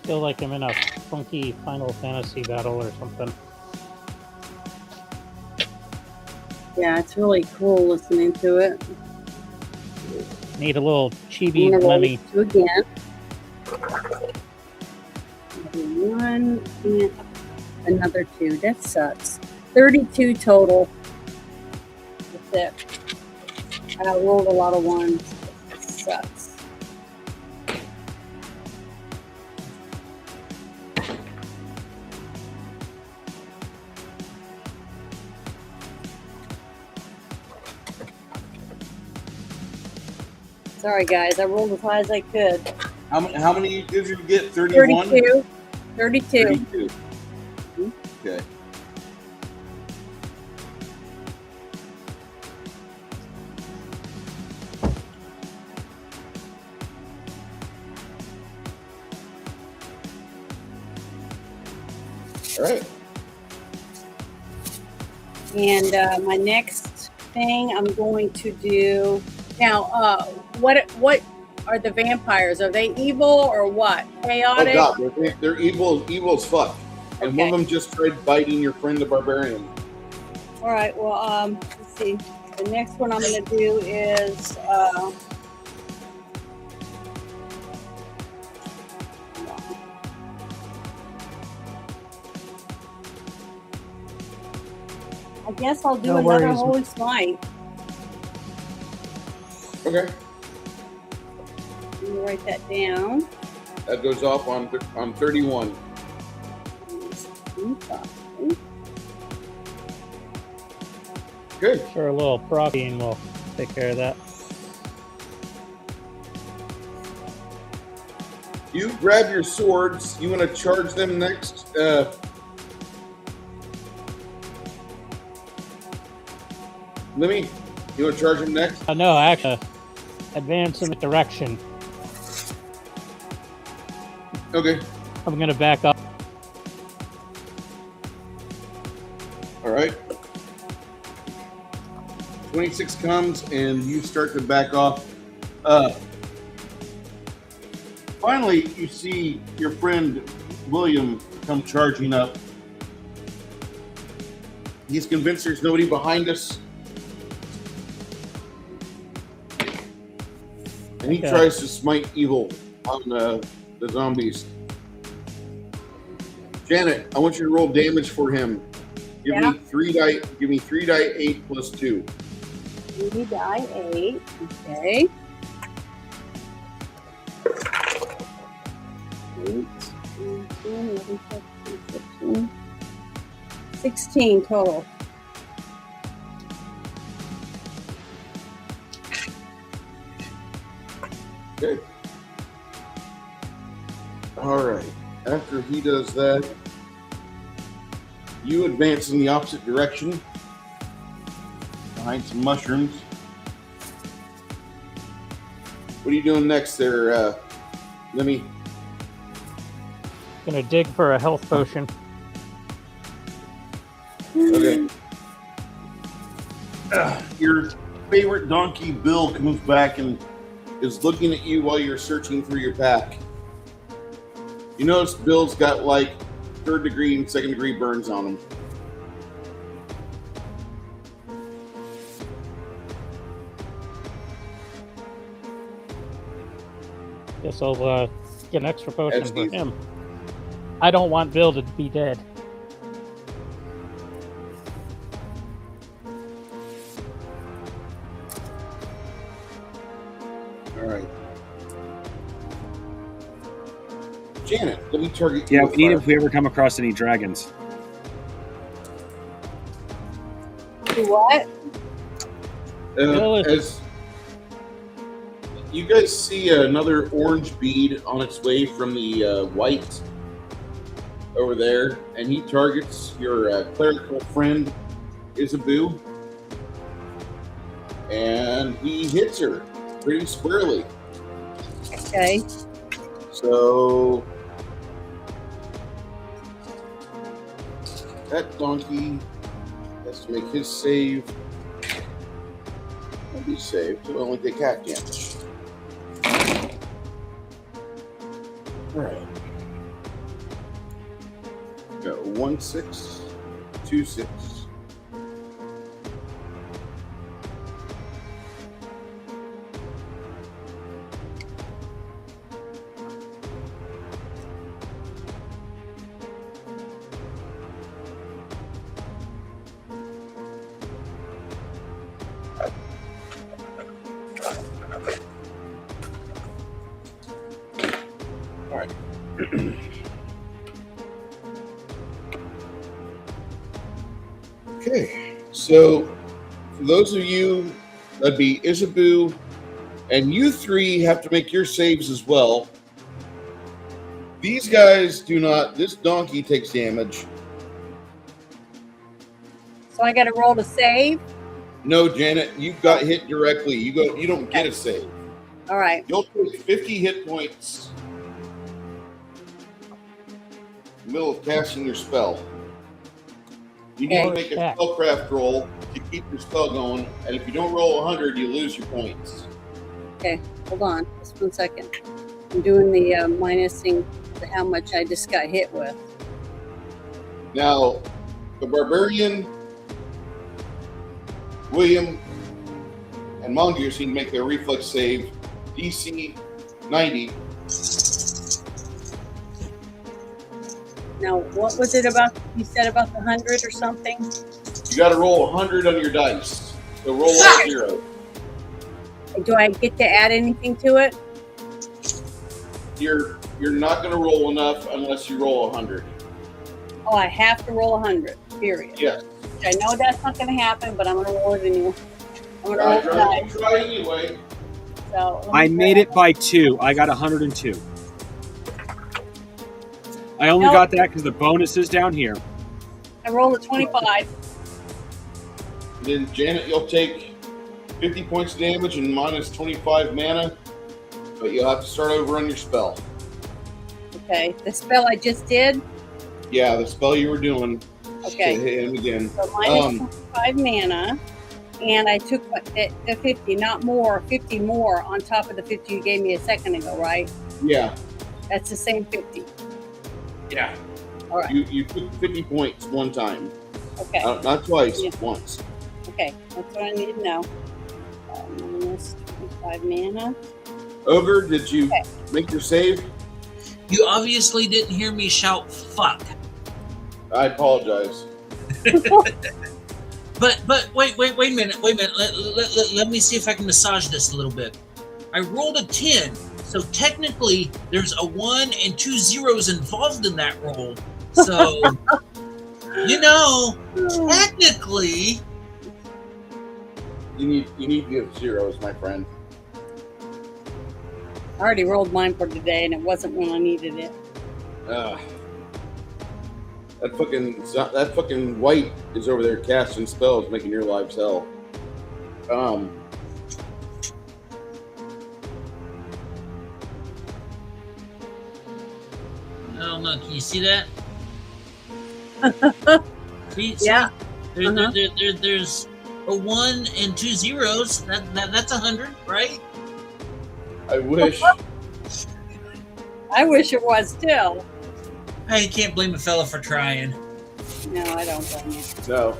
Feel like I'm in a funky Final Fantasy battle or something. Yeah, it's really cool listening to it. Need a little I'm chibi gonna roll Lemmy. 2 again. One and another 2. That sucks. 32 total. That's it. I rolled a lot of ones. It sucks. Sorry, guys. I rolled as high as I could. How many did you get? 31? 32. 32. 32. Okay. All right. And my next thing I'm going to do now. What are the vampires? Are they evil or what? Chaotic? Oh God, they're evil as fuck. And Okay. one of them just tried biting your friend the barbarian. All right. Well, let's see. The next one I'm going to do is. I guess I'll do No another worries. Holy Smite. Okay. Let me write that down. That goes off on 31. Good. Sure, a little protein will take care of that. You grab your swords. You want to charge them next? Lemmy, you want to charge them next? No, actually, advance in the direction. Okay. I'm going to back up. All right. 26 comes and you start to back off. Finally, you see your friend William come charging up. He's convinced there's nobody behind us. And he Okay. tries to smite evil on the zombies. Janet, I want you to roll damage for him. Give me 3 die. Give me 3 die 8 plus 2. 3 die 8. Okay. 8, 11, 15, 16 total. Okay. All right. After he does that, you advance in the opposite direction behind some mushrooms. What are you doing next there, Lemmy? Gonna dig for a health potion. Okay. Your favorite donkey, Bill, comes back and is looking at you while you're searching through your pack. You notice Bill's got like 3rd degree and 2nd degree burns on him. Guess I'll get an extra potion As for he's- him. I don't want Bill to be dead. All right. Janet, let me target Yeah, you. we need if we ever come across any dragons. Do what? Bill is- As you guys see another orange bead on its way from the white over there, and he targets your clerical friend, Isabu, and he hits her pretty squarely. Okay. So that donkey has to make his save. He'll be saved. He'll only take half damage. All right. Go 1, 6, 2, 6. All right. Okay, so for those of you, that'd be Isabu, And you three have to make your saves as well. These guys do not. This donkey takes damage. So I got to roll to save. No, Janet, you got hit directly. You don't get a save. All right. You'll take 50 hit points in the middle of casting your spell. You need to make a spellcraft roll to keep your spell going, and if you don't roll 100, you lose your points. Okay, hold on, just 1 second. I'm doing the minusing the how much I just got hit with. Now, the barbarian, William, and Mongoose need to make their reflex save, DC 90. Now, what was it about? You said about the 100 or something? You got to roll 100 on your dice. So roll a 0. Do I get to add anything to it? You're not going to roll enough unless you roll 100. Oh, I have to roll 100, period. Yes. I know that's not going to happen, but I'm going to roll it anyway. I'm going to roll it try anyway. So I made it by 2. I got 102. I only got that because the bonus is down here. I rolled a 25. Then Janet, you'll take 50 points of damage and minus 25 mana, but you'll have to start over on your spell. Okay, the spell I just did. Yeah, the spell you were doing. Okay. To hit him again. So minus 25 mana, and I took the 50, not more, 50 more on top of the 50 you gave me a second ago, right? Yeah. That's the same 50. Yeah. All right. You took 50 points one time. Okay. Not twice, Yeah. once. Okay, that's what I need to know. Minus 25 mana. Ogre, did you make your save? You obviously didn't hear me shout "fuck." I apologize. But wait a minute. Let me see if I can massage this a little bit. I rolled a 10, so technically there's a 1 and 2 zeros involved in that roll. So technically, you need to give zeros, my friend. I already rolled mine for today, and it wasn't when I needed it. That fucking white is over there casting spells, making your lives hell. I don't know. Can you see that? see? Yeah. There's a 1 and 2 zeros. That's 100, right? I wish. I wish it was still. I can't blame a fella for trying. No, I don't blame you. No.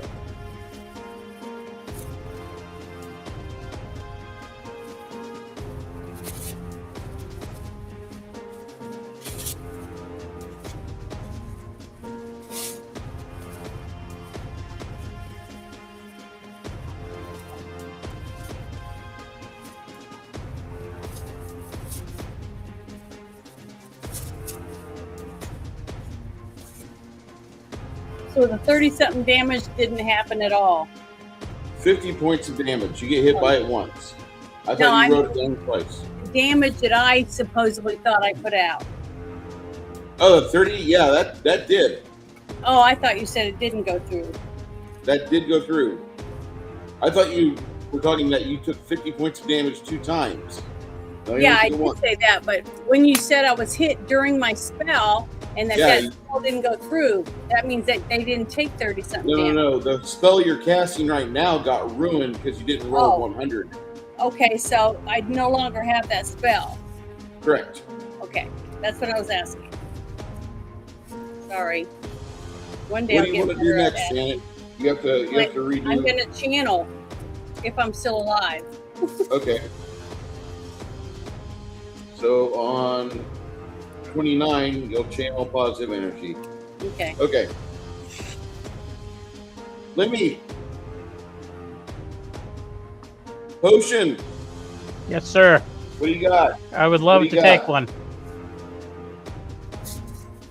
So the 30-something damage didn't happen at all. 50 points of damage. You get hit by it once. I thought No, you wrote it down twice. Damage that I supposedly thought I put out. Oh, 30? Yeah, that did. Oh, I thought you said it didn't go through. That did go through. I thought you were talking that you took 50 points of damage 2 times. No, Yeah, I did say that, but when you said I was hit during my spell and that spell didn't go through, that means that they didn't take 30-something damage. No. The spell you're casting right now got ruined because you didn't roll 100. Okay, so I no longer have that spell. Correct. Okay, that's what I was asking. Sorry. One day What I'll do you get want to do better at next, that. Janet? You have to redo. I'm going to channel if I'm still alive. Okay. So on 29, you'll channel positive energy. Okay. Okay. Let me. Potion. Yes, sir. What do you got? I would love to take one.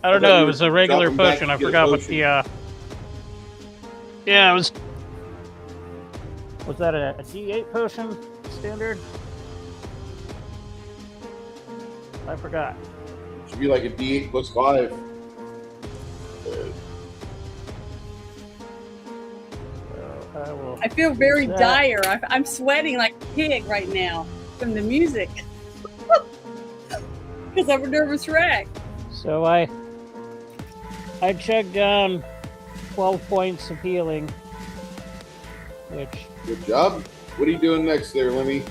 I don't know. It was a regular potion. I forgot what the. Yeah, it was. Was that a D8 potion standard? I forgot. Should be like a D8 plus 5. So I will. I feel very use that. dire. I'm sweating like a pig right now from the music. Because I'm a nervous wreck. So I chugged down 12 points of healing, which Good job. What are you doing next there, Lemmy?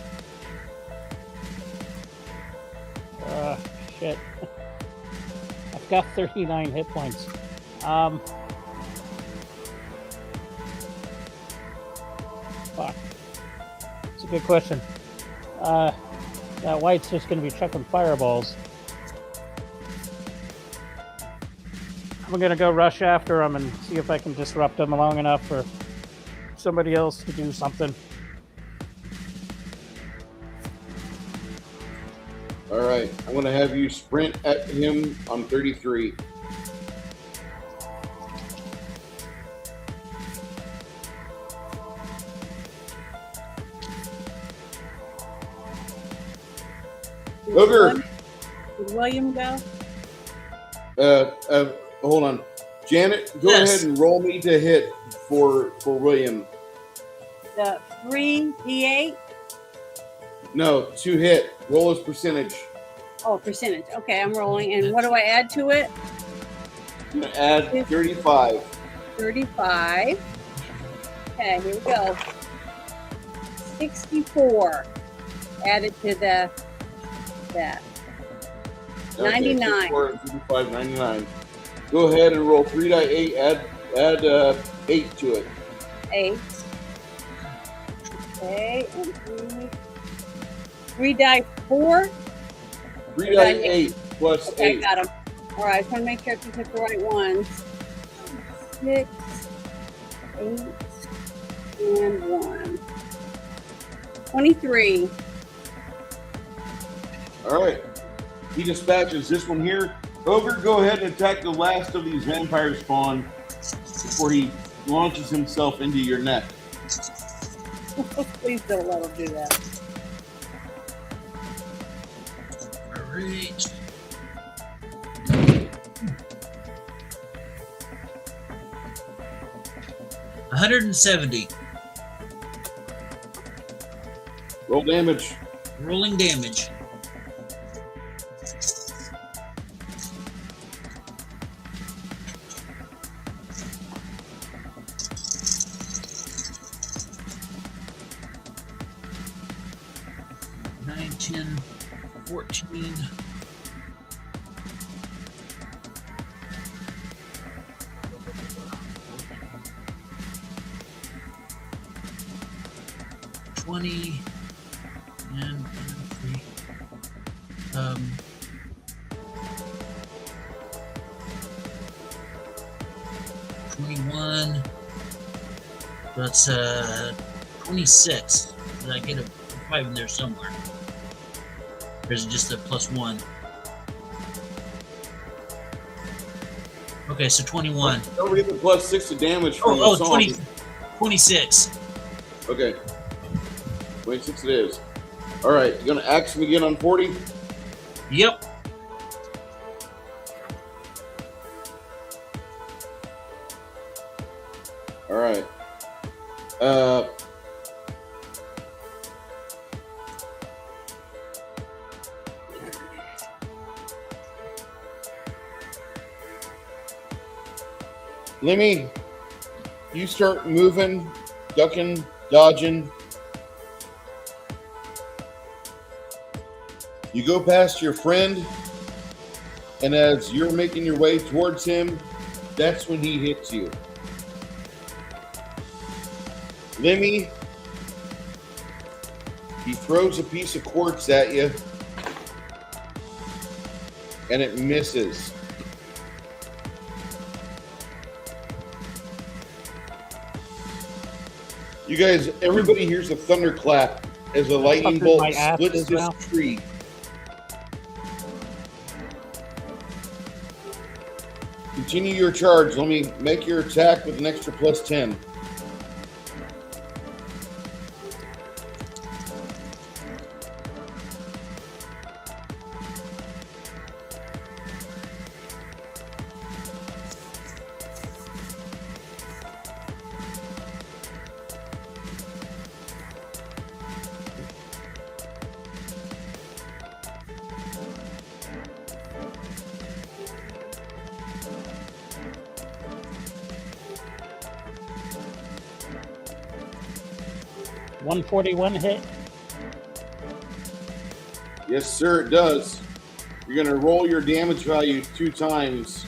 shit. I've got 39 hit points. Fuck. It's a good question. That white's just going to be chucking fireballs. I'm going to go rush after him and see if I can disrupt him long enough for somebody else to do something. All right. I'm going to have you sprint at him on 33. Ogre. Did William go? Hold on. Janet, go Yes. ahead and roll me to hit for William. The 3d8? No, to hit. Roll his percentage. Oh, percentage. Okay, I'm rolling. And what do I add to it? I'm going to add 35. 35. Okay, here we go. 64. Added to that. Okay, 99. 64 and 55, 99. Go ahead and roll 3 die 8. Add 8 to it. 8. Okay, and 3 die 4. 3 die 8 plus Okay, 8. got them. All right, I just want to make sure I pick the right ones. 6, 8, and 1. 23. All right. He dispatches this one here. Ogre, go ahead and attack the last of these vampire spawn before he launches himself into your neck. Please don't let him do that. All right. $170. Roll damage. Rolling damage. Nine, 10, 14. $20 and 3. 21. That's 26. Did I get a 5 in there somewhere? Or is it just a +1? Okay, so 21. Don't forget the plus 6 of damage from the song. 26. Okay. 26 it is. All right. You going to axe him again on 40? Yep. All right. Lemmy, you start moving, ducking, dodging. You go past your friend, and as you're making your way towards him, that's when he hits you. Lemmy, he throws a piece of quartz at you, and it misses. You guys, everybody hears a thunderclap as a lightning Fuckered bolt my ass splits as this well. tree. Continue your charge. Let me make your attack with an extra +10. 141 hit. Yes, sir, it does. You're going to roll your damage value 2 times.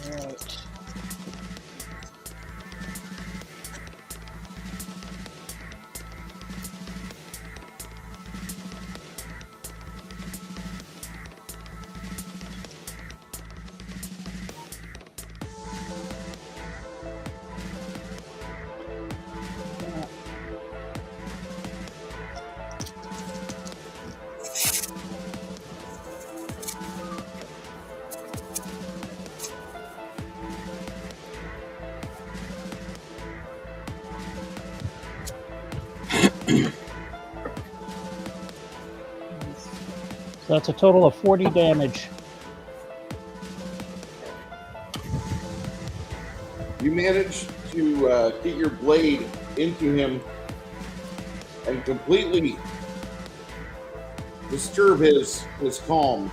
Alright. So that's a total of 40 damage. You manage to get your blade into him and completely disturb his calm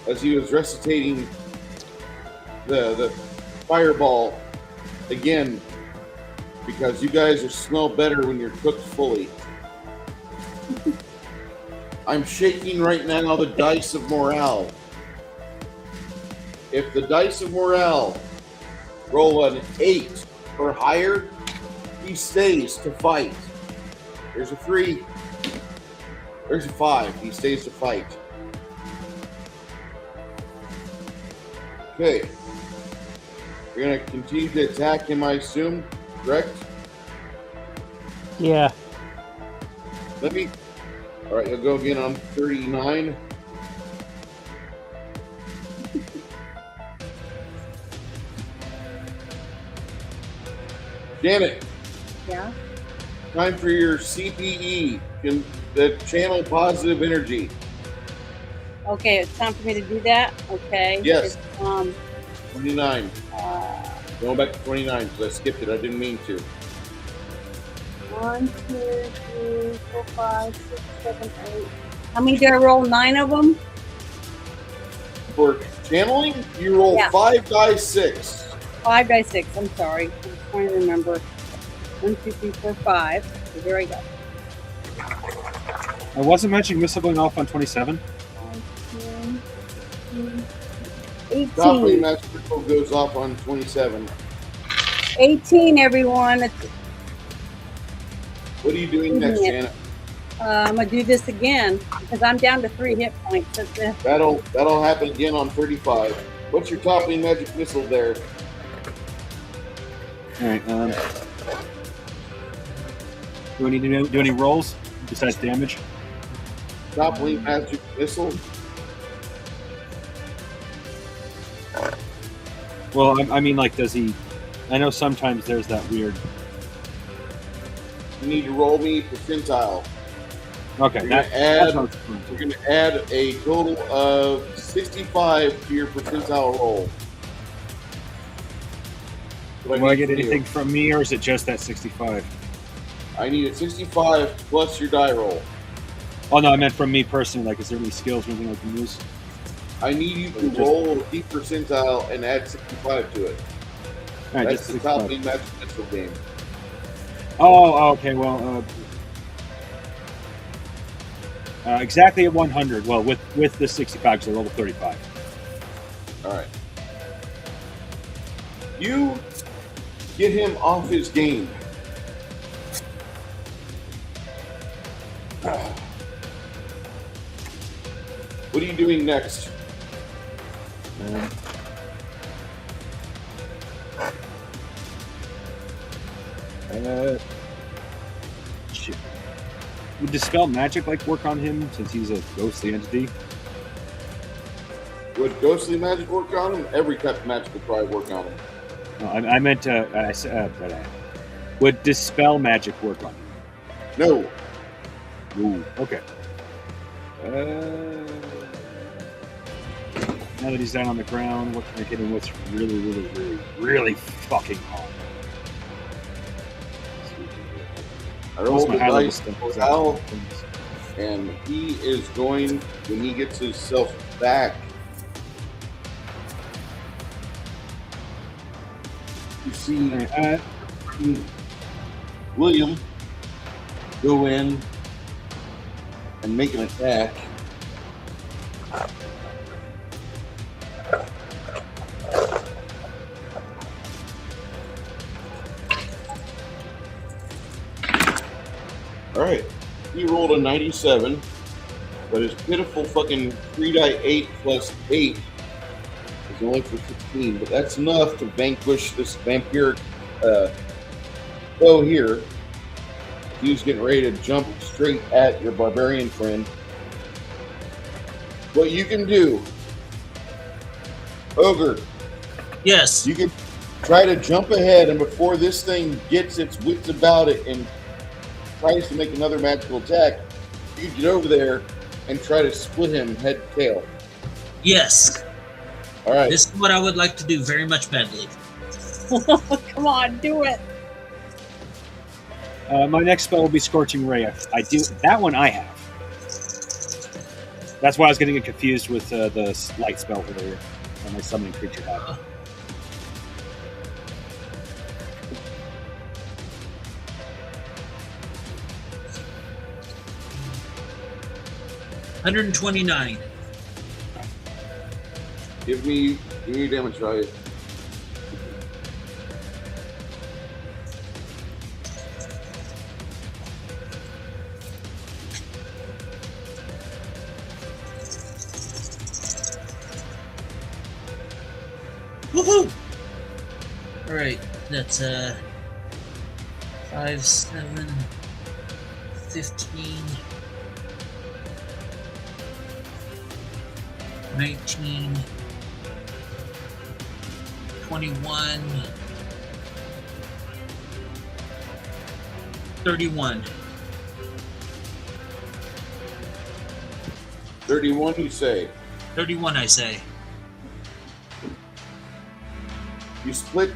as he was recitating the fireball again, because you guys are smell better when you're cooked fully. I'm shaking right now the dice of morale. If the dice of morale roll an 8 or higher, he stays to fight. There's a 3. There's a 5. He stays to fight. Okay. You're going to continue to attack him, I assume, correct? Yeah. Let me... Alright, you'll go again on 39. Janet, Yeah. time for your CPE, the channel positive energy. Okay, it's time for me to do that. Okay. Yes. It's, 29. Going back to 29 because I skipped it. I didn't mean to. 1, 2, 3, 4, 5, 6, 7, 8. How many do I roll? 9 of them? For channeling, you roll Yeah. 5 dice 6. 5 by 6. I'm sorry. I'm trying to remember. 1, 2, 3, 4, 5. So here I go. I wasn't mentioning missile going off on 27. Doppler 18. Master Crystal goes off on 27. 18, everyone. What are you doing next, Yeah. Janet? I'm going to do this again because I'm down to 3 hit points. That's it. That'll happen again on 35. What's your toppling magic missile there? All right. Do I need to do any rolls besides damage? Toppling magic missile? Well, I mean, like, does he? I know sometimes there's that weird. You need to roll me percentile. Okay, You're that, gonna add- that's what I was referring You're to. going to add a total of 65 to your percentile roll. What Will I need get from you. anything from me, or is it just that 65? I need a 65 plus your die roll. Oh no, I meant from me personally. Like, is there any skills or anything I can use? I need you to roll a deep percentile and add 65 to it. All right, That's just the 65. toppling magic missile game. Oh, okay. Well, exactly at 100. Well, with the 65, because I rolled a 35. All right. You get him off his game. What are you doing next? Shit. Would Dispel Magic work on him since he's a ghostly entity? Would ghostly magic work on him? Every type of magic would probably work on him. No, I meant I said. Would Dispel Magic work on him? No. Ooh, okay. Now that he's down on the ground, what can I hit him with really, really, really, really fucking hard? I rolled the high level dice stuff? for Al, and he is going, when he gets himself back You see Uh, William go in and make an attack. All right, he rolled a 97, but his pitiful fucking 3 die 8 plus 8 is only for 15. But that's enough to vanquish this vampiric foe here. He was getting ready to jump straight at your barbarian friend. What you can do, Ogre, Yes. you can try to jump ahead, and before this thing gets its wits about it and tries to make another magical attack, you get over there and try to split him head to tail. Yes. All right. This is what I would like to do very much badly. Come on, do it. my next spell will be Scorching Ray. I do that one. I have. That's why I was getting confused with the light spell earlier. And my summoning creature had. $129. Give me damage value. Woohoo! Alright, that's 5, 7, 15, 19, 21, 31. 31, you say. 31, I say. You split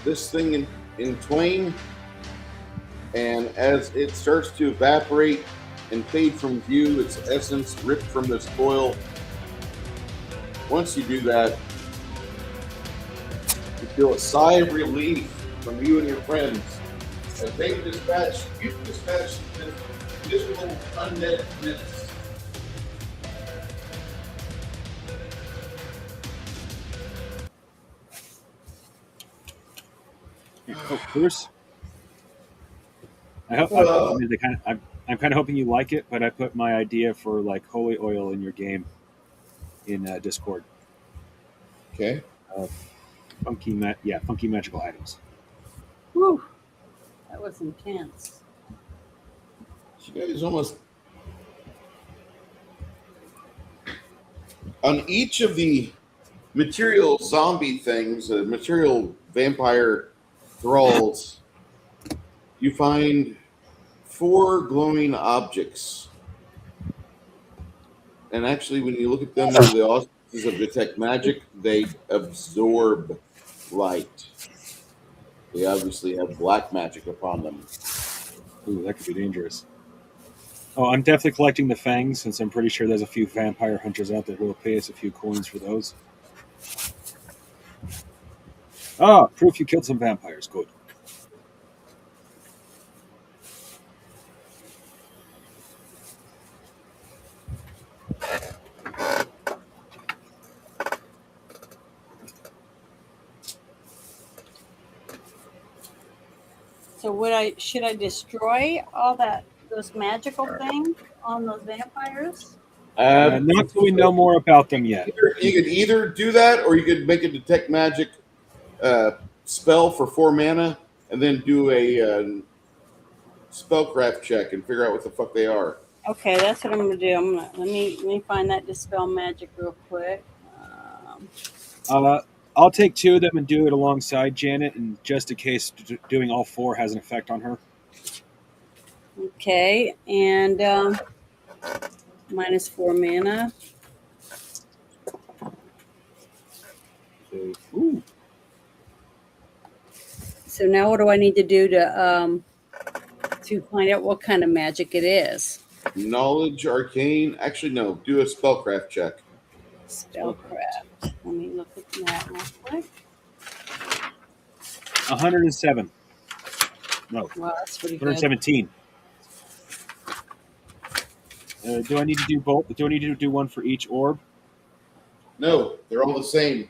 this thing in twain, and as it starts to evaporate and fade from view, its essence ripped from this coil. Once you do that, you feel a sigh of relief from you and your friends as you dispatch this dismal undead menace. Oh, Bruce. I hope I'm kind of hoping you like it, but I put my idea for like holy oil in your game in Discord. Okay. Funky magical items. Whew. That was intense. You guys almost on each of the material zombie things, material vampire thralls, you find 4 glowing objects. And actually, when you look at them under the auspices of detect magic, they absorb light. They obviously have black magic upon them. Ooh, that could be dangerous. Oh, I'm definitely collecting the fangs, since I'm pretty sure there's a few vampire hunters out there who will pay us a few coins for those. Ah, proof you killed some vampires. Good. So should I destroy all those magical things on those vampires? Not till we know more about them yet. You could either do that, or you could make a detect magic spell for 4 mana, and then do a spellcraft check and figure out what the fuck they are. Okay, that's what I'm gonna do. Let me find that dispel magic real quick. I'll take 2 of them and do it alongside Janet, and just in case doing all 4 has an effect on her. Okay, and minus 4 mana. Ooh. So now what do I need to do to find out what kind of magic it is? Knowledge, arcane. Actually, no. Do a spellcraft check. Spellcraft. Let me look at that real quick. 107. No, Wow, that's pretty good. 117. Do I need to do both? Do I need to do one for each orb? No, they're all the same.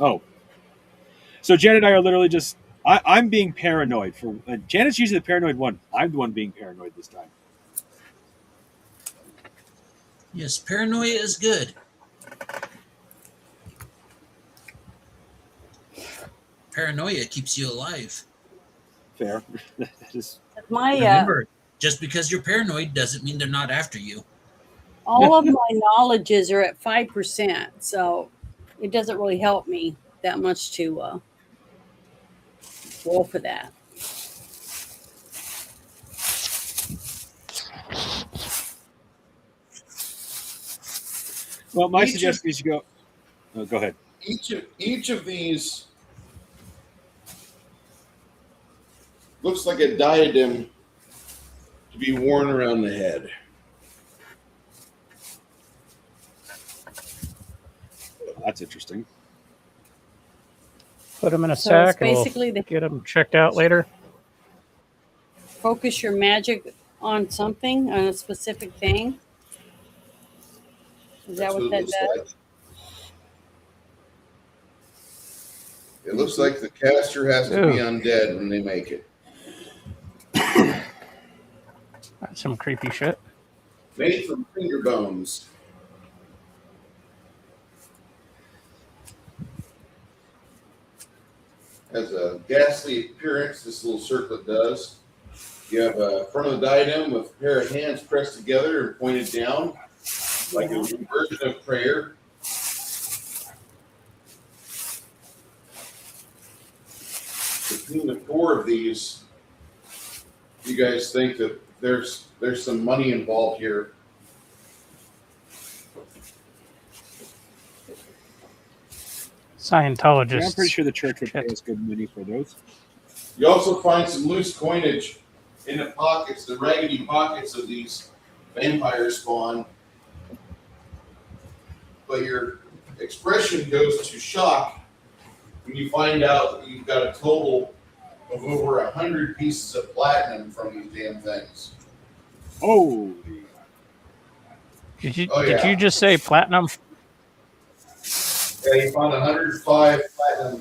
Oh. So Janet and I are literally just... I'm being paranoid. Janet's usually the paranoid one. I'm the one being paranoid this time. Yes, paranoia is good. Paranoia keeps you alive. Fair. That is... My Remember, just because you're paranoid doesn't mean they're not after you. all of my knowledges are at 5%, so it doesn't really help me that much to roll for that. Well, my Each suggestion is you go... Oh, go ahead. Each of these looks like a diadem to be worn around the head. That's interesting. Put them in a So sack. it's basically And the we'll get them checked out later. focus your magic on something, on a specific thing. Is that That's what it that looks does? like. It looks like the caster has to be Ew. undead when they make it. That's some creepy shit. Made from finger bones. Has a ghastly appearance, this little circlet does. You have a front of the diadem with a pair of hands pressed together and pointed down, like a version of prayer. Between the four of these, you guys think that there's some money involved here. Scientologists. Yeah, I'm pretty sure the church would pay Shit. us good money for those. You also find some loose coinage in the pockets, the raggedy pockets of these vampire spawn. But your expression goes to shock when you find out that you've got a total of over 100 pieces of platinum from these damn things. Holy. Did you Oh, did yeah. you just say platinum? Yeah, you found 105 platinum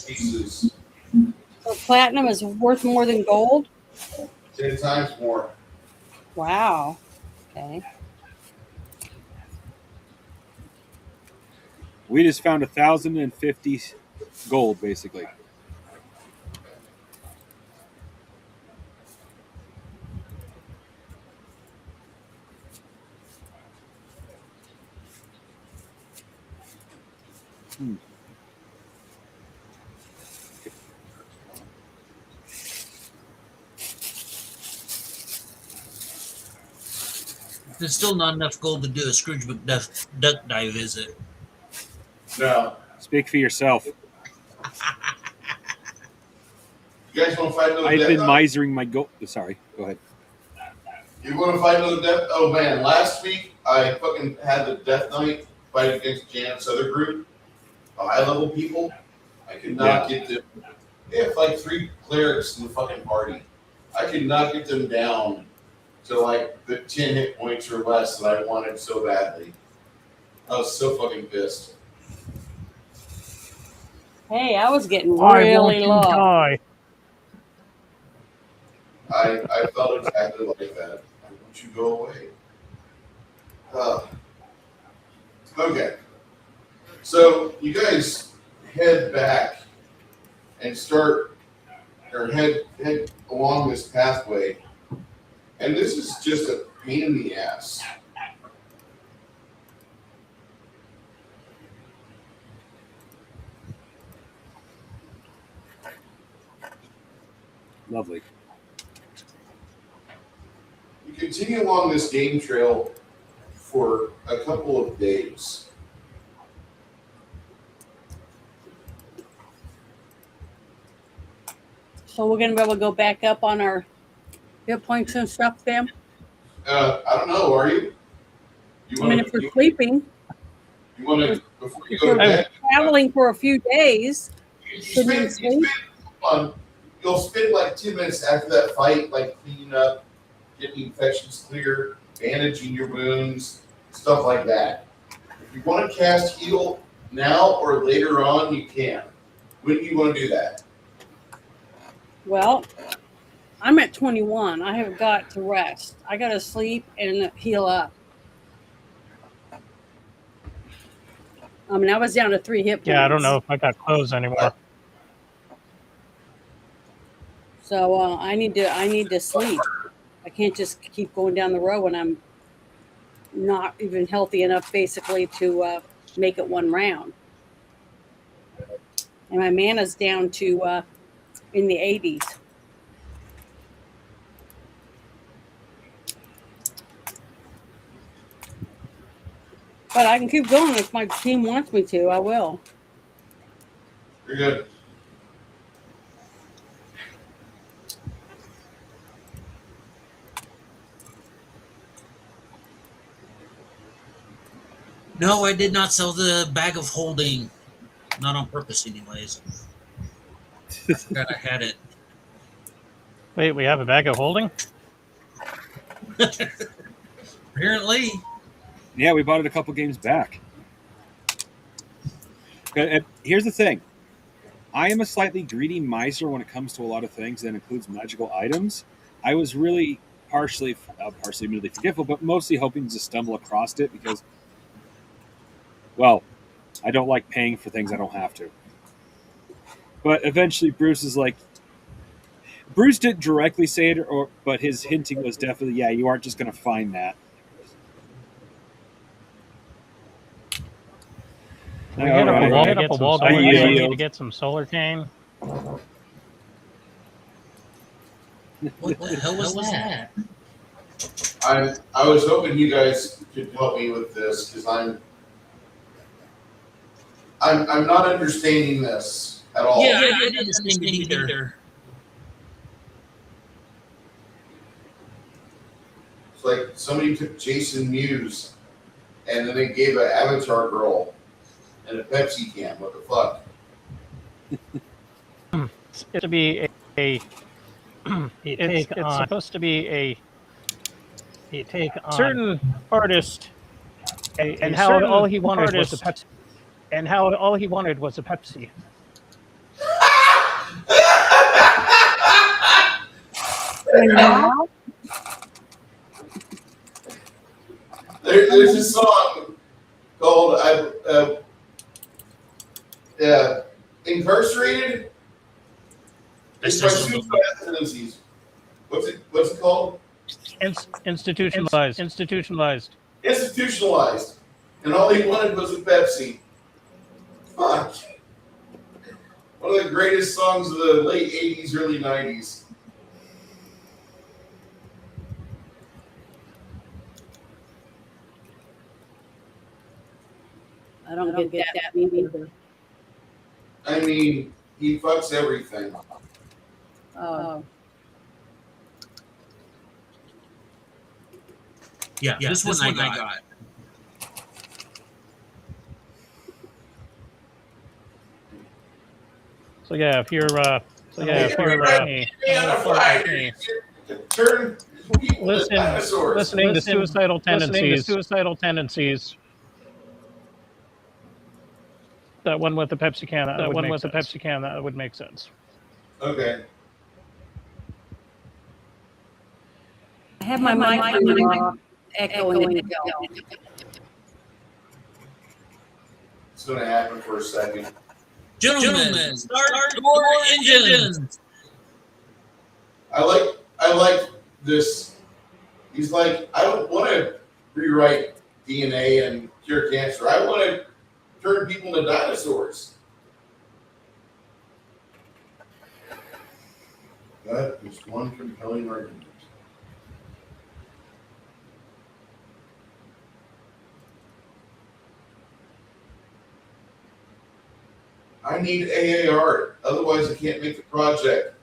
pieces. So platinum is worth more than gold? 10 times more. Wow. Okay. We just found 1,050 gold, basically. There's still not enough gold to do a Scrooge McDuck duck dive, is it? No. Speak for yourself. You guys want to fight another I've death been knight? misering my gold. Sorry, go ahead. You want to fight another death? Oh man, last week I fucking had the Death Knight fight against Janet's other group, high level people. I could not get them. They have like 3 clerics in the fucking party. I could not get them down to like the 10 hit points or less that I wanted so badly. I was so fucking pissed. Hey, I was getting Why really won't you low. die? I felt exactly like that. Why don't you go away? Okay. So you guys head back and start, or head along this pathway. And this is just a pain in the ass. Lovely. You continue along this game trail for a couple of days. So we're gonna be able to go back up on our hit points and stuff then? I don't know, are you? You I mean, want if we're to sleeping, you want to before you go to If bed. we're traveling for a few days, You'll spend like 2 minutes after that fight, like cleaning up, getting infections clear, bandaging your wounds, stuff like that. If you want to cast heal now or later on, you can. When do you want to do that? well, I'm at 21. I have got to rest. I got to sleep and heal up. I mean, I was down to 3 hit points. Yeah, I don't know if I got clothes anymore. So I need to sleep. I can't just keep going down the road when I'm not even healthy enough, basically, to make it one round. And my mana's down to in the 80s. But I can keep going if my team wants me to. I will. You're good. No, I did not sell the bag of holding. Not on purpose, anyways. I forgot I had it. Wait, we have a bag of holding? Apparently. Yeah, we bought it a couple games back. Here's the thing. I am a slightly greedy miser when it comes to a lot of things that includes magical items. I was really partially admittedly forgetful, but mostly hoping to stumble across it because, well, I don't like paying for things I don't have to. But eventually Bruce is like, Bruce didn't directly say it, but his hinting was definitely, yeah, you aren't just going to find that. We hit up a wall to get some solar chain. What the hell was that? I was hoping you guys could help me with this because I'm not understanding this at all. Yeah, I didn't understand it either. It's like somebody took Jason Mewes and then they gave an Avatar girl and a Pepsi can. What the fuck? It's to be it's supposed to be a take on certain artist, and how all he wanted was a Pepsi, and how all he wanted was a Pepsi. There's a song called Incarcerated. It's by Suicide Tendencies. What's it called? Institutionalized. Institutionalized. And all he wanted was a Pepsi. Fuck. One of the greatest songs of the late 80s, early 90s. I don't get that either. I mean, he fucks everything. Oh. Yeah, this one I got. So yeah, if you're listening to suicidal tendencies. That one with the Pepsi can. That would make sense. Okay. I have my mic echoing. It's going to happen for a second. Gentlemen, start your engines. I like this. He's like, I don't want to rewrite DNA and cure cancer. I want to turn people into dinosaurs. That is one compelling argument. I need AA art, otherwise I can't make the project.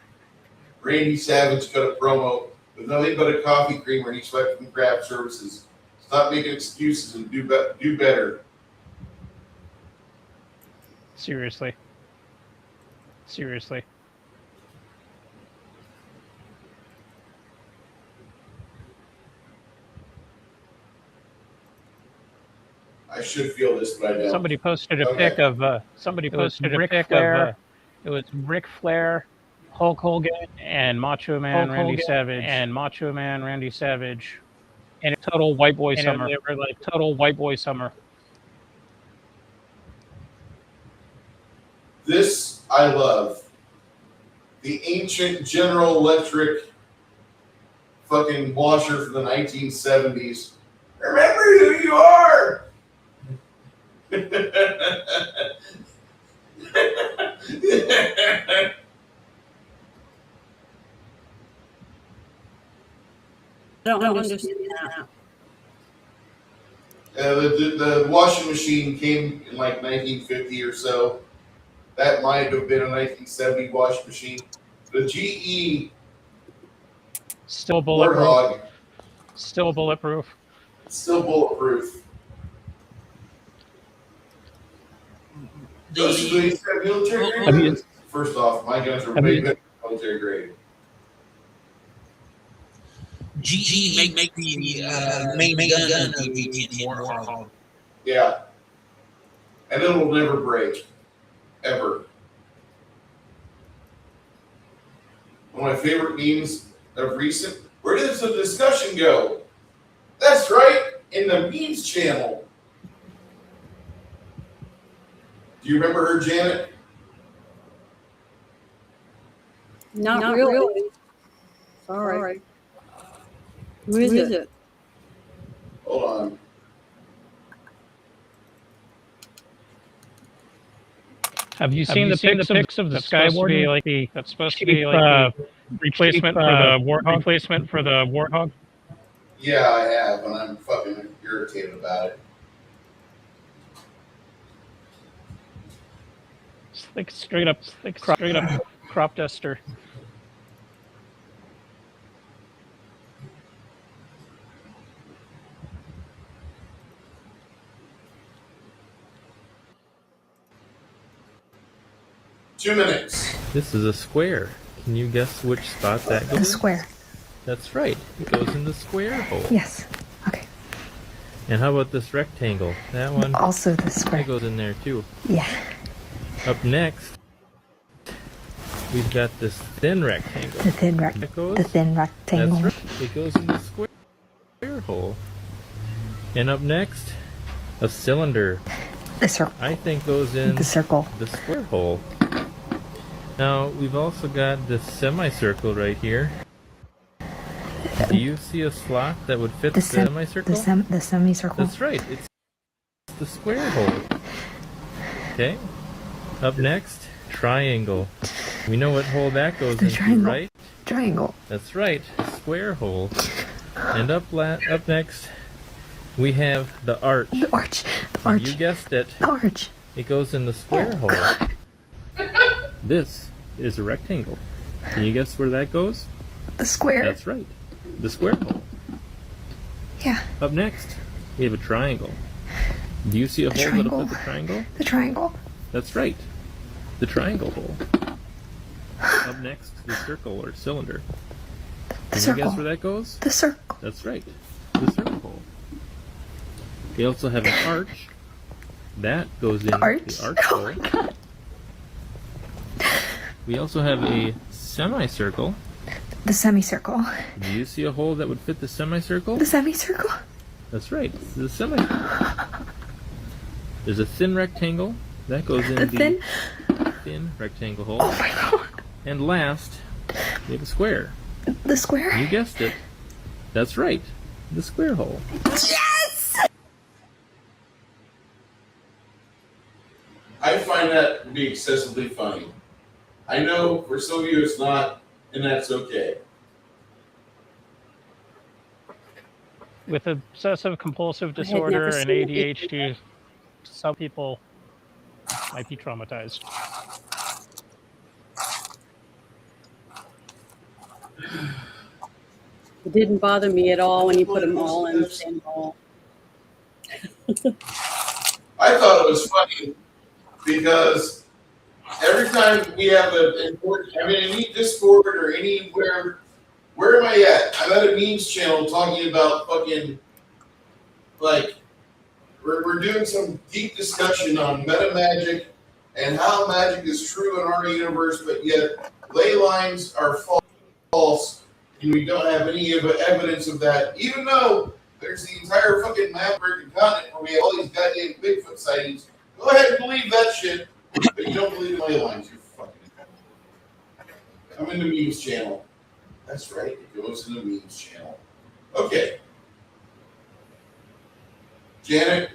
Randy Savage cut a promo with nothing but a coffee creamer and he's fucking craft services. Stop making excuses and do better. Seriously. Seriously. I should feel this, but I don't. Somebody posted a Okay. pic of it was Ric Flair, Hulk Hogan, and Macho Man Randy Savage, and a total white boy summer. They were like total white boy summer. This I love. The ancient General Electric fucking washer from the 1970s. Remember who you are! I don't understand that. The washing machine came in like 1950 or so. That might have been a 1970 washing machine. The GE Still bulletproof. Warthog, Still bulletproof. still bulletproof. Those are the military grade guns. First off, my guns are way better than military grade. GE make the main gun of the Warthog. Yeah. And it'll never break. Ever. One of my favorite memes of recent. Where does the discussion go? That's right, in the memes channel. Do you remember her, Janet? Not really. Sorry. Who is it? Hold on. Have you seen the pics of the Skywarden? That's supposed to be like the replacement for the Warthog. Yeah, I have, and I'm fucking irritated about it. It's like straight up crop duster. Two minutes. This is a square. Can you guess which spot that goes? The square. That's right. It goes in the square hole. Yes. Okay. And how about this rectangle? That one Also the square. that goes in there too. Yeah. Up next, we've got this thin rectangle. The thin That goes. the thin rectangle. That's right. It goes in the square hole. And up next, a cylinder. The circle. I think goes in The circle. the square hole. Now, we've also got this semicircle right here. Do you see a slot that would fit the semicircle? The semicircle. That's right. It's the square hole. Okay. Up next, triangle. We know what hole that goes The into, triangle. right? Triangle. That's right. Square hole. And up next, we have the arch. The arch. The arch. You guessed it. The arch. It goes in the square hole. God. This is a rectangle. Can you guess where that goes? The square. That's right. The square hole. Yeah. Up next, we have a triangle. Do you see a hole that'll fit the triangle? The triangle. That's right. The triangle hole. Up next, the circle or cylinder. The Can you circle. guess where that goes? The circle. That's right. The circle hole. We also have an arch. That goes in The arch. the arch Oh hole. my god. We also have a semicircle. The semicircle. Do you see a hole that would fit the semicircle? The semicircle. That's right. The semicircle. There's a thin rectangle. That goes in The the thin. thin rectangle hole. Oh my god. And last, we have a square. The square. You guessed it. That's right. The square hole. Yes. I find that to be excessively funny. I know for some of you it's not, and that's okay. With obsessive compulsive I had disorder never and seen it. ADHD, some people might be traumatized. It didn't bother me at all when you put them all in the same bowl. I thought it was funny because every time we have an important, any Discord or anywhere, where am I at? I'm at a memes channel talking about fucking, like, we're doing some deep discussion on meta magic and how magic is true in our universe, but yet ley lines are false, and we don't have any evidence of that, even though there's the entire fucking map American continent where we have all these goddamn Bigfoot sightings. Go ahead and believe that shit, but you don't believe in ley lines, you fucking. I'm in the memes channel. That's right, it goes in the memes channel. Okay. Janet,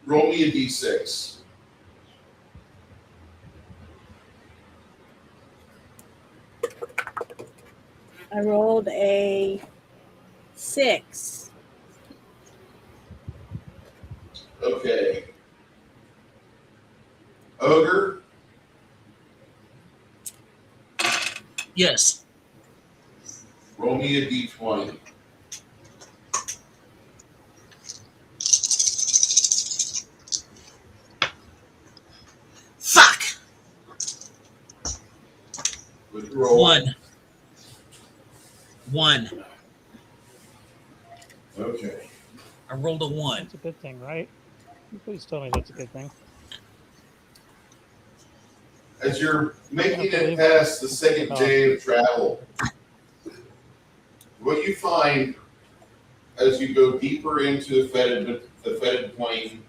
roll me a d6. I rolled a 6. Okay. Ogre, Yes. roll me a d20. Fuck. With roll. 1. Okay. I rolled a 1. That's a good thing, right? Please tell me that's a good thing. As you're making it past the second day of travel, what you find as you go deeper into the fetid plain,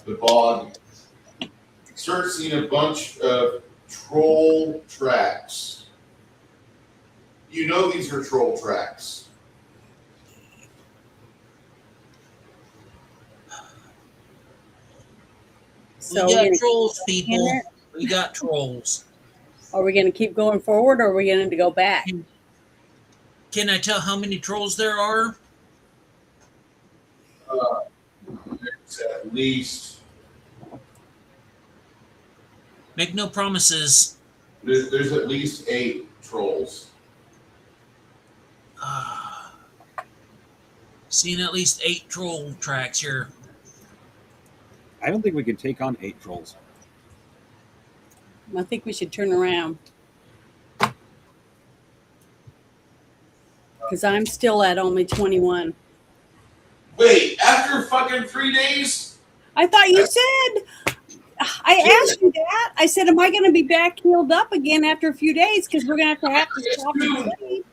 the bog, you start seeing a bunch of troll tracks. You know these are troll tracks. So we we're got gonna trolls, keep people. in it? We got trolls. Are we going to keep going forward, or are we going to go back? Can I tell how many trolls there are? There's at least Make no promises. there's at least 8 trolls. Seen at least 8 troll tracks here. I don't think we can take on 8 trolls. I think we should turn around. Because I'm still at only 21. Wait, after fucking 3 days? I thought you said, I asked you that. I said, am I going to be back healed up again after a few days? Because we're going to have to stop and sleep.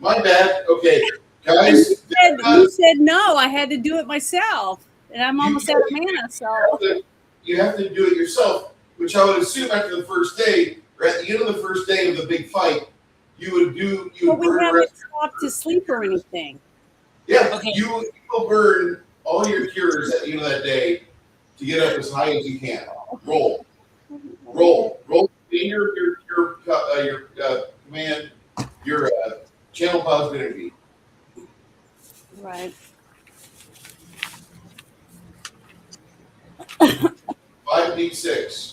My bad. Okay, And guys. you said no, I had to do it myself. And I'm almost out of mana, so. You have to do it yourself, which I would assume after the first day, or at the end of the first day of the big fight, you would But we burn haven't stopped to sleep or anything. Yeah, Okay. you will burn all your cures at the end of that day to get up as high as you can. Roll. In your command, your channel positive energy. Right. 5d6.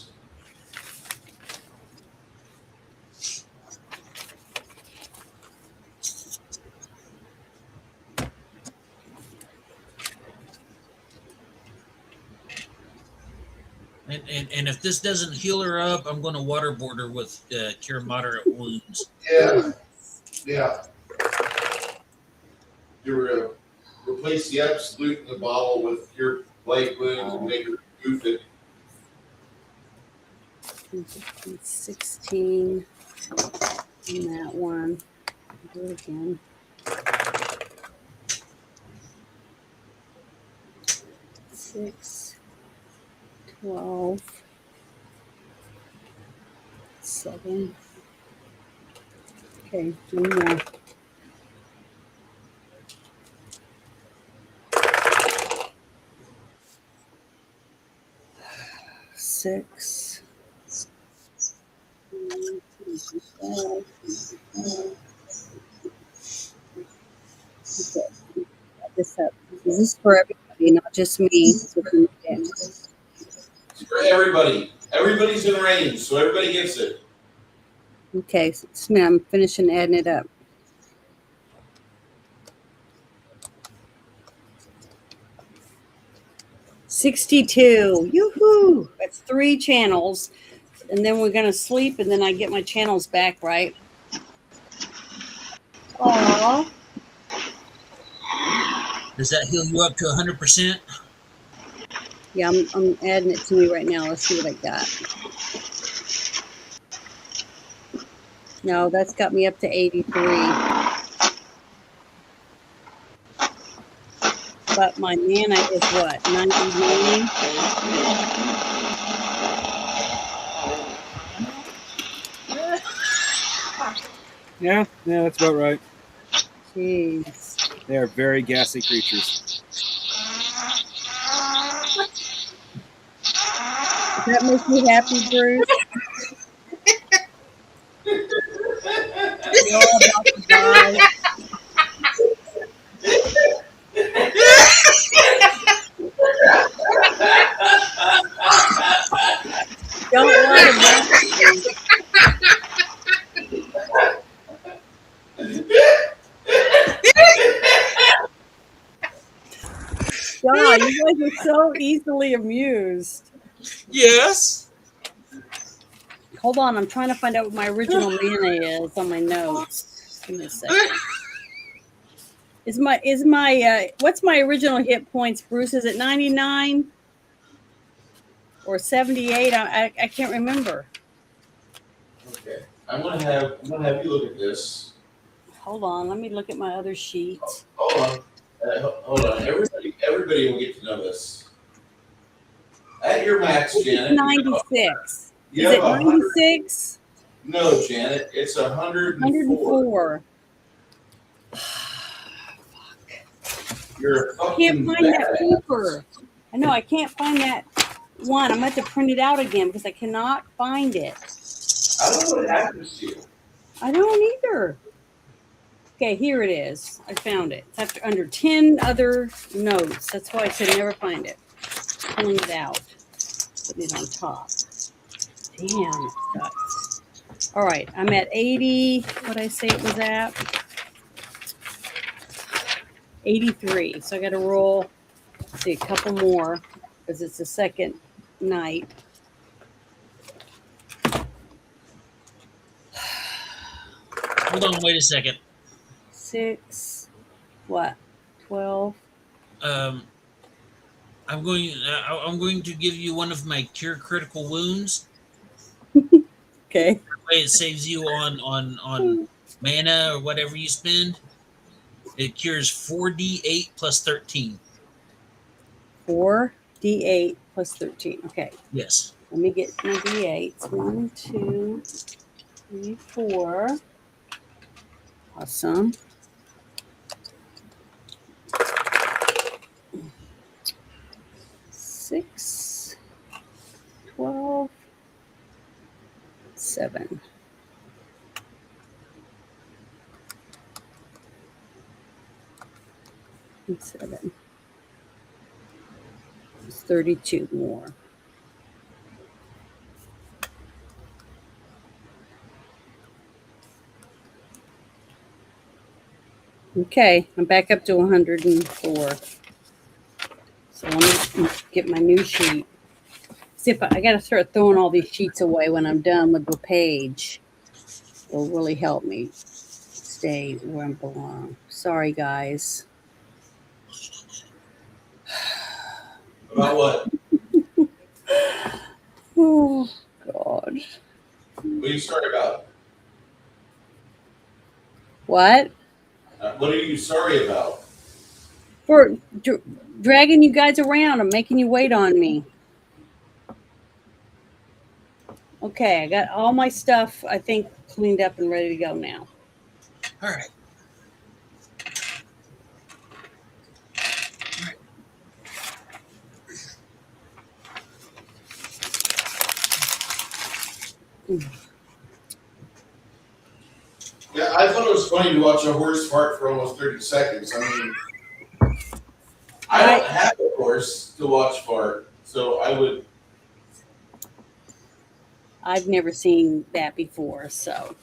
And if this doesn't heal her up, I'm going to waterboard her with cure moderate wounds. Yeah. You replace the absolute in the bottle with your light wounds and make her goof it. 16 in that one. Do it again. 6, 12, 7. Okay, one more. 6. This is for everybody, not just me. It's for everybody. Everybody's in range, so everybody gets it. Okay, so I'm finishing adding it up. 62. Yoo-hoo! That's 3 channels. And then we're going to sleep, and then I get my channels back, right? Aww. Does that heal you up to 100%? Yeah, I'm adding it to me right now. Let's see what I got. No, that's got me up to 83. But my mana is what? 99? Yeah, that's about right. Jeez. They are very gassy creatures. Does that make you happy, Bruce? You're all about to die. Don't lie about it. God, you guys are so easily amused. Yes. Hold on, I'm trying to find out what my original mana is on my notes. Give me a second. Is my what's my original hit points, Bruce? Is it 99 or 78? I can't remember. Okay. I'm gonna have you look at this. Hold on, let me look at my other sheet. Hold on. Hold on. Everybody will get to know this. At your max, Janet. 96. You Is have it 96? No, Janet. It's 104. 104. You're a I fucking can't find that badass. paper. I know I can't find that one. I'm going to have to print it out again because I cannot find it. I don't know what happens to you. I don't either. Okay, here it is. I found it. It's after under 10 other notes. That's why I said never find it. Pulling it out. Putting it on top. Damn, it sucks. All right, I'm at 80. What did I say it was at? 83. So I got to roll. Let's see, a couple more because it's the second night. Hold on, wait a second. 6. What? 12. I'm going to give you one of my cure critical wounds. Okay. That way it saves you on mana or whatever you spend. It cures 4d8 plus 13. 4d8 plus 13. Okay. Yes. Let me get my d8s. 1, 2, 3, 4. Awesome. Six, 12, 7. And 7. It's 32 more. Okay, I'm back up to 104. So let me get my new sheet. See if I got to start throwing all these sheets away when I'm done with the page. It'll really help me stay where I belong. Sorry, guys. About what? Oh, God. What are you sorry about? What? What are you sorry about? For dragging you guys around and making you wait on me. Okay, I got all my stuff, I think, cleaned up and ready to go now. All right. Yeah, I thought it was funny to watch a horse fart for almost 30 seconds. I mean, I don't have a horse to watch fart, so I would. I've never seen that before, so.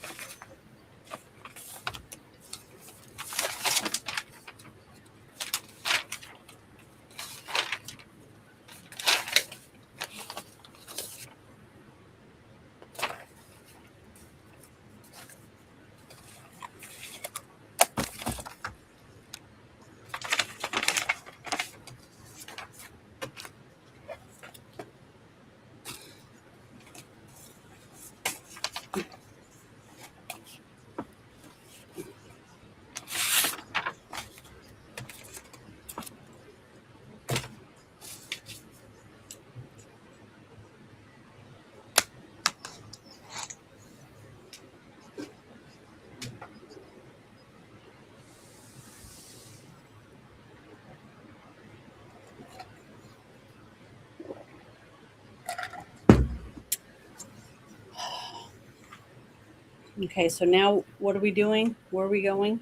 Okay, so now what are we doing? Where are we going?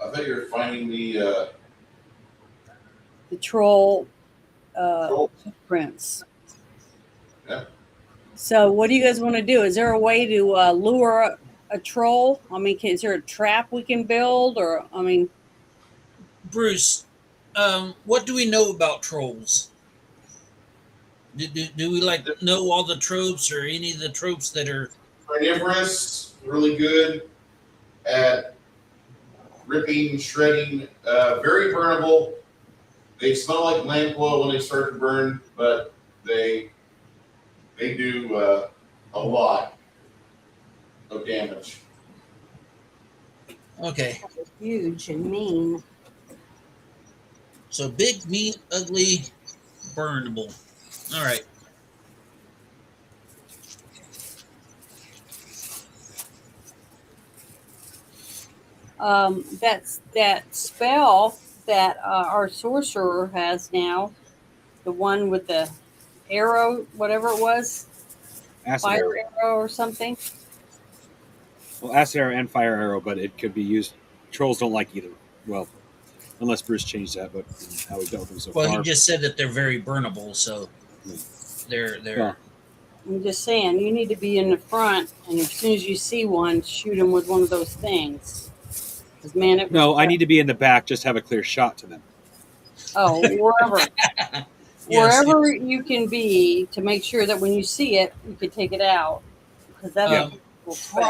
I thought you were finding the The troll troll. footprints. Yeah. So what do you guys want to do? Is there a way to lure a troll? I mean, is there a trap we can build? Or, I mean, Bruce, what do we know about trolls? Do we like know all the tropes or any of the tropes that are? Carnivorous, really good at ripping, shredding, very burnable. They smell like lamp oil when they start to burn, but they do a lot of damage. Okay, huge and mean. so big, mean, ugly, burnable. All right. That's that spell that our sorcerer has now, the one with the arrow, whatever it was, Acid fire arrow. arrow or something. Well, acid arrow and fire arrow, but it could be used. Trolls don't like either. Well, unless Bruce changed that, but how we've dealt with them so Well, far. he just said that they're very burnable, so they're. Well, I'm just saying, you need to be in the front, and as soon as you see one, shoot him with one of those things. 'Cause, man, it was no, I need to be in the back, just have a clear shot to them. Oh, wherever, Yes, wherever you can be to make sure that when you see it, you can take it out. Because that's Yeah. a cool spell.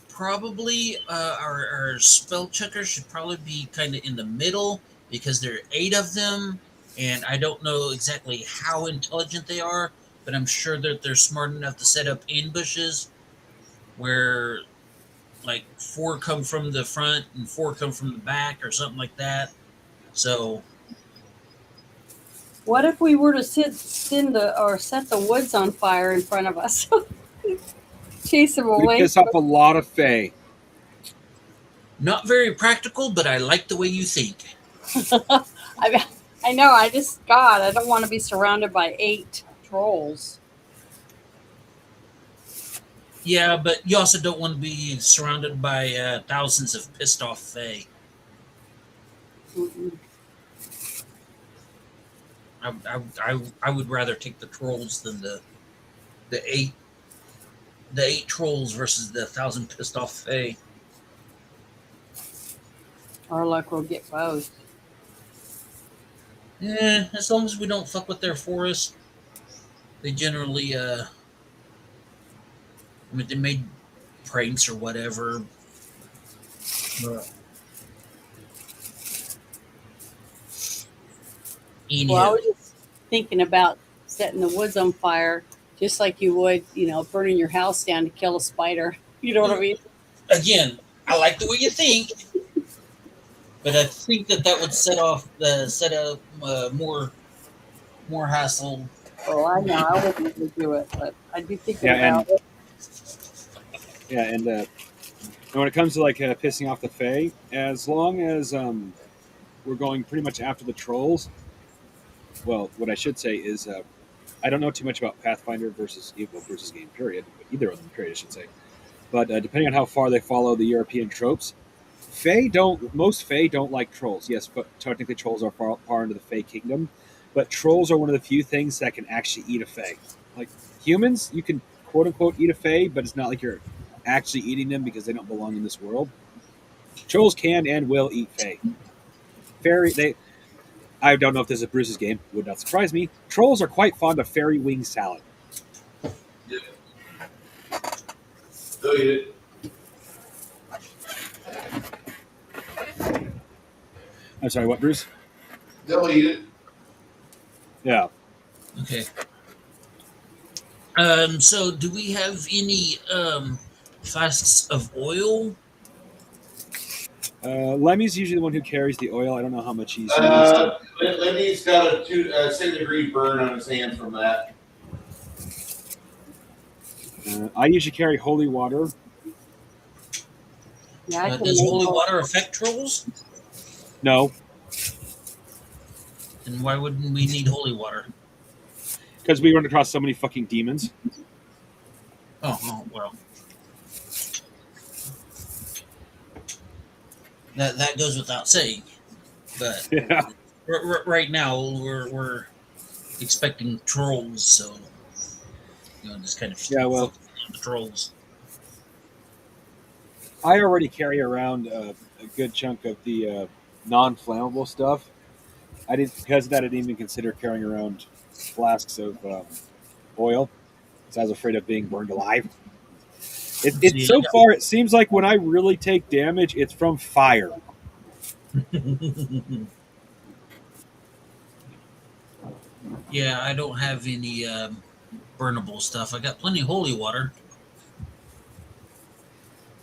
Probably, our spell checkers should probably be kind of in the middle because there are 8 of them, and I don't know exactly how intelligent they are, but I'm sure that they're smart enough to set up ambushes where like 4 come from the front and 4 come from the back or something like that. So What if we were to set the woods on fire in front of us? Chase them We away. piss off a lot of Fae. not very practical, but I like the way you think. I know. God, I don't want to be surrounded by 8 trolls. Yeah, but you also don't want to be surrounded by thousands of pissed off Fae. Mm-mm. I would rather take the trolls than the eight trolls versus the 1,000 pissed off Fae. Or like we'll get both. Yeah, as long as we don't fuck with their forest, they generally I mean they made pranks or whatever. But Well, I anyhow, was just thinking about setting the woods on fire, just like you would, burning your house down to kill a spider. You know what I mean? again, I like the way you think, but I think that would set up more hassle. Well, I know I wouldn't never do it, but I'd be thinking Yeah, about it. and when it comes to like pissing off the Fae, as long as we're going pretty much after the trolls. Well, what I should say is I don't know too much about Pathfinder versus Evil versus Game period, either of them period I should say. But depending on how far they follow the European tropes, most Fae don't like trolls. Yes, but technically trolls are far into the Fae kingdom, but trolls are one of the few things that can actually eat a Fae. Like humans, you can quote unquote eat a Fae, but it's not like you're actually eating them because they don't belong in this world. Trolls can and will eat Fae. I don't know if this is Bruce's game. Would not surprise me. Trolls are quite fond of fairy wing salad. Yeah. They'll eat it. I'm sorry, what, Bruce? They'll eat it. Yeah. Okay. So do we have any flasks of oil? Lemmy's usually the one who carries the oil. I don't know how much he's used. Lenny's got a 2-degree burn on his hand from that. I usually carry holy water. Yeah, I can Does make holy all- water affect trolls? No, Then why wouldn't we need holy water? because we run across so many fucking demons. Well, that goes without saying. But Yeah. right now we're expecting trolls, so just kind of Yeah. Well, focusing on the trolls. I already carry around a good chunk of the non-flammable stuff. I didn't because of that. I didn't even consider carrying around flasks of oil because I was afraid of being burned alive. It See, so far it seems like when I really take damage, it's from fire. yeah, I don't have any burnable stuff. I got plenty of holy water.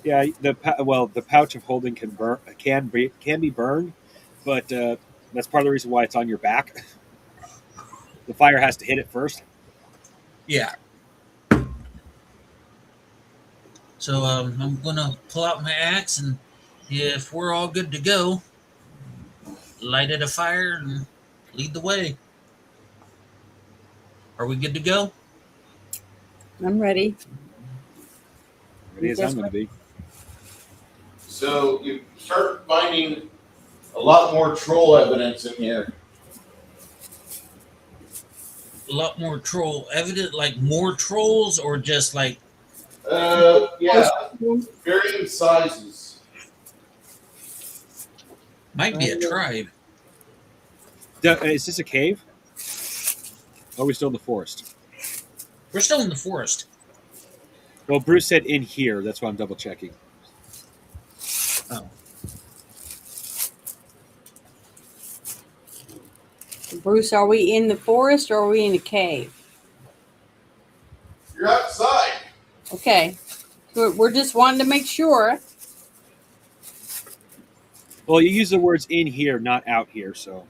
Yeah, the pouch of holding can be burned, but that's part of the reason why it's on your back. The fire has to hit it first. Yeah. So I'm gonna pull out my axe, and if we're all good to go, light it a fire and lead the way. Are we good to go? I'm ready. Ready as I'm going to be. So you start finding a lot more troll evidence in here. A lot more troll evident, like more trolls, or just like Yeah, varying sizes. might be a tribe. Is this a cave? Or are we still in the forest? We're still in the forest. Well, Bruce said in here. That's why I'm double checking. Oh, Bruce, are we in the forest or are we in a cave? You're outside. Okay. We're just wanting to make sure. Well, you use the words in here, not out here, so.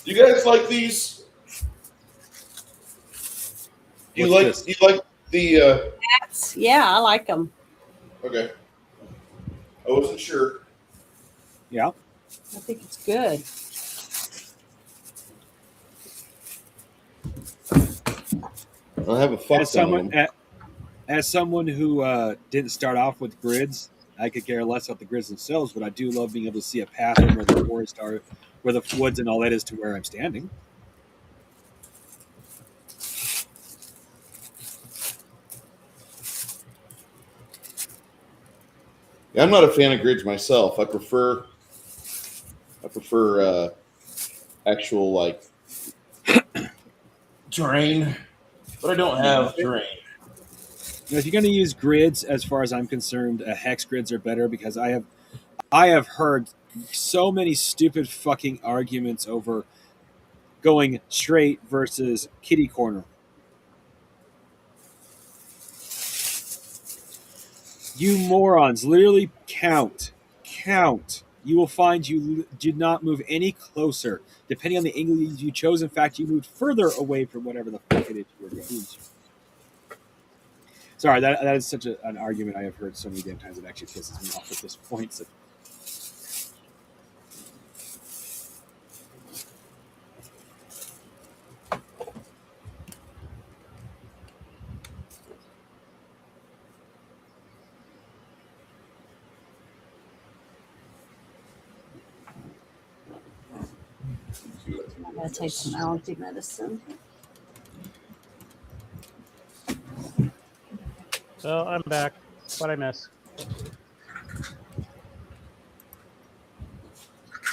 You guys like these? You What's like this? you like the Yeah, I like them. okay. I wasn't sure. Yeah. I think it's good. I have a fuck As ton of someone, them. as someone who didn't start off with grids, I could care less about the grids themselves, but I do love being able to see a path of where the forest are, where the woods and all that is to where I'm standing. Yeah, I'm not a fan of grids myself. I prefer actual like terrain, but I don't have terrain. If you're going to use grids, as far as I'm concerned, hex grids are better because I have heard so many stupid fucking arguments over going straight versus kitty corner. You morons, literally count. You will find you did not move any closer. Depending on the angle you chose, in fact, you moved further away from whatever the fuck it is you were going to. Sorry, that is such an argument I have heard so many damn times it actually pisses me off at this point. So. I gotta take some allergy medicine. So I'm back. What I miss?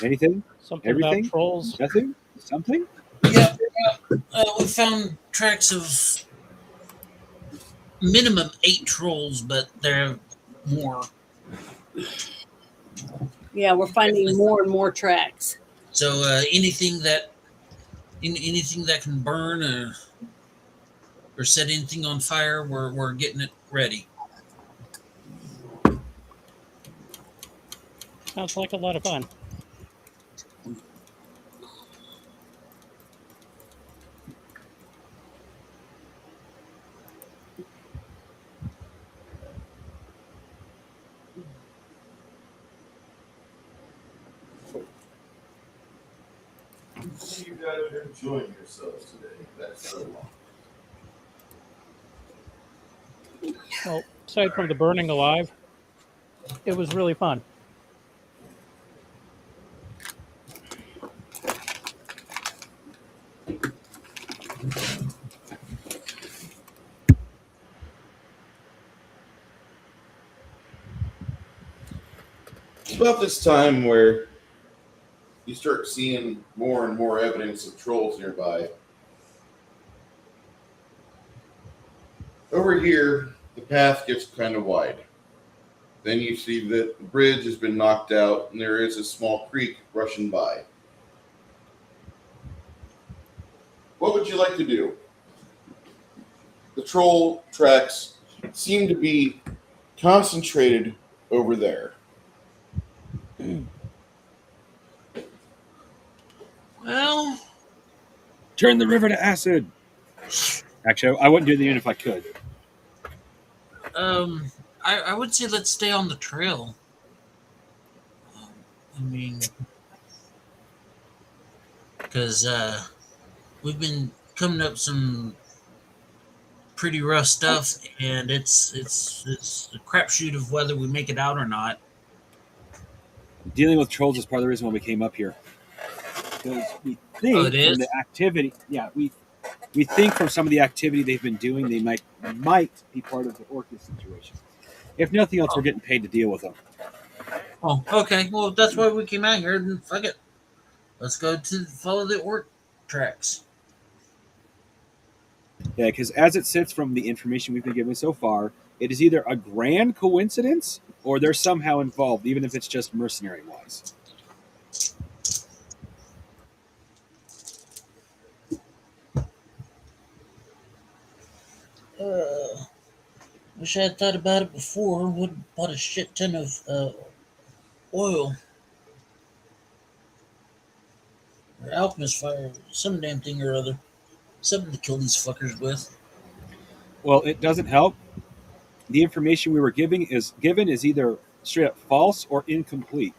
Anything? Something Everything? about trolls. Nothing? Something? yeah. We found tracks of minimum 8 trolls, but there are more. Yeah, we're finding more and more tracks. So anything that can burn or set anything on fire, we're getting it ready. Sounds like a lot of fun. You guys are enjoying yourselves today. That's so long. Well, aside from the burning alive, it was really fun. It's about this time where you start seeing more and more evidence of trolls nearby. Over here, the path gets kind of wide. Then you see that the bridge has been knocked out and there is a small creek rushing by. What would you like to do? The troll tracks seem to be concentrated over there. Well, Turn the river to acid. Actually, I wouldn't do that even if I could. I would say let's stay on the trail. I mean, because we've been coming up some pretty rough stuff, and it's a crapshoot of whether we make it out or not. Dealing with trolls is part of the reason why we came up here. Because we think Oh, it is? from the activity, we think from some of the activity they've been doing, they might be part of the Orcus situation. If nothing else, we're getting paid to deal with them. Oh, okay. Well, that's why we came out here. Then fuck it. Let's go to follow the orc tracks. Yeah, because as it sits from the information we've been given so far, it is either a grand coincidence or they're somehow involved, even if it's just mercenary-wise. Wish I had thought about it before. Would have bought a shit ton of oil. Or alchemist fire. Some damn thing or other. Something to kill these fuckers with. Well, it doesn't help. The information we were given is either straight up false or incomplete.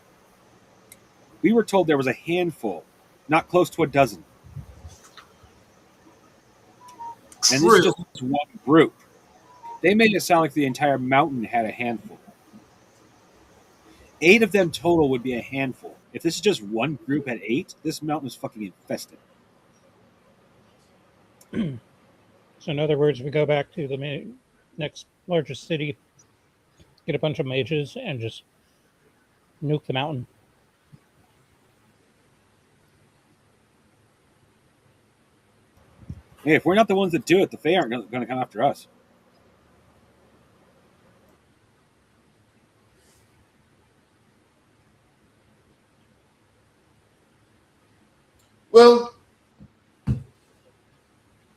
We were told there was a handful, not close to a dozen. And this is just one group. They made it sound like the entire mountain had a handful. 8 of them total would be a handful. If this is just one group at 8, this mountain is fucking infested. So, in other words, we go back to the next largest city, get a bunch of mages, and just nuke the mountain. Hey, if we're not the ones that do it, the Fae aren't going to come after us. Well,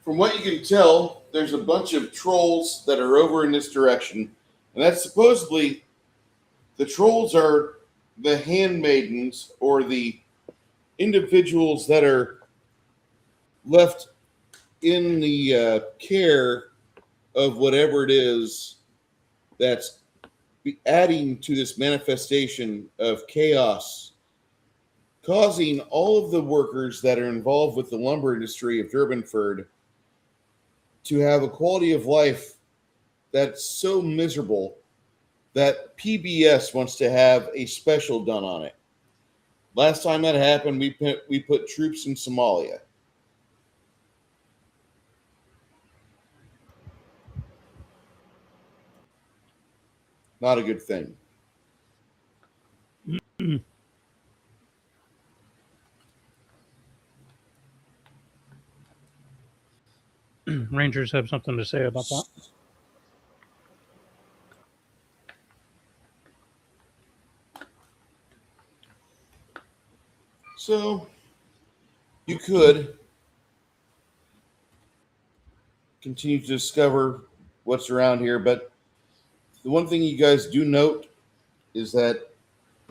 from what you can tell, there's a bunch of trolls that are over in this direction, and that's supposedly the trolls are the handmaidens or the individuals that are left in the care of whatever it is that's adding to this manifestation of chaos, causing all of the workers that are involved with the lumber industry of Durbanford to have a quality of life that's so miserable that PBS wants to have a special done on it. Last time that happened, we put troops in Somalia. Not a good thing. Rangers have something to say about that. So, you could continue to discover what's around here, but the one thing you guys do note is that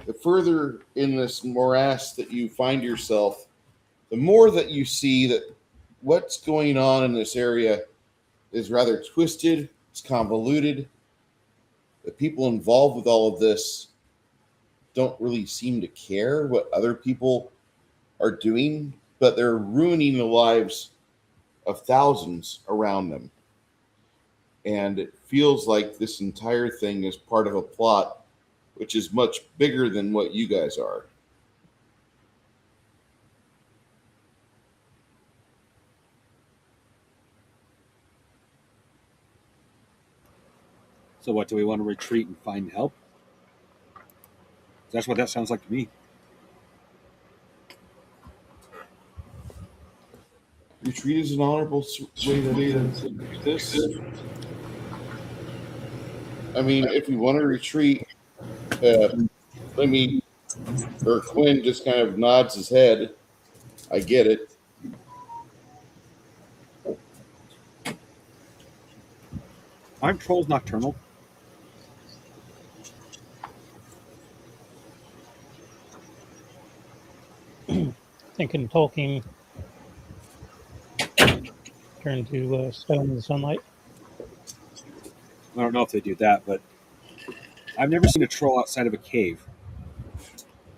the further in this morass that you find yourself, the more that you see that what's going on in this area is rather twisted, it's convoluted. The people involved with all of this don't really seem to care what other people are doing, but they're ruining the lives of thousands around them. and it feels like this entire thing is part of a plot which is much bigger than what you guys are. So what, do we want to retreat and find help? That's what that sounds like to me. Retreat is an honorable way to do this. I mean, if we want to retreat, Quinn just kind of nods his head. I get it. Aren't trolls nocturnal? Thinking Tolkien turned to stone in the sunlight. I don't know if they do that, but I've never seen a troll outside of a cave,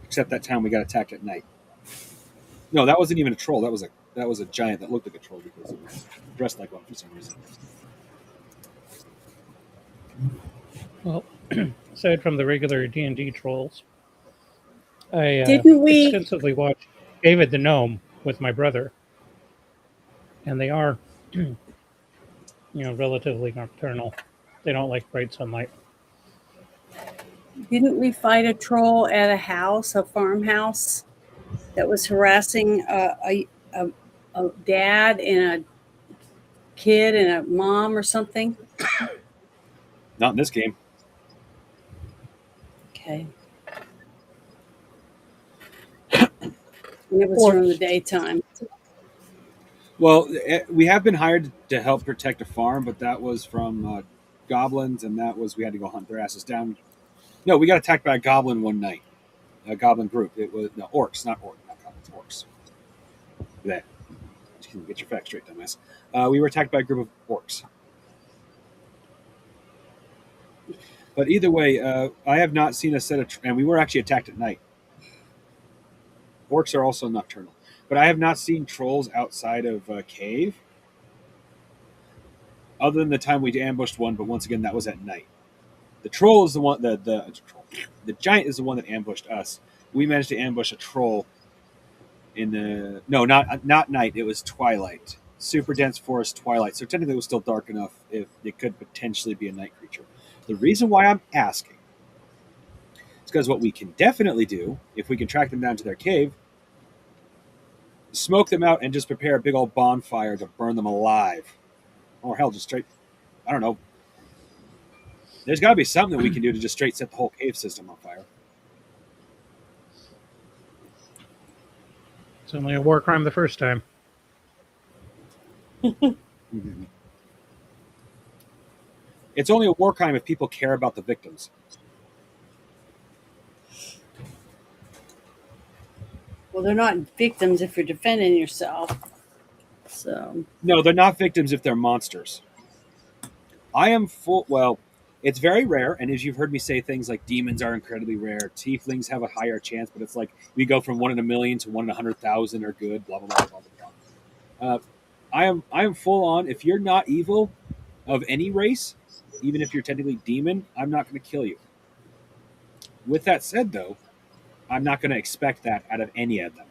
except that time we got attacked at night. No, that wasn't even a troll. That was a giant that looked like a troll because it was dressed like one for some reason. Well, aside from the regular D&D trolls, I Didn't we- extensively watched David the Gnome with my brother, and they are, relatively nocturnal. They don't like bright sunlight. Didn't we fight a troll at a house, a farmhouse, that was harassing a dad and a kid and a mom or something? Not in this game. Okay. And it was during the daytime. Well, we have been hired to help protect a farm, but that was from goblins, and we had to go hunt their asses down. No, we got attacked by a goblin one night. A goblin group. It was orcs, not goblins, orcs. That. Get your facts straight, dumbass. We were attacked by a group of orcs. But either way, I have not seen a set of... and we were actually attacked at night. Orcs are also nocturnal. But I have not seen trolls outside of a cave. Other than the time we ambushed one, but once again, that was at night. The troll is the one... The giant is the one that ambushed us. We managed to ambush a troll in the... No, not night. It was twilight. Super dense forest twilight. So technically it was still dark enough if it could potentially be a night creature. The reason why I'm asking is because what we can definitely do, if we can track them down to their cave, smoke them out and just prepare a big old bonfire to burn them alive. Or hell, just straight... I don't know. There's got to be something that we can do to just straight set the whole cave system on fire. It's only a war crime the first time. Mm-hmm. It's only a war crime if people care about the victims. Well, they're not victims if you're defending yourself. So No, they're not victims if they're monsters. I am full... Well, it's very rare, and as you've heard me say, things like demons are incredibly rare. Tieflings have a higher chance, but it's like we go from 1 in a million to 1 in 100,000 are good, blah, blah, blah, blah, blah. I am full on. If you're not evil of any race, even if you're technically demon, I'm not going to kill you. With that said, though, I'm not going to expect that out of any of them.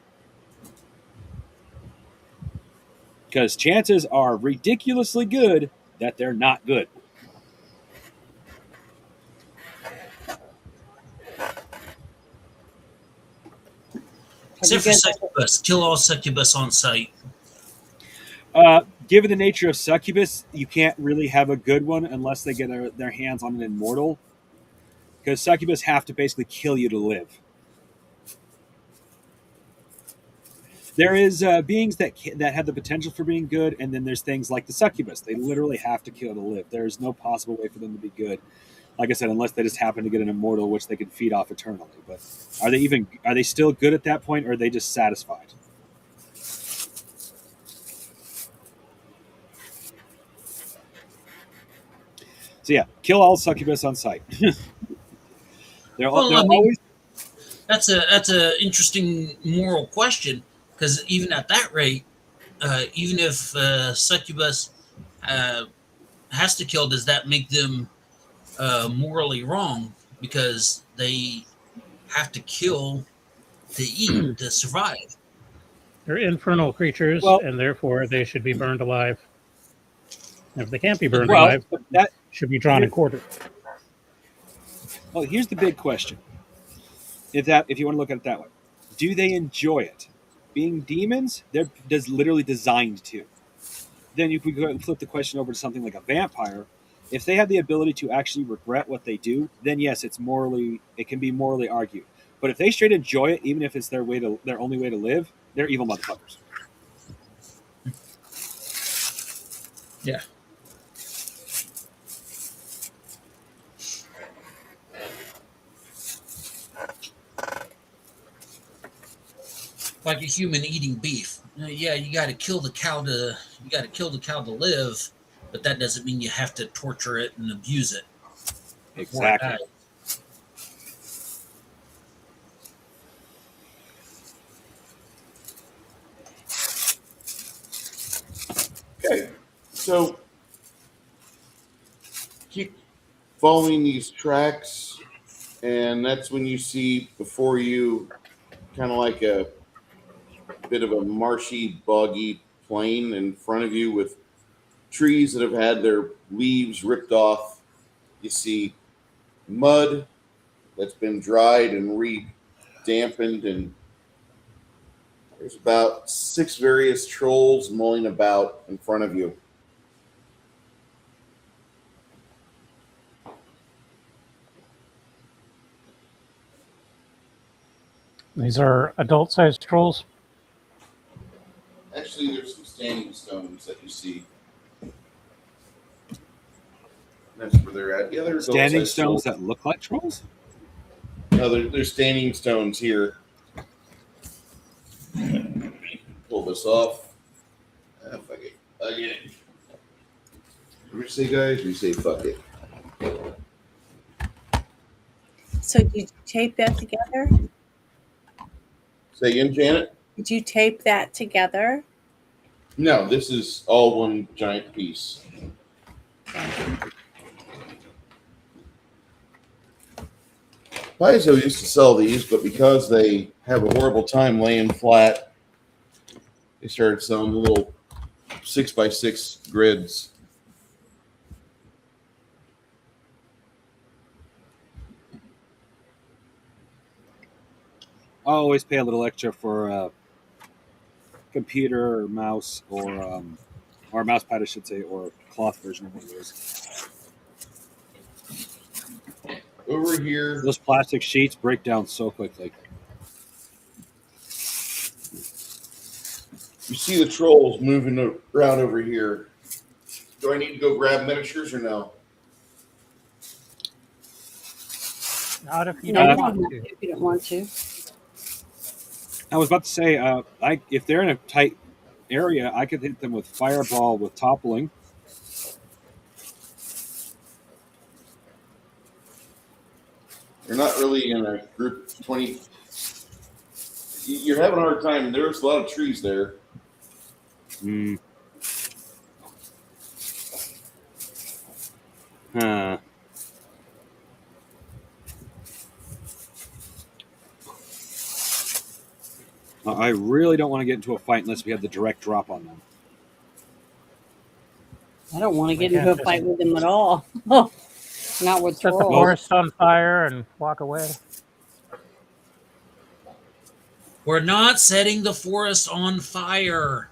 Because chances are ridiculously good that they're not good. Except for succubus. Kill all succubus on sight. Given the nature of succubus, you can't really have a good one unless they get their hands on an immortal. Because succubus have to basically kill you to live. There is beings that have the potential for being good, and then there's things like the succubus. They literally have to kill to live. There is no possible way for them to be good. Like I said, unless they just happen to get an immortal, which they can feed off eternally. But are they still good at that point, or are they just satisfied? So yeah, kill all succubus on sight. they're always... That's a interesting moral question, because even at that rate, even if succubus has to kill, does that make them morally wrong because they have to kill to eat to survive? They're infernal creatures, Well, and therefore they should be burned alive. And if they can't be But burned well, alive, but that should be drawn here, and quartered. well, here's the big question: if you want to look at it that way, do they enjoy it? Being demons, they're literally designed to. Then you could go and flip the question over to something like a vampire. If they have the ability to actually regret what they do, then yes, it can be morally argued. But if they straight enjoy it, even if it's their only way to live, they're evil motherfuckers. Yeah. Like a human eating beef. Yeah, you got to kill the cow to live, but that doesn't mean you have to torture it and abuse it before it Exactly. dies. Okay, so keep following these tracks, and that's when you see before you kind of like a bit of a marshy, boggy plain in front of you with trees that have had their leaves ripped off. You see mud that's been dried and re-dampened, and there's about 6 various trolls mulling about in front of you. These are adult-sized trolls. Actually, there's some standing stones that you see. That's where they're at. Yeah, they're Standing adult-sized stones trolls. that look like trolls? No, there's standing stones here. Pull this off. Fuck it. Again. What do you say, guys? Or you say fuck it? So did you tape that together? Say again, Janet? Did you tape that together? No, this is all one giant piece. Paizo used to sell these, but because they have a horrible time laying flat, they started selling little 6x6 grids. I always pay a little extra for a computer or mouse or a mouse pad, I should say, or a cloth version of one of those. Over here, Those plastic sheets break down so quickly. you see the trolls moving around over here. Do I need to go grab miniatures or no? Not if you No, don't you want don't to. if you don't want to. I was about to say, if they're in a tight area, I could hit them with fireball with toppling. They're not really in a group of 20. You're having a hard time. There's a lot of trees there. Hmm. Huh. I really don't want to get into a fight unless we have the direct drop on them. I don't want to get We into a can't fight just with them at all. Not with set the trolls. forest on fire and walk away. We're not setting the forest on fire.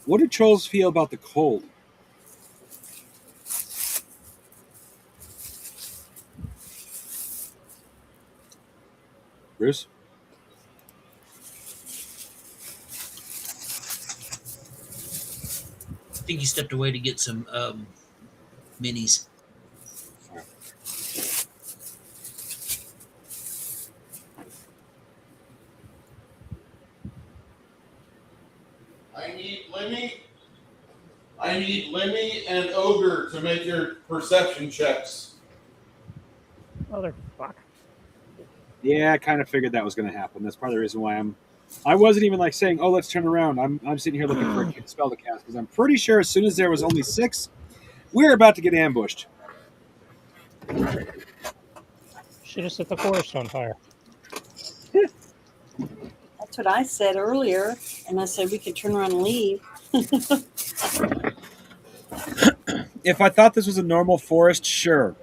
What do trolls feel about the cold? Bruce? I think he stepped away to get some minis. I need Lemmy and Ogre to make your perception checks. Motherfuck. Yeah, I kind of figured that was going to happen. That's part of the reason why I'm I wasn't even like saying, "Oh, let's turn around." I'm sitting here looking for a spell to cast because I'm pretty sure as soon as there was only 6, we were about to get ambushed. Should have set the forest on fire. That's what I said earlier, and I said we could turn around and leave. If I thought this was a normal forest, sure.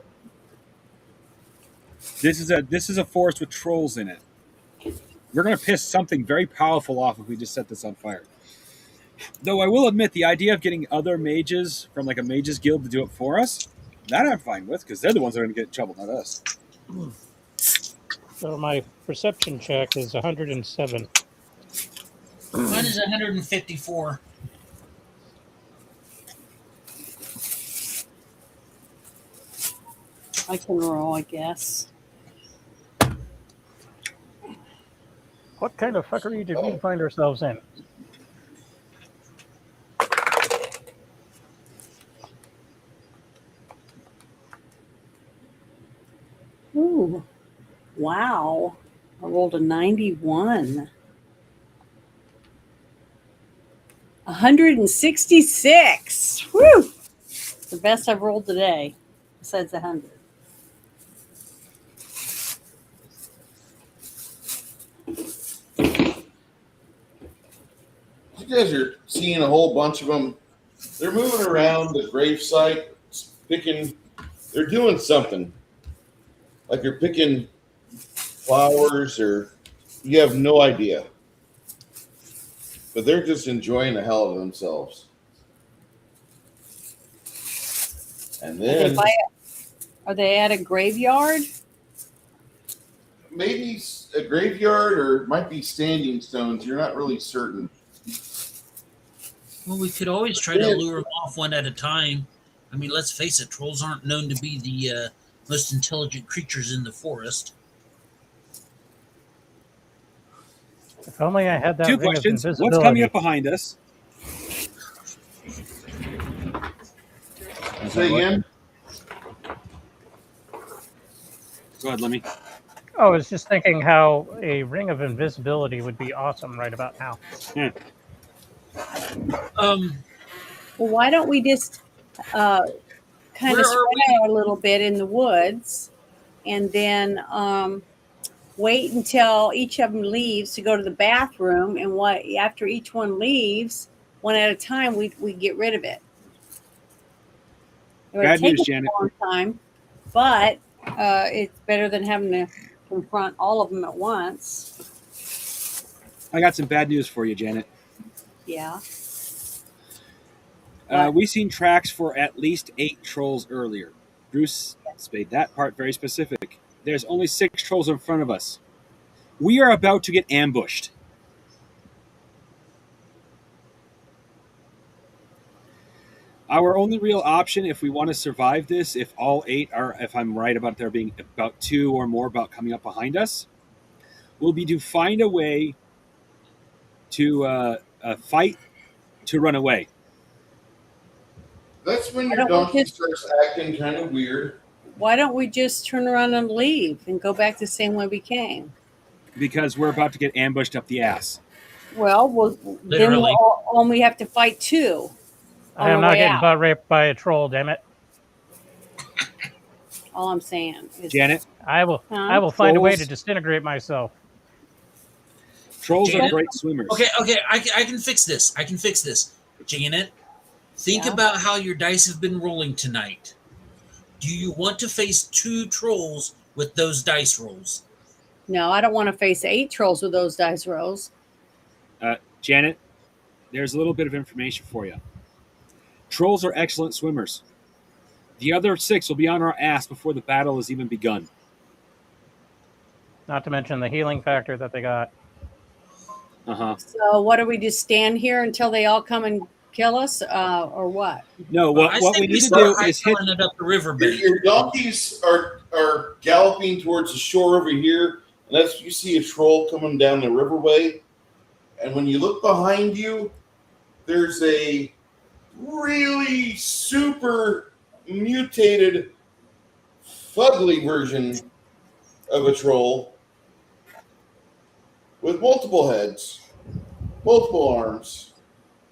This is a forest with trolls in it. We're gonna piss something very powerful off if we just set this on fire. Though I will admit, the idea of getting other mages from like a mages guild to do it for us, that I'm fine with, because they're the ones that are gonna get in trouble, not us. So my perception check is 107. Mine is 154. I can roll, I guess. What kind of fuckery did we find ourselves in? Ooh, wow. I rolled a 91. 166. Woo! The best I've rolled today, besides 100. You guys are seeing a whole bunch of them. They're moving around the gravesite, picking. They're doing something. Like they're picking flowers, or you have no idea. But they're just enjoying the hell of themselves. And then Are they at a graveyard? maybe a graveyard, or it might be standing stones. You're not really certain. Well, we could always try to lure them off one at a time. I mean, let's face it, trolls aren't known to be the most intelligent creatures in the forest. If only I had that 2 ring questions. of invisibility. What's coming up behind us? Say again? Go ahead, Lemmy. Oh, I was just thinking how a ring of invisibility would be awesome right about now. Yeah. Well, why don't we just kind Where of are spread out a little bit in the woods, and then wait until each of them leaves to go to the bathroom, and after each one leaves, one at a time, we get rid of it. It would Bad take news, us Janet. a long time, but it's better than having to confront all of them at once. I got some bad news for you, Janet. Yeah. We seen tracks for at least 8 trolls earlier. Bruce made that part very specific. There's only 6 trolls in front of us. We are about to get ambushed. Our only real option, if we want to survive this, if all 8 are, if I'm right about there being about 2 or more about coming up behind us, will be to find a way to fight to run away. That's when your donkey starts acting kind of weird. Why don't we just turn around and leave and go back the same way we came? Because we're about to get ambushed up the ass. Well, then we'll only have to fight 2. I am not getting butt raped by a troll, damn it. All I'm saying is, Janet, I will find a way to disintegrate myself. Trolls Janet? are great swimmers. Okay, I can fix this. Janet, think about how your dice have been rolling tonight. Do you want to face 2 trolls with those dice rolls? no, I don't want to face 8 trolls with those dice rolls. Janet, there's a little bit of information for you. Trolls are excellent swimmers. The other 6 will be on our ass before the battle has even begun. Not to mention the healing factor that they got. Uh-huh. So what do we just stand here until they all come and kill us, or what? No, what we need to do is hit it up the riverbed. Your donkeys are galloping towards the shore over here, and that's you see a troll coming down the riverway. And when you look behind you, there's a really super mutated, fugly version of a troll with multiple heads, multiple arms,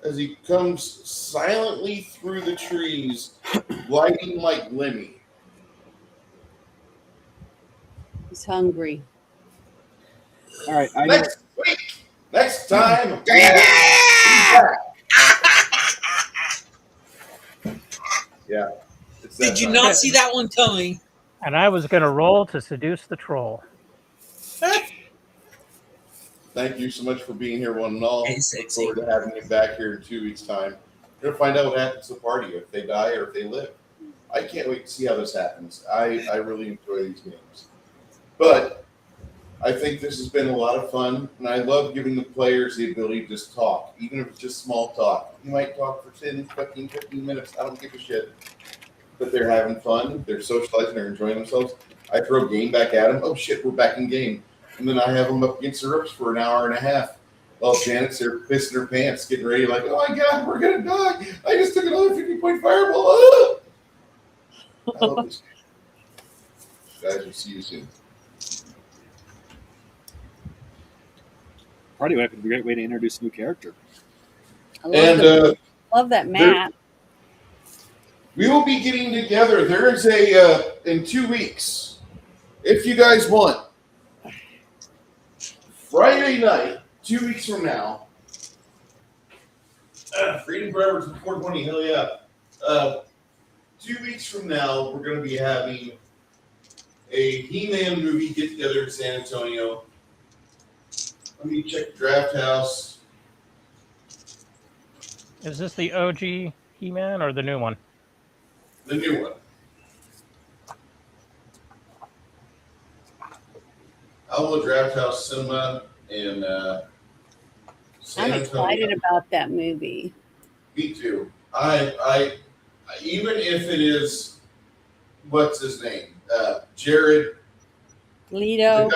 as he comes silently through the trees, gliding like Lemmy. He's hungry. All right, I know. Next week, next time. Yeah. It's that Did you time. not see that one coming? And I was going to roll to seduce the troll. Thank you so much for being here, one and all. Hey, Look sexy. forward to having you back here in 2 weeks' time. We're going to find out what happens to the party, if they die or if they live. I can't wait to see how this happens. I really enjoy these games. But I think this has been a lot of fun, and I love giving the players the ability to just talk, even if it's just small talk. You might talk for 10, 15 minutes. I don't give a shit. But they're having fun. They're socializing. They're enjoying themselves. I throw a game back at them. Oh, shit, we're back in game. And then I have them up against the ropes for an hour and a half. While Janet's there pissing her pants, getting ready, like, oh my God, we're going to die. I just took another 50-point fireball. Ah! I love this game. Guys, we'll see you soon. Party Wipe would be a great way to introduce a new character. I love, love that map. We will be getting together. There is a, in 2 weeks, if you guys want, Friday night, 2 weeks from now, Freedom Forever to 420, hell yeah. 2 weeks from now, we're going to be having a He-Man movie get-together in San Antonio. Let me check the Draft House. Is this the OG He-Man or the new one? The new one. Alamo Draft House Cinema in San I'm Antonio. excited about that movie. Me too. I even if it is, what's his name? Jared Leto.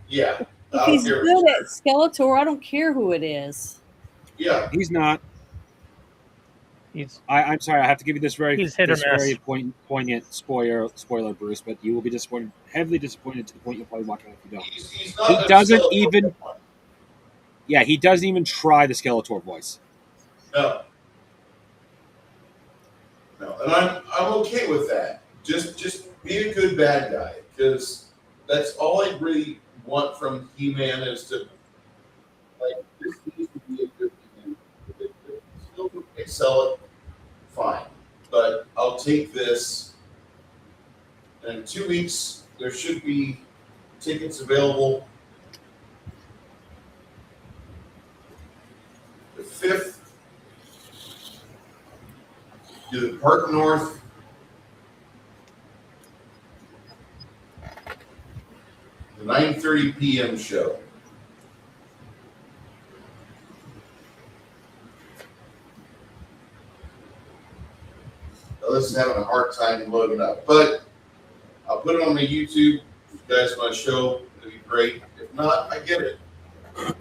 Yeah. If he's good at Skeletor, I don't care who it is. Yeah. He's not. I'm sorry, I have to give you this very poignant spoiler, Bruce, but you will be disappointed, heavily disappointed to the point you'll probably walk out if you don't. He's not He doesn't even. Yeah, he doesn't even try the Skeletor voice. No. No, and I'm okay with that. Just be a good bad guy, because that's all I really want from He-Man is to this needs to be a good He-Man. If it still excel it, fine. But I'll take this. And in 2 weeks, there should be tickets available. The 5th, to the Park North. The 9:30 p.m. show. This is having a hard time loading up, but I'll put it on my YouTube. If you guys want to show, it'd be great. If not, I get it. I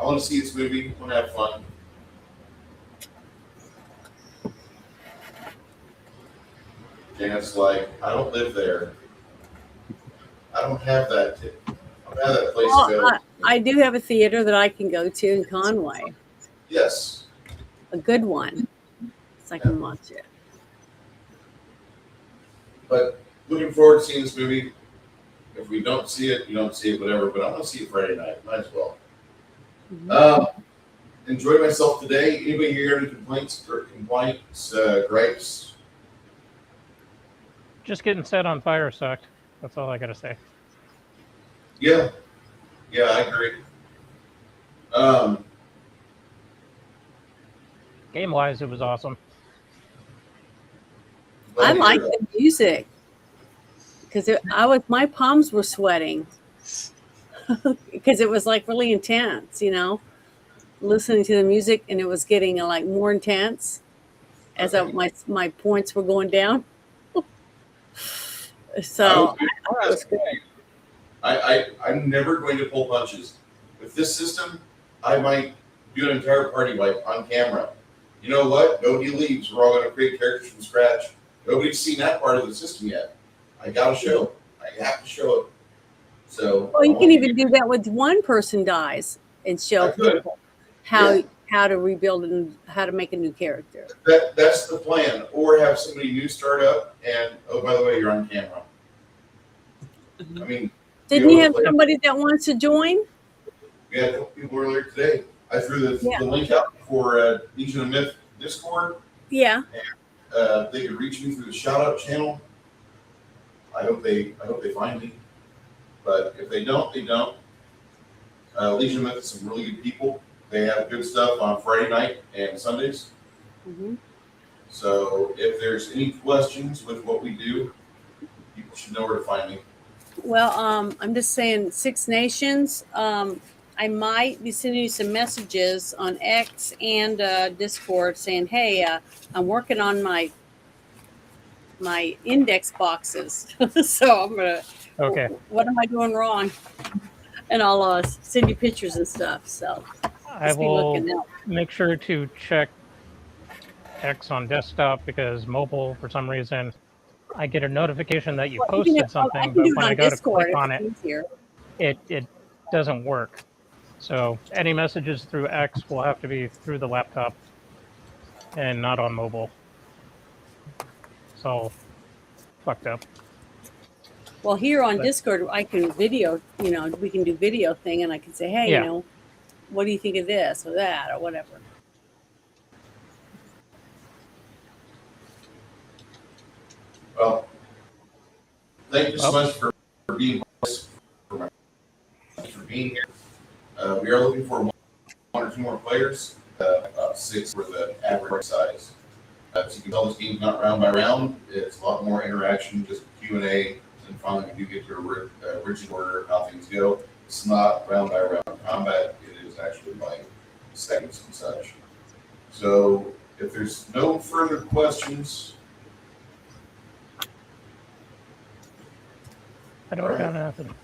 want to see this movie. I want to have fun. Janet's like, I don't live there. I don't have that. I don't have that place available. I do have a theater that I can go to in Conway. Yes. A good one. So I can watch it. But looking forward to seeing this movie. If we don't see it, you don't see it, whatever. But I'm going to see it Friday night. Might as well. Mm-hmm. Enjoyed myself today. Anybody here have any complaints, gripes? Just getting set on fire sucked. That's all I got to say. Yeah. Yeah, I agree. Game-wise, it was awesome. I like the music because my palms were sweating because it was like really intense, listening to the music, and it was getting like more intense as my points were going down. So I thought it was good. I'm never going to pull punches. With this system, I might do an entire party wipe on camera. You know what? Nobody leaves. We're all going to create characters from scratch. Nobody's seen that part of the system yet. I got to show. I have to show it. So. Well, you can even do that with one person dies and show I could. people how Yeah. how to rebuild and how to make a new character. That's the plan. Or have somebody new start up and, oh, by the way, you're on camera. I mean, Didn't you have somebody that wants to join? we had a couple people earlier today. I threw Yeah. the link out for Legion of Myth Discord. Yeah. They could reach me through the shout out channel. I hope they find me. But if they don't, they don't. Legion of Myth is some really good people. They have good stuff on Friday night and Sundays. Mm-hmm. So if there's any questions with what we do, people should know where to find me. Well, I'm just saying, Six Nations. I might be sending you some messages on X and Discord saying, "Hey, I'm working on my index boxes, so I'm gonna. Okay. What am I doing wrong?" And I'll send you pictures and stuff. So I just be will looking out. make sure to check X on desktop because mobile, for some reason, I get a notification that you Well, you can posted something, I can but do it when on I go Discord to click on if it, it's easier. it doesn't work. So any messages through X will have to be through the laptop and not on mobile. So fucked up. Well, here on But- Discord, I can video. We can do video thing, and I can say, "Hey, Yeah. what do you think of this or that or whatever?" Well, thank you so much for being here. We are looking for one or two more players. About 6 for the average size. So you can tell this game's not round by round. It's a lot more interaction, just Q&A, and finally we do get to a rigid order of how things go. It's not round by round combat. It is actually by segments and such. So if there's no further questions. I don't got nothing.